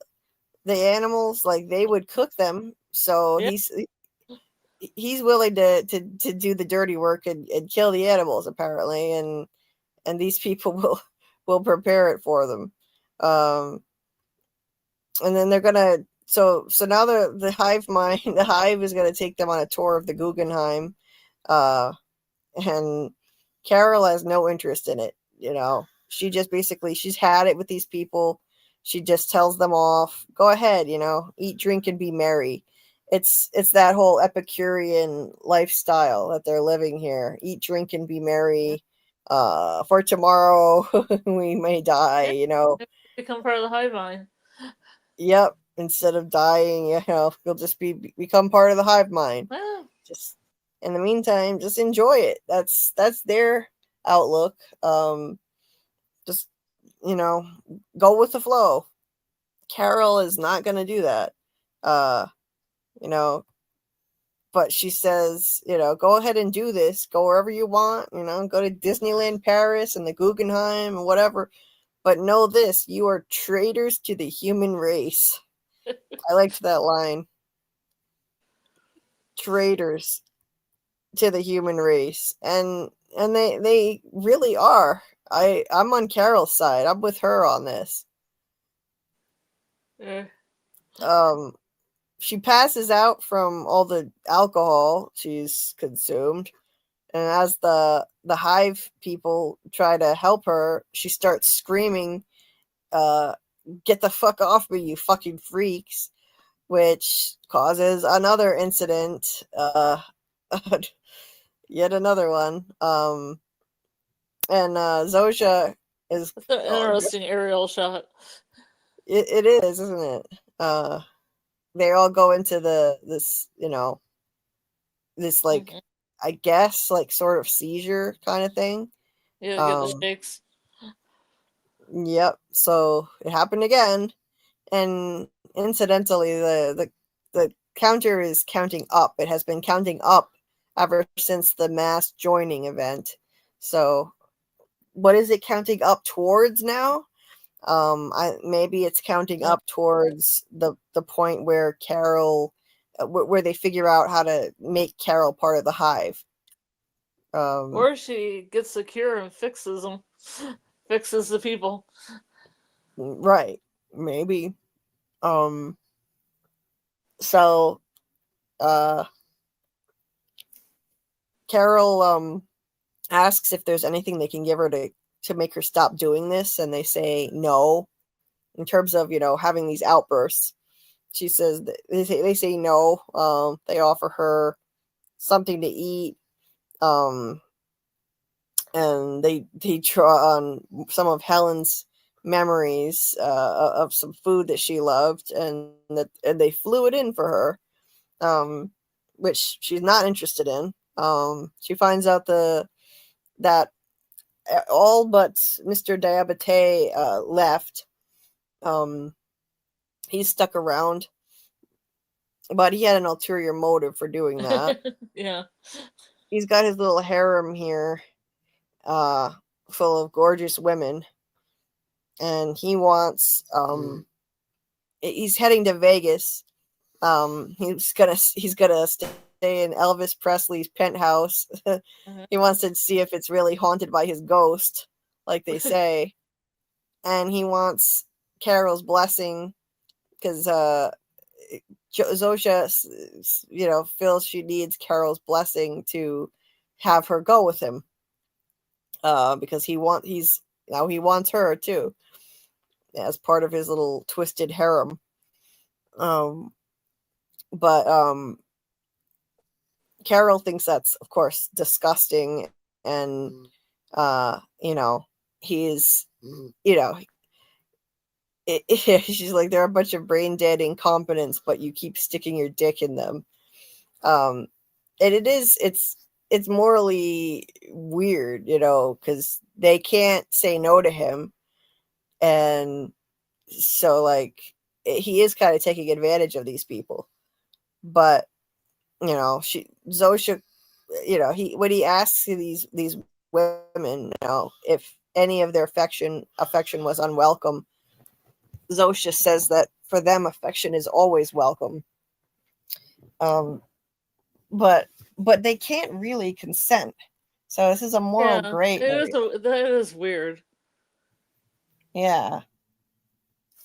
the animals, like, they would cook them. So Yeah. he's willing to do the dirty work and kill the animals, apparently, and these people will prepare it for them. And then they're gonna so now the hive mind, the hive is gonna take them on a tour of the Guggenheim, and Carol has no interest in it. She just basically, she's had it with these people. She just tells them off. Go ahead, eat, drink, and be merry. It's that whole Epicurean lifestyle that they're living here. Eat, drink, and be merry. For tomorrow we may die. Become part of the hive mind. Yep. Instead of dying, you'll just become part of the hive mind. Yeah. Just in the meantime, just enjoy it. That's their outlook. Just go with the flow. Carol is not going to do that. But she says, go ahead and do this. Go wherever you want. Go to Disneyland Paris and the Guggenheim and whatever. But know this: you are traitors to the human race. I liked that line. Traitors to the human race, and they really are. I'm on Carol's side. I'm with her on this. Yeah. She passes out from all the alcohol she's consumed, and as the hive people try to help her, she starts screaming, "Get the fuck off me, you fucking freaks!" Which causes another incident. Yet another one. And Zosha is. It's an interesting aerial shot. It is, isn't it? They all go into this, this like, I guess like sort of seizure kind of thing. Yeah, get the shakes. Yep. So it happened again, and incidentally, the counter is counting up. It has been counting up ever since the mass joining event. So, what is it counting up towards now? Maybe it's counting up towards the point where Karl, where they figure out how to make Karl part of the hive. Or she gets the cure and fixes them, fixes the people. Right, maybe. So, Karl asks if there's anything they can give her to make her stop doing this, and they say no. In terms of having these outbursts, she says they say no. They offer her something to eat, and they draw on some of Helen's memories of some food that she loved, and they flew it in for her, which she's not interested in. She finds out that all but Mr. Diabete left. He's stuck around, but he had an ulterior motive for doing that. Yeah. He's got his little harem here, full of gorgeous women, and he wants. He's heading to Vegas. He's gonna stay in Elvis Presley's penthouse. He wants to see if it's really haunted by his ghost, like they say, and he wants Karl's blessing because Zosha, feels she needs Karl's blessing to have her go with him, because he wants her too, as part of his little twisted harem. But Karl thinks that's, of course, disgusting, and he's she's like, they're a bunch of brain dead incompetents, but you keep sticking your dick in them. And it's morally weird, because they can't say no to him, and so like he is kind of taking advantage of these people. But Zosha, when he asks these women, if any of their affection was unwelcome, Zosha says that for them, affection is always welcome. But they can't really consent. So this is a moral gray area. That is weird. Yeah.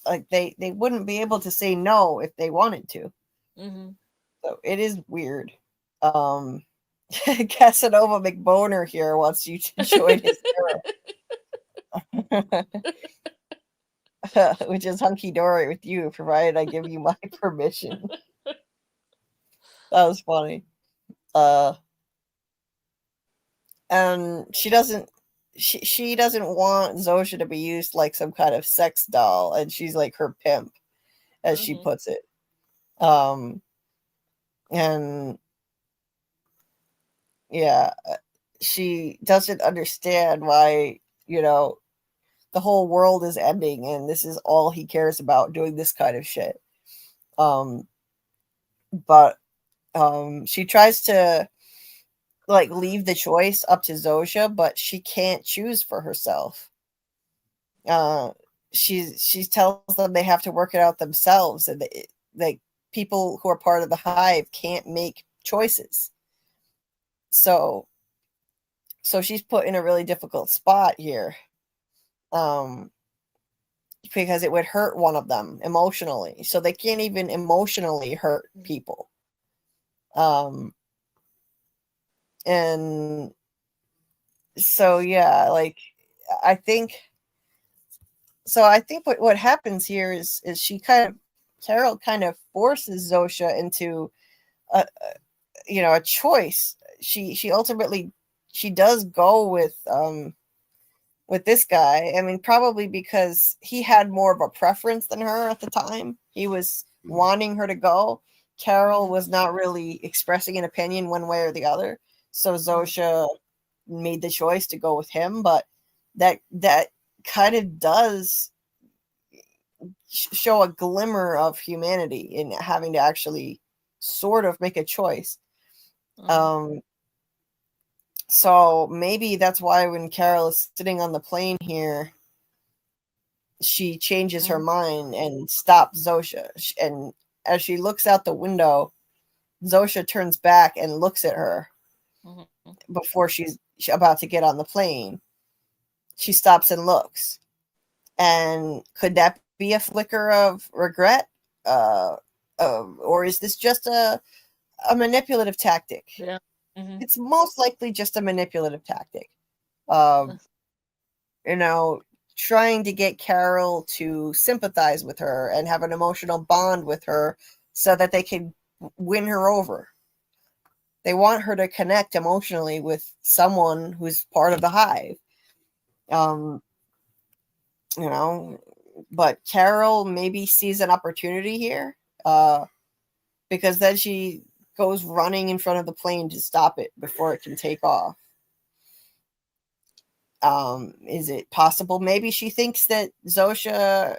Like they wouldn't be able to say no if they wanted to. Mm-hmm. So it is weird. Casanova McBoner here wants you to join his which is hunky dory with you, provided I give you my permission. That was funny. And she doesn't want Zosha to be used like some kind of sex doll, and she's like her pimp, as she puts it. And yeah, she doesn't understand why, the whole world is ending and this is all he cares about, doing this kind of shit. But she tries to like leave the choice up to Zosha, but she can't choose for herself. She tells them they have to work it out themselves, and like people who are part of the hive can't make choices. So she's put in a really difficult spot here. because it would hurt one of them emotionally. So they can't even emotionally hurt people. And so yeah, like I think what happens here is Carol kind of forces Zosha into a choice. She ultimately does go with this guy. I mean, probably because he had more of a preference than her at the time. He was wanting her to go. Carol was not really expressing an opinion one way or the other. So Zosha made the choice to go with him, but that kind of does show a glimmer of humanity in having to actually sort of make a choice. So maybe that's why when Carol is sitting on the plane here, she changes her mind and stops Zosha. And as she looks out the window, Zosha turns back and looks at her before she's about to get on the plane. She stops and looks. And could that be a flicker of regret? Or is this just a manipulative tactic? Yeah. It's most likely just a manipulative tactic. Trying to get Carol to sympathize with her and have an emotional bond with her so that they can win her over. They want her to connect emotionally with someone who's part of the hive. But Carol maybe sees an opportunity here, because then she goes running in front of the plane to stop it before it can take off. Is it possible? Maybe she thinks that Zosha,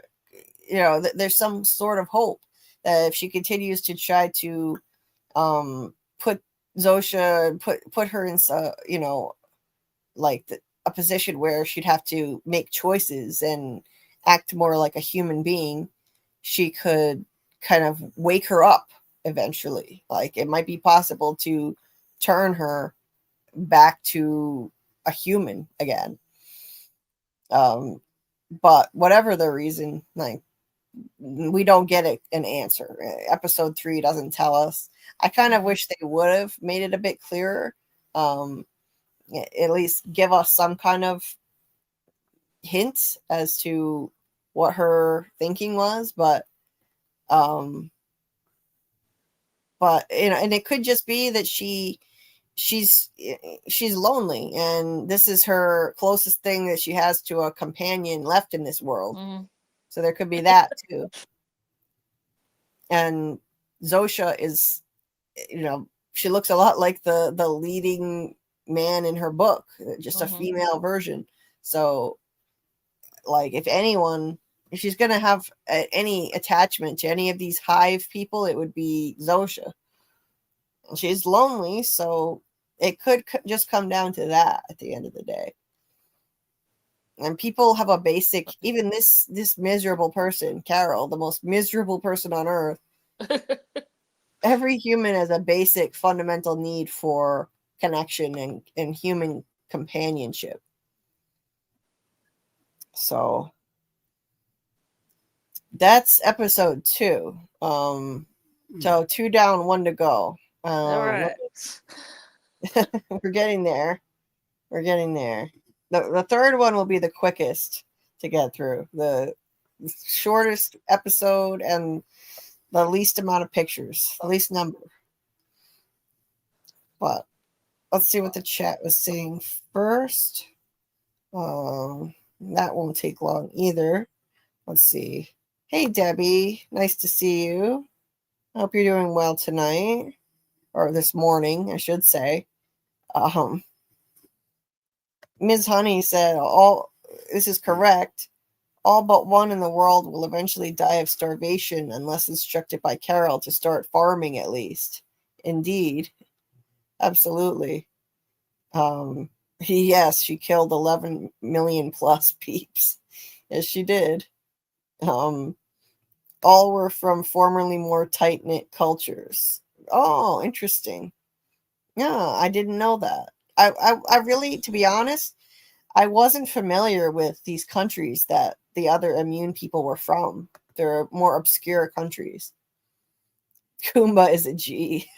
there's some sort of hope that if she continues to try to put Zosha, put her in, a position where she'd have to make choices and act more like a human being, she could kind of wake her up eventually. Like it might be possible to turn her back to a human again. But whatever the reason, like we don't get an answer. Episode 3 doesn't tell us. I kind of wish they would have made it a bit clearer. At least give us some kind of hint as to what her thinking was, but and it could just be that she's lonely and this is her closest thing that she has to a companion left in this world. So there could be that too. And Zosha is, she looks a lot like the leading man in her book, just a female version. So like if she's going to have any attachment to any of these hive people, it would be Zosha. She's lonely, so it could just come down to that at the end of the day. And people have a basic, even this miserable person, Karol, the most miserable person on earth. Every human has a basic fundamental need for connection and human companionship. So that's episode 2. So 2 down, 1 to go. All right. We're getting there. The third one will be the quickest to get through. The shortest episode and the least amount of pictures, the least number. But let's see what the chat was saying first. That won't take long either. Let's see. Hey, Debbie. Nice to see you. I hope you're doing well tonight. Or this morning, I should say. Ms. Honey said, this is correct. All but one in the world will eventually die of starvation unless instructed by Karol to start farming at least. Indeed. Absolutely. Yes, she killed 11 million plus peeps. Yes, she did. All were from formerly more tight-knit cultures. Oh, interesting. Yeah, I didn't know that. I really, to be honest, I wasn't familiar with these countries that the other immune people were from. They're more obscure countries. Kumba is a G.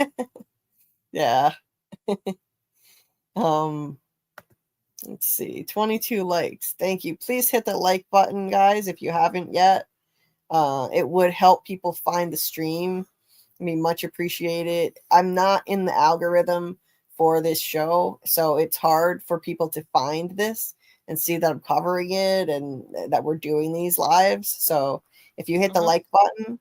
Yeah. Let's see. 22 likes. Thank you. Please hit the like button, guys, if you haven't yet. It would help people find the stream. I mean, much appreciated. I'm not in the algorithm for this show, so it's hard for people to find this and see that I'm covering it and that we're doing these lives. So if you hit the like button,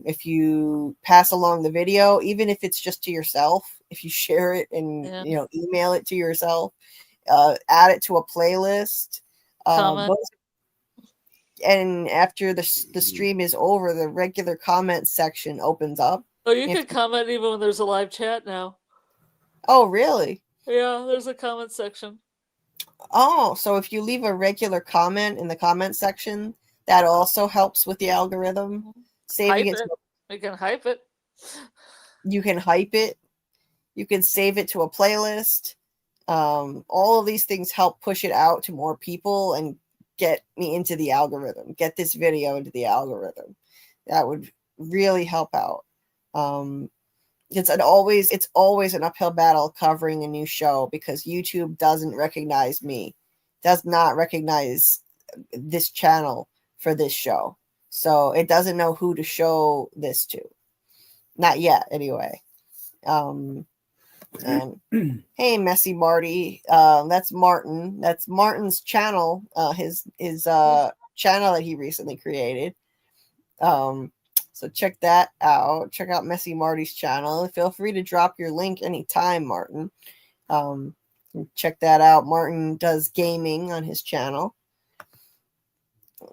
if you pass along the video, even if it's just to yourself, if you share it and email it to yourself, add it to a playlist. Comment. And after the stream is over, the regular comment section opens up. Oh, you can comment even when there's a live chat now. Oh, really? Yeah, there's a comment section. Oh, so if you leave a regular comment in the comment section, that also helps with the algorithm. Saving it. You can hype it. You can hype it. You can save it to a playlist. All of these things help push it out to more people and get me into the algorithm. Get this video into the algorithm. That would really help out. It's always an uphill battle covering a new show because YouTube doesn't recognize me, does not recognize this channel for this show. So it doesn't know who to show this to. Not yet, anyway. And hey, Messy Marty, that's Martin. That's Martin's channel, his channel that he recently created. So check that out. Check out Messy Marty's channel. Feel free to drop your link anytime, Martin. Check that out. Martin does gaming on his channel.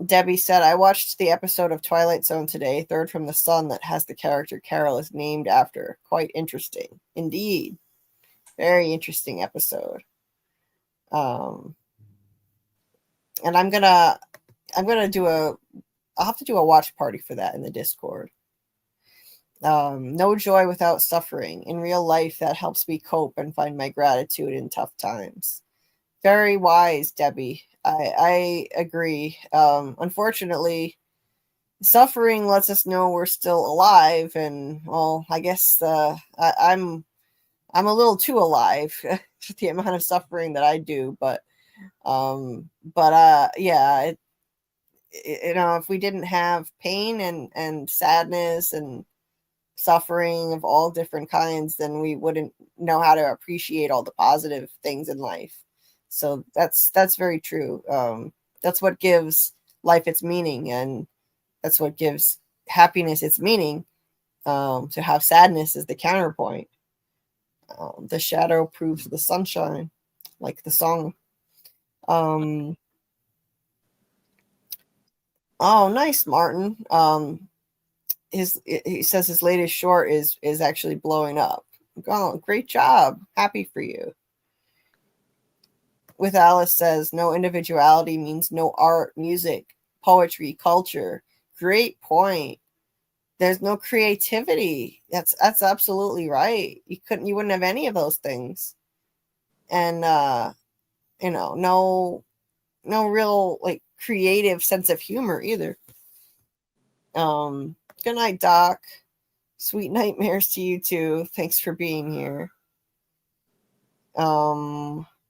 Debbie said, I watched the episode of Twilight Zone today, Third from the Sun, that has the character Karl is named after. Quite interesting. Indeed. Very interesting episode. And I'll have to do a watch party for that in the Discord. No joy without suffering. In real life, that helps me cope and find my gratitude in tough times. Very wise, Debbie. I agree. Unfortunately, suffering lets us know we're still alive, and well, I guess I'm a little too alive for the amount of suffering that I do. But yeah, if we didn't have pain and sadness and suffering of all different kinds, then we wouldn't know how to appreciate all the positive things in life. So that's very true. That's what gives life its meaning, and that's what gives happiness its meaning. To have sadness is the counterpoint. The shadow proves the sunshine, like the song. Oh, nice, Martin. He says his latest short is actually blowing up. Oh, great job. Happy for you. With Alice says, no individuality means no art, music, poetry, culture. Great point. There's no creativity. That's absolutely right. You wouldn't have any of those things. And no real like creative sense of humor either. Good night, Doc. Sweet nightmares to you too. Thanks for being here.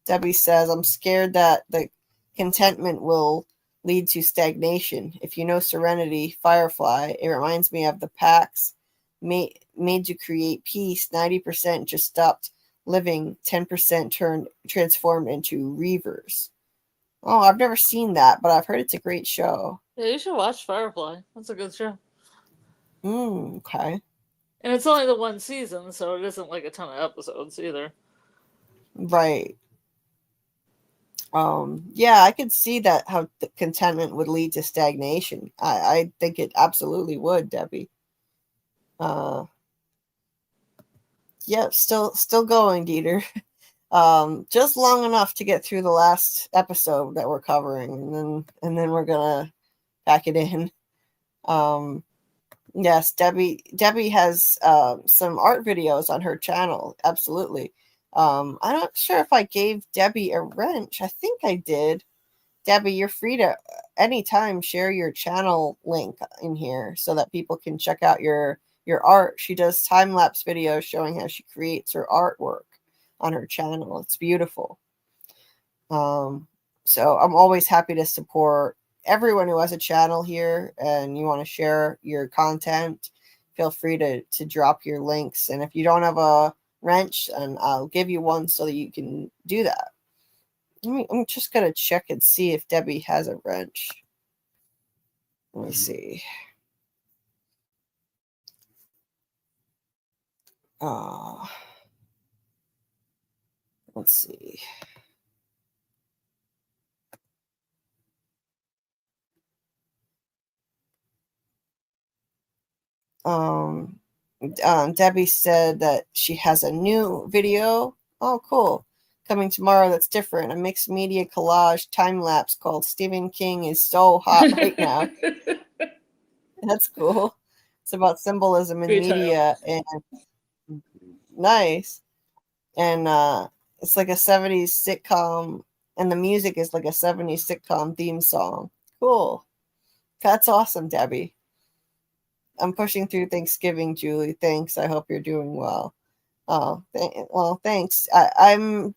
Debbie says, I'm scared that the contentment will lead to stagnation. If you know Serenity, Firefly, it reminds me of the pacts made to create peace. 90% just stopped living, 10% transformed into reavers. Oh, I've never seen that, but I've heard it's a great show. Yeah, you should watch Firefly. That's a good show. Okay. And it's only the one season, so it isn't like a ton of episodes either. Right. Yeah, I could see that how the contentment would lead to stagnation. I think it absolutely would, Debbie. Yeah, still going, Dieter. Just long enough to get through the last episode that we're covering, and then we're gonna pack it in. Yes, Debbie has some art videos on her channel. Absolutely. I'm not sure if I gave Debbie a wrench. I think I did. Debbie, you're free to anytime share your channel link in here so that people can check out your art. She does time-lapse videos showing how she creates her artwork on her channel. It's beautiful. So I'm always happy to support everyone who has a channel here and you want to share your content. Feel free to drop your links. And if you don't have a wrench, and I'll give you one so that you can do that. I'm just going to check and see if Debbie has a wrench. Let me see. Let's see. Debbie said that she has a new video. Oh, cool. Coming tomorrow that's different. A mixed media collage time lapse called Stephen King is so hot right now. That's cool. It's about symbolism in media and nice. And it's like a 70s sitcom, and the music is like a 70s sitcom theme song. Cool. That's awesome, Debbie. I'm pushing through Thanksgiving, Julie. Thanks. I hope you're doing well. Oh, well, thanks. I'm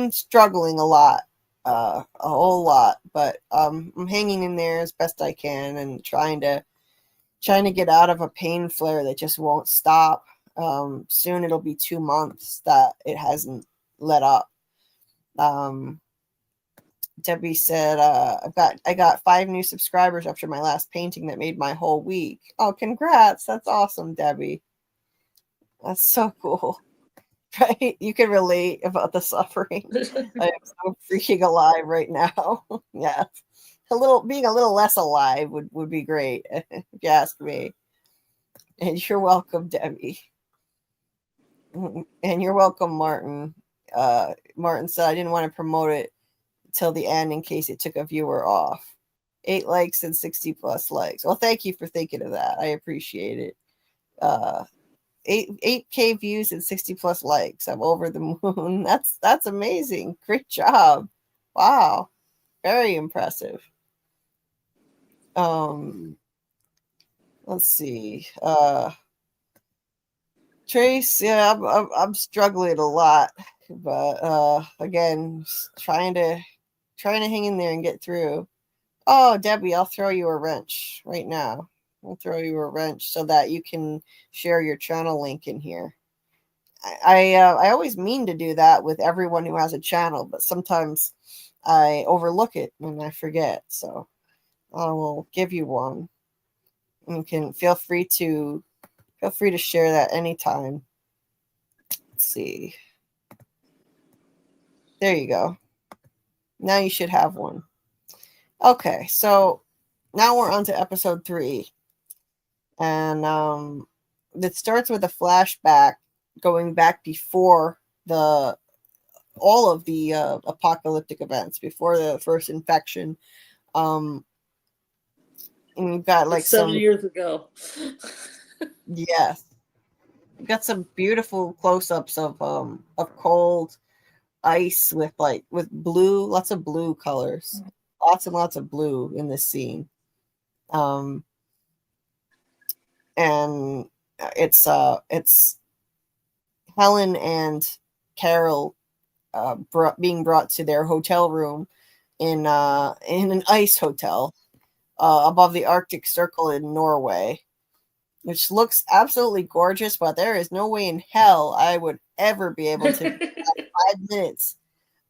struggling a lot, a whole lot, but I'm hanging in there as best I can and trying to get out of a pain flare that just won't stop. Soon it'll be 2 months that it hasn't let up. Debbie said, I got 5 new subscribers after my last painting that made my whole week. Oh, congrats. That's awesome, Debbie. That's so cool. Right? You can relate about the suffering. I am so freaking alive right now. Yeah. Being a little less alive would be great, if you ask me. And you're welcome, Debbie. And you're welcome, Martin. Martin said, I didn't want to promote it till the end in case it took a viewer off. 8 likes and 60 plus likes. Well, thank you for thinking of that. I appreciate it. 8K views and 60 plus likes. I'm over the moon. That's amazing. Great job. Wow. Very impressive. Let's see. Trace, yeah, I'm struggling a lot, but again, trying to hang in there and get through. Oh, Debbie, I'll throw you a wrench right now. I'll throw you a wrench so that you can share your channel link in here. I always mean to do that with everyone who has a channel, but sometimes I overlook it and I forget. So I will give you one. You can feel free to share that anytime. Let's see. There you go. Now you should have one. Okay, so now we're on to episode 3. And it starts with a flashback going back before all of the apocalyptic events, before the first infection. And you've got like 7 years ago. Yes. You've got some beautiful close-ups of cold ice with blue, lots of blue colors. Lots and lots of blue in this scene. And it's Helen and Karl being brought to their hotel room in an ice hotel above the Arctic Circle in Norway, which looks absolutely gorgeous, but there is no way in hell I would ever be able to 5 minutes.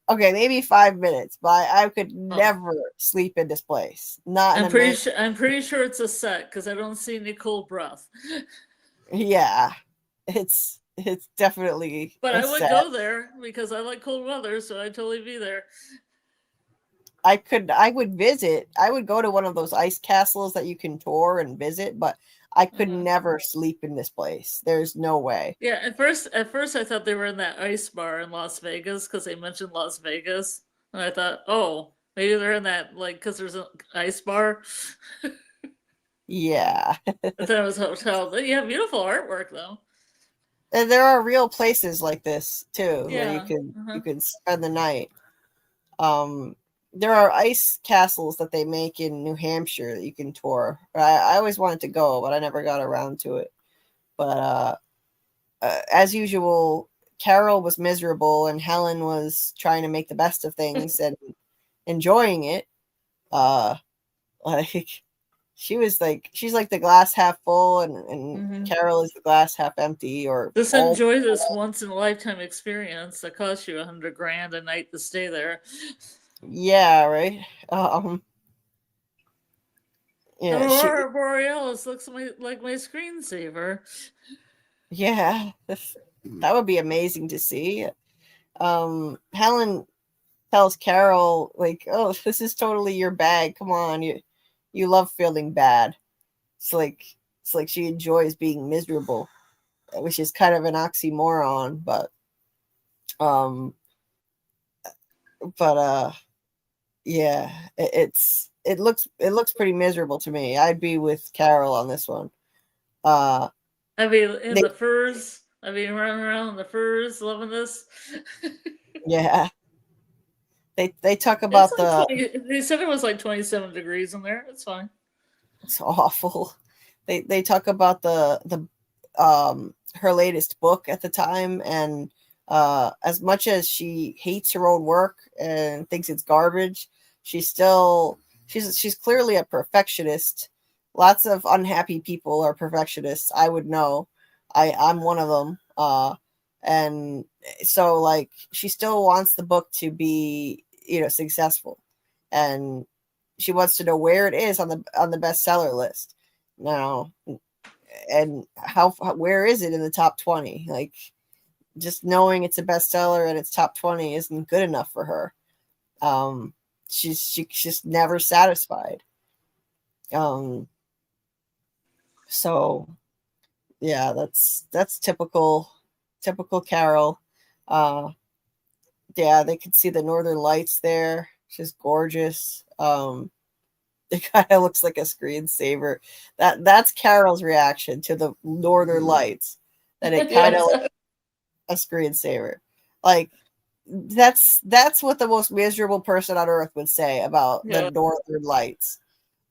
Okay, maybe 5 minutes, but I could never sleep in this place. I'm pretty sure it's a set because I don't see any cold breath. Yeah, it's definitely. But I would go there because I like cold weather, so I'd totally be there. I would visit. I would go to one of those ice castles that you can tour and visit, but I could never sleep in this place. There's no way. Yeah, at first I thought they were in that ice bar in Las Vegas because they mentioned Las Vegas, and I thought, oh, maybe they're in that because there's an ice bar. Yeah, I thought it was a hotel. You have beautiful artwork though. And there are real places like this too, Yeah. where you can spend the night. there are ice castles that they make in New Hampshire that you can tour. I always wanted to go, but I never got around to it. But as usual, Carol was miserable and Helen was trying to make the best of things and enjoying it. Like she's like the glass half full and Carol is the glass half empty, or Just all. enjoy this once in a lifetime experience that costs you $100,000 a night to stay there. Yeah, right. Yeah, Aurora Borealis looks like my screensaver. yeah, that would be amazing to see. Helen tells Carol, like, "Oh, this is totally your bag. Come on, you love feeling bad." It's like she enjoys being miserable, which is kind of an oxymoron, but yeah, it looks pretty miserable to me. I'd be with Carol on this one. I mean, in the furs. I mean, running around in the furs, loving this. Yeah. They talk about they said it was like 27 degrees in there. It's fine. It's awful. They talk about the her latest book at the time, and as much as she hates her own work and thinks it's garbage, she's clearly a perfectionist. Lots of unhappy people are perfectionists. I would know. I'm one of them. And so like she still wants the book to be, successful, and she wants to know where it is on the bestseller list now, and where is it in the top 20. Like, just knowing it's a bestseller and it's top 20 isn't good enough for her. She's just never satisfied. So yeah, that's typical Carol. Yeah, they could see the northern lights there. She's gorgeous. It kind of looks like a screensaver. That's Carol's reaction to the northern lights. That it kind of looks a screensaver. Like, that's what the most miserable person on earth would say about the northern lights.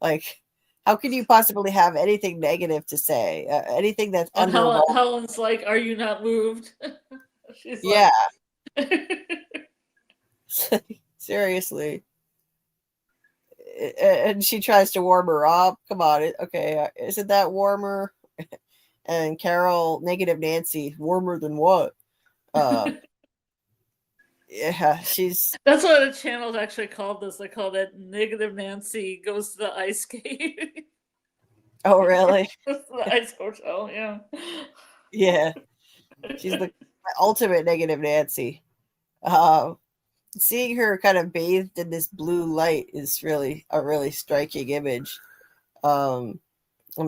Like, how can you possibly have anything negative to say? Anything that's Helen's like, "Are you not moved?" She's yeah. Seriously. And she tries to warm her up. Come on. Okay. Isn't that warmer? And Carol, negative Nancy, warmer than what? Yeah, that's what the channel's actually called this. They called it Negative Nancy Goes to the Ice Cave. Oh, really? The Ice Hotel, yeah. Yeah. She's the ultimate negative Nancy. Seeing her kind of bathed in this blue light is really a really striking image. I'm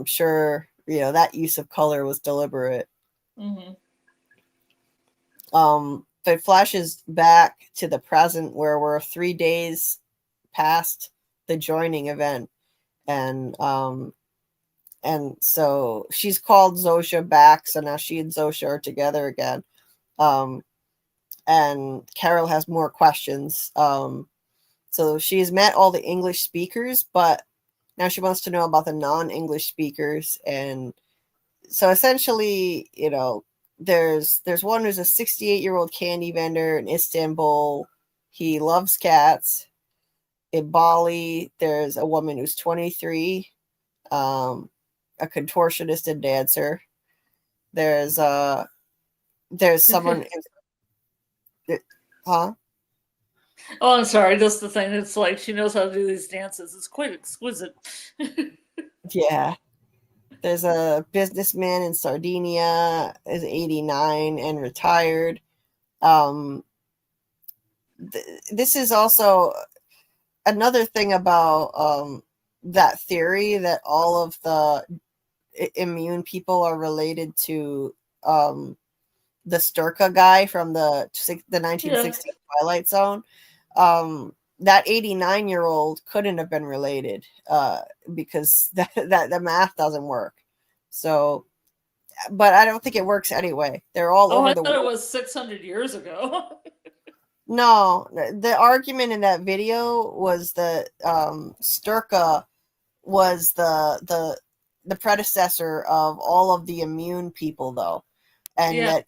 sure, that use of color was deliberate. But it flashes back to the present where we're 3 days past the joining event. And so she's called Zosha back. So now she and Zosha are together again. And Carol has more questions. So she's met all the English speakers, but now she wants to know about the non-English speakers. And so essentially, there's one who's a 68-year-old candy vendor in Istanbul. He loves cats. In Bali, there's a woman who's 23, a contortionist and dancer. There's someone. Huh? Oh, I'm sorry. Just the thing. It's like she knows how to do these dances. It's quite exquisite. Yeah. There's a businessman in Sardinia, is 89 and retired. This is also another thing about that theory that all of the immune people are related to the Sturka guy from the 1960s Twilight Zone. That 89-year-old couldn't have been related because that the math doesn't work. So, but I don't think it works anyway. They're all over the world. I thought it was 600 years ago. No, the argument in that video was that Sturka was the predecessor of all of the immune people, though, and Yeah. that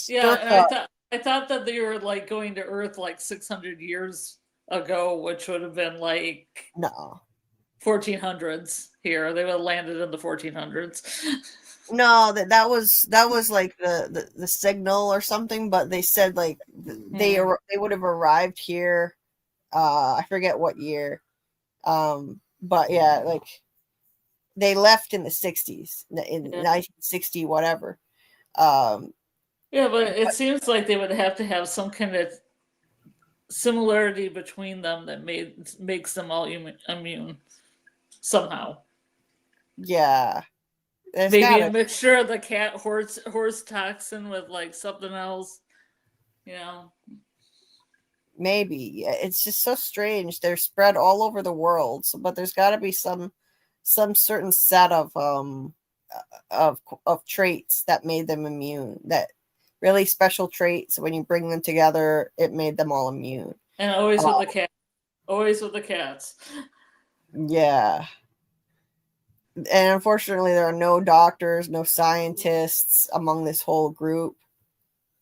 Yeah, and Sturka. I thought that they were like going to Earth like 600 years ago, which would have been like No, 1400s here. They would have landed in the 1400s. no, that was like the signal or something. But they said like they would have arrived here. I forget what year. But yeah, like they left in the 60s, in 1960, whatever. Yeah, but it seems like they would have to have some kind of similarity between them that makes them all immune somehow. Yeah, there's Maybe gotta a mixture of the cat horse toxin with like something else, you know. maybe. It's just so strange. They're spread all over the world, so, but there's got to be some certain set of traits that made them immune. That really special traits. When you bring them together, it made them all immune. And always with the cat. Always with the cats. Yeah. And unfortunately, there are no doctors, no scientists among this whole group.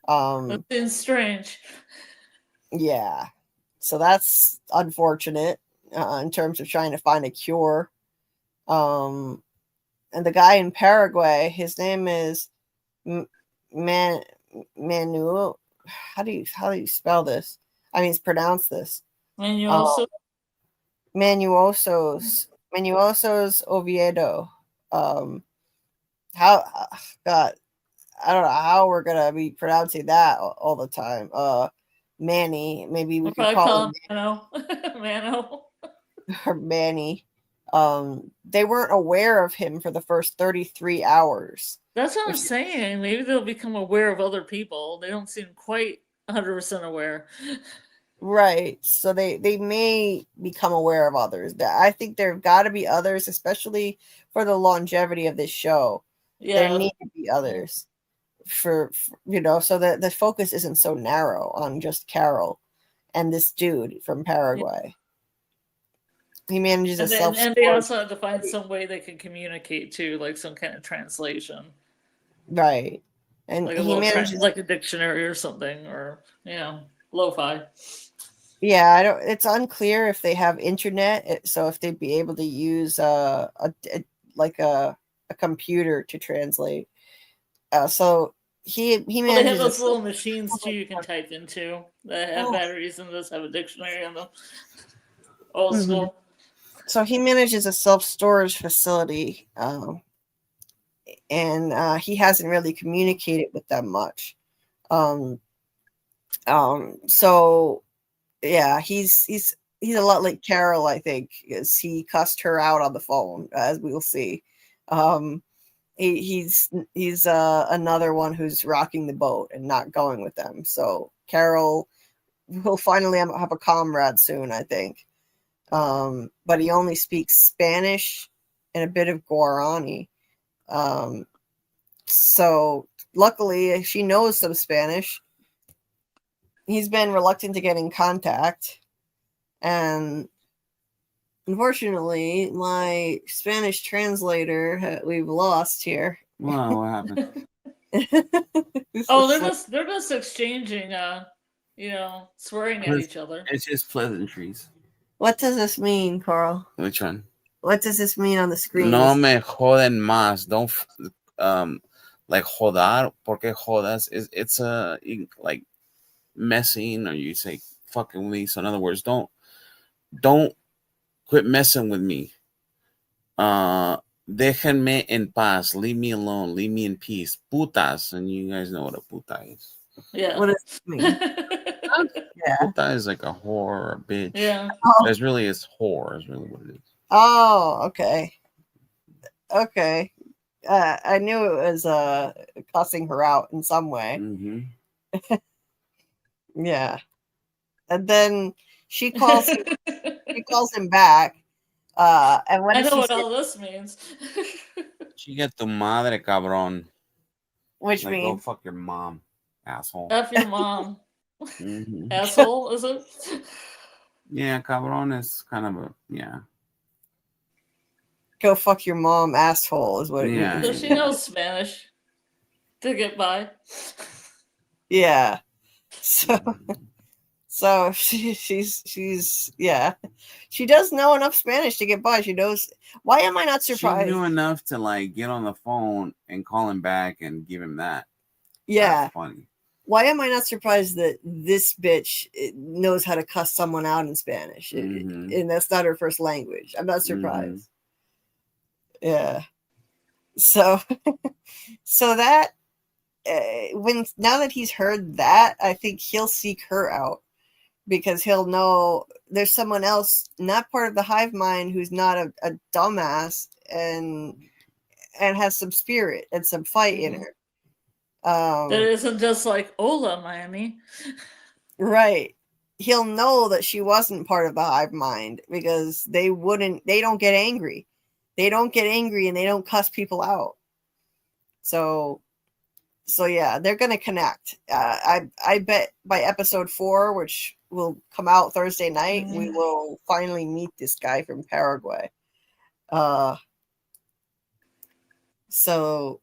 That seems strange. Yeah. So that's unfortunate in terms of trying to find a cure. And the guy in Paraguay, his name is Manu. How do you spell this? I mean, pronounce this. Manuosos Oviedo. How God, I don't know how we're gonna be pronouncing that all the time. Manny, maybe we could call him Mano. Mano. or Manny. They weren't aware of him for the first 33 hours. That's what I'm saying. Maybe they'll become aware of other people. They don't seem quite 100% aware. Right. So they may become aware of others. I think there have got to be others, especially for the longevity of this show. Yeah. There need to be others for so that the focus isn't so narrow on just Karl and this dude from Paraguay. He manages and they also have to find some way they can communicate too, like some kind of translation. Right. And like he manages like a dictionary or something, or lo-fi. Yeah, it's unclear if they have internet, so if they'd be able to use a computer to translate. So he manages. Well, they have those little machines too you can type into that have batteries and just have a dictionary on them. Old school. So he manages a self-storage facility, and he hasn't really communicated with them much. So yeah, he's a lot like Karl, I think, because he cussed her out on the phone, as we'll see. He's another one who's rocking the boat and not going with them. So Karl will finally have a comrade soon, I think. But he only speaks Spanish and a bit of Guarani. So luckily, she knows some Spanish. He's been reluctant to get in contact, and unfortunately, my Spanish translator we've lost here. Wow, what happened? They're just exchanging, swearing at each other. It's just pleasantries. What does this mean, Karl? Which one? What does this mean on the screen? No me joden más. Don't like jodar. Porque jodas it's like messing, or you say fucking with me. So in other words, don't quit messing with me. Déjenme en paz. Leave me alone. Leave me in peace. Putas, and you guys know what a puta is. Yeah. What does it mean? Yeah. Puta is like a whore or a bitch. Yeah. It's really whore is really what it is. Oh, okay. Okay. I knew it was cussing her out in some way. Mm-hmm. Yeah. And then she calls him back. And I know what all this means. Chica tu madre, cabrón. Which like, means go fuck your mom, asshole. F your mom. Mhm. Asshole, is it? Yeah, cabron is kind of a yeah. Go fuck your mom, asshole, is what it Yeah. means. Does she know Spanish to get by? Yeah. So she's yeah. She does know enough Spanish to get by. She knows. Why am I not She surprised? knew enough to like get on the phone and call him back and give him that. Yeah. That's funny. Why am I not surprised that this bitch knows how to cuss someone out in Spanish? Mhm. And that's not her first language. I'm not surprised. Yeah. So, so that now that he's heard that, I think he'll seek her out because he'll know there's someone else not part of the hive mind who's not a dumbass and has some spirit and some fight in her. That isn't just like hola, Miami. Right. He'll know that she wasn't part of the hive mind because they don't get angry. They don't get angry and they don't cuss people out. So yeah, they're going to connect. I bet by episode 4, which will come out Thursday night, we will finally meet this guy from Paraguay. So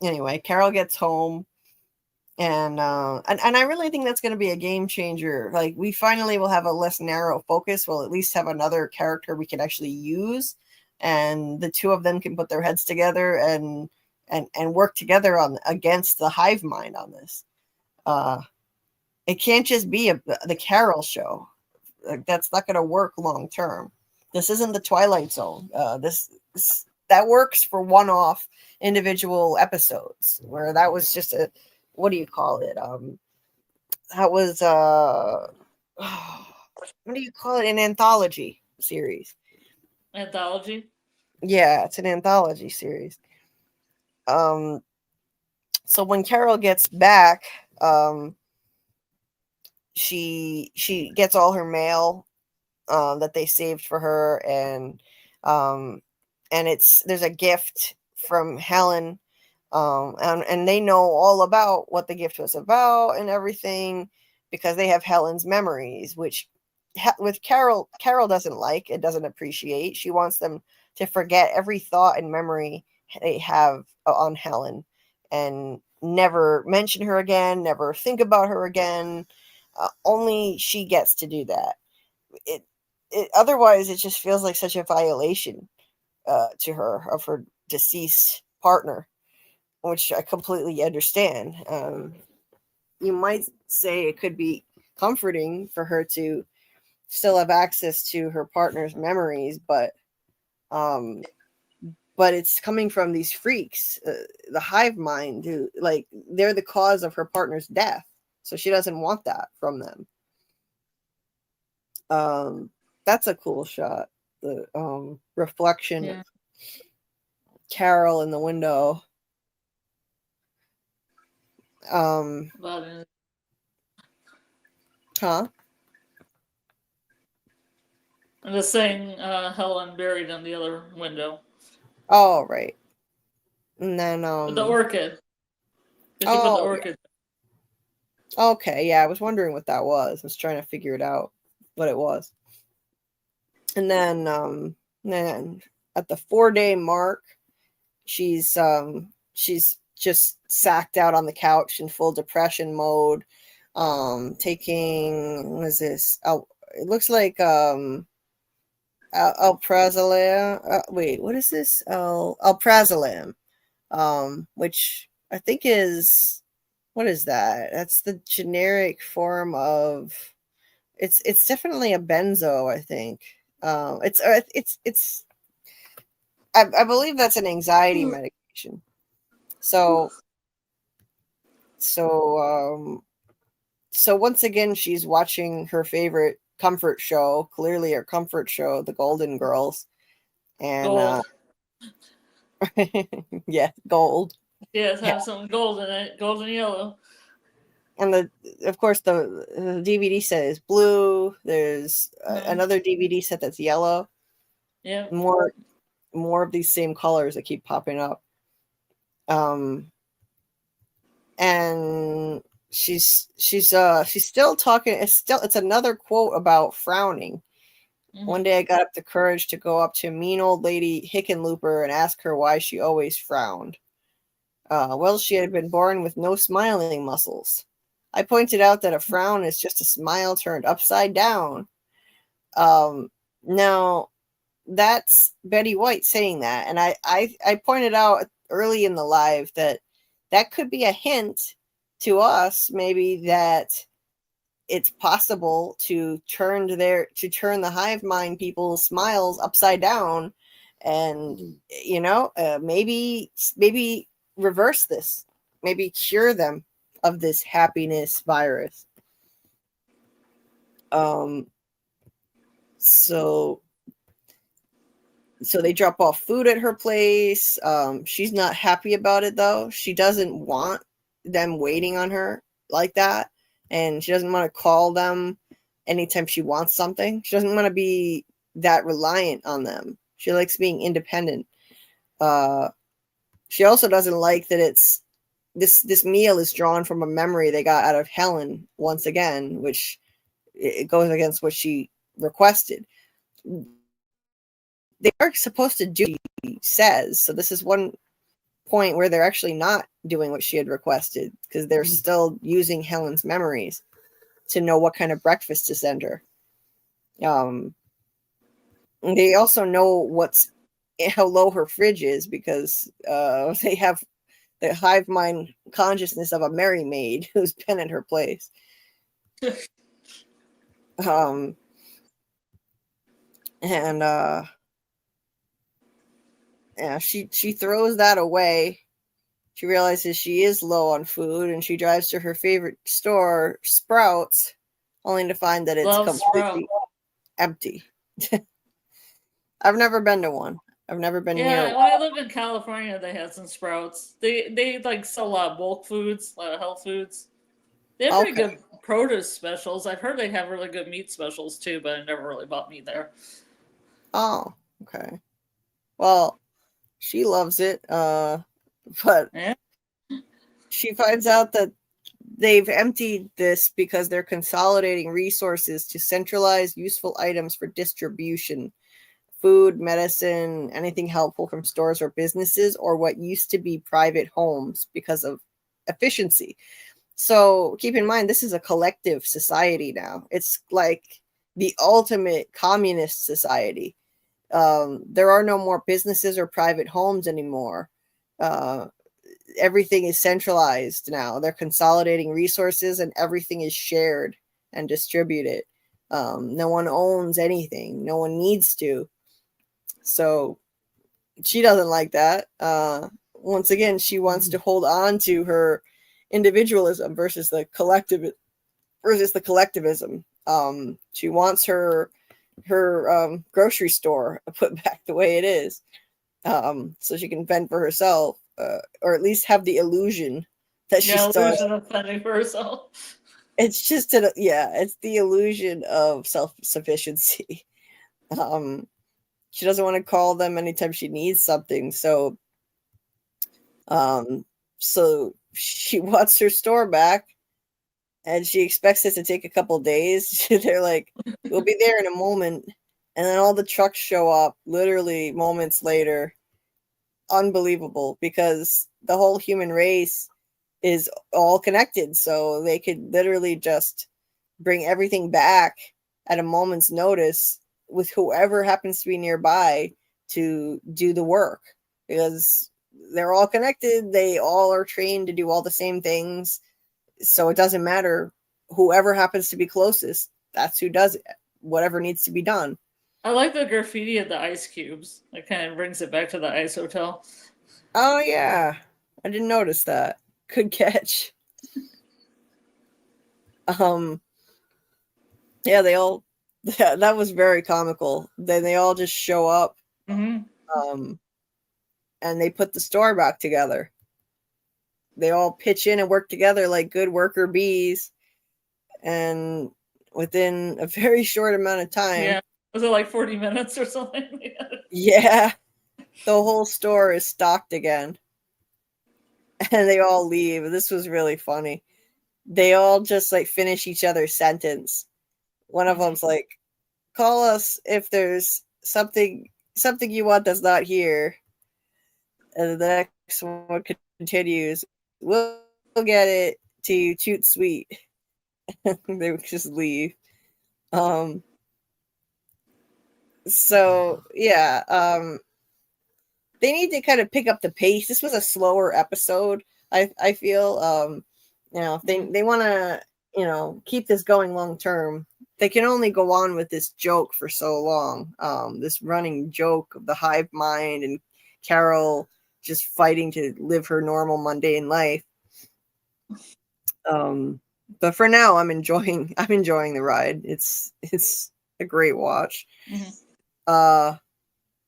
anyway, Carol gets home. And I really think that's going to be a game changer. Like we finally will have a less narrow focus. We'll at least have another character we can actually use, and the two of them can put their heads together and work together against the hive mind on this. It can't just be the Carol show. Like, that's not going to work long term. This isn't the Twilight Zone. That works for one-off individual episodes where that was just a, what do you call it? That was what do you call it? An anthology series. Anthology? Yeah, it's an anthology series. So when Carol gets back, she gets all her mail that they saved for her, and there's a gift from Helen. And they know all about what the gift was about and everything because they have Helen's memories, which with Carol doesn't like, it doesn't appreciate. She wants them to forget every thought and memory they have on Helen and never mention her again, never think about her again. Only she gets to do that. Otherwise, it just feels like such a violation to her of her deceased partner, which I completely understand. You might say it could be comforting for her to still have access to her partner's memories, but it's coming from these freaks, the hive mind, who like they're the cause of her partner's death, so she doesn't want that from them. That's a cool shot. The reflection of Carol in the window. Huh? I'm just saying Helen buried in the other window. Oh, right. And then the orchid. Did she put the orchid? Yeah. Okay, yeah, I was wondering what that was. I was trying to figure it out, what it was. And then at the 4-day mark, she's just sacked out on the couch in full depression mode, taking, what is this? It looks like alprazolam. Wait, what is this? Alprazolam, which I think is, what is that? That's the generic form of. It's definitely a benzo, I think. It's. I believe that's an anxiety medication. So once again, she's watching her favorite comfort show, clearly her comfort show, The Golden Girls. And yeah, gold. Yes, have some gold in it, gold and yellow. And of course the DVD set is blue. There's another DVD set that's yellow. Yeah. More of these same colors that keep popping up. And she's still talking. It's another quote about frowning. One day I got up the courage to go up to mean old lady Hickenlooper and ask her why she always frowned. Well, she had been born with no smiling muscles. I pointed out that a frown is just a smile turned upside down. Now, that's Betty White saying that. And I pointed out early in the live that could be a hint to us, maybe, that it's possible to turn the hive mind people's smiles upside down, and maybe reverse this, maybe cure them of this happiness virus. So they drop off food at her place. She's not happy about it, though. She doesn't want them waiting on her like that. And she doesn't want to call them anytime she wants something. She doesn't want to be that reliant on them. She likes being independent. She also doesn't like that it's this meal is drawn from a memory they got out of Helen once again, which it goes against what she requested. They are supposed to do what she says. So this is one point where they're actually not doing what she had requested, because they're still using Helen's memories to know what kind of breakfast to send her. They also know how low her fridge is, because they have the hive mind consciousness of a Merry Maid who's been in her place. Yeah, she throws that away. She realizes she is low on food, and she drives to her favorite store, Sprouts, only to find that it's completely empty. I've never been to one. I've never been near one. Yeah, when I lived in California, they had some Sprouts. They like sell a lot of bulk foods, a lot of health foods. They have pretty good produce specials. I've heard they have really good meat specials too, but I never really bought meat there. Oh, okay. Well, she loves it, but she finds out that they've emptied this because they're consolidating resources to centralize useful items for distribution. Food, medicine, anything helpful from stores or businesses, or what used to be private homes, because of efficiency. So keep in mind, this is a collective society now. It's like the ultimate communist society. There are no more businesses or private homes anymore. Everything is centralized now. They're consolidating resources, and everything is shared and distributed. No one owns anything. No one needs to. So she doesn't like that. Once again, she wants to hold on to her individualism versus the collectivism. She wants her grocery store put back the way it is, so she can fend for herself, or at least have the illusion that she's illusion of fending for herself. It's just it's the illusion of self-sufficiency. She doesn't want to call them anytime she needs something, so she wants her store back, and she expects it to take a couple days. They're like, we'll be there in a moment. And then all the trucks show up literally moments later. Unbelievable, because the whole human race is all connected. So they could literally just bring everything back at a moment's notice with whoever happens to be nearby to do the work, because they're all connected. They all are trained to do all the same things. So it doesn't matter. Whoever happens to be closest, that's who does it. Whatever needs to be done. I like the graffiti of the ice cubes. It kind of brings it back to the ice hotel. Oh, yeah. I didn't notice that. Good catch. Yeah, that was very comical. Then they all just show up. Mm-hmm. And they put the store back together. They all pitch in and work together like good worker bees. And within a very short amount of time. Yeah. Was it like 40 minutes or something? Yeah. The whole store is stocked again. And they all leave. This was really funny. they all just like finish each other's sentence. One of them's like, call us if there's something you want that's not here. And the next one continues, we'll get it to you toot sweet. They would just leave. So yeah, they need to kind of pick up the pace. This was a slower episode. I feel if they want to keep this going long term, they can only go on with this joke for so long. This running joke of the hive mind and Carol just fighting to live her normal mundane life. But for now, I'm enjoying the ride. It's a great watch. Mm-hmm.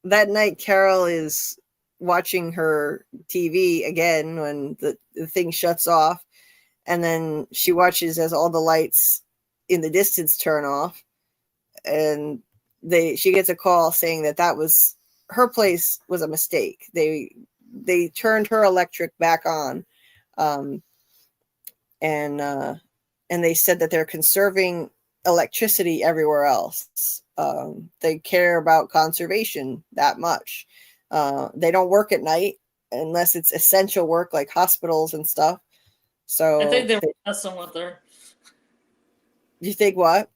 That night, Carol is watching her TV again when the thing shuts off, and then she watches as all the lights in the distance turn off, and she gets a call saying that was her place was a mistake. They turned her electric back on, and they said that they're conserving electricity everywhere else. They care about conservation that much. They don't work at night unless it's essential work like hospitals and stuff. So I think they were messing with her. You think what?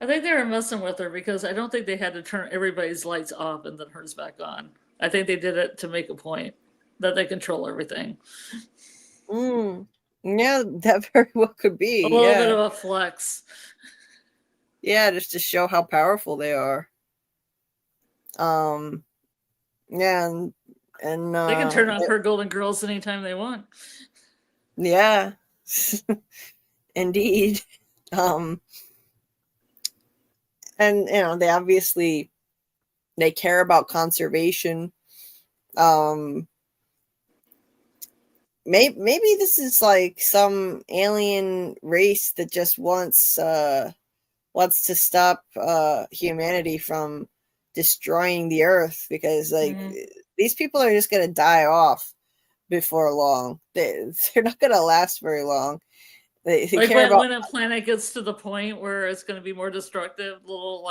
I think they were messing with her because I don't think they had to turn everybody's lights off and then hers back on. I think they did it to make a point that they control everything. Yeah, that very well could be. A little bit of a flex. Yeah, just to show how powerful they are. Yeah, and they can turn off her Golden Girls anytime they want. Yeah, indeed. And they obviously care about conservation. Maybe this is like some alien race that just wants to stop humanity from destroying the earth, because these people are just going to die off before long. They're not going to last very long. They like care about when a planet gets to the point where it's going to be more destructive, little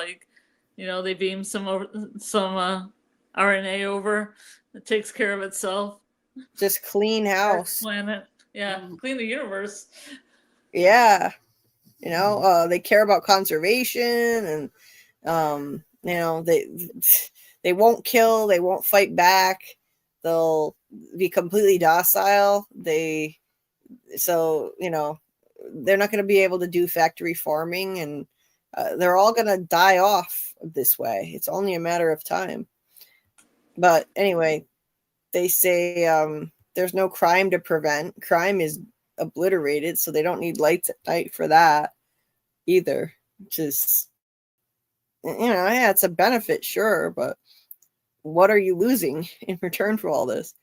they beam some RNA over, it takes care of itself. Just clean house. Planet. Yeah, clean the universe. Yeah. They care about conservation, and they won't kill, they won't fight back. They'll be completely docile. They're not going to be able to do factory farming, and they're all going to die off this way. It's only a matter of time. But anyway, they say there's no crime to prevent. Crime is obliterated, so they don't need lights at night for that either. Just, yeah, it's a benefit, sure, but what are you losing in return for all this?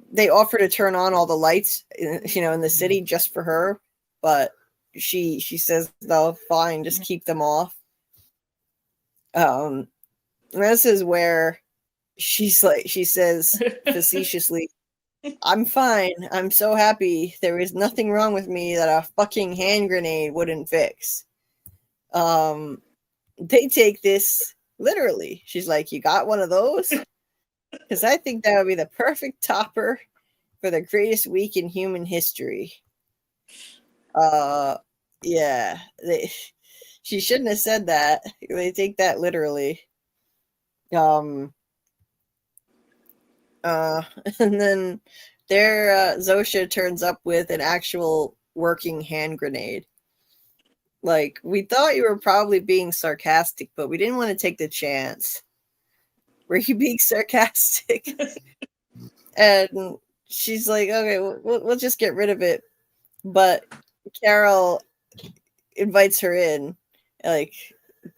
They offer to turn on all the lights, in the city just for her, but she says, no, fine, just keep them off. This is where she says facetiously, I'm fine. I'm so happy. There is nothing wrong with me that a fucking hand grenade wouldn't fix. They take this literally. She's like, you got one of those? Because I think that would be the perfect topper for the greatest week in human history. Yeah. She shouldn't have said that. They take that literally. And then Zosha turns up with an actual working hand grenade. Like, we thought you were probably being sarcastic, but we didn't want to take the chance. Were you being sarcastic? And she's like, okay, we'll just get rid of it. But Carol invites her in. Like,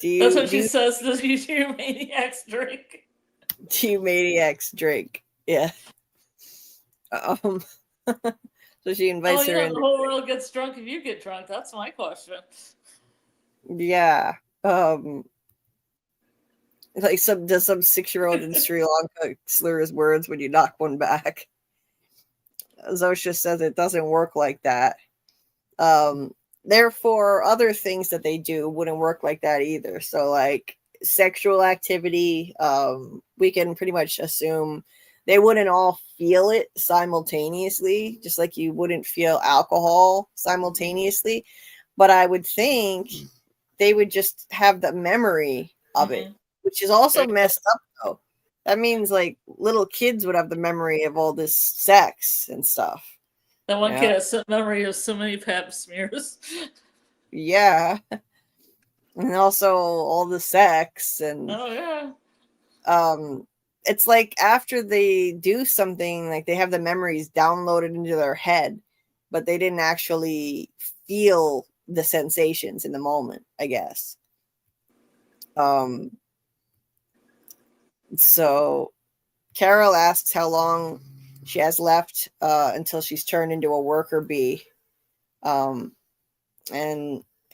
That's what she says. Does you maniacs drink? Do you maniacs drink? Yeah. So she invites her in. The whole world gets drunk if you get drunk. That's my question. Yeah. Like some 6-year-old in Sri Lanka slur his words when you knock one back. Zosha says it doesn't work like that. Therefore, other things that they do wouldn't work like that either. So, like sexual activity, we can pretty much assume they wouldn't all feel it simultaneously, just like you wouldn't feel alcohol simultaneously. But I would think they would just have the memory of it, which is also messed up, though. That means like little kids would have the memory of all this sex and stuff. That one kid has memory of so many pap smears. Yeah. And also all the sex and it's like after they do something, like they have the memories downloaded into their head, but they didn't actually feel the sensations in the moment, I guess. So Carol asks how long she has left until she's turned into a worker bee. And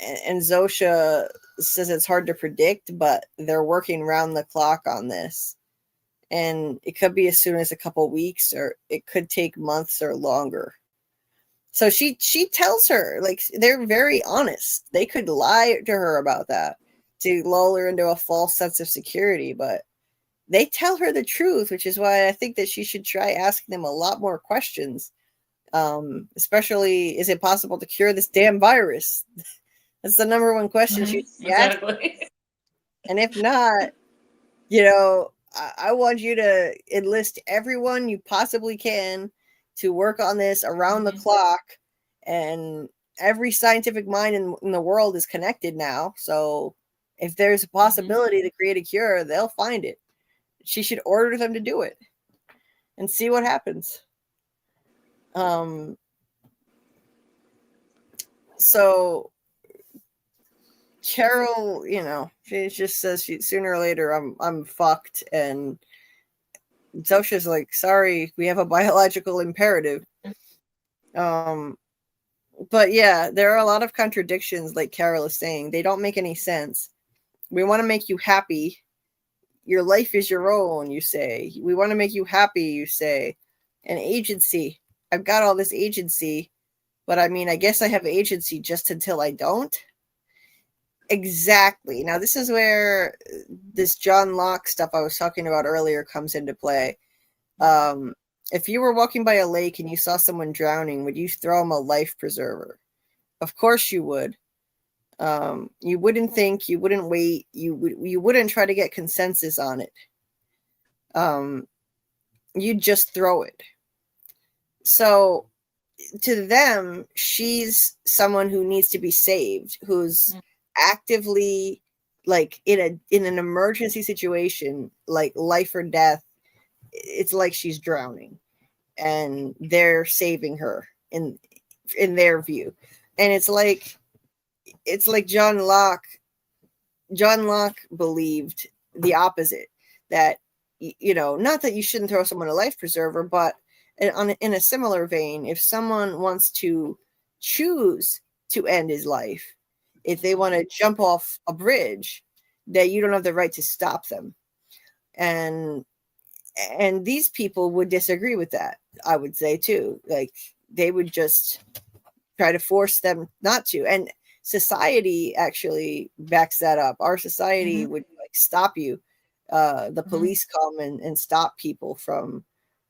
Zosha says it's hard to predict, but they're working round the clock on this. And it could be as soon as a couple weeks, or it could take months or longer. So she tells her, like, they're very honest. They could lie to her about that to lull her into a false sense of security, but they tell her the truth, which is why I think that she should try asking them a lot more questions. Especially, is it possible to cure this damn virus? That's the number one question she asks. And if not, I want you to enlist everyone you possibly can to work on this around the clock. And every scientific mind in the world is connected now. So if there's a possibility to create a cure, they'll find it. She should order them to do it and see what happens. So Carol, she just says sooner or later I'm fucked, and Zosha's like, sorry, we have a biological imperative. But yeah, there are a lot of contradictions, like Carol is saying. They don't make any sense. We want to make you happy. Your life is your own, you say. We want to make you happy, you say. And agency. I've got all this agency, but I mean, I guess I have agency just until I don't. Exactly. Now, this is where this John Locke stuff I was talking about earlier comes into play. If you were walking by a lake and you saw someone drowning, would you throw them a life preserver? Of course you would. You wouldn't think, you wouldn't wait, you wouldn't try to get consensus on it. You'd just throw it. So to them, she's someone who needs to be saved, who's actively, like, in an emergency situation, like life or death. It's like she's drowning, and they're saving her in their view. And it's like John Locke believed the opposite, that not that you shouldn't throw someone a life preserver, but in a similar vein, if someone wants to choose to end his life, if they want to jump off a bridge, that you don't have the right to stop them. And these people would disagree with that, I would say too. Like, they would just try to force them not to. And society actually backs that up. Our society would stop you. The police come and stop people from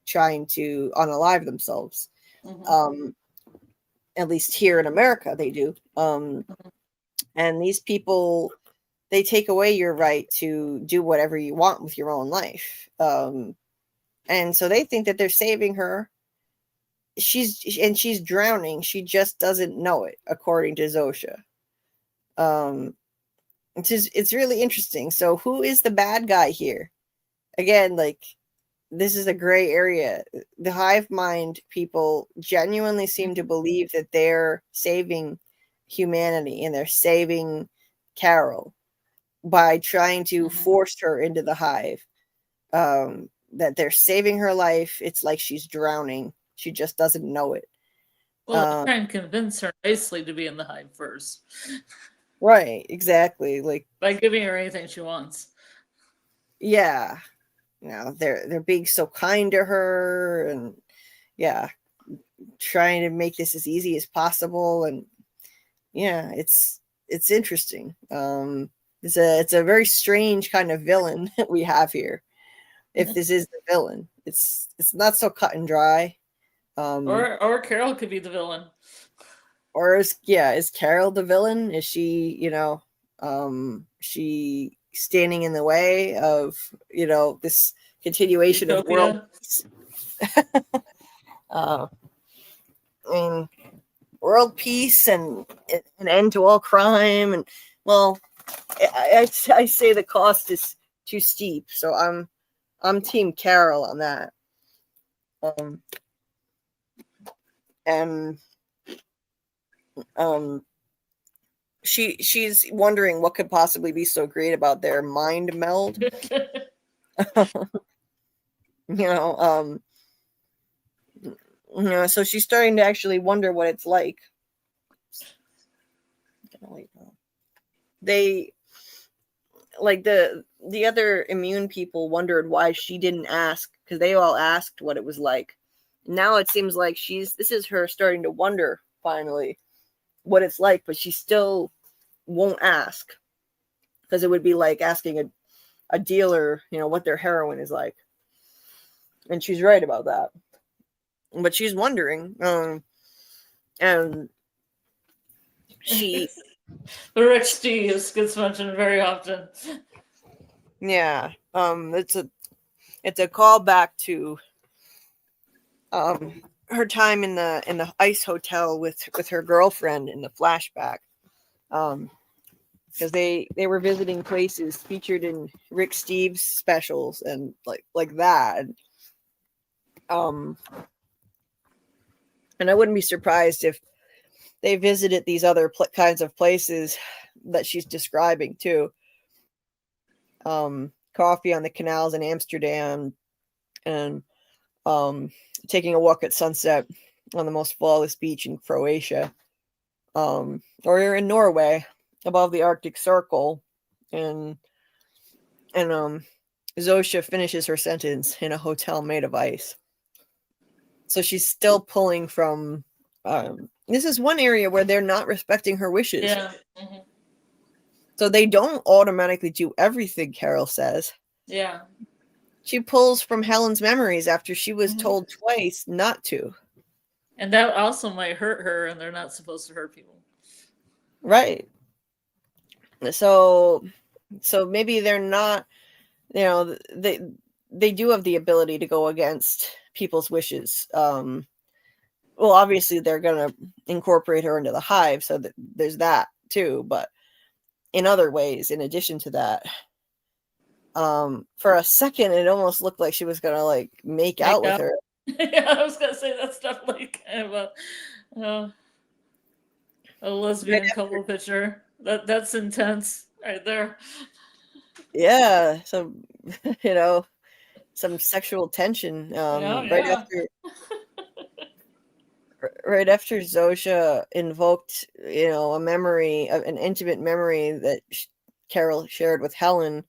trying to unalive themselves. At least here in America, they do. And these people, they take away your right to do whatever you want with your own life. And so they think that they're saving her. She's drowning. She just doesn't know it, according to Zosha. It's really interesting. So who is the bad guy here? Again, like, this is a gray area. The hive mind people genuinely seem to believe that they're saving humanity and they're saving Carol by trying to force her into the hive. That they're saving her life. It's like she's drowning. She just doesn't know it. Well, try and convince her nicely to be in the hive first. Right, exactly. Like, by giving her anything she wants. yeah, they're being so kind to her, and yeah, trying to make this as easy as possible, and yeah, it's interesting. It's a very strange kind of villain that we have here. If this is the villain, it's not so cut and dry. Or Carol could be the villain. Or is Carol the villain? Is she, she standing in the way of, this continuation of world peace? And world peace and an end to all crime. And well, I say the cost is too steep, so I'm team Carol on that. And she's wondering what could possibly be so great about their mind meld. So she's starting to actually wonder what it's like. They, like, the other immune people wondered why she didn't ask, because they all asked what it was like. Now it seems like this is her starting to wonder finally what it's like, but she still won't ask, because it would be like asking a dealer, what their heroin is like. And she's right about that. But she's wondering, and she the rich Steves gets mentioned very often. Yeah, it's a callback to her time in the ice hotel with her girlfriend in the flashback, because they were visiting places featured in Rick Steves specials and like that. And I wouldn't be surprised if they visited these other kinds of places that she's describing too. Coffee on the canals in Amsterdam, and taking a walk at sunset on the most flawless beach in Croatia, or in Norway above the Arctic Circle, and Zosha finishes her sentence in a hotel made of ice. So she's still pulling from. This is one area where they're not respecting her wishes. Yeah. Mm-hmm. So they don't automatically do everything Carol says. Yeah. She pulls from Helen's memories after she was told twice not to. And that also might hurt her, and they're not supposed to hurt people. Right. So maybe they're not, they do have the ability to go against people's wishes. Well, obviously they're going to incorporate her into the hive, so that there's that too, but in other ways, in addition to that, for a second, it almost looked like she was going to make out with her. Yeah, I was going to say that's definitely kind of a lesbian couple picture. That's intense right there. Yeah, some some sexual tension. Right after Zosha invoked, a memory, an intimate memory that Carol shared with Helen,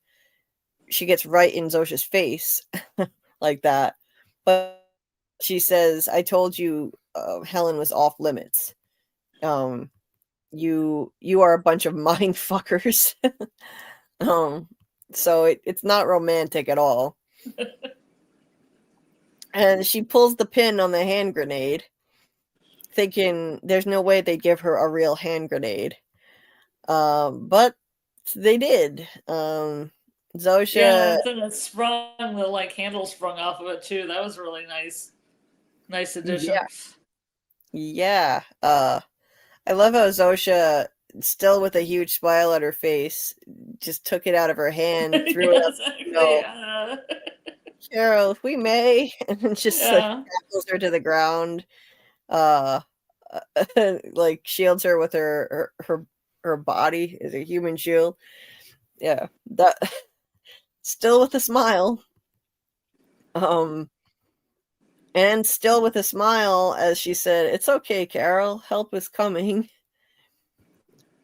she gets right in Zosha's face like that. But she says, "I told you, Helen was off limits. You are a bunch of mind fuckers." So it's not romantic at all. And she pulls the pin on the hand grenade, thinking there's no way they'd give her a real hand grenade. But they did. Zosha. Yeah, and it sprung, the handle sprung off of it too. That was really nice. Nice addition. Yeah. I love how Zosha, still with a huge smile on her face, just took it out of her hand, threw it up. Exactly. Carol, if we may, and just tackles her to the ground. Shields her with her body as a human shield. Yeah, that still with a smile. And still with a smile, as she said, "It's okay, Carol. Help is coming."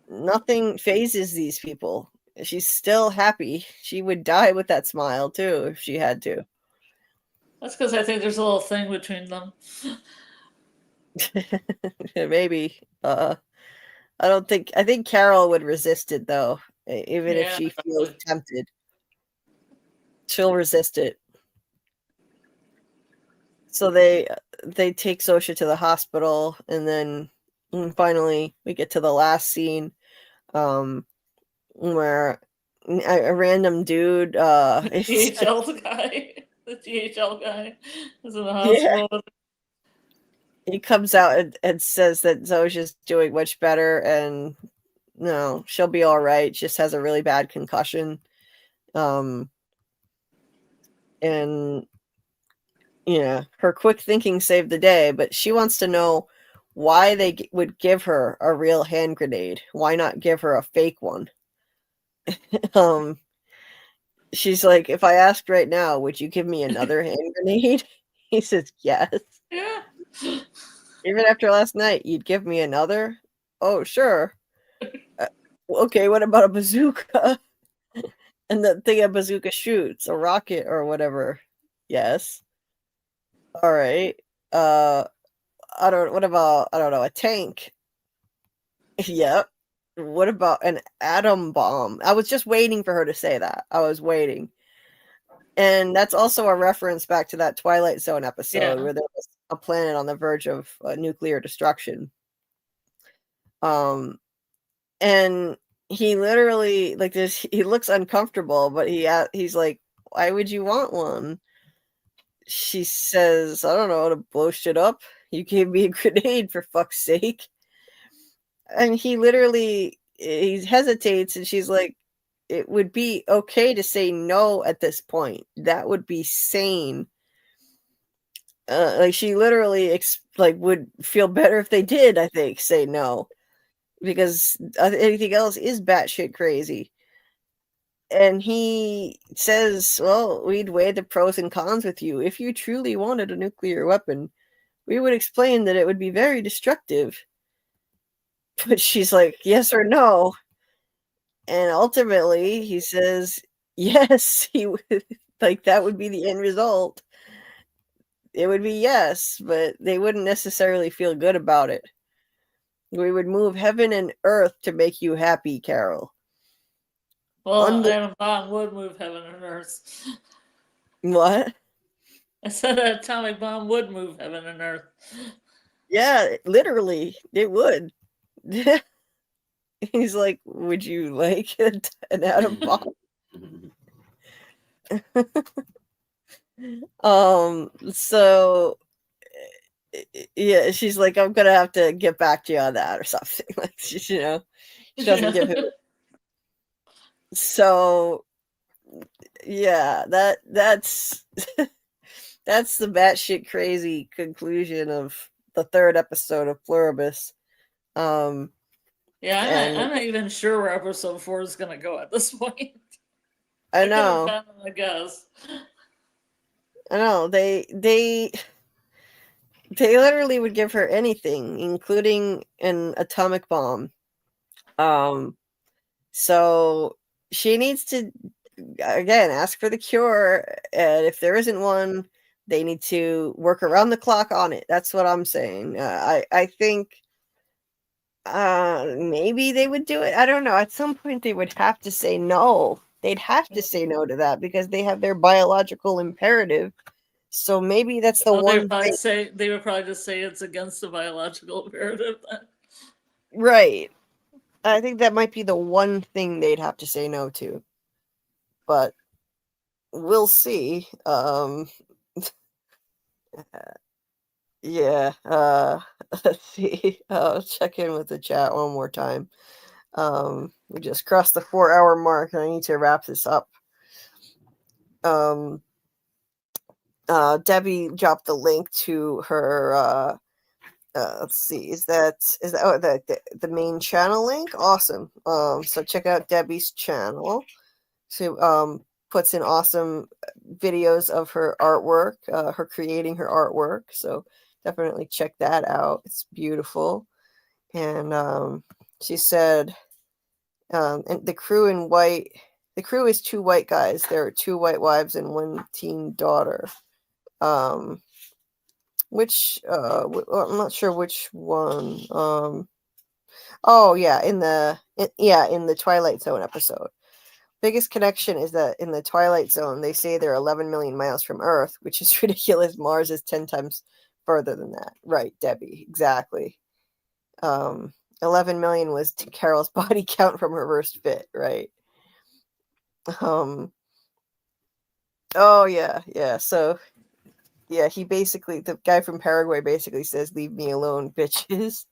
Nothing phases these people. She's still happy. She would die with that smile too if she had to. That's because I think there's a little thing between them. Maybe. I think Carol would resist it though, even if Yeah, she feels probably. tempted. She'll resist it. So they take Sosha to the hospital, and then finally we get to the last scene, where a random dude, GHL guy, the GHL guy, is in the yeah, hospital. he comes out and says that Sosha's doing much better, and no, she'll be all right. Just has a really bad concussion, and her quick thinking saved the day. But she wants to know why they would give her a real hand grenade. Why not give her a fake one? She's like, if I asked right now, would you give me another hand grenade? He says, yes. Yeah. Even after last night, you'd give me another? Oh, sure. Okay, what about a bazooka? And the thing a bazooka shoots, a rocket or whatever. Yes. All right. What about, I don't know, a tank? Yep. What about an atom bomb? I was just waiting for her to say that. I was waiting. And that's also a reference back to that Twilight Zone episode where there was a planet on the verge of nuclear destruction. And he literally, like, this, he looks uncomfortable, but he's like, why would you want one? She says, I don't know, to blow shit up. You gave me a grenade, for fuck's sake. And he hesitates, and she's like, it would be okay to say no at this point. That would be sane. Like, she literally would feel better if they did, I think, say no, because anything else is batshit crazy. And he says, well, we'd weigh the pros and cons with you. If you truly wanted a nuclear weapon, we would explain that it would be very destructive. But she's like, yes or no. And ultimately, he says, yes, he would, like, that would be the end result. It would be yes, but they wouldn't necessarily feel good about it. We would move heaven and earth to make you happy, Carol. Well, atom bomb would move heaven and earth. What? I said an atomic bomb would move heaven and earth. Yeah, literally, it would. He's like, would you like an atom bomb? So yeah, she's like, I'm gonna have to get back to you on that or something. Like, she doesn't give him. So yeah, that's that's the batshit crazy conclusion of the third episode of Pluribus. Yeah, I'm not even sure where episode 4 is gonna go at this point. I know. I guess. I know. They literally would give her anything, including an atomic bomb. So she needs to, again, ask for the cure, and if there isn't one, they need to work around the clock on it. That's what I'm saying. I think maybe they would do it. I don't know. At some point, they would have to say no. They'd have to say no to that because they have their biological imperative. So maybe that's the one thing. They would probably just say it's against the biological imperative then. Right. I think that might be the one thing they'd have to say no to. But we'll see. Yeah. Let's see. I'll check in with the chat one more time. We just crossed the 4-hour mark, and I need to wrap this up. Debbie dropped the link to her let's see, is that the main channel link? Awesome. So check out Debbie's channel. She puts in awesome videos of her artwork, her creating her artwork. So definitely check that out. It's beautiful. And she said, And the crew in white. The crew is 2 white guys. There are 2 white wives and 1 teen daughter. Which I'm not sure which one. Oh yeah, in the Twilight Zone episode. Biggest connection is that in the Twilight Zone, they say they're 11 million miles from Earth, which is ridiculous. Mars is 10 times further than that. Right, Debbie, exactly. 11 million was to Carol's body count from her first fit, right? Oh yeah. So yeah, the guy from Paraguay basically says, "Leave me alone, bitches."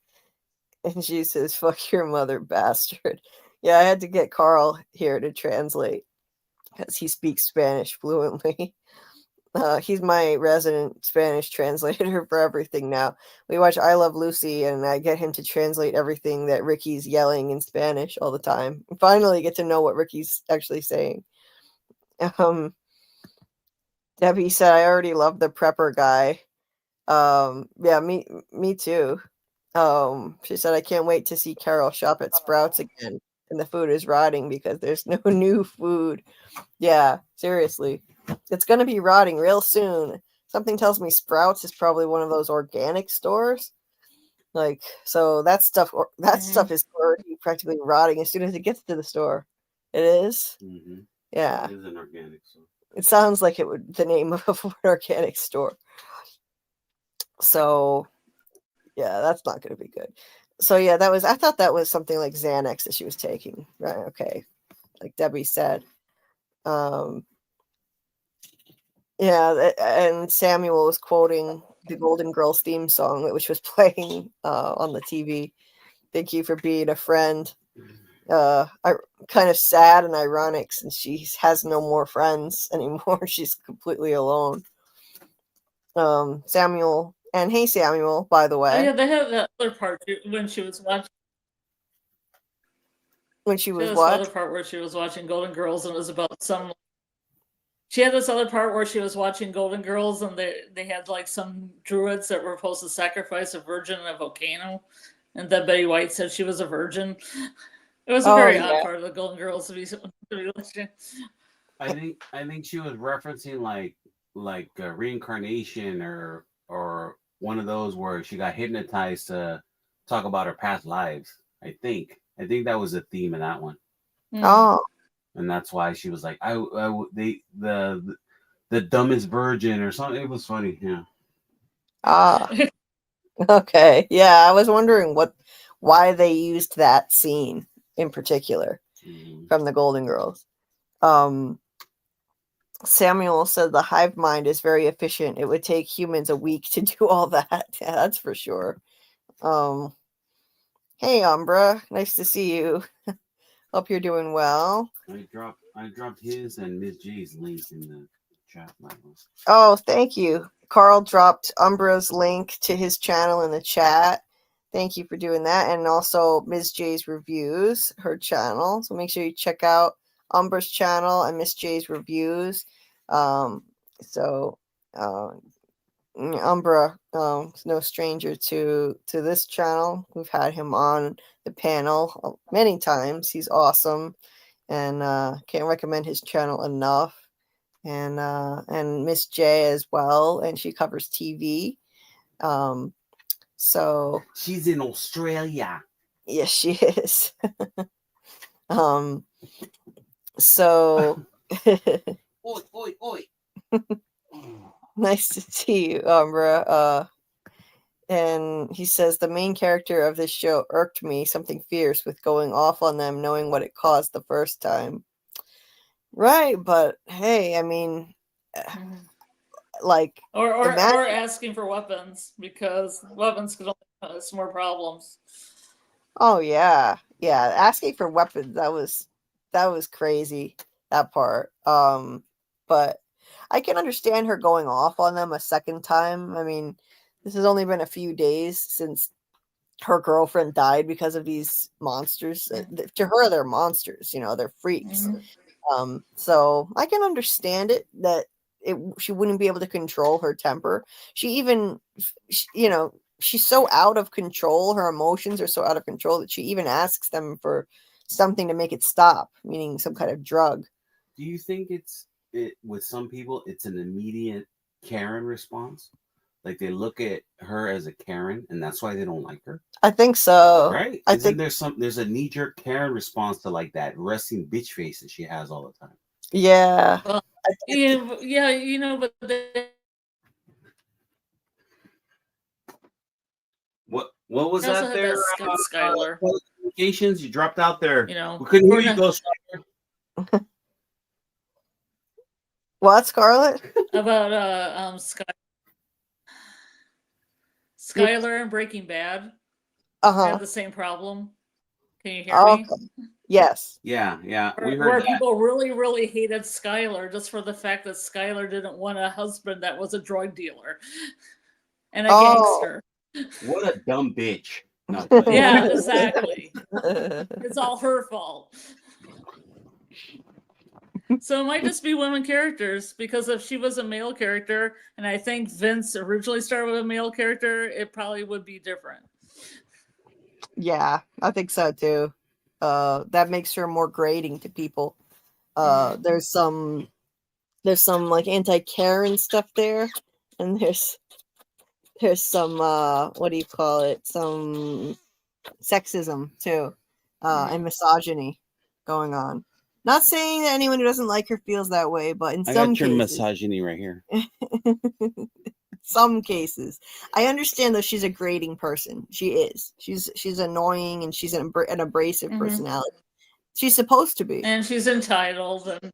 And she says, "Fuck your mother, bastard." Yeah, I had to get Karl here to translate because he speaks Spanish fluently. He's my resident Spanish translator for everything now. We watch I Love Lucy, and I get him to translate everything that Ricky's yelling in Spanish all the time. Finally get to know what Ricky's actually saying. Debbie said, "I already love the prepper guy." Yeah, me too. She said, "I can't wait to see Carol shop at Sprouts again, and the food is rotting because there's no new food." Yeah, seriously. It's going to be rotting real soon. Something tells me Sprouts is probably one of those organic stores. Like, so that stuff is already practically rotting as soon as it gets to the store. It is? Mm-hmm. Yeah. It is an organic store. It sounds like it would the name of an organic store. So, yeah, that's not going to be good. So, yeah, I thought that was something like Xanax that she was taking. Right, okay. Like Debbie said. Yeah, and Samuel was quoting the Golden Girls theme song, which was playing on the TV. "Thank you for being a friend." Kind of sad and ironic since she has no more friends anymore. She's completely alone. Samuel, and hey Samuel, by the Oh way. yeah, they had that other part when she was watching. When she was This what? other part where she was watching Golden Girls, and it was about some. She had this other part where she was watching Golden Girls, and they had like some druids that were supposed to sacrifice a virgin in a volcano, and then Betty White said she was a virgin. It was a very odd part of the Golden Girls to be watching. I think she was referencing like reincarnation or one of those where she got hypnotized to talk about her past lives. I think that was the theme of that one. Oh. And that's why she was like, the dumbest virgin or something. It was funny, yeah. Okay. Yeah, I was wondering why they used that scene in particular from the Golden Girls. Samuel said the hive mind is very efficient. It would take humans a week to do all that. Yeah, that's for sure. Hey Umbra, nice to see you. Hope you're doing well. I dropped his and Miss J's links in the chat. Oh, thank you. Karl dropped Umbra's link to his channel in the chat. Thank you for doing that. And also Ms. J's reviews, her channel. So make sure you check out Umbra's channel and Miss J's reviews. Umbra is no stranger to this channel. We've had him on the panel many times. He's awesome, and can't recommend his channel enough. And Miss J as well, and she covers TV. So she's in Australia. Yes, she is. So oi. Nice to see you, Umbra. And he says the main character of this show irked me something fierce with going off on them, knowing what it caused the first time. Right, but hey, I mean, like, or asking for weapons because weapons could only cause more problems. Oh yeah, asking for weapons, that was crazy, that part. But I can understand her going off on them a second time. I mean, this has only been a few days since her girlfriend died because of these monsters. To her, they're monsters, they're freaks. So I can understand it that she wouldn't be able to control her temper. She even, she's so out of control. Her emotions are so out of control that she even asks them for something to make it stop, meaning some kind of drug. Do you think it with some people it's an immediate Karen response? Like they look at her as a Karen and that's why they don't like her? I think so. Right? I Isn't think there's a knee-jerk Karen response to like that resting bitch face that she has all the time? yeah. Well, yeah, but What was they also that had there? that Skylar. Communications, you dropped out there. You know, We couldn't hear we're you, not- Ghost. What, Scarlet? about Skylar and Breaking Bad Uh-huh. had the same problem. Can you hear Okay. me? Yes. Yeah, we Where heard that. people really, really hated Skylar just for the fact that Skylar didn't want a husband that was a drug dealer and a gangster. What a dumb bitch. No, Yeah, exactly. It's all her fault. So it might just be women characters, because if she was a male character, and I think Vince originally started with a male character, it probably would be different. Yeah, I think so too. That makes her more grating to people. There's some like anti-Karen stuff there, and there's some what do you call it? Some sexism too, and misogyny going on. Not saying that anyone who doesn't like her feels that way, but in I some got your cases, misogyny right here. some cases, I understand though she's a grating person. She is. She's annoying, and she's an abrasive personality. She's supposed to be, and she's entitled, and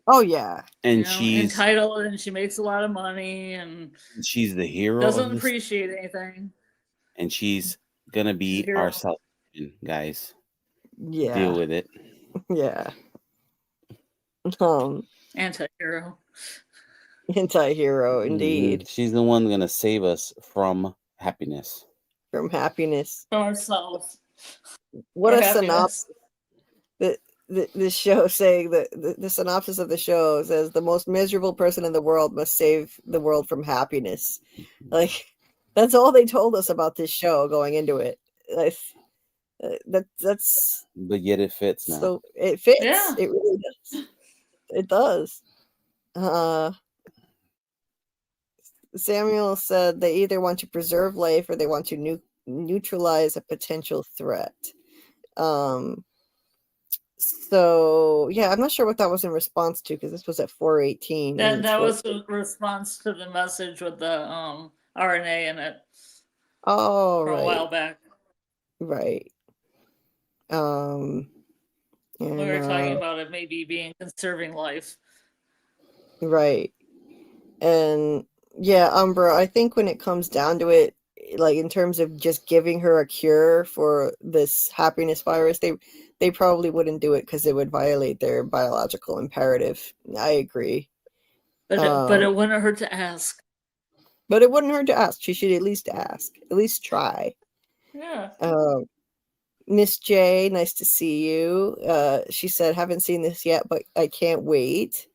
oh yeah, And she's entitled, and she makes a lot of money, and she's the hero. doesn't appreciate anything. And she's gonna be our salvation, guys. yeah. Deal with it. Yeah. Anti-hero. Anti-hero, indeed. She's the one gonna save us from happiness. From happiness. From ourselves. What For a happiness. synopsis. The show saying that the synopsis of the show says the most miserable person in the world must save the world from happiness. Like, that's all they told us about this show going into it. Like, that's But yet it fits now. so it fits. Yeah. It really does. It does. Samuel said they either want to preserve life or they want to neutralize a potential threat. So yeah, I'm not sure what that was in response to, because this was at 4:18. That was a response to the message with the RNA in it. Oh, from right. a while back. Right. And, We were talking about it maybe being conserving life. right. And yeah, Umbra, I think when it comes down to it, like in terms of just giving her a cure for this happiness virus, they probably wouldn't do it because it would violate their biological imperative. I agree. But it wouldn't hurt to ask. But it wouldn't hurt to ask. She should at least ask. At least try. Yeah. Miss J, nice to see you. She said, haven't seen this yet, but I can't wait.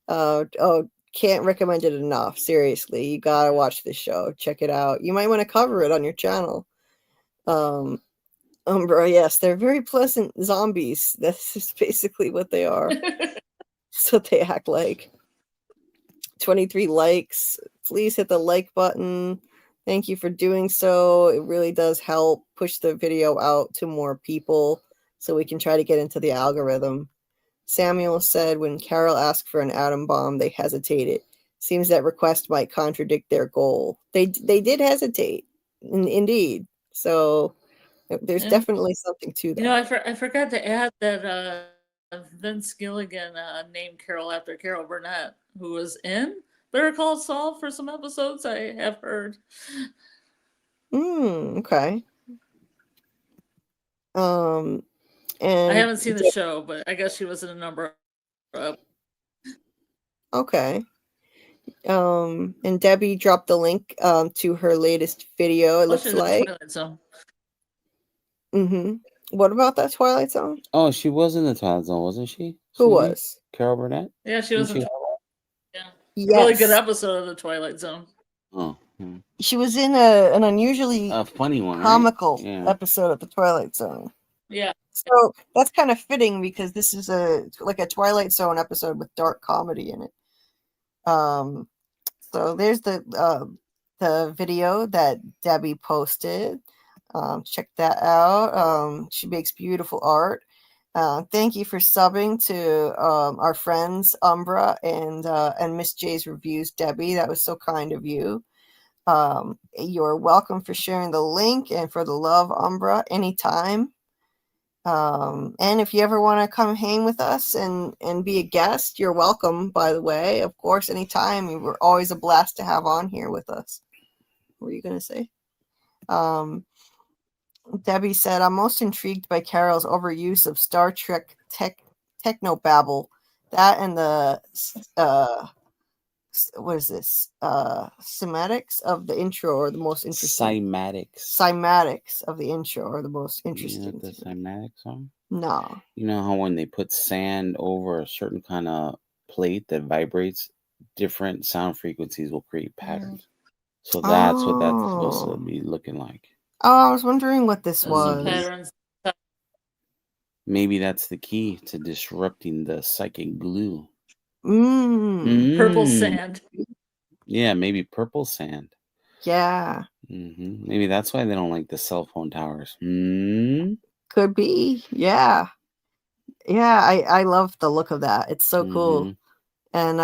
Can't recommend it enough. Seriously, you gotta watch this show. Check it out. You might want to cover it on your channel. Umbra, yes, they're very pleasant zombies. That's just basically what they are. That's what they act like. 23 likes. Please hit the like button. Thank you for doing so. It really does help push the video out to more people so we can try to get into the algorithm. Samuel said when Karl asked for an atom bomb, they hesitated. Seems that request might contradict their goal. They did hesitate, indeed. So there's definitely something to that. You know, I forgot to add that Vince Gilligan named Carol after Carol Burnett, who was in Better Call Saul for some episodes, I have heard. Okay. And I haven't seen the show, but I guess she was in a number of. Okay. And Debbie dropped the link to her latest video, it looks like. Twilight Zone. What about that Twilight Zone? Oh, she was in the Twilight Zone, wasn't she? Who was? Carol Burnett? Yeah, she was in She- Yes. really good episode of the Twilight Zone. Oh, She was in an unusually a funny one, right? comical Yeah. episode of the Twilight Zone. Yeah. So that's kind of fitting because this is a Twilight Zone episode with dark comedy in it. So there's the video that Debbie posted. Check that out. She makes beautiful art. Thank you for subbing to our friends Umbra and Miss J's Reviews, Debbie. That was so kind of you. You're welcome for sharing the link and for the love, Umbra, anytime. And if you ever want to come hang with us and be a guest, you're welcome, by the way. Of course, anytime. We're always a blast to have on here with us. What were you going to say? Debbie said, I'm most intrigued by Carol's overuse of Star Trek technobabble. That and the, what is this? Cymatics of the intro are the most interesting. Cymatics of the intro are the most interesting. You know what the cymatics are? No. You know how when they put sand over a certain kind of plate that vibrates, different sound frequencies will create patterns. So that's what that's supposed to be looking like. Oh, I was wondering what this was. Patterns. Maybe that's the key to disrupting the psychic glue. Purple sand. Yeah, maybe purple sand. Yeah. Maybe that's why they don't like the cell phone towers. Could be. Yeah. Yeah, I love the look of that. It's so cool. And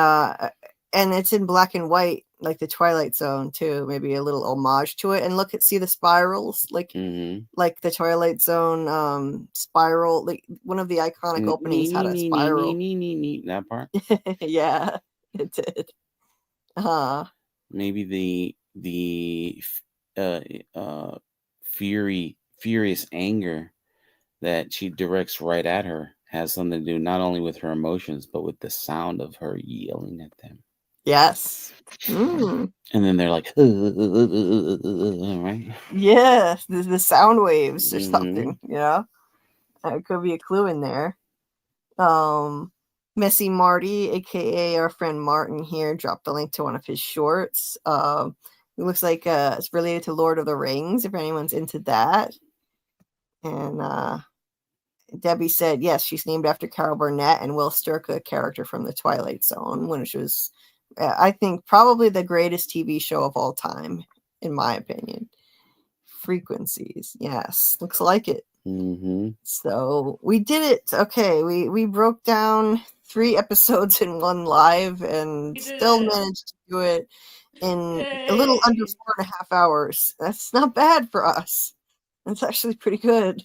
it's in black and white, like the Twilight Zone too. Maybe a little homage to it. And see the spirals, like the Twilight Zone spiral. Like one of the iconic openings had a spiral. That part. Yeah, it did. Maybe the furious anger that she directs right at her has something to do not only with her emotions but with the sound of her yelling at them. Yes. And then they're like, right? Yeah, the sound waves or something. Yeah, that could be a clue in there. Messy Marty, aka our friend Martin here, dropped the link to one of his shorts. It looks like it's related to Lord of the Rings, if anyone's into that. And Debbie said, yes, she's named after Carol Burnett and Will Sturka, character from the Twilight Zone, which was, I think, probably the greatest TV show of all time, in my opinion. Frequencies, yes, looks like it. So we did it. Okay, we broke down 3 episodes in one live and still managed to do it in a little under 4.5 hours. That's not bad for us. That's actually pretty good.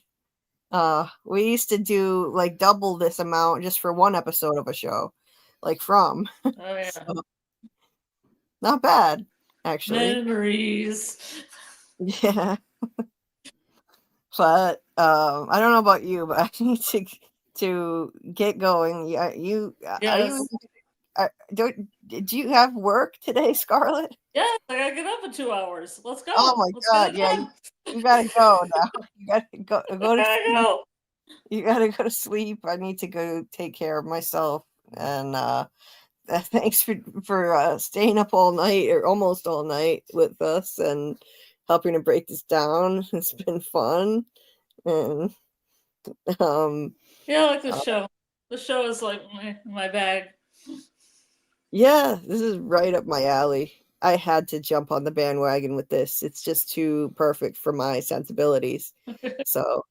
We used to do like double this amount just for one episode of a show, like From. Oh yeah. So, not bad, actually. Memories. Yeah. But I don't know about you, but I need to get going. Yes. Do you have work today, Scarlet? Yeah, I gotta get up in 2 hours. Let's go. Oh my God! Yeah, you gotta go now. You gotta go to sleep. You gotta go to sleep. I need to go take care of myself. And thanks for staying up all night or almost all night with us and helping to break this down. It's been fun. And yeah, I like the show. The show is like my bag. Yeah, this is right up my alley. I had to jump on the bandwagon with this. It's just too perfect for my sensibilities. So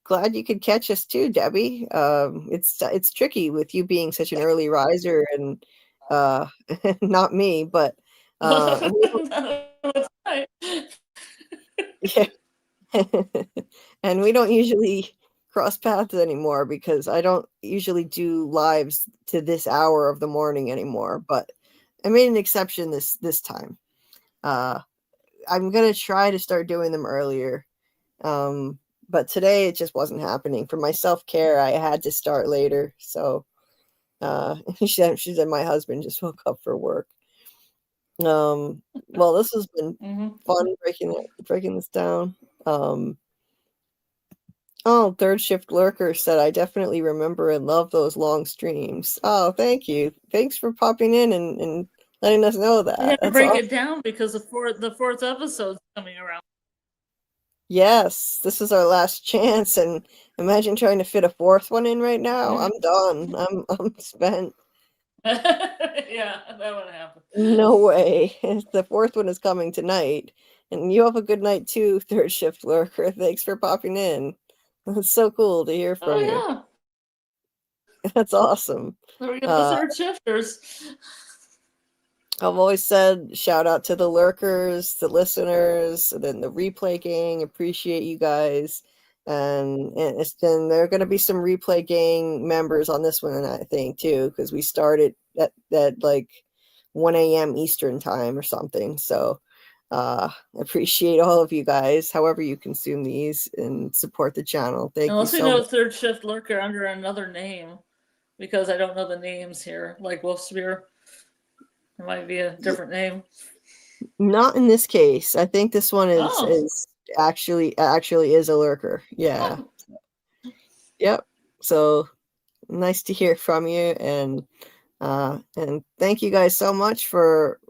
glad you could catch us too, Debbie. It's tricky with you being such an early riser and not me, but yeah. And we don't usually cross paths anymore because I don't usually do lives to this hour of the morning anymore, but I made an exception this time. I'm gonna try to start doing them earlier, but today it just wasn't happening. For my self-care, I had to start later. So she said my husband just woke up for work. Well, this has been fun breaking this down. Oh, Third Shift Lurker said, I definitely remember and love those long streams. Oh, thank you. Thanks for popping in and letting us know that. I had to break it down because the fourth episode's coming around. Yes, this is our last chance, and imagine trying to fit a fourth one in right now. I'm done. I'm spent. Yeah, that would happen. No way. The fourth one is coming tonight. And you have a good night too, third shift lurker. Thanks for popping in. It's so cool to hear Oh from you. yeah, That's awesome. there we go. The third shifters. I've always said shout out to the lurkers, the listeners, and then the replay gang. Appreciate you guys. And there are going to be some replay gang members on this one, I think, too, because we started at like 1 a.m. Eastern time or something. So appreciate all of you guys, however you consume these, and support the channel. Thank Unless you we so know much. third shift lurker under another name, because I don't know the names here, like Wolf Spear. It might be a different name. Not in this case. I think this one is Oh. is actually is a lurker. Yeah. Yep. So nice to hear from you, and thank you guys so much for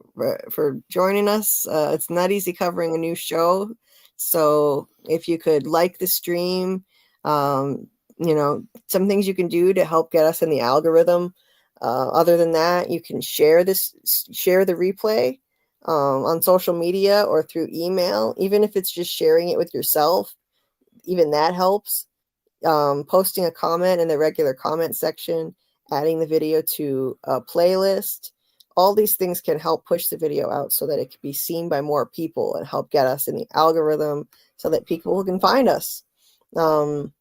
joining us. It's not easy covering a new show, so if you could like the stream, some things you can do to help get us in the algorithm. Other than that, you can share the replay on social media or through email, even if it's just sharing it with yourself. Even that helps. Posting a comment in the regular comment section, adding the video to a playlist. All these things can help push the video out so that it can be seen by more people and help get us in the algorithm so that people can find us. And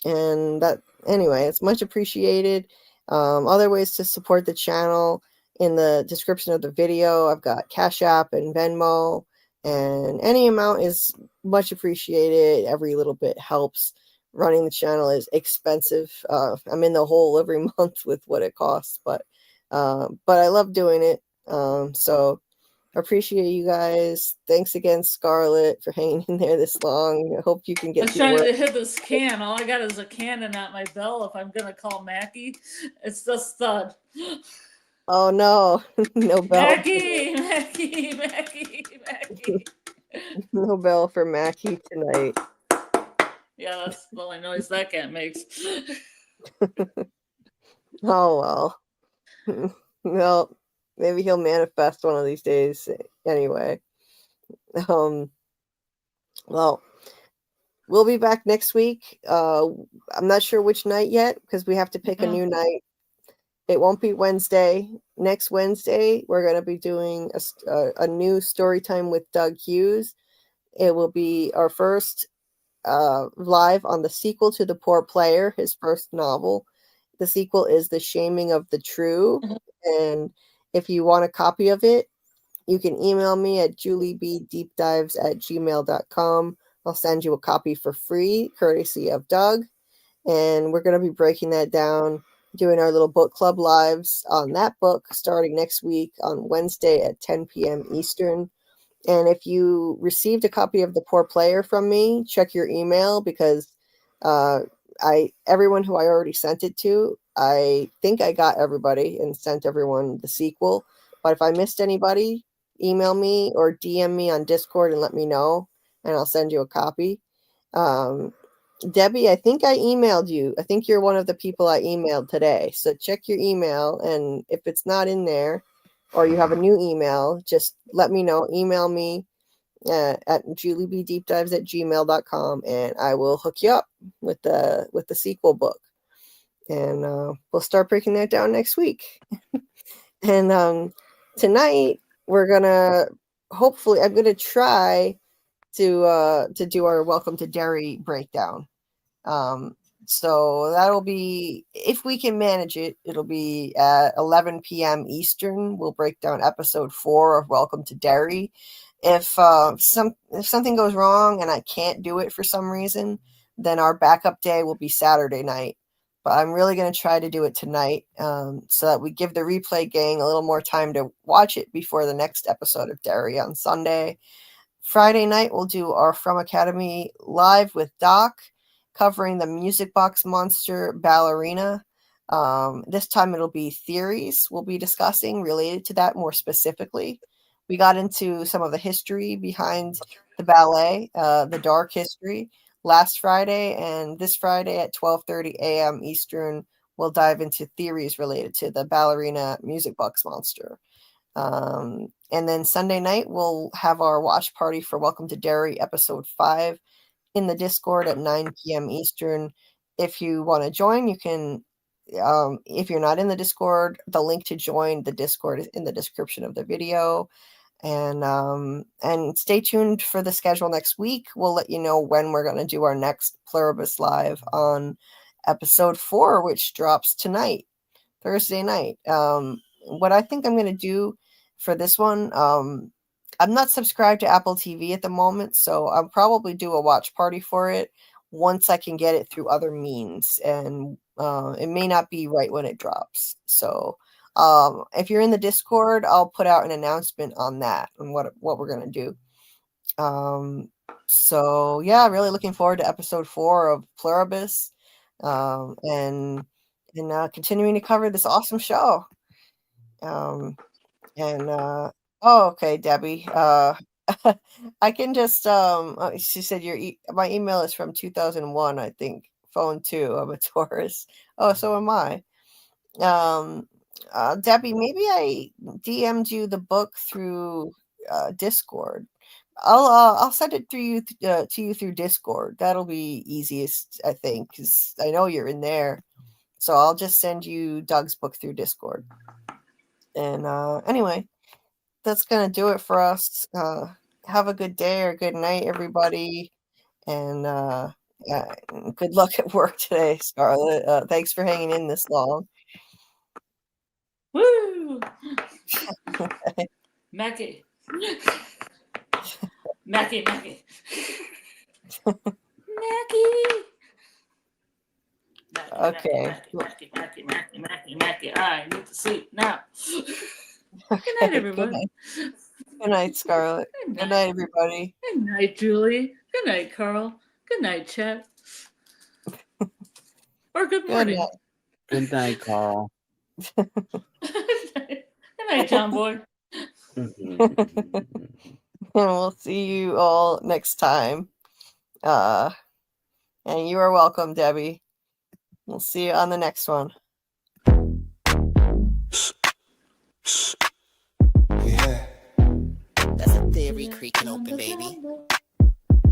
that, anyway, it's much appreciated. Other ways to support the channel: in the description of the video, I've got Cashapp and Venmo, and any amount is much appreciated. Every little bit helps. Running the channel is expensive. I'm in the hole every month with what it costs, but I love doing it. So I appreciate you guys. Thanks again, Scarlet, for hanging in there this long. I hope you can I get was to your trying work. to hit this can. All I got is a can and not my bell. If I'm gonna call Mackie, it's the stud. Oh no, no bell. Mackie. No bell for Mackie tonight. Yeah, that's the only noise that cat makes. Oh well. Well, maybe he'll manifest one of these days. Anyway. Well, we'll be back next week. I'm not sure which night yet because we have to pick a new night. It won't be Wednesday. Next Wednesday, we're going to be doing a new story time with Doug Hughes. It will be our first live on the sequel to The Poor Player, his first novel. The sequel is The Shaming of the True. And if you want a copy of it, you can email me at JulieBDeepDives@gmail.com. I'll send you a copy for free, courtesy of Doug. And we're going to be breaking that down, doing our little book club lives on that book starting next week on Wednesday at 10 p.m. Eastern. And if you received a copy of The Poor Player from me, check your email, because everyone who I already sent it to, I think I got everybody and sent everyone the sequel. But if I missed anybody, email me or DM me on Discord and let me know, and I'll send you a copy. Debbie, I think I emailed you. I think you're one of the people I emailed today. So check your email, and if it's not in there or you have a new email, just let me know. Email me at JulieBDeepDives@gmail.com, and I will hook you up with the sequel book. And we'll start breaking that down next week. And tonight I'm gonna try to do our Welcome to Derry breakdown. So that'll be, if we can manage it, it'll be at 11 p.m. Eastern. We'll break down episode 4 of Welcome to Derry. If something goes wrong and I can't do it for some reason, then our backup day will be Saturday night. But I'm really going to try to do it tonight, so that we give the replay gang a little more time to watch it before the next episode of Derry on Sunday. Friday night, we'll do our From Academy live with Doc, covering the Music Box Monster Ballerina. This time it'll be theories we'll be discussing related to that more specifically. We got into some of the history behind the ballet, The Dark History, last Friday, and this Friday at 12:30 a.m. Eastern, we'll dive into theories related to the ballerina music box monster. And then Sunday night, we'll have our watch party for Welcome to Derry episode 5 in the Discord at 9 p.m. Eastern. If you want to join, you can. If you're not in the Discord, the link to join the Discord is in the description of the video. And stay tuned for the schedule next week. We'll let you know when we're going to do our next Pluribus live on episode 4, which drops tonight, Thursday night. What I think I'm going to do for this one, I'm not subscribed to Apple TV at the moment, so I'll probably do a watch party for it once I can get it through other means, and it may not be right when it drops. So if you're in the Discord, I'll put out an announcement on that and what we're going to do. So yeah, really looking forward to episode 4 of Pluribus, and continuing to cover this awesome show. Oh, okay, Debbie. I can just she said my email is from 2001, I think. Phone 2. I'm a Taurus. Oh, so am I. Debbie, maybe I DM'd you the book through Discord. I'll send it through to you through Discord. That'll be easiest, I think, because I know you're in there. So I'll just send you Doug's book through Discord. And anyway, that's gonna do it for us. Have a good day or good night, everybody, and good luck at work today, Scarlet. Thanks for hanging in this long. Woo! Mackie. Mackie. Mackie. Okay. Mackie. I need to sleep now. Good night, everyone. Good night, Scarlet. Good night, everybody. Good night, Julie. Good night, Karl. Good night, Chet. Or good morning. Good night, Karl. Good night, John Boy. And we'll see you all next time. And you are welcome, Debbie. We'll see you on the next one. Yeah. That's a theory creaking open, baby.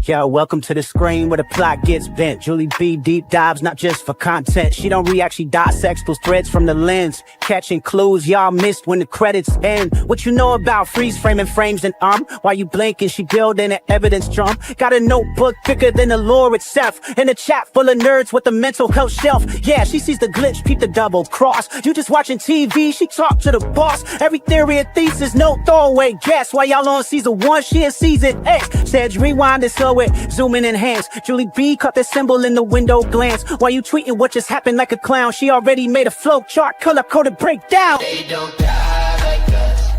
Yo, welcome to the screen where the plot gets bent. Julie B deep dives, not just for content. She don't react, she dissects those threads from the lens, catching clues y'all missed when the credits end. What you know about freeze framing frames and while you blinking, she building an evidence drum. Got a notebook thicker than the lore itself, and a chat full of nerds with a mental health shelf. Yeah, she sees the glitch, peep the double cross. You just watching TV, she talk to the boss. Every theory and thesis, no throwaway guess. While y'all on season 1, she in season X. Said rewind and slow it, zoom in enhance. Julie B caught the symbol in the window glance. While you tweeting what just happened like a clown, she already made a flow chart, color-coded breakdown. They don't die like us.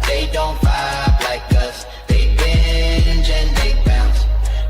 They don't vibe like us. They binge and they bounce.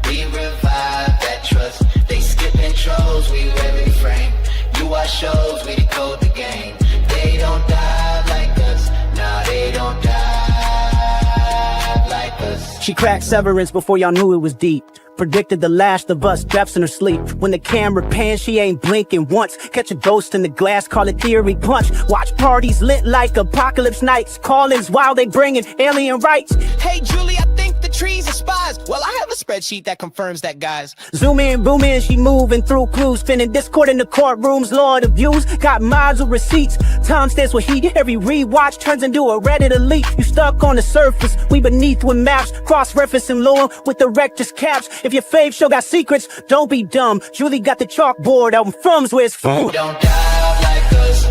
We revive that trust. They skip intros, we wear frame. You watch shows, we decode the game. They don't die like us. Nah, they don't die like us. She cracked Severance before y'all knew it was deep. Predicted the last of us, deaths in her sleep. When the camera pans, she ain't blinking once. Catch a ghost in the glass, call it theory punch. Watch parties lit like apocalypse nights. Call-ins while they bringing alien rights. Hey, Julie, I think the trees are spies. Well, I have a spreadsheet that confirms that, guys. Zoom in, boom in, she moving through clues. Spinning Discord in the courtrooms, Lord of views. Got mods with receipts. Time stands with heat. Every rewatch turns into a Reddit elite. You stuck on the surface, we beneath with maps. Cross-referencing lore with the rector's caps. If your fave show got secrets, don't be dumb. Julie got the chalkboard out in Frums where it's from. They don't dive like us.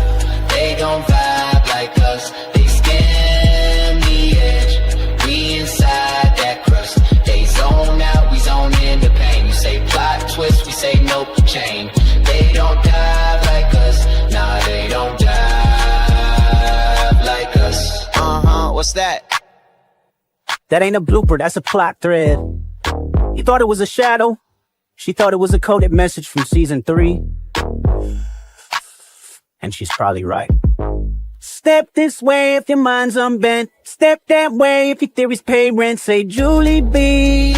They don't vibe like us. They skim the edge. We inside that crust. They zone out, we zone in the pain. You say plot twist, we say nope, chain. They don't dive like us. Nah, they don't dive like us. What's that? That ain't a blooper, that's a plot thread. You thought it was a shadow? She thought it was a coded message from season 3. And she's probably right. Step this way if your mind's unbent. Step that way if your theories pay rent. Say Julie B.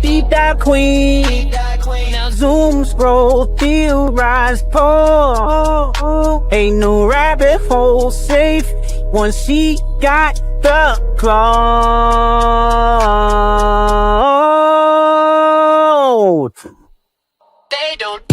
Deep dive queen. Deep dive queen. Now zoom, scroll, theorize, pull. Ain't no rabbit hole safe once she got the clout. They don't